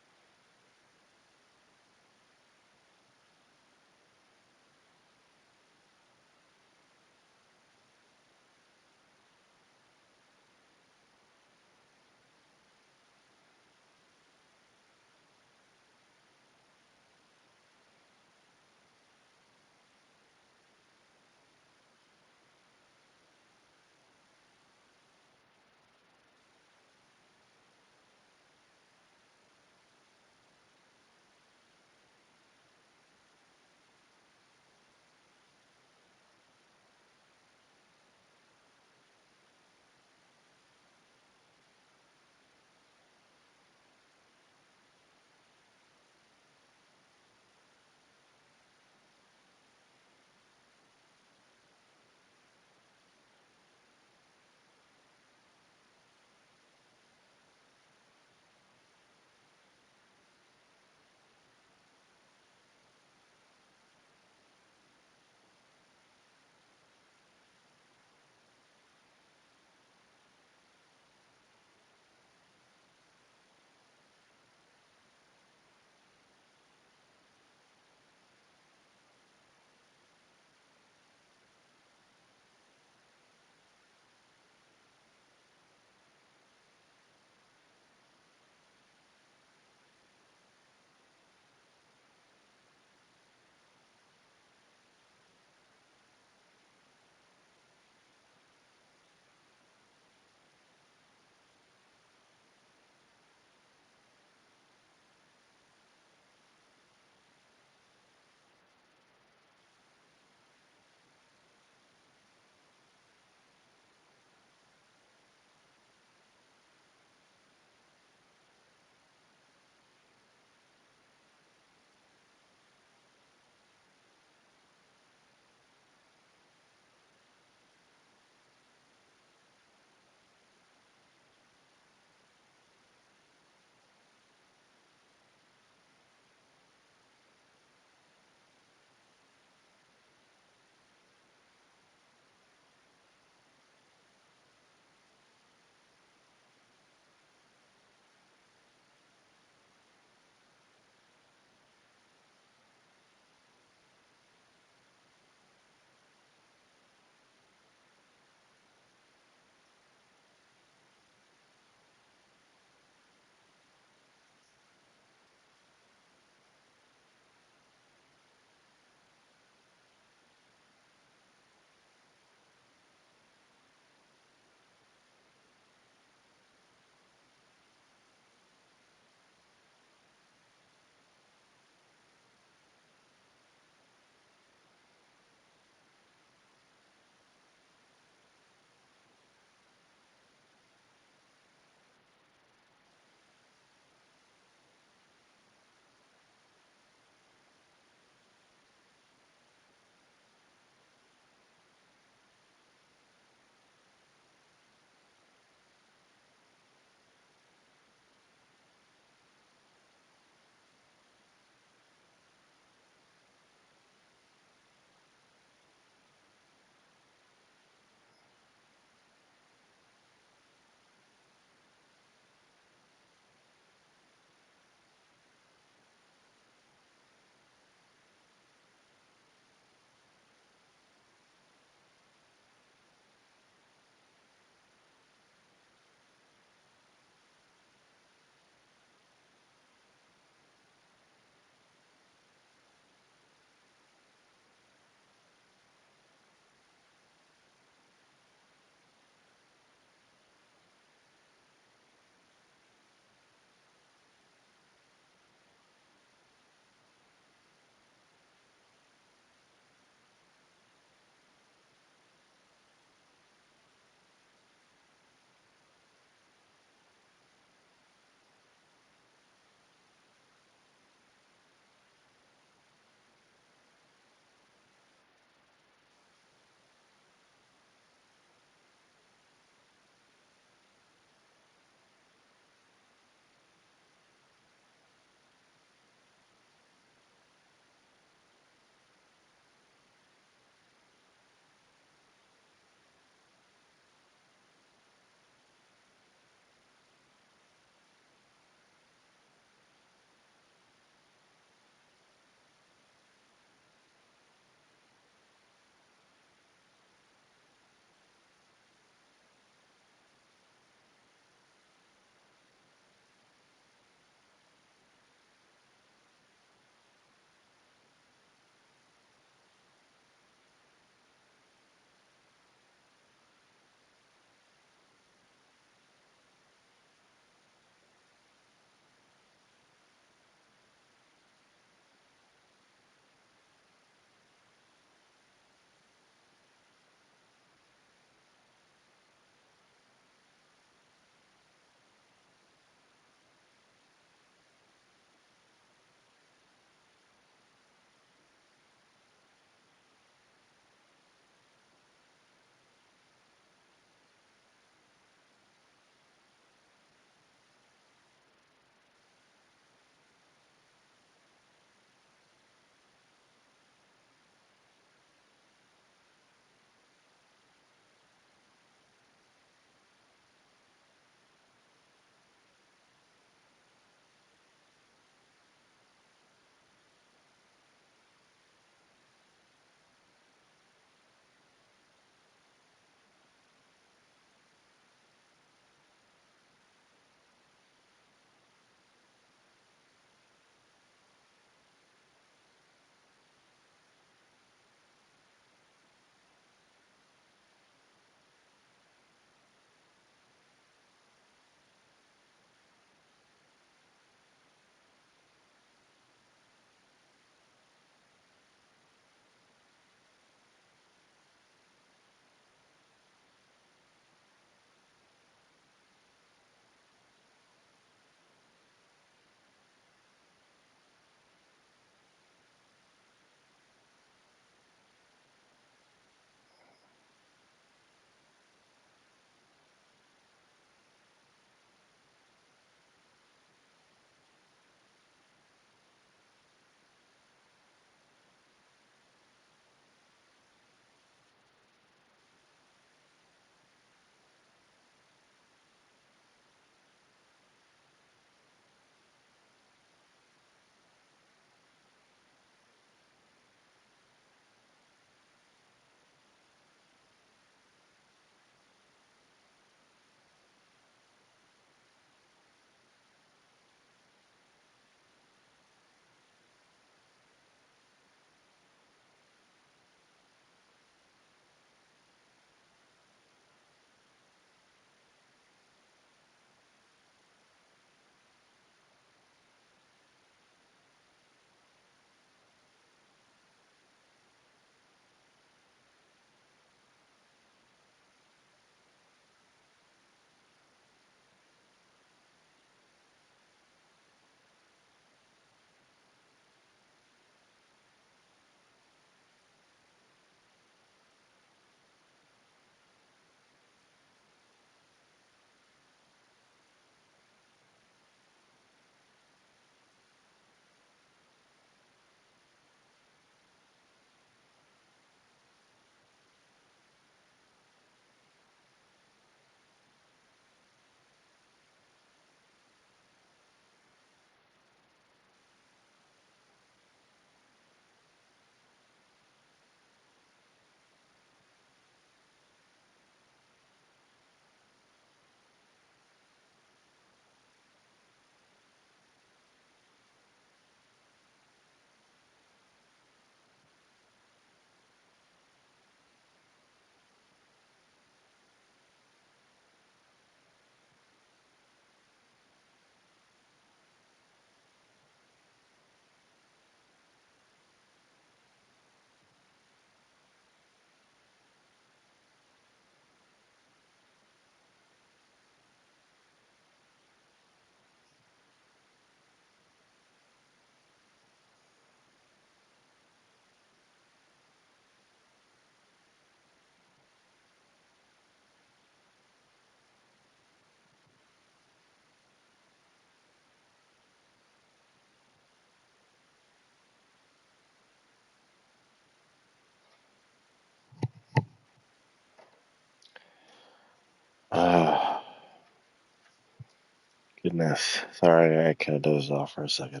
Goodness. Sorry, I kind of dozed off for a second.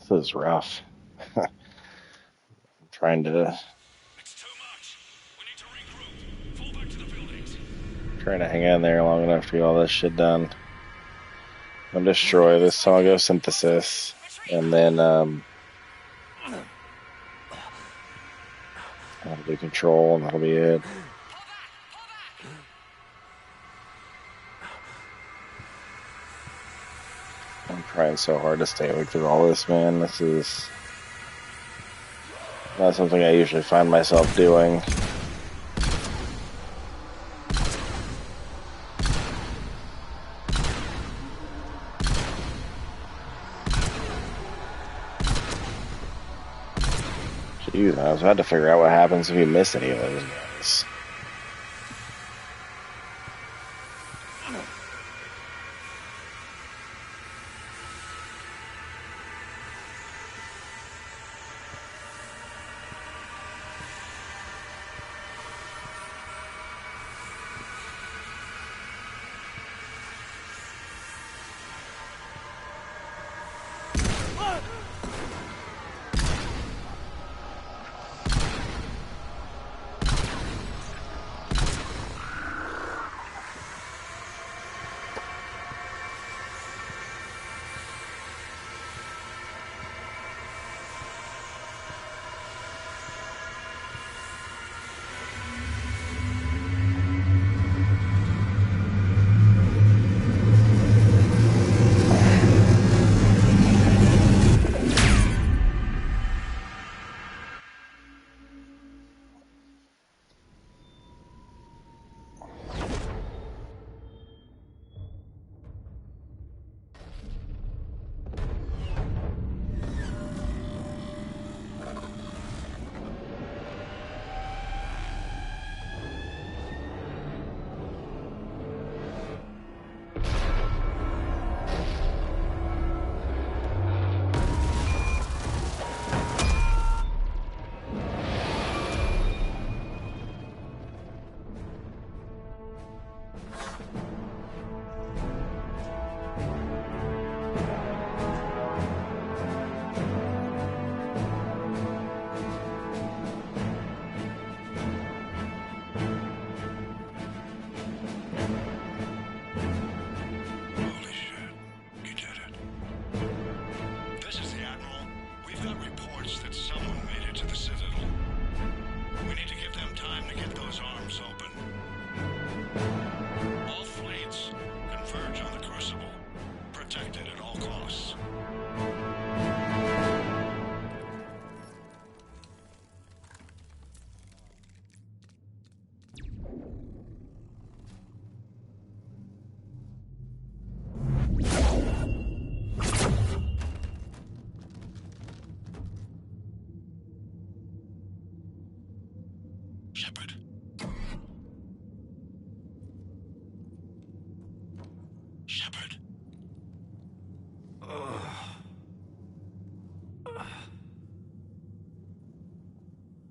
This is rough. I'm trying to hang in there long enough to get all this shit done. I'll destroy this Songo synthesis, and then that'll do control, and that'll be it. I'm trying so hard to stay awake through all this, man. This is not something I usually find myself doing. Jeez, I was about to figure out what happens if you miss any of those guys.
Shepard. Shepard.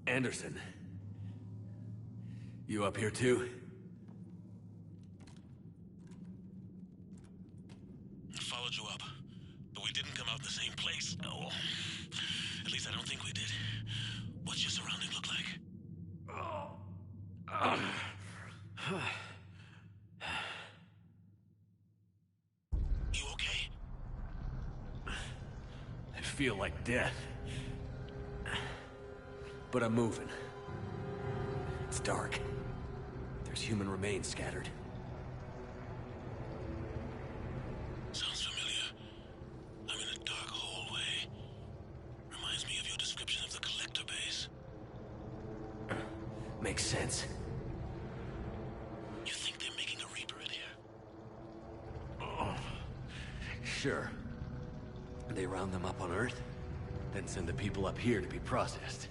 Anderson. You up here too?
Followed you up, but we didn't come out the same place. Oh, at least I don't think we did. What's your surrounding look like? You okay?
I feel like death. But I'm moving. It's dark. There's human remains scattered.
Sounds familiar. I'm in a dark hallway. Reminds me of your description of the collector base.
Makes sense.
You think they're making a Reaper in here?
Sure. They round them up on Earth, then send the people up here to be processed.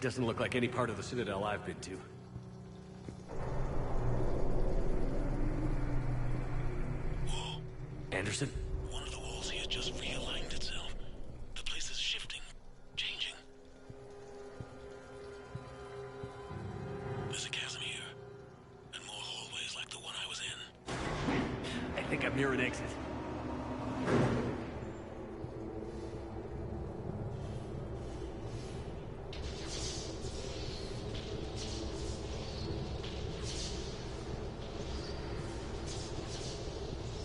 Doesn't look like any part of the Citadel I've been to.
Whoa.
Anderson?
One of the walls here just realigned itself. The place is shifting, changing. There's a chasm here, and more hallways like the one I was in.
I think I'm near an exit.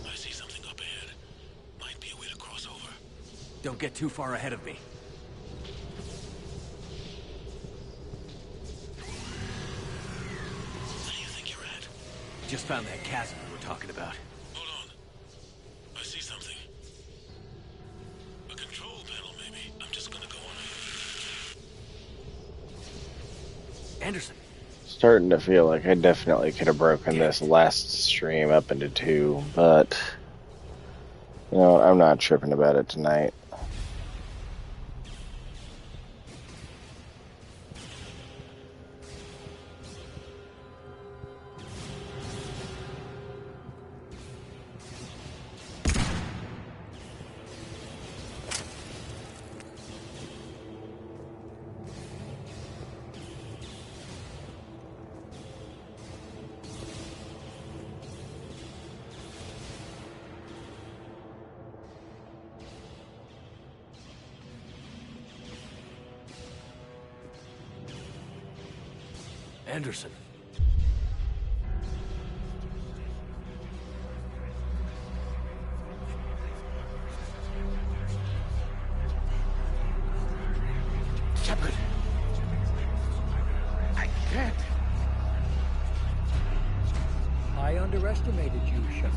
I see something up ahead. Might be a way to cross over.
Don't get too far ahead of me.
Where do you think you're at?
Just found that chasm we were talking about.
Hold on. I see something. A control panel, maybe. I'm just gonna go on ahead.
Anderson.
Starting to feel like I definitely could have broken this last stream up into two, but you know, I'm not tripping about it tonight.
Anderson. Shepard.
I can't. I underestimated you, Shepard.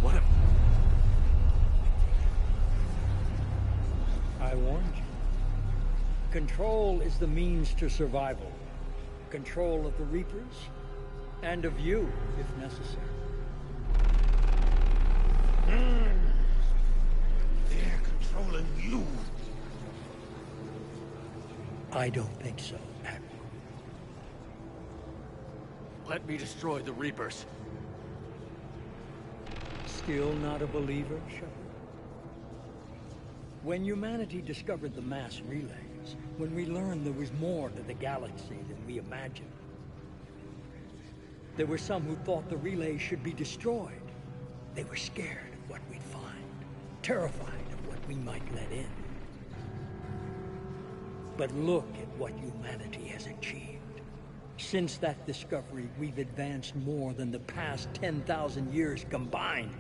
What a...
I warned you. Control is the means to survival. Control of the Reapers, and of you, if necessary.
They're controlling you.
I don't think so, Admiral.
Let me destroy the Reapers.
Still not a believer, Shepard? When humanity discovered the mass relays, when we learned there was more to the galaxy than we imagined, there were some who thought the relays should be destroyed. They were scared of what we'd find, terrified of what we might let in. But look at what humanity has achieved. Since that discovery, we've advanced more than the past 10,000 years combined.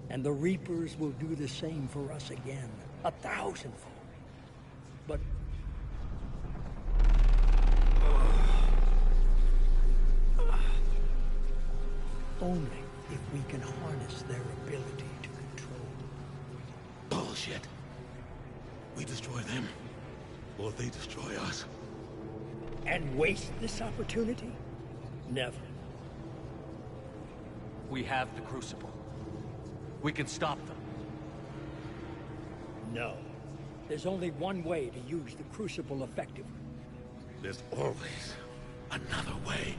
And the Reapers will do the same for us again, 1,000-fold. But... only if we can harness their ability to control.
Bullshit. We destroy them, or they destroy us.
And waste this opportunity? Never.
We have the Crucible. We can stop them.
No. There's only one way to use the Crucible effectively.
There's always another way.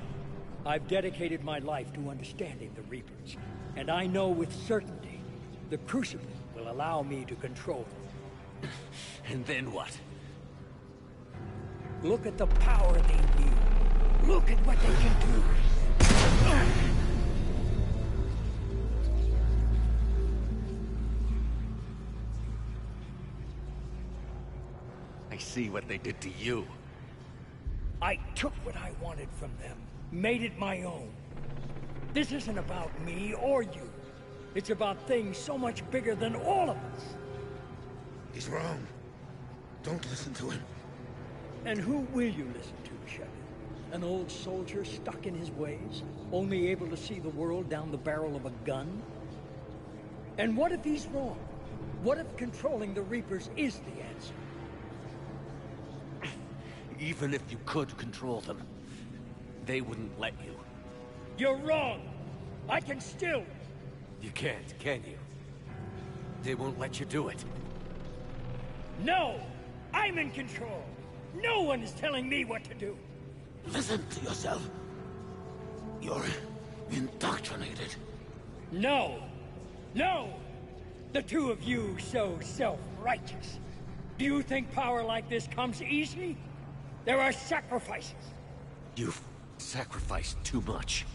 I've dedicated my life to understanding the Reapers, and I know with certainty the Crucible will allow me to control them.
And then what?
Look at the power they wield. Look at what they can do.
I see what they did to you.
I took what I wanted from them, made it my own. This isn't about me or you. It's about things so much bigger than all of us.
He's wrong. Don't listen to him.
And who will you listen to, Shepard? An old soldier stuck in his ways, only able to see the world down the barrel of a gun? And what if he's wrong? What if controlling the Reapers is the answer?
Even if you could control them, they wouldn't let you.
You're wrong! I can still...
You can't, can you? They won't let you do it.
No!
I'm in control. No one is telling me what to do.
Listen to yourself. You're indoctrinated.
No. No! The two of you so self-righteous. Do you think power like this comes easy? There are sacrifices.
You've sacrificed too much.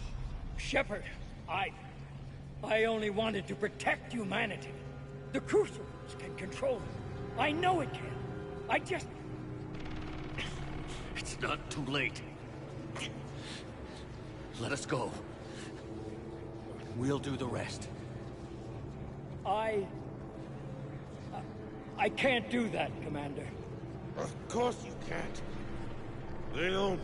Shepard, I only wanted to protect humanity. The Crucibles can control it. I know it can. I just...
It's not too late. Let us go. We'll do the rest.
I can't do that, Commander.
Of course you can't. They own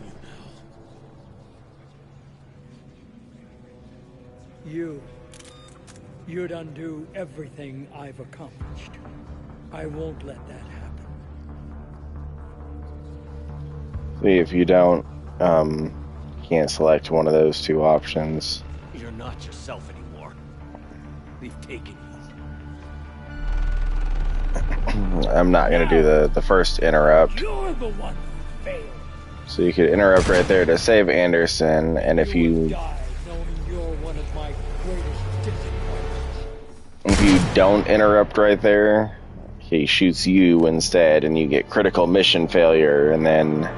you now.
You'd undo everything I've accomplished. I won't let that happen.
See, if you don't, can't select one of those two options.
You're not yourself anymore. We've taken you.
I'm not going to do the first interrupt.
You're the one who failed.
So you could interrupt right there to save Anderson, and if you
Die knowing you're one of my greatest disappointments.
if you don't interrupt right there, he shoots you instead, and you get critical mission failure, and then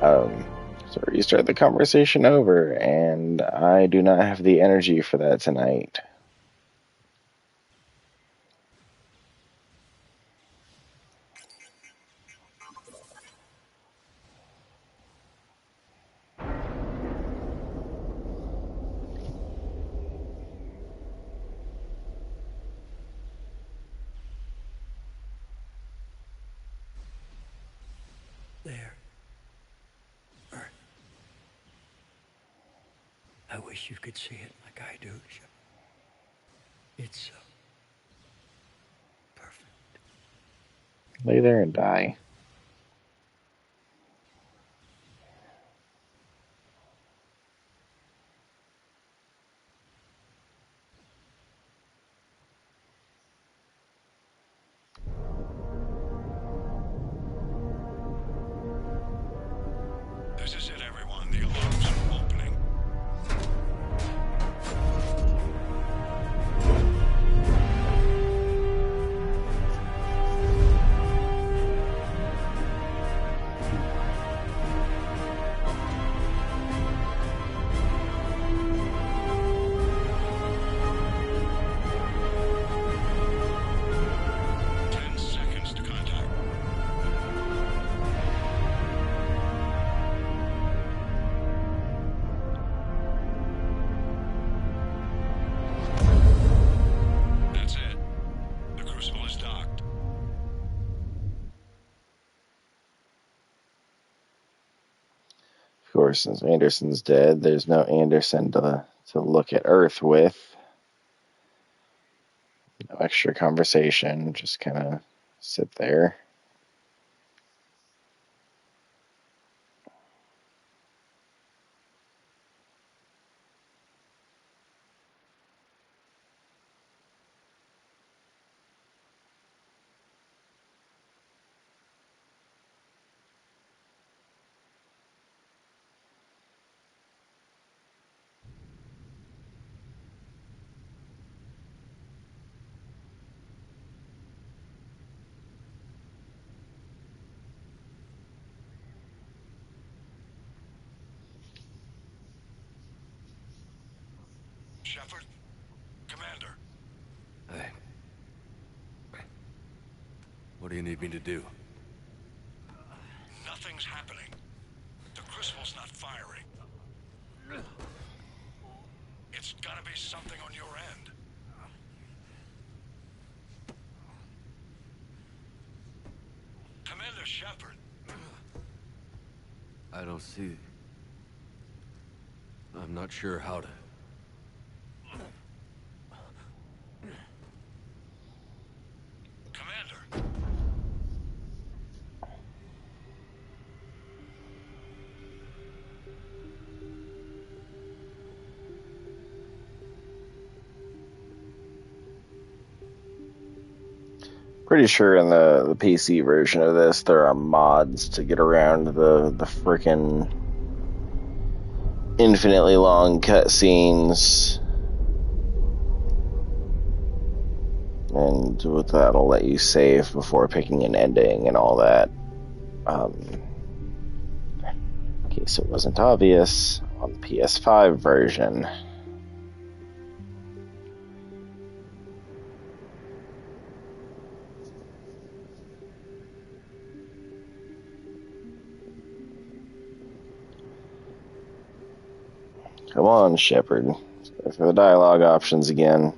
so restart the conversation over, and I do not have the energy for that tonight.
There. Earth. I wish you could see it like I do, Shepard. It's so perfect.
Lay there and die.
This is it, everyone. The alarms are opening.
Of course, since Anderson's dead, there's no Anderson to look at Earth with. No extra conversation, just kind of sit there.
Shepard? Commander.
Hey. What do you need me to do?
Nothing's happening. The Crucible's not firing. It's gotta be something on your end. Commander Shepard.
I don't see... I'm not sure how to...
Commander.
Pretty sure in the PC version of this, there are mods to get around the frickin' infinitely long cutscenes. And with that, it'll let you save before picking an ending and all that. In case it wasn't obvious, on the PS5 version. Come on, Shepard. Go for the dialogue options again.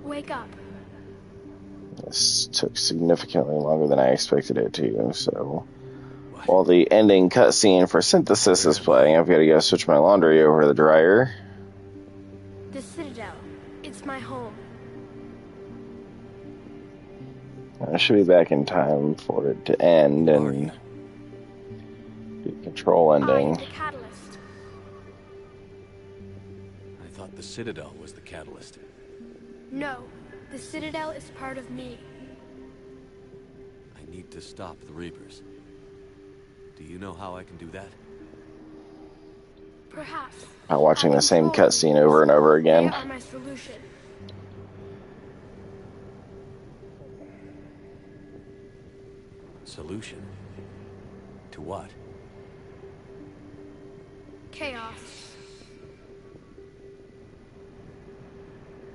Wake up.
This took significantly longer than I expected it to, so while the ending cutscene for Synthesis is playing, I've got to go switch my laundry over to the dryer.
The Citadel. It's my home.
I should be back in time for it to end and do control ending.
The catalyst.
I thought the Citadel was the catalyst.
No, the Citadel is part of me.
I need to stop the Reapers. Do you know how I can do that?
Perhaps.
Not watching the same cutscene over and over again.
They are my solution.
Solution? To what?
Chaos.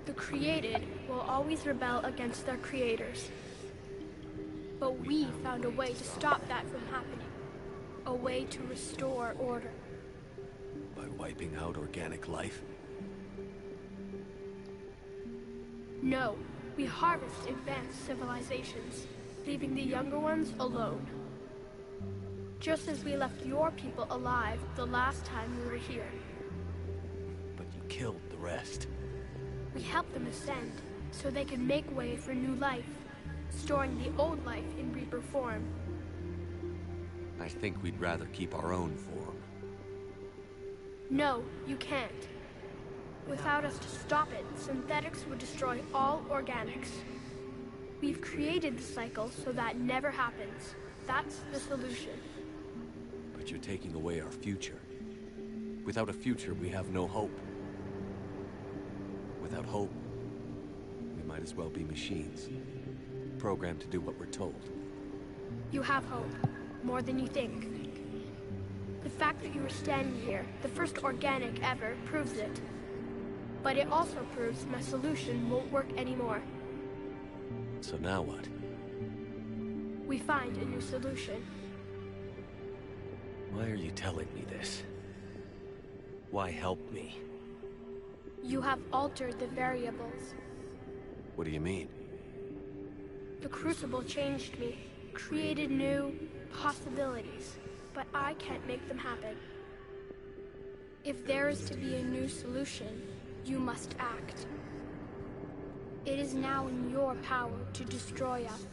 The created will always rebel against their creators. But we found a way to stop that from happening. A way to restore order.
By wiping out organic life?
No, we harvest advanced civilizations, leaving the younger ones alone. Just as we left your people alive the last time we were here.
But you killed the rest.
We helped them ascend, so they could make way for new life, storing the old life in Reaper form.
I think we'd rather keep our own form.
No, you can't. Without us to stop it, synthetics would destroy all organics. We've created the cycle so that never happens. That's the solution.
But you're taking away our future. Without a future, we have no hope. Without hope, we might as well be machines, programmed to do what we're told.
You have hope, more than you think. The fact that you are standing here, the first organic ever, proves it. But it also proves my solution won't work anymore.
So now what?
We find a new solution.
Why are you telling me this? Why help me?
You have altered the variables.
What do you mean?
The Crucible changed me, created new possibilities, but I can't make them happen. If there is to be a new solution, you must act. It is now in your power to destroy us.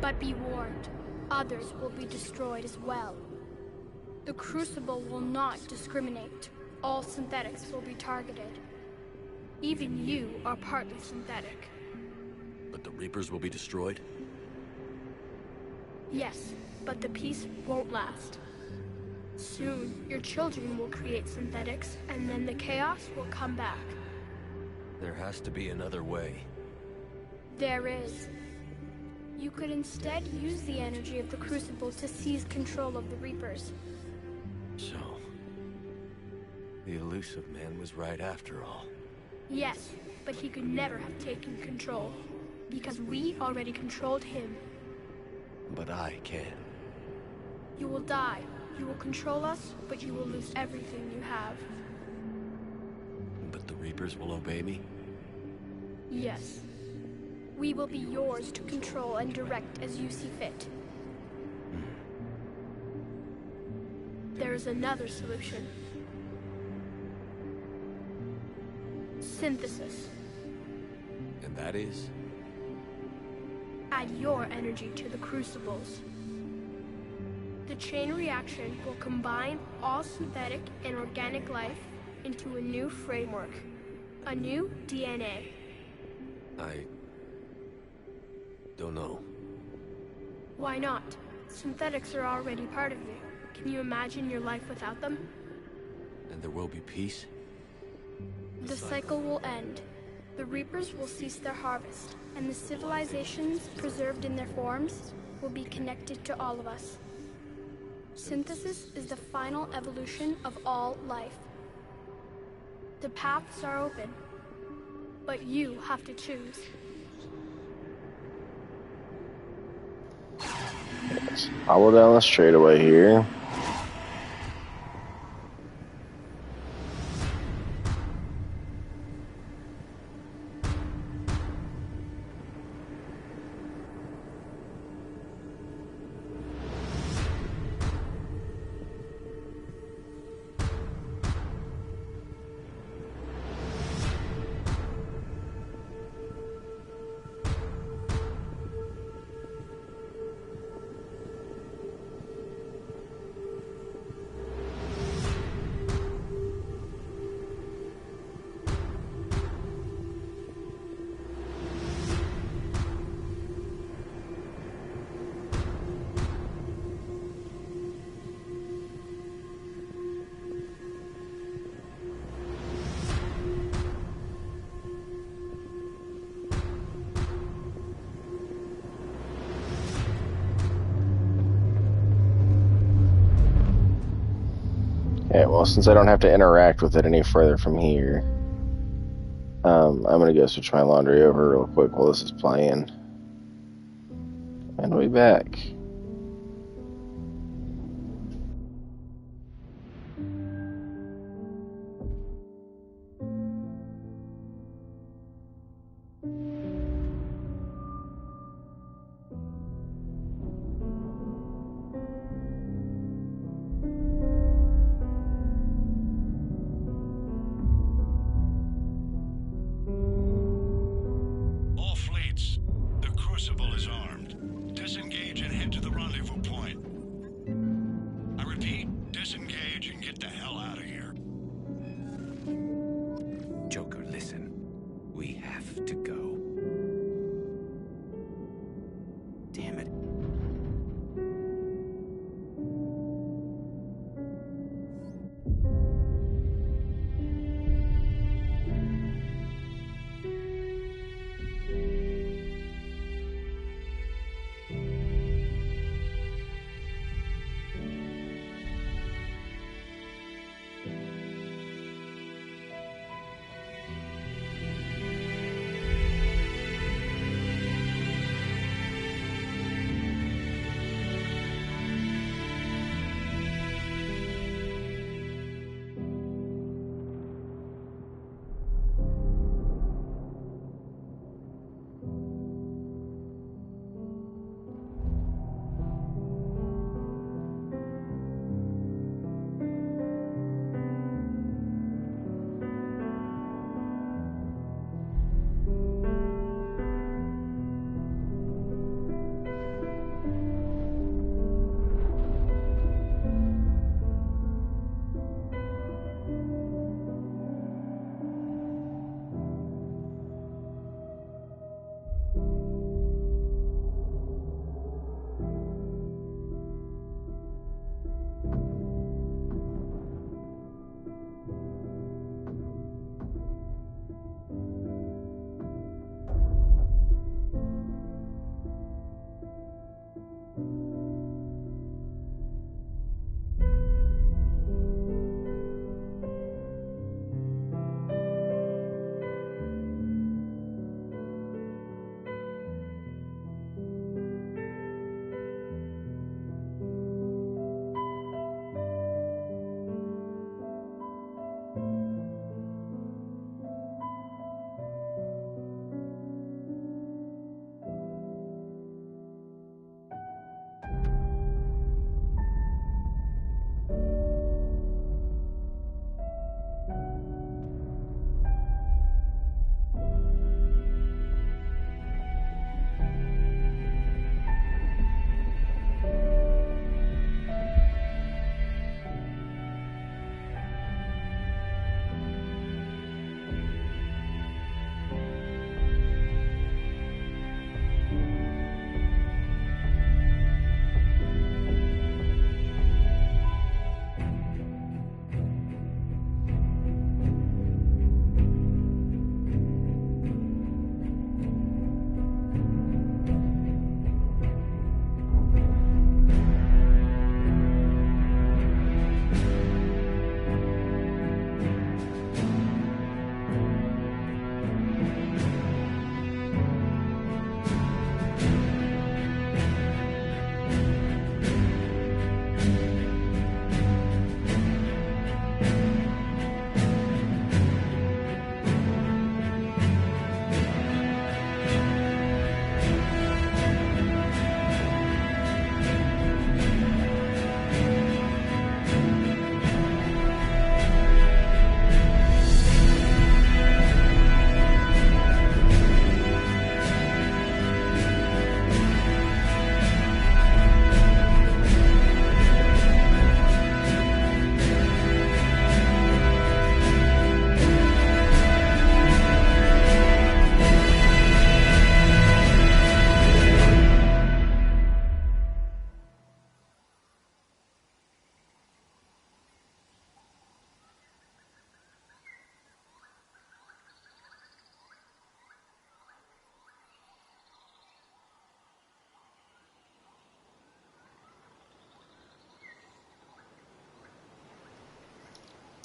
But be warned, others will be destroyed as well. The Crucible will not discriminate. All synthetics will be targeted. Even you are partly synthetic.
But the Reapers will be destroyed?
Yes, but the peace won't last. Soon, your children will create synthetics, and then the chaos will come back.
There has to be another way.
There is. You could instead use the energy of the Crucible to seize control of the Reapers.
So, the elusive man was right after all.
Yes, but he could never have taken control, because we already controlled him.
But I can.
You will die. You will control us, but you will lose everything you have.
But the Reapers will obey me?
Yes. We will be yours to control and direct as you see fit. There is another solution. Synthesis.
And that is?
Add your energy to the Crucibles. The chain reaction will combine all synthetic and organic life into a new framework, a new DNA.
I don't know.
Why not? Synthetics are already part of you. Can you imagine your life without them?
And there will be peace?
The cycle will end. The Reapers will cease their harvest, and the civilizations preserved in their forms will be connected to all of us. Synthesis is the final evolution of all life. The paths are open, but you have to choose.
Follow down the straightaway here. Okay, well, since I don't have to interact with it any further from here, I'm going to go switch my laundry over real quick while this is playing. And we'll be back.
All fleets, the Crucible is armed. Disengage and head to the rendezvous point. I repeat, disengage and get the hell out of here.
Joker, listen. We have to go. Damn it.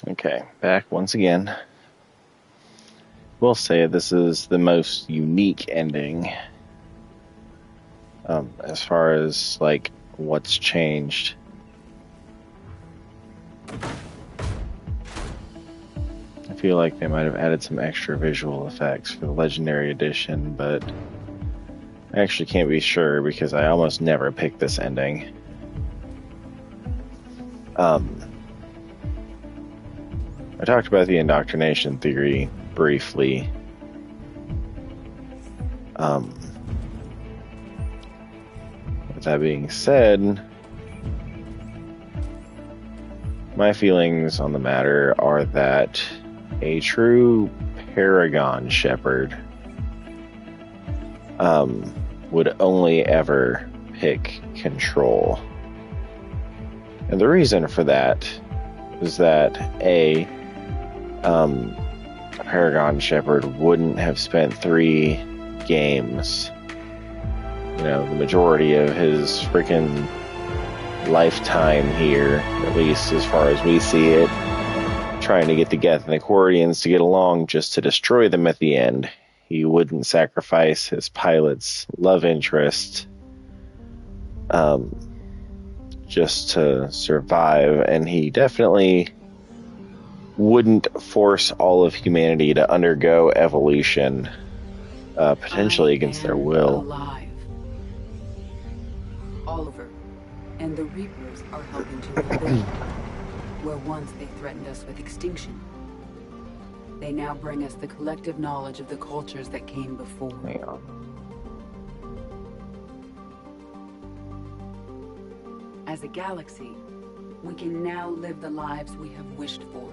Okay, back once again. We'll say this is the most unique ending. As far as, like, what's changed. I feel like they might have added some extra visual effects for the Legendary Edition, but I actually can't be sure because I almost never pick this ending. I talked about the indoctrination theory briefly. With that being said, my feelings on the matter are that a true Paragon Shepherd would only ever pick control. And the reason for that is that a Paragon Shepherd wouldn't have spent 3 games, the majority of his freaking lifetime here, at least as far as we see it, trying to get the Geth and the Quarians to get along just to destroy them at the end. He wouldn't sacrifice his pilot's love interest just to survive, and he definitely wouldn't force all of humanity to undergo evolution, potentially against their will.
Alive. Oliver and the Reapers are helping to rebuild, where once they threatened us with extinction. They now bring us the collective knowledge of the cultures that came before.
Hang on.
As a galaxy, we can now live the lives we have wished for.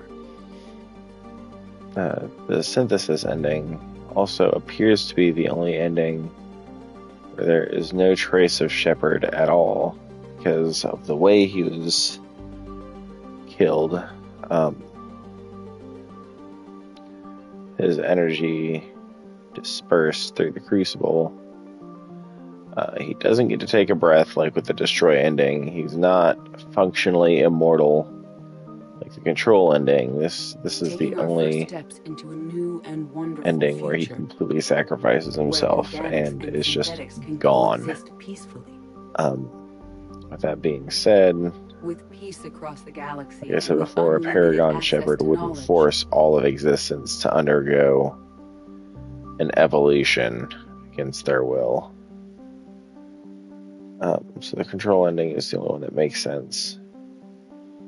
The synthesis ending also appears to be the only ending where there is no trace of Shepard at all because of the way he was killed. His energy dispersed through the crucible. He doesn't get to take a breath like with the Destroy ending. He's not functionally immortal like the Control ending. This is the only ending where he completely sacrifices himself and is just gone. With that being said,
with peace across the galaxy,
like I said before, a Paragon Shepherd wouldn't force all of existence to undergo an evolution against their will. So the Control ending is the only one that makes sense.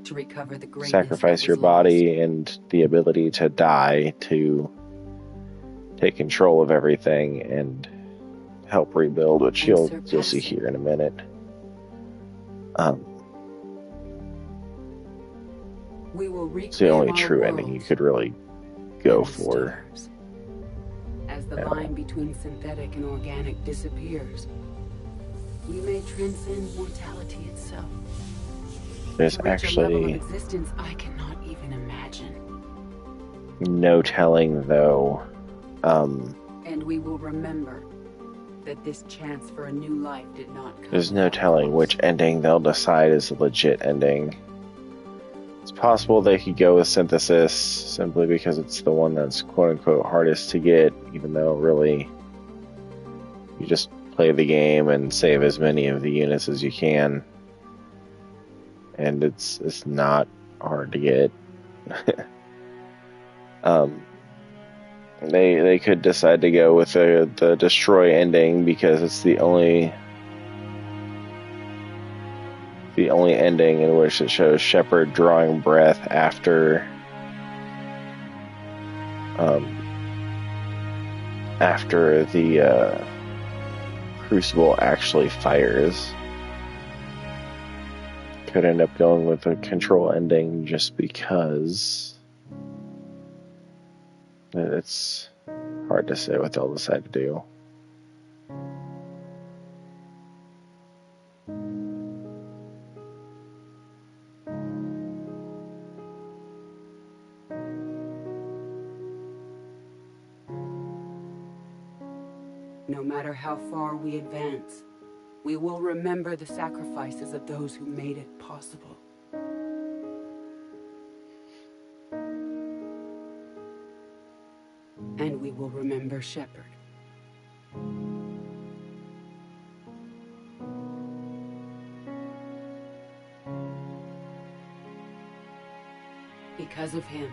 To recover the greatness
sacrifice your body and the ability to die to take control of everything and help rebuild, which you'll see here in a minute. It's the only true ending you could really go for.
As the line between synthetic and organic disappears, we may transcend mortality itself.
There's actually
existence I cannot even imagine.
No telling, though.
And we will remember that this chance for a new life did not come.
There's no telling which ending they'll decide is a legit ending. It's possible they could go with synthesis simply because it's the one that's quote-unquote hardest to get, even though really you just play the game and save as many of the units as you can. And it's not hard to get. They could decide to go with the Destroy ending because it's the only ending in which it shows Shepard drawing breath after the Crucible actually fires. Could end up going with a Control ending just because it's hard to say what they'll decide to do.
No matter how far we advance, we will remember the sacrifices of those who made it possible. And we will remember Shepard. Because of him,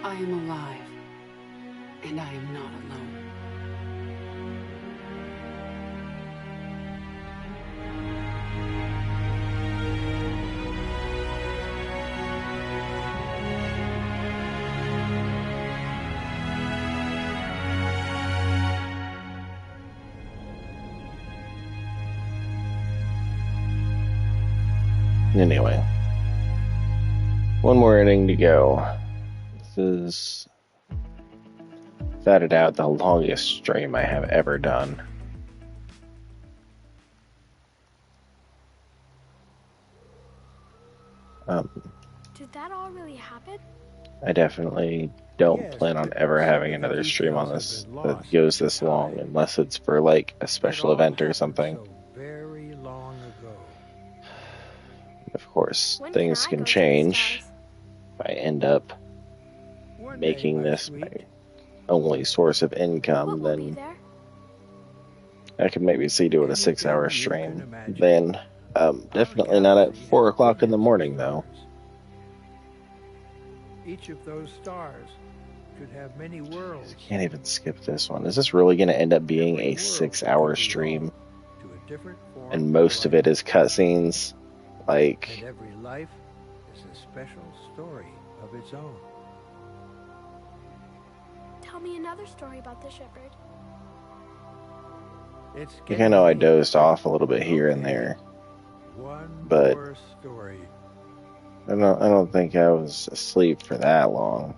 I am alive, and I am not alone.
Anyway, one more inning to go. This is, without a doubt, the longest stream I have ever done.
Did that all really happen?
I definitely don't plan on ever having another stream on this that goes this long, unless it's for like a special event or something.
Very long ago.
Of course, things can change. If I end up making this my only source of income, then I can maybe see doing a 6-hour stream. Then, definitely not at 4 o'clock in the morning, though.
Each of those stars could have many worlds.
Can't even skip this one. Is this really going to end up being a 6-hour stream? And most of it is cutscenes? Like,
And every life is a special story of its own.
Tell me another story about the shepherd.
It's
I think I know I dozed off a little bit here and there, but
more story.
I don't think I was asleep for that long.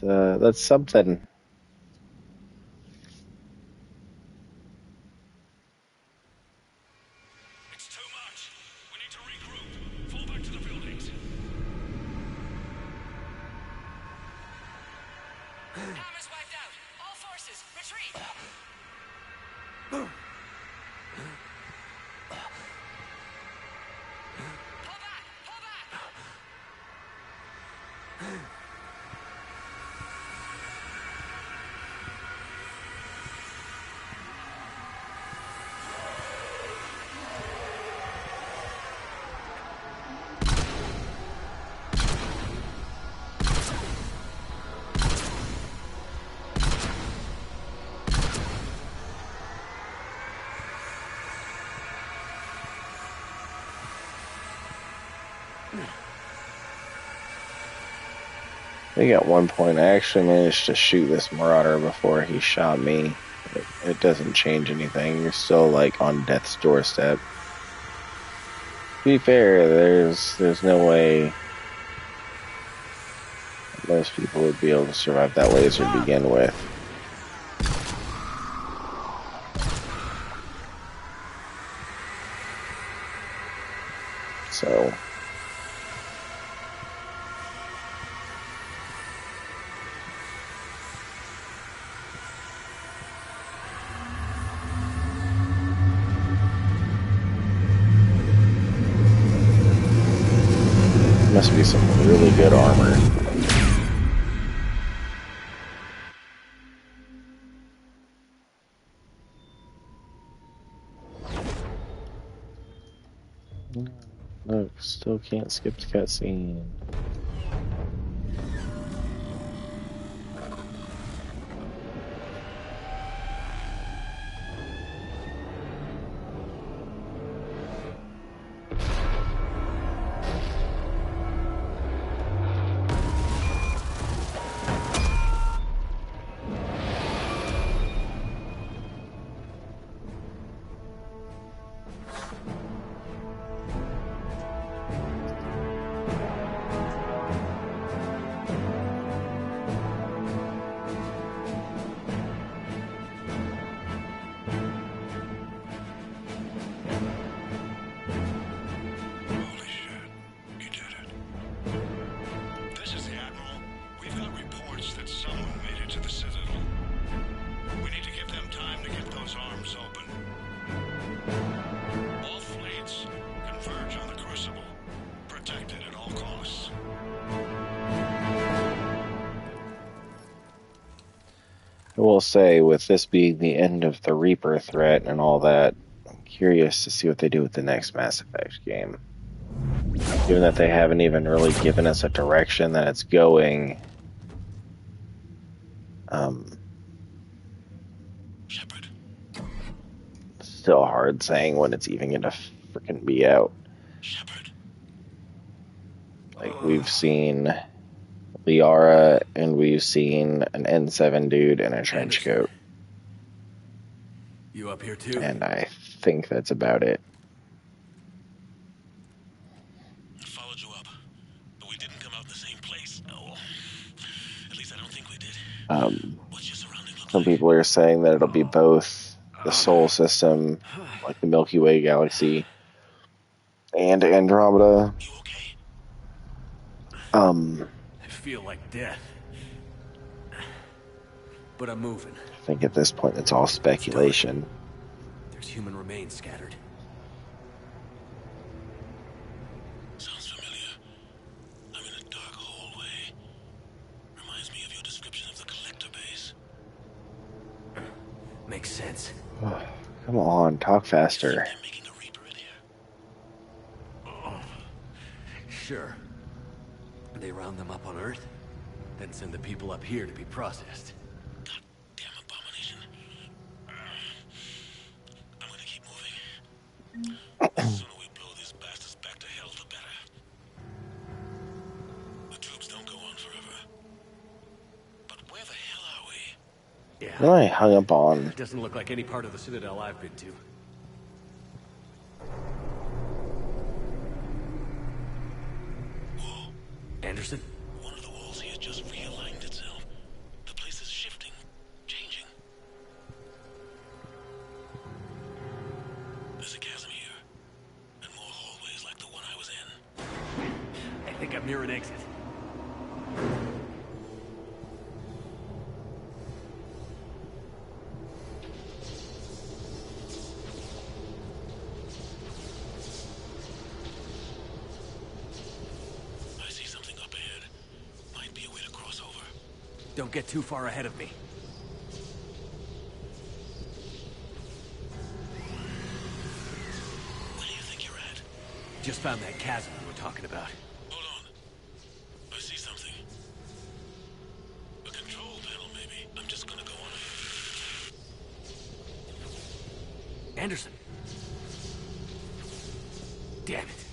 Yeah, that's something.
It's too much. We need to regroup. Fall back to the buildings.
Comms wiped out. All forces, retreat. Pull back! Pull back!
I think at one point I actually managed to shoot this Marauder before he shot me. It doesn't change anything. You're still like on death's doorstep. To be fair, there's no way most people would be able to survive that laser to begin with. So must be some really good armor. Look, still can't skip the cutscene. will say, with this being the end of the Reaper threat and all that, I'm curious to see what they do with the next Mass Effect game. Given that they haven't even really given us a direction that it's going. Still hard saying when it's even gonna freaking be out. Like, we've seen Liara and we've seen an N7 dude in a trench coat.
You up here too?
And I think that's about it.
I followed you up, but we didn't come out in the same place. Oh, at least I don't think we did.
Some people are saying that it'll be both the Sol system, like the Milky Way galaxy, and Andromeda.
I feel like death. But I'm moving.
I think at this point it's all speculation.
There's human remains scattered.
Sounds familiar. I'm in a dark hallway. Reminds me of your description of the collector base.
Makes sense.
Come on, talk faster.
Sure. They round them up on Earth, then send the people up here to be processed.
Goddamn abomination. I'm gonna keep moving. The sooner we blow these bastards back to hell, the better. The troops don't go on forever. But where the hell are we?
Yeah.
What I hung up on?
It doesn't look like any part of the Citadel I've been to. Anderson?
One of the walls here just realigned itself. The place is shifting, changing. There's a chasm here, and more hallways like the one I was in.
I think I'm near an exit. Don't get too far ahead of me.
Where do you think you're at?
Just found that chasm we were talking about.
Hold on. I see something. A control panel, maybe. I'm just gonna go on ahead.
Anderson. Damn it.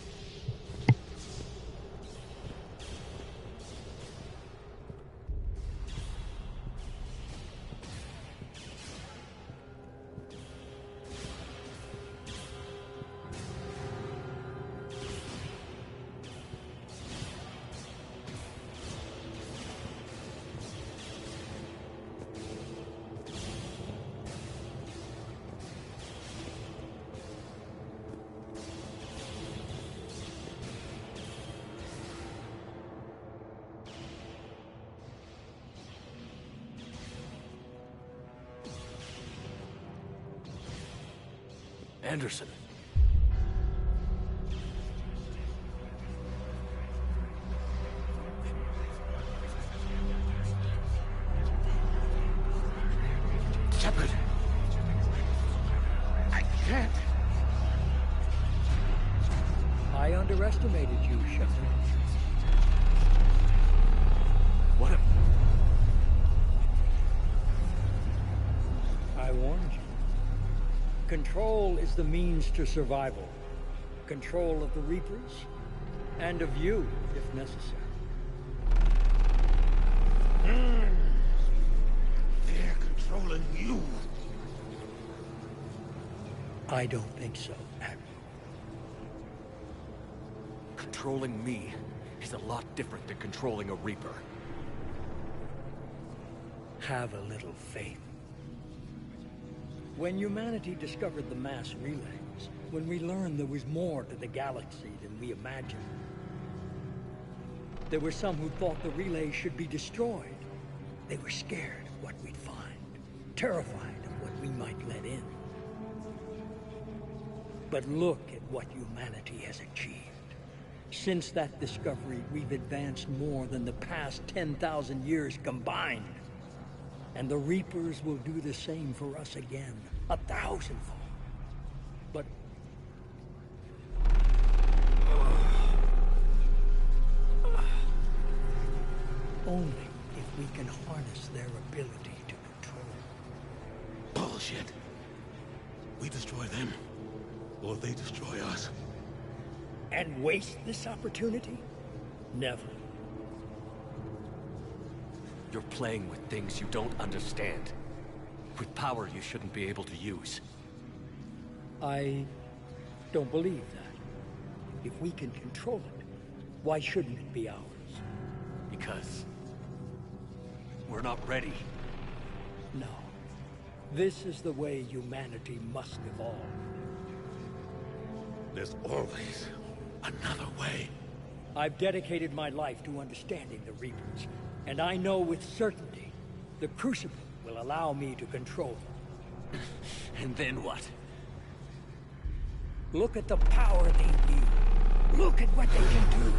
Anderson.
Shepard. I can't.
I underestimated you, Shepard.
What a...
I warned you. Control is the means to survival. Control of the Reapers, and of you, if necessary.
They're controlling you.
I don't think so, Admiral.
Controlling me is a lot different than controlling a Reaper.
Have a little faith. When humanity discovered the mass relays, when we learned there was more to the galaxy than we imagined, there were some who thought the relays should be destroyed. They were scared of what we'd find, terrified of what we might let in. But look at what humanity has achieved. Since that discovery, we've advanced more than the past 10,000 years combined.
And the Reapers will do the same for us again, 1,000-fold. But only if we can harness their ability to control.
Bullshit. We destroy them, or they destroy us.
And waste this opportunity? Never.
You're playing with things you don't understand. With power you shouldn't be able to use.
I don't believe that. If we can control it, why shouldn't it be ours?
Because we're not ready.
No. This is the way humanity must evolve.
There's always another way.
I've dedicated my life to understanding the Reapers, and I know with certainty the Crucible will allow me to control them.
And then what?
Look at the power they wield. Look at what they can do.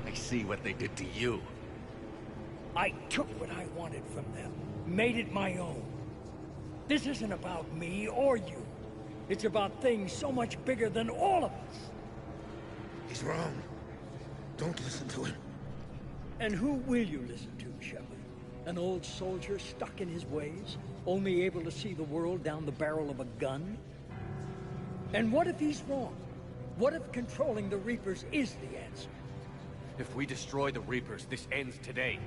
I see what they did to you.
I took what I wanted from them, made it my own. This isn't about me or you. It's about things so much bigger than all of us.
He's wrong. Don't listen to him.
And who will you listen to, Shepard? An old soldier stuck in his ways, only able to see the world down the barrel of a gun? And what if he's wrong? What if controlling the Reapers is the answer?
If we destroy the Reapers, this ends today.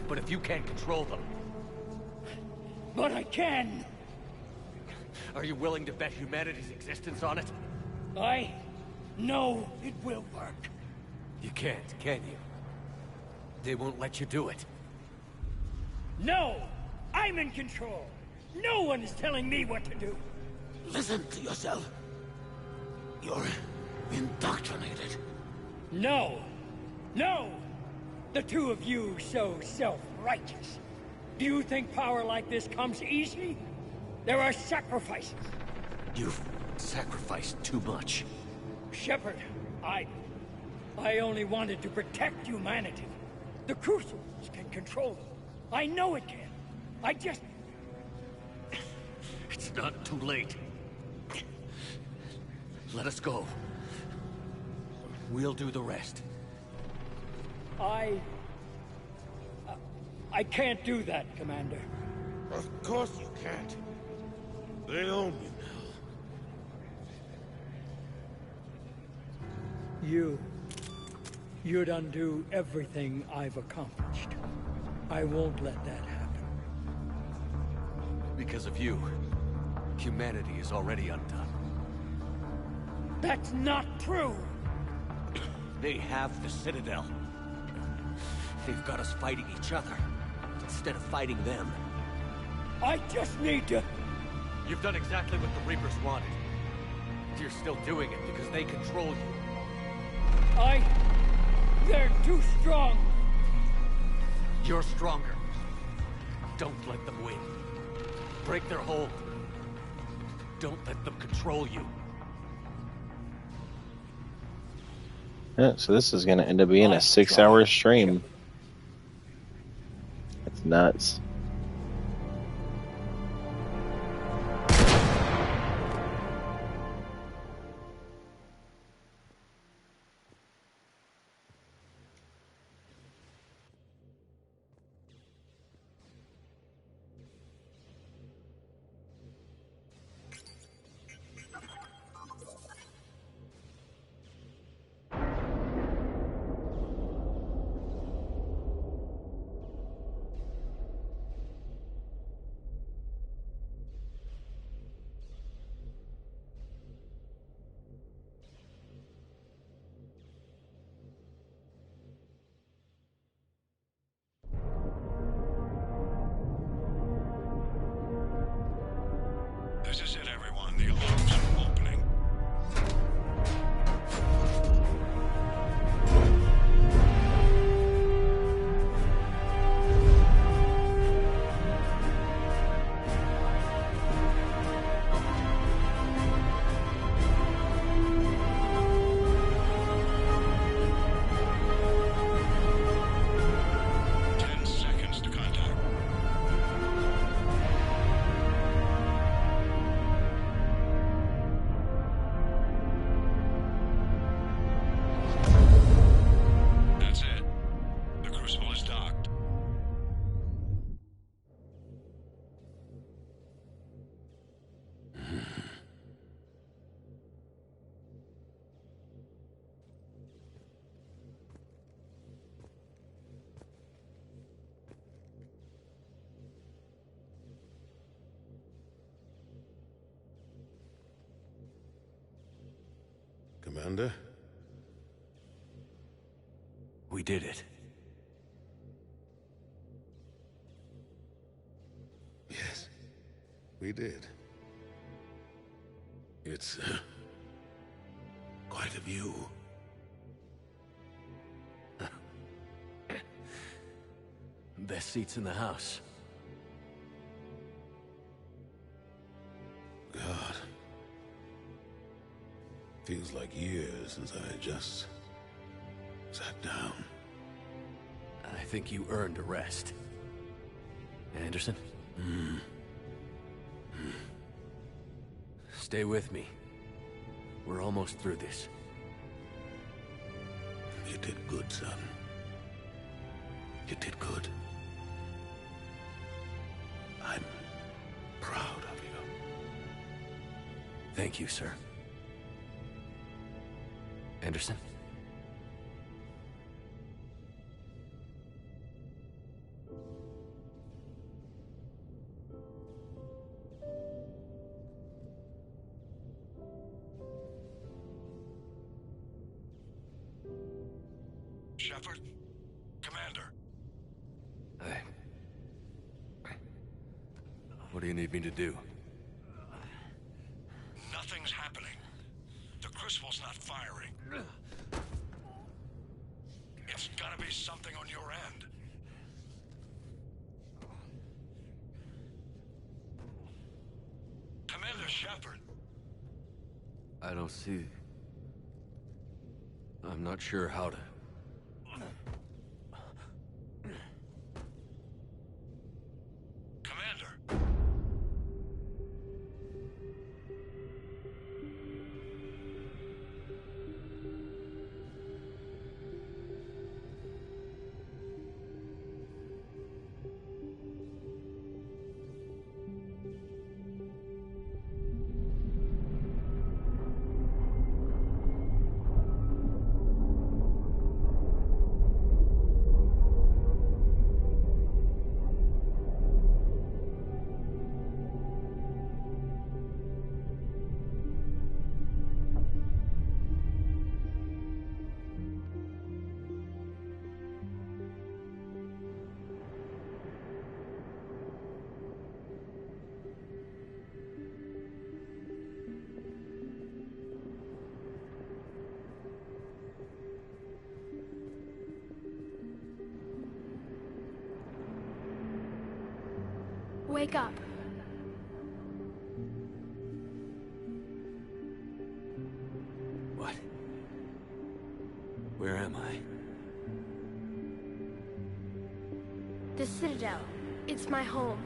But if you can't control them...
But I can!
Are you willing to bet humanity's existence on it?
I know it will work.
You can't, can you? They won't let you do it.
No! I'm in control! No one is telling me what to do!
Listen to yourself. You're indoctrinated.
No! No! The two of you so self-righteous. Do you think power like this comes easy? There are sacrifices.
You've sacrificed too much.
Shepard, I only wanted to protect humanity. The Crucibles can control them. I know it can. I just...
It's not too late. Let us go. We'll do the rest.
I can't do that, Commander.
Of course you can't. They own you now.
You'd undo everything I've accomplished. I won't let that happen.
Because of you, humanity is already undone.
That's not true!
They have the Citadel. They've got us fighting each other, instead of fighting them.
I just need to...
You've done exactly what the Reapers wanted. You're still doing it because they control you.
They're too strong.
You're stronger. Don't let them win. Break their hold. Don't let them control you.
Yeah, so this is going to end up being a 6-hour stream. That's nuts.
Commander.
We did it.
Yes, we did. It's quite a view.
Best seats in the house.
God. Feels like years since I just sat down.
I think you earned a rest. Anderson? Stay with me. We're almost through this.
You did good, son. You did good. I'm proud of you.
Thank you, sir. Anderson?
Shepard? Commander.
What do you need me to do?
Nothing's happening. The Crucible's not firing. It's gotta be something on your end. Commander Shepard.
I don't see... I'm not sure how to...
Wake up.
What? Where am I?
The Citadel. It's my home.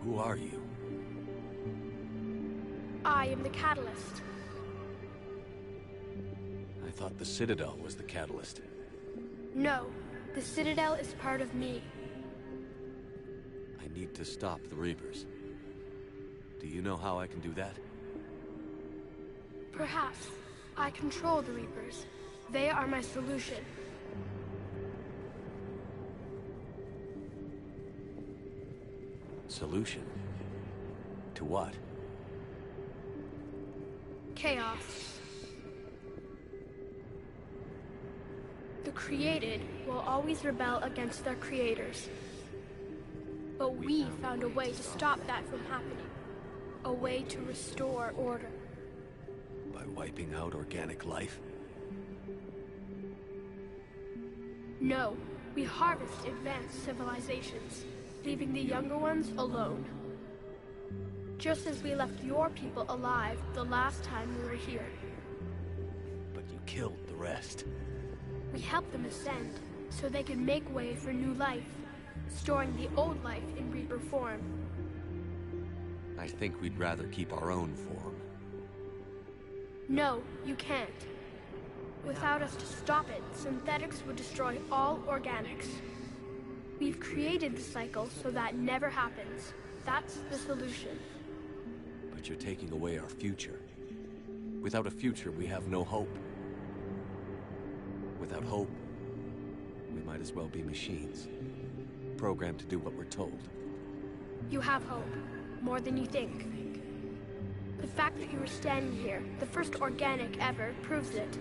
Who are you?
I am the Catalyst.
I thought the Citadel was the catalyst.
No, the Citadel is part of me.
I need to stop the Reapers. Do you know how I can do that?
Perhaps. I control the Reapers. They are my solution.
Solution? To what?
Chaos. The created will always rebel against their creators. But we found a way to stop that from happening. A way to restore order.
By wiping out organic life?
No, we harvest advanced civilizations, leaving the younger ones alone. Just as we left your people alive the last time we were here.
But you killed the rest.
We helped them ascend, so they could make way for new life, storing the old life in Reaper form.
I think we'd rather keep our own form.
No, you can't. Without us to stop it, synthetics would destroy all organics. We've created the cycle so that never happens. That's the solution.
But you're taking away our future. Without a future, we have no hope. Without hope, we might as well be machines. Programmed to do what we're told.
You have hope. more than you think. The fact that you were standing here, the first organic ever, proves it.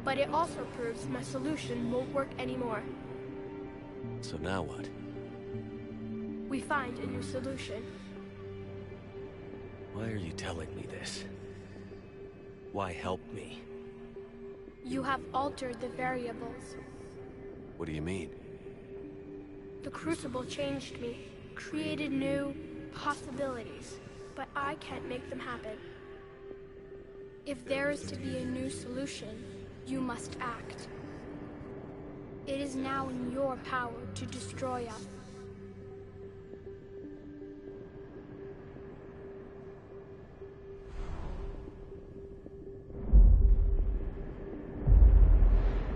But it also proves my solution won't work anymore.
So now what?
We find a new solution.
Why are you telling me this? Why help me?
You have altered the variables.
What do you mean?
The Crucible changed me, created new possibilities, but I can't make them happen. If there is to be a new solution, you must act. It is now in your power to destroy us.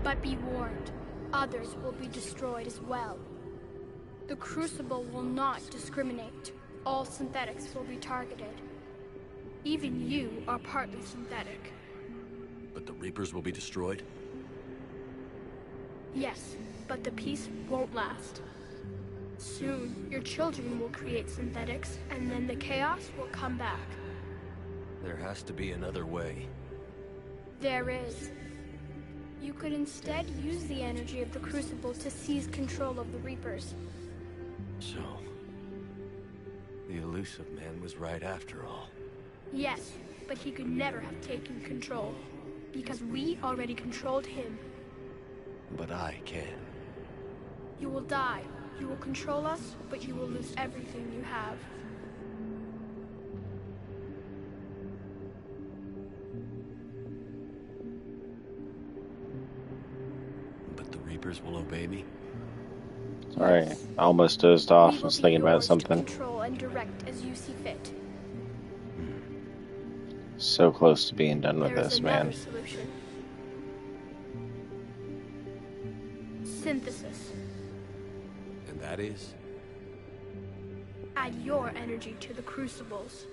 But be warned, others will be destroyed as well. The Crucible will not discriminate. All synthetics will be targeted. Even you are partly synthetic.
But the Reapers will be destroyed?
Yes, but the peace won't last. Soon, your children will create synthetics, and then the chaos will come back.
There has to be another way.
There is. You could instead use the energy of the Crucible to seize control of the Reapers.
So, the elusive man was right after all.
Yes, but he could never have taken control, because we already controlled him.
But I can.
You will die. You will control us, but you will lose everything you have.
But the Reapers will obey me?
Sorry, I almost dozed off. I was thinking about
To
something.
control and direct as you see fit.
So close to being done with
There is
this,
another
man.
solution. Synthesis.
And that is?
Add your energy to the crucibles.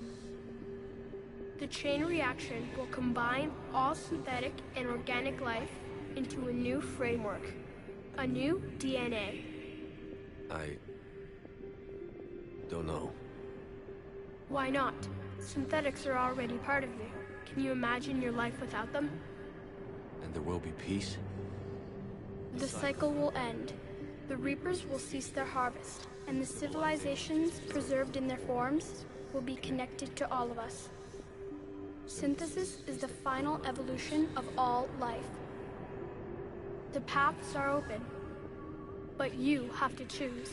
The chain reaction will combine all synthetic and organic life into a new framework. A new DNA.
I don't know.
Why not? Synthetics are already part of you. Can you imagine your life without them?
And there will be peace?
The cycle will end. The Reapers will cease their harvest, and the civilizations preserved in their forms will be connected to all of us. Synthesis is the final evolution of all life. The paths are open, but you have to choose.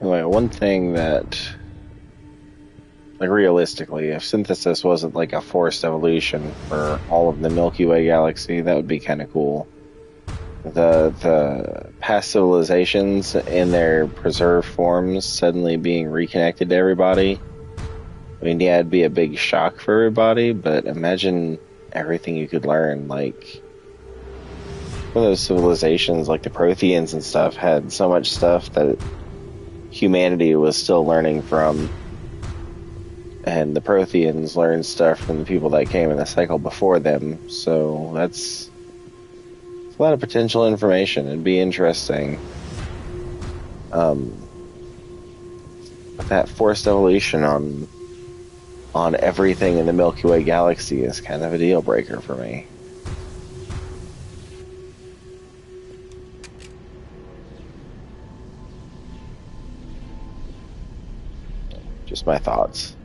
Anyway, one thing that, like, realistically, if synthesis wasn't like a forced evolution for all of the Milky Way galaxy, that would be kind of cool. The past civilizations in their preserved forms suddenly being reconnected to everybody. I mean, yeah, it'd be a big shock for everybody, but imagine everything you could learn. Like, one of those civilizations, like the Protheans and stuff, had so much stuff that humanity was still learning from, and the Protheans learned stuff from the people that came in the cycle before them. So that's a lot of potential information. It'd be interesting. But that forced evolution on everything in the Milky Way galaxy is kind of a deal breaker for me. Just my thoughts.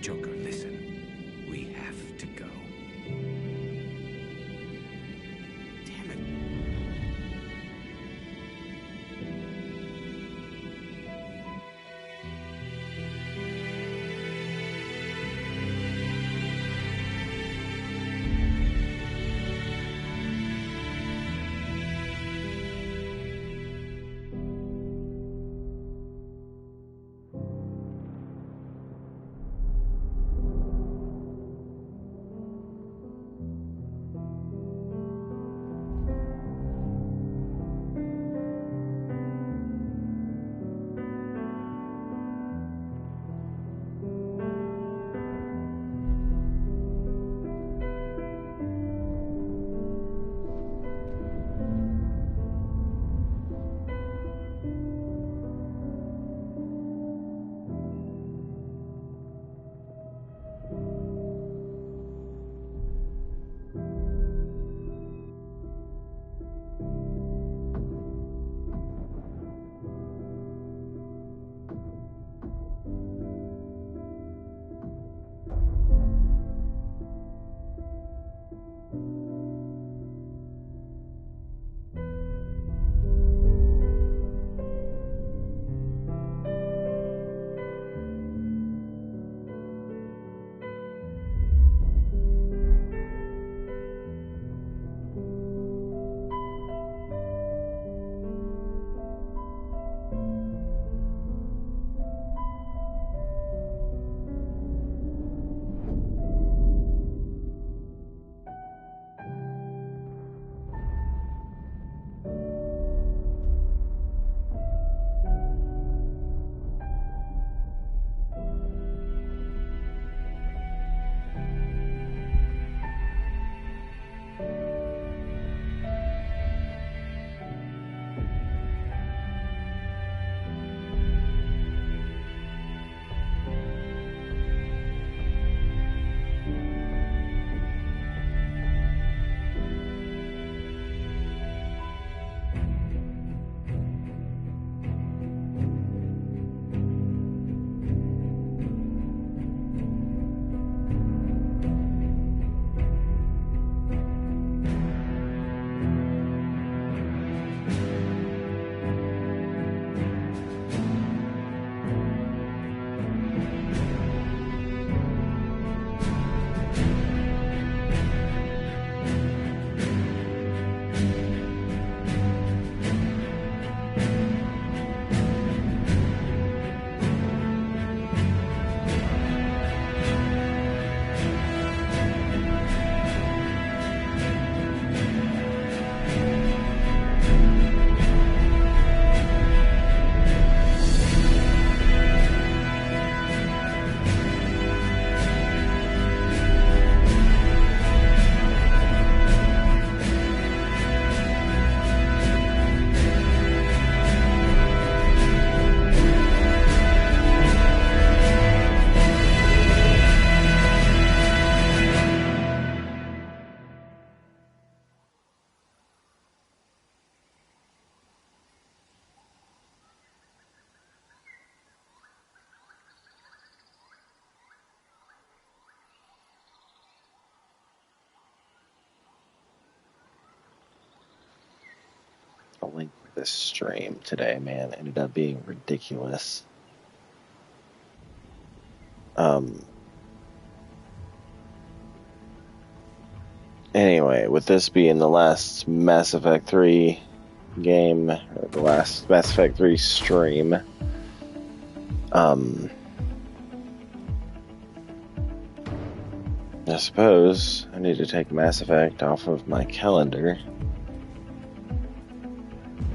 Joker, listen. We have to go. Damn it.
The link for this stream today, man, ended up being ridiculous. Anyway, with this being the last Mass Effect 3 game, or the last Mass Effect 3 stream, I suppose I need to take Mass Effect off of my calendar.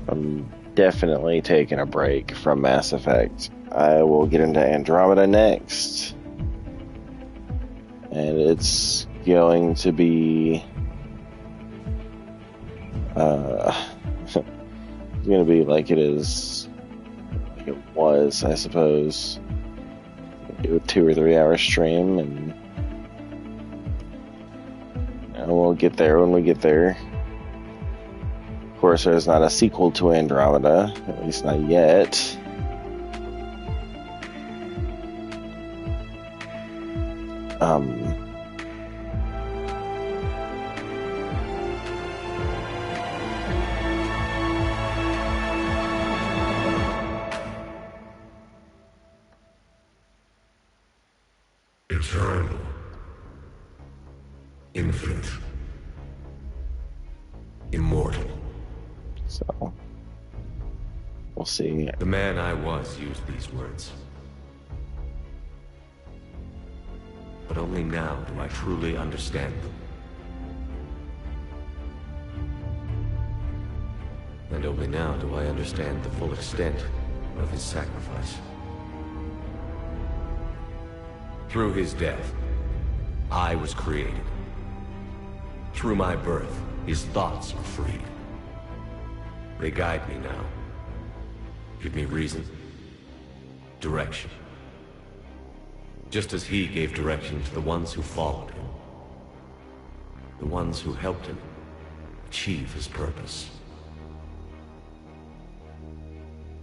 I'm definitely taking a break from Mass Effect. I will get into Andromeda next, and it's going to be it's going to be like it was, I suppose. Do a 2 or 3 hour stream, and we'll get there when we get there. Of course, there's not a sequel to Andromeda, at least not yet.
Eternal. Infinite. Immortal.
So, we'll see.
The man I was used these words. But only now do I truly understand them. And only now do I understand the full extent of his sacrifice. Through his death, I was created. Through my birth, his thoughts are freed. They guide me now. Give me reason, direction. Just as he gave direction to the ones who followed him. The ones who helped him achieve his purpose.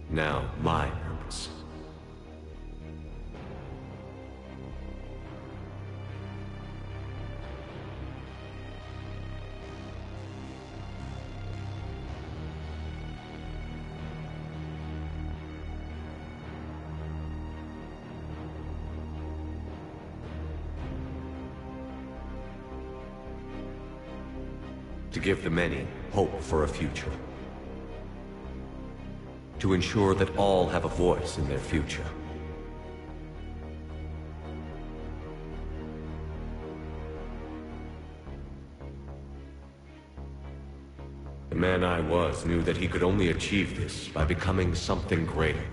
Now, my purpose. To give the many hope for a future. To ensure that all have a voice in their future. The man I was knew that he could only achieve this by becoming something greater.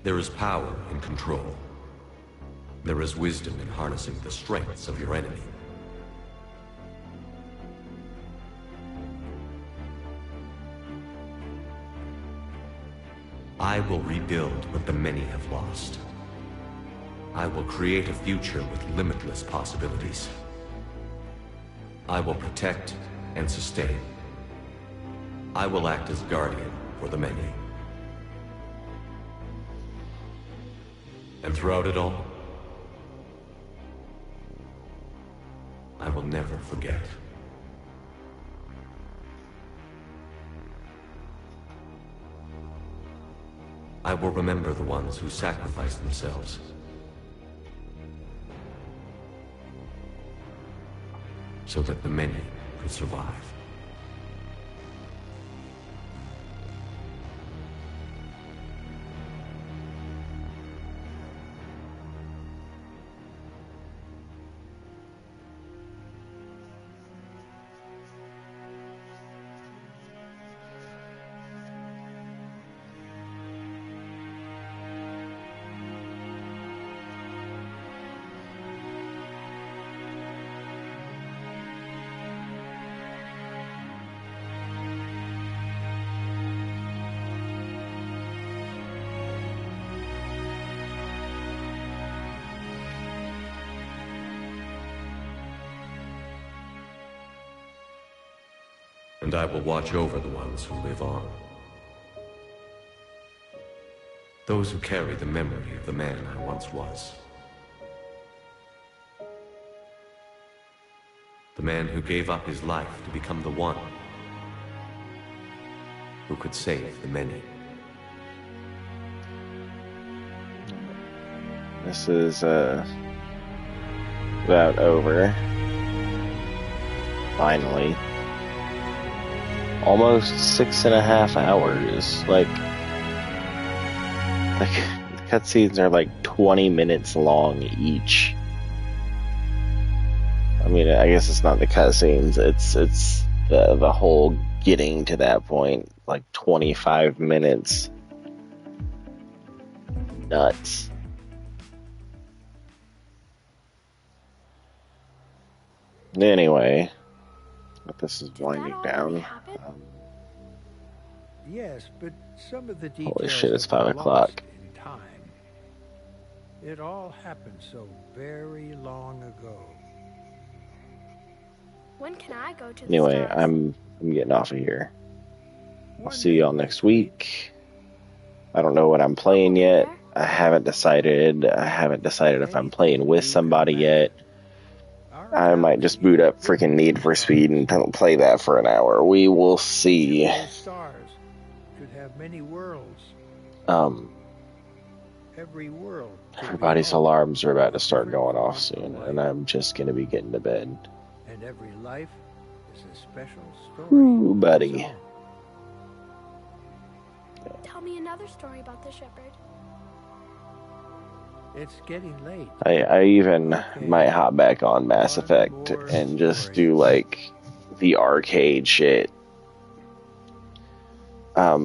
There is power in control. There is wisdom in harnessing the strengths of your enemy. I will rebuild what the many have lost. I will create a future with limitless possibilities. I will protect and sustain. I will act as guardian for the many. And throughout it all, I will never forget. I will remember the ones who sacrificed themselves. So that the many could survive. And I will watch over the ones who live on. Those who carry the memory of the man I once was. The man who gave up his life to become the one who could save the many.
This is about over. Finally. Almost 6.5 hours. Like cutscenes are like 20 minutes long each. I mean, I guess it's not the cutscenes, it's the whole getting to that point, like 25 minutes. Nuts. Anyway, this is winding down.
Yes, but some of the details
Holy shit, it's
have been
5 o'clock.
lost in time. It all happened so very long ago.
When can I go to the
Anyway,
stars?
I'm getting off of here. I'll see y'all next week. I don't know what I'm playing yet. I haven't decided. I haven't decided if I'm playing with somebody yet. I might just boot up freaking Need for Speed and play that for an hour. We will see.
Stars should have many worlds. Every world.
Everybody's alarms are about to start going off soon, and I'm just gonna be getting to bed.
And every life is a special story.
Ooh, buddy.
Tell me another story about the shepherd.
It's getting late.
I even might hop back on Mass Effect and just do like the arcade shit. I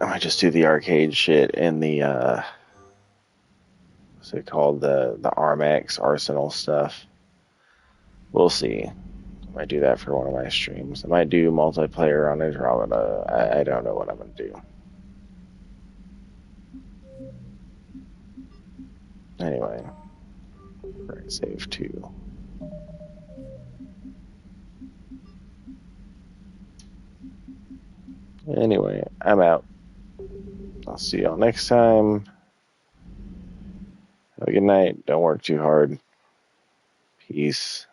might just do the arcade shit in the what's it called, the Armax Arsenal stuff. We'll see. I might do that for one of my streams. I might do multiplayer on Andromeda. I don't know what I'm gonna do. Anyway, right, save 2. Anyway, I'm out. I'll see y'all next time. Have a good night. Don't work too hard. Peace.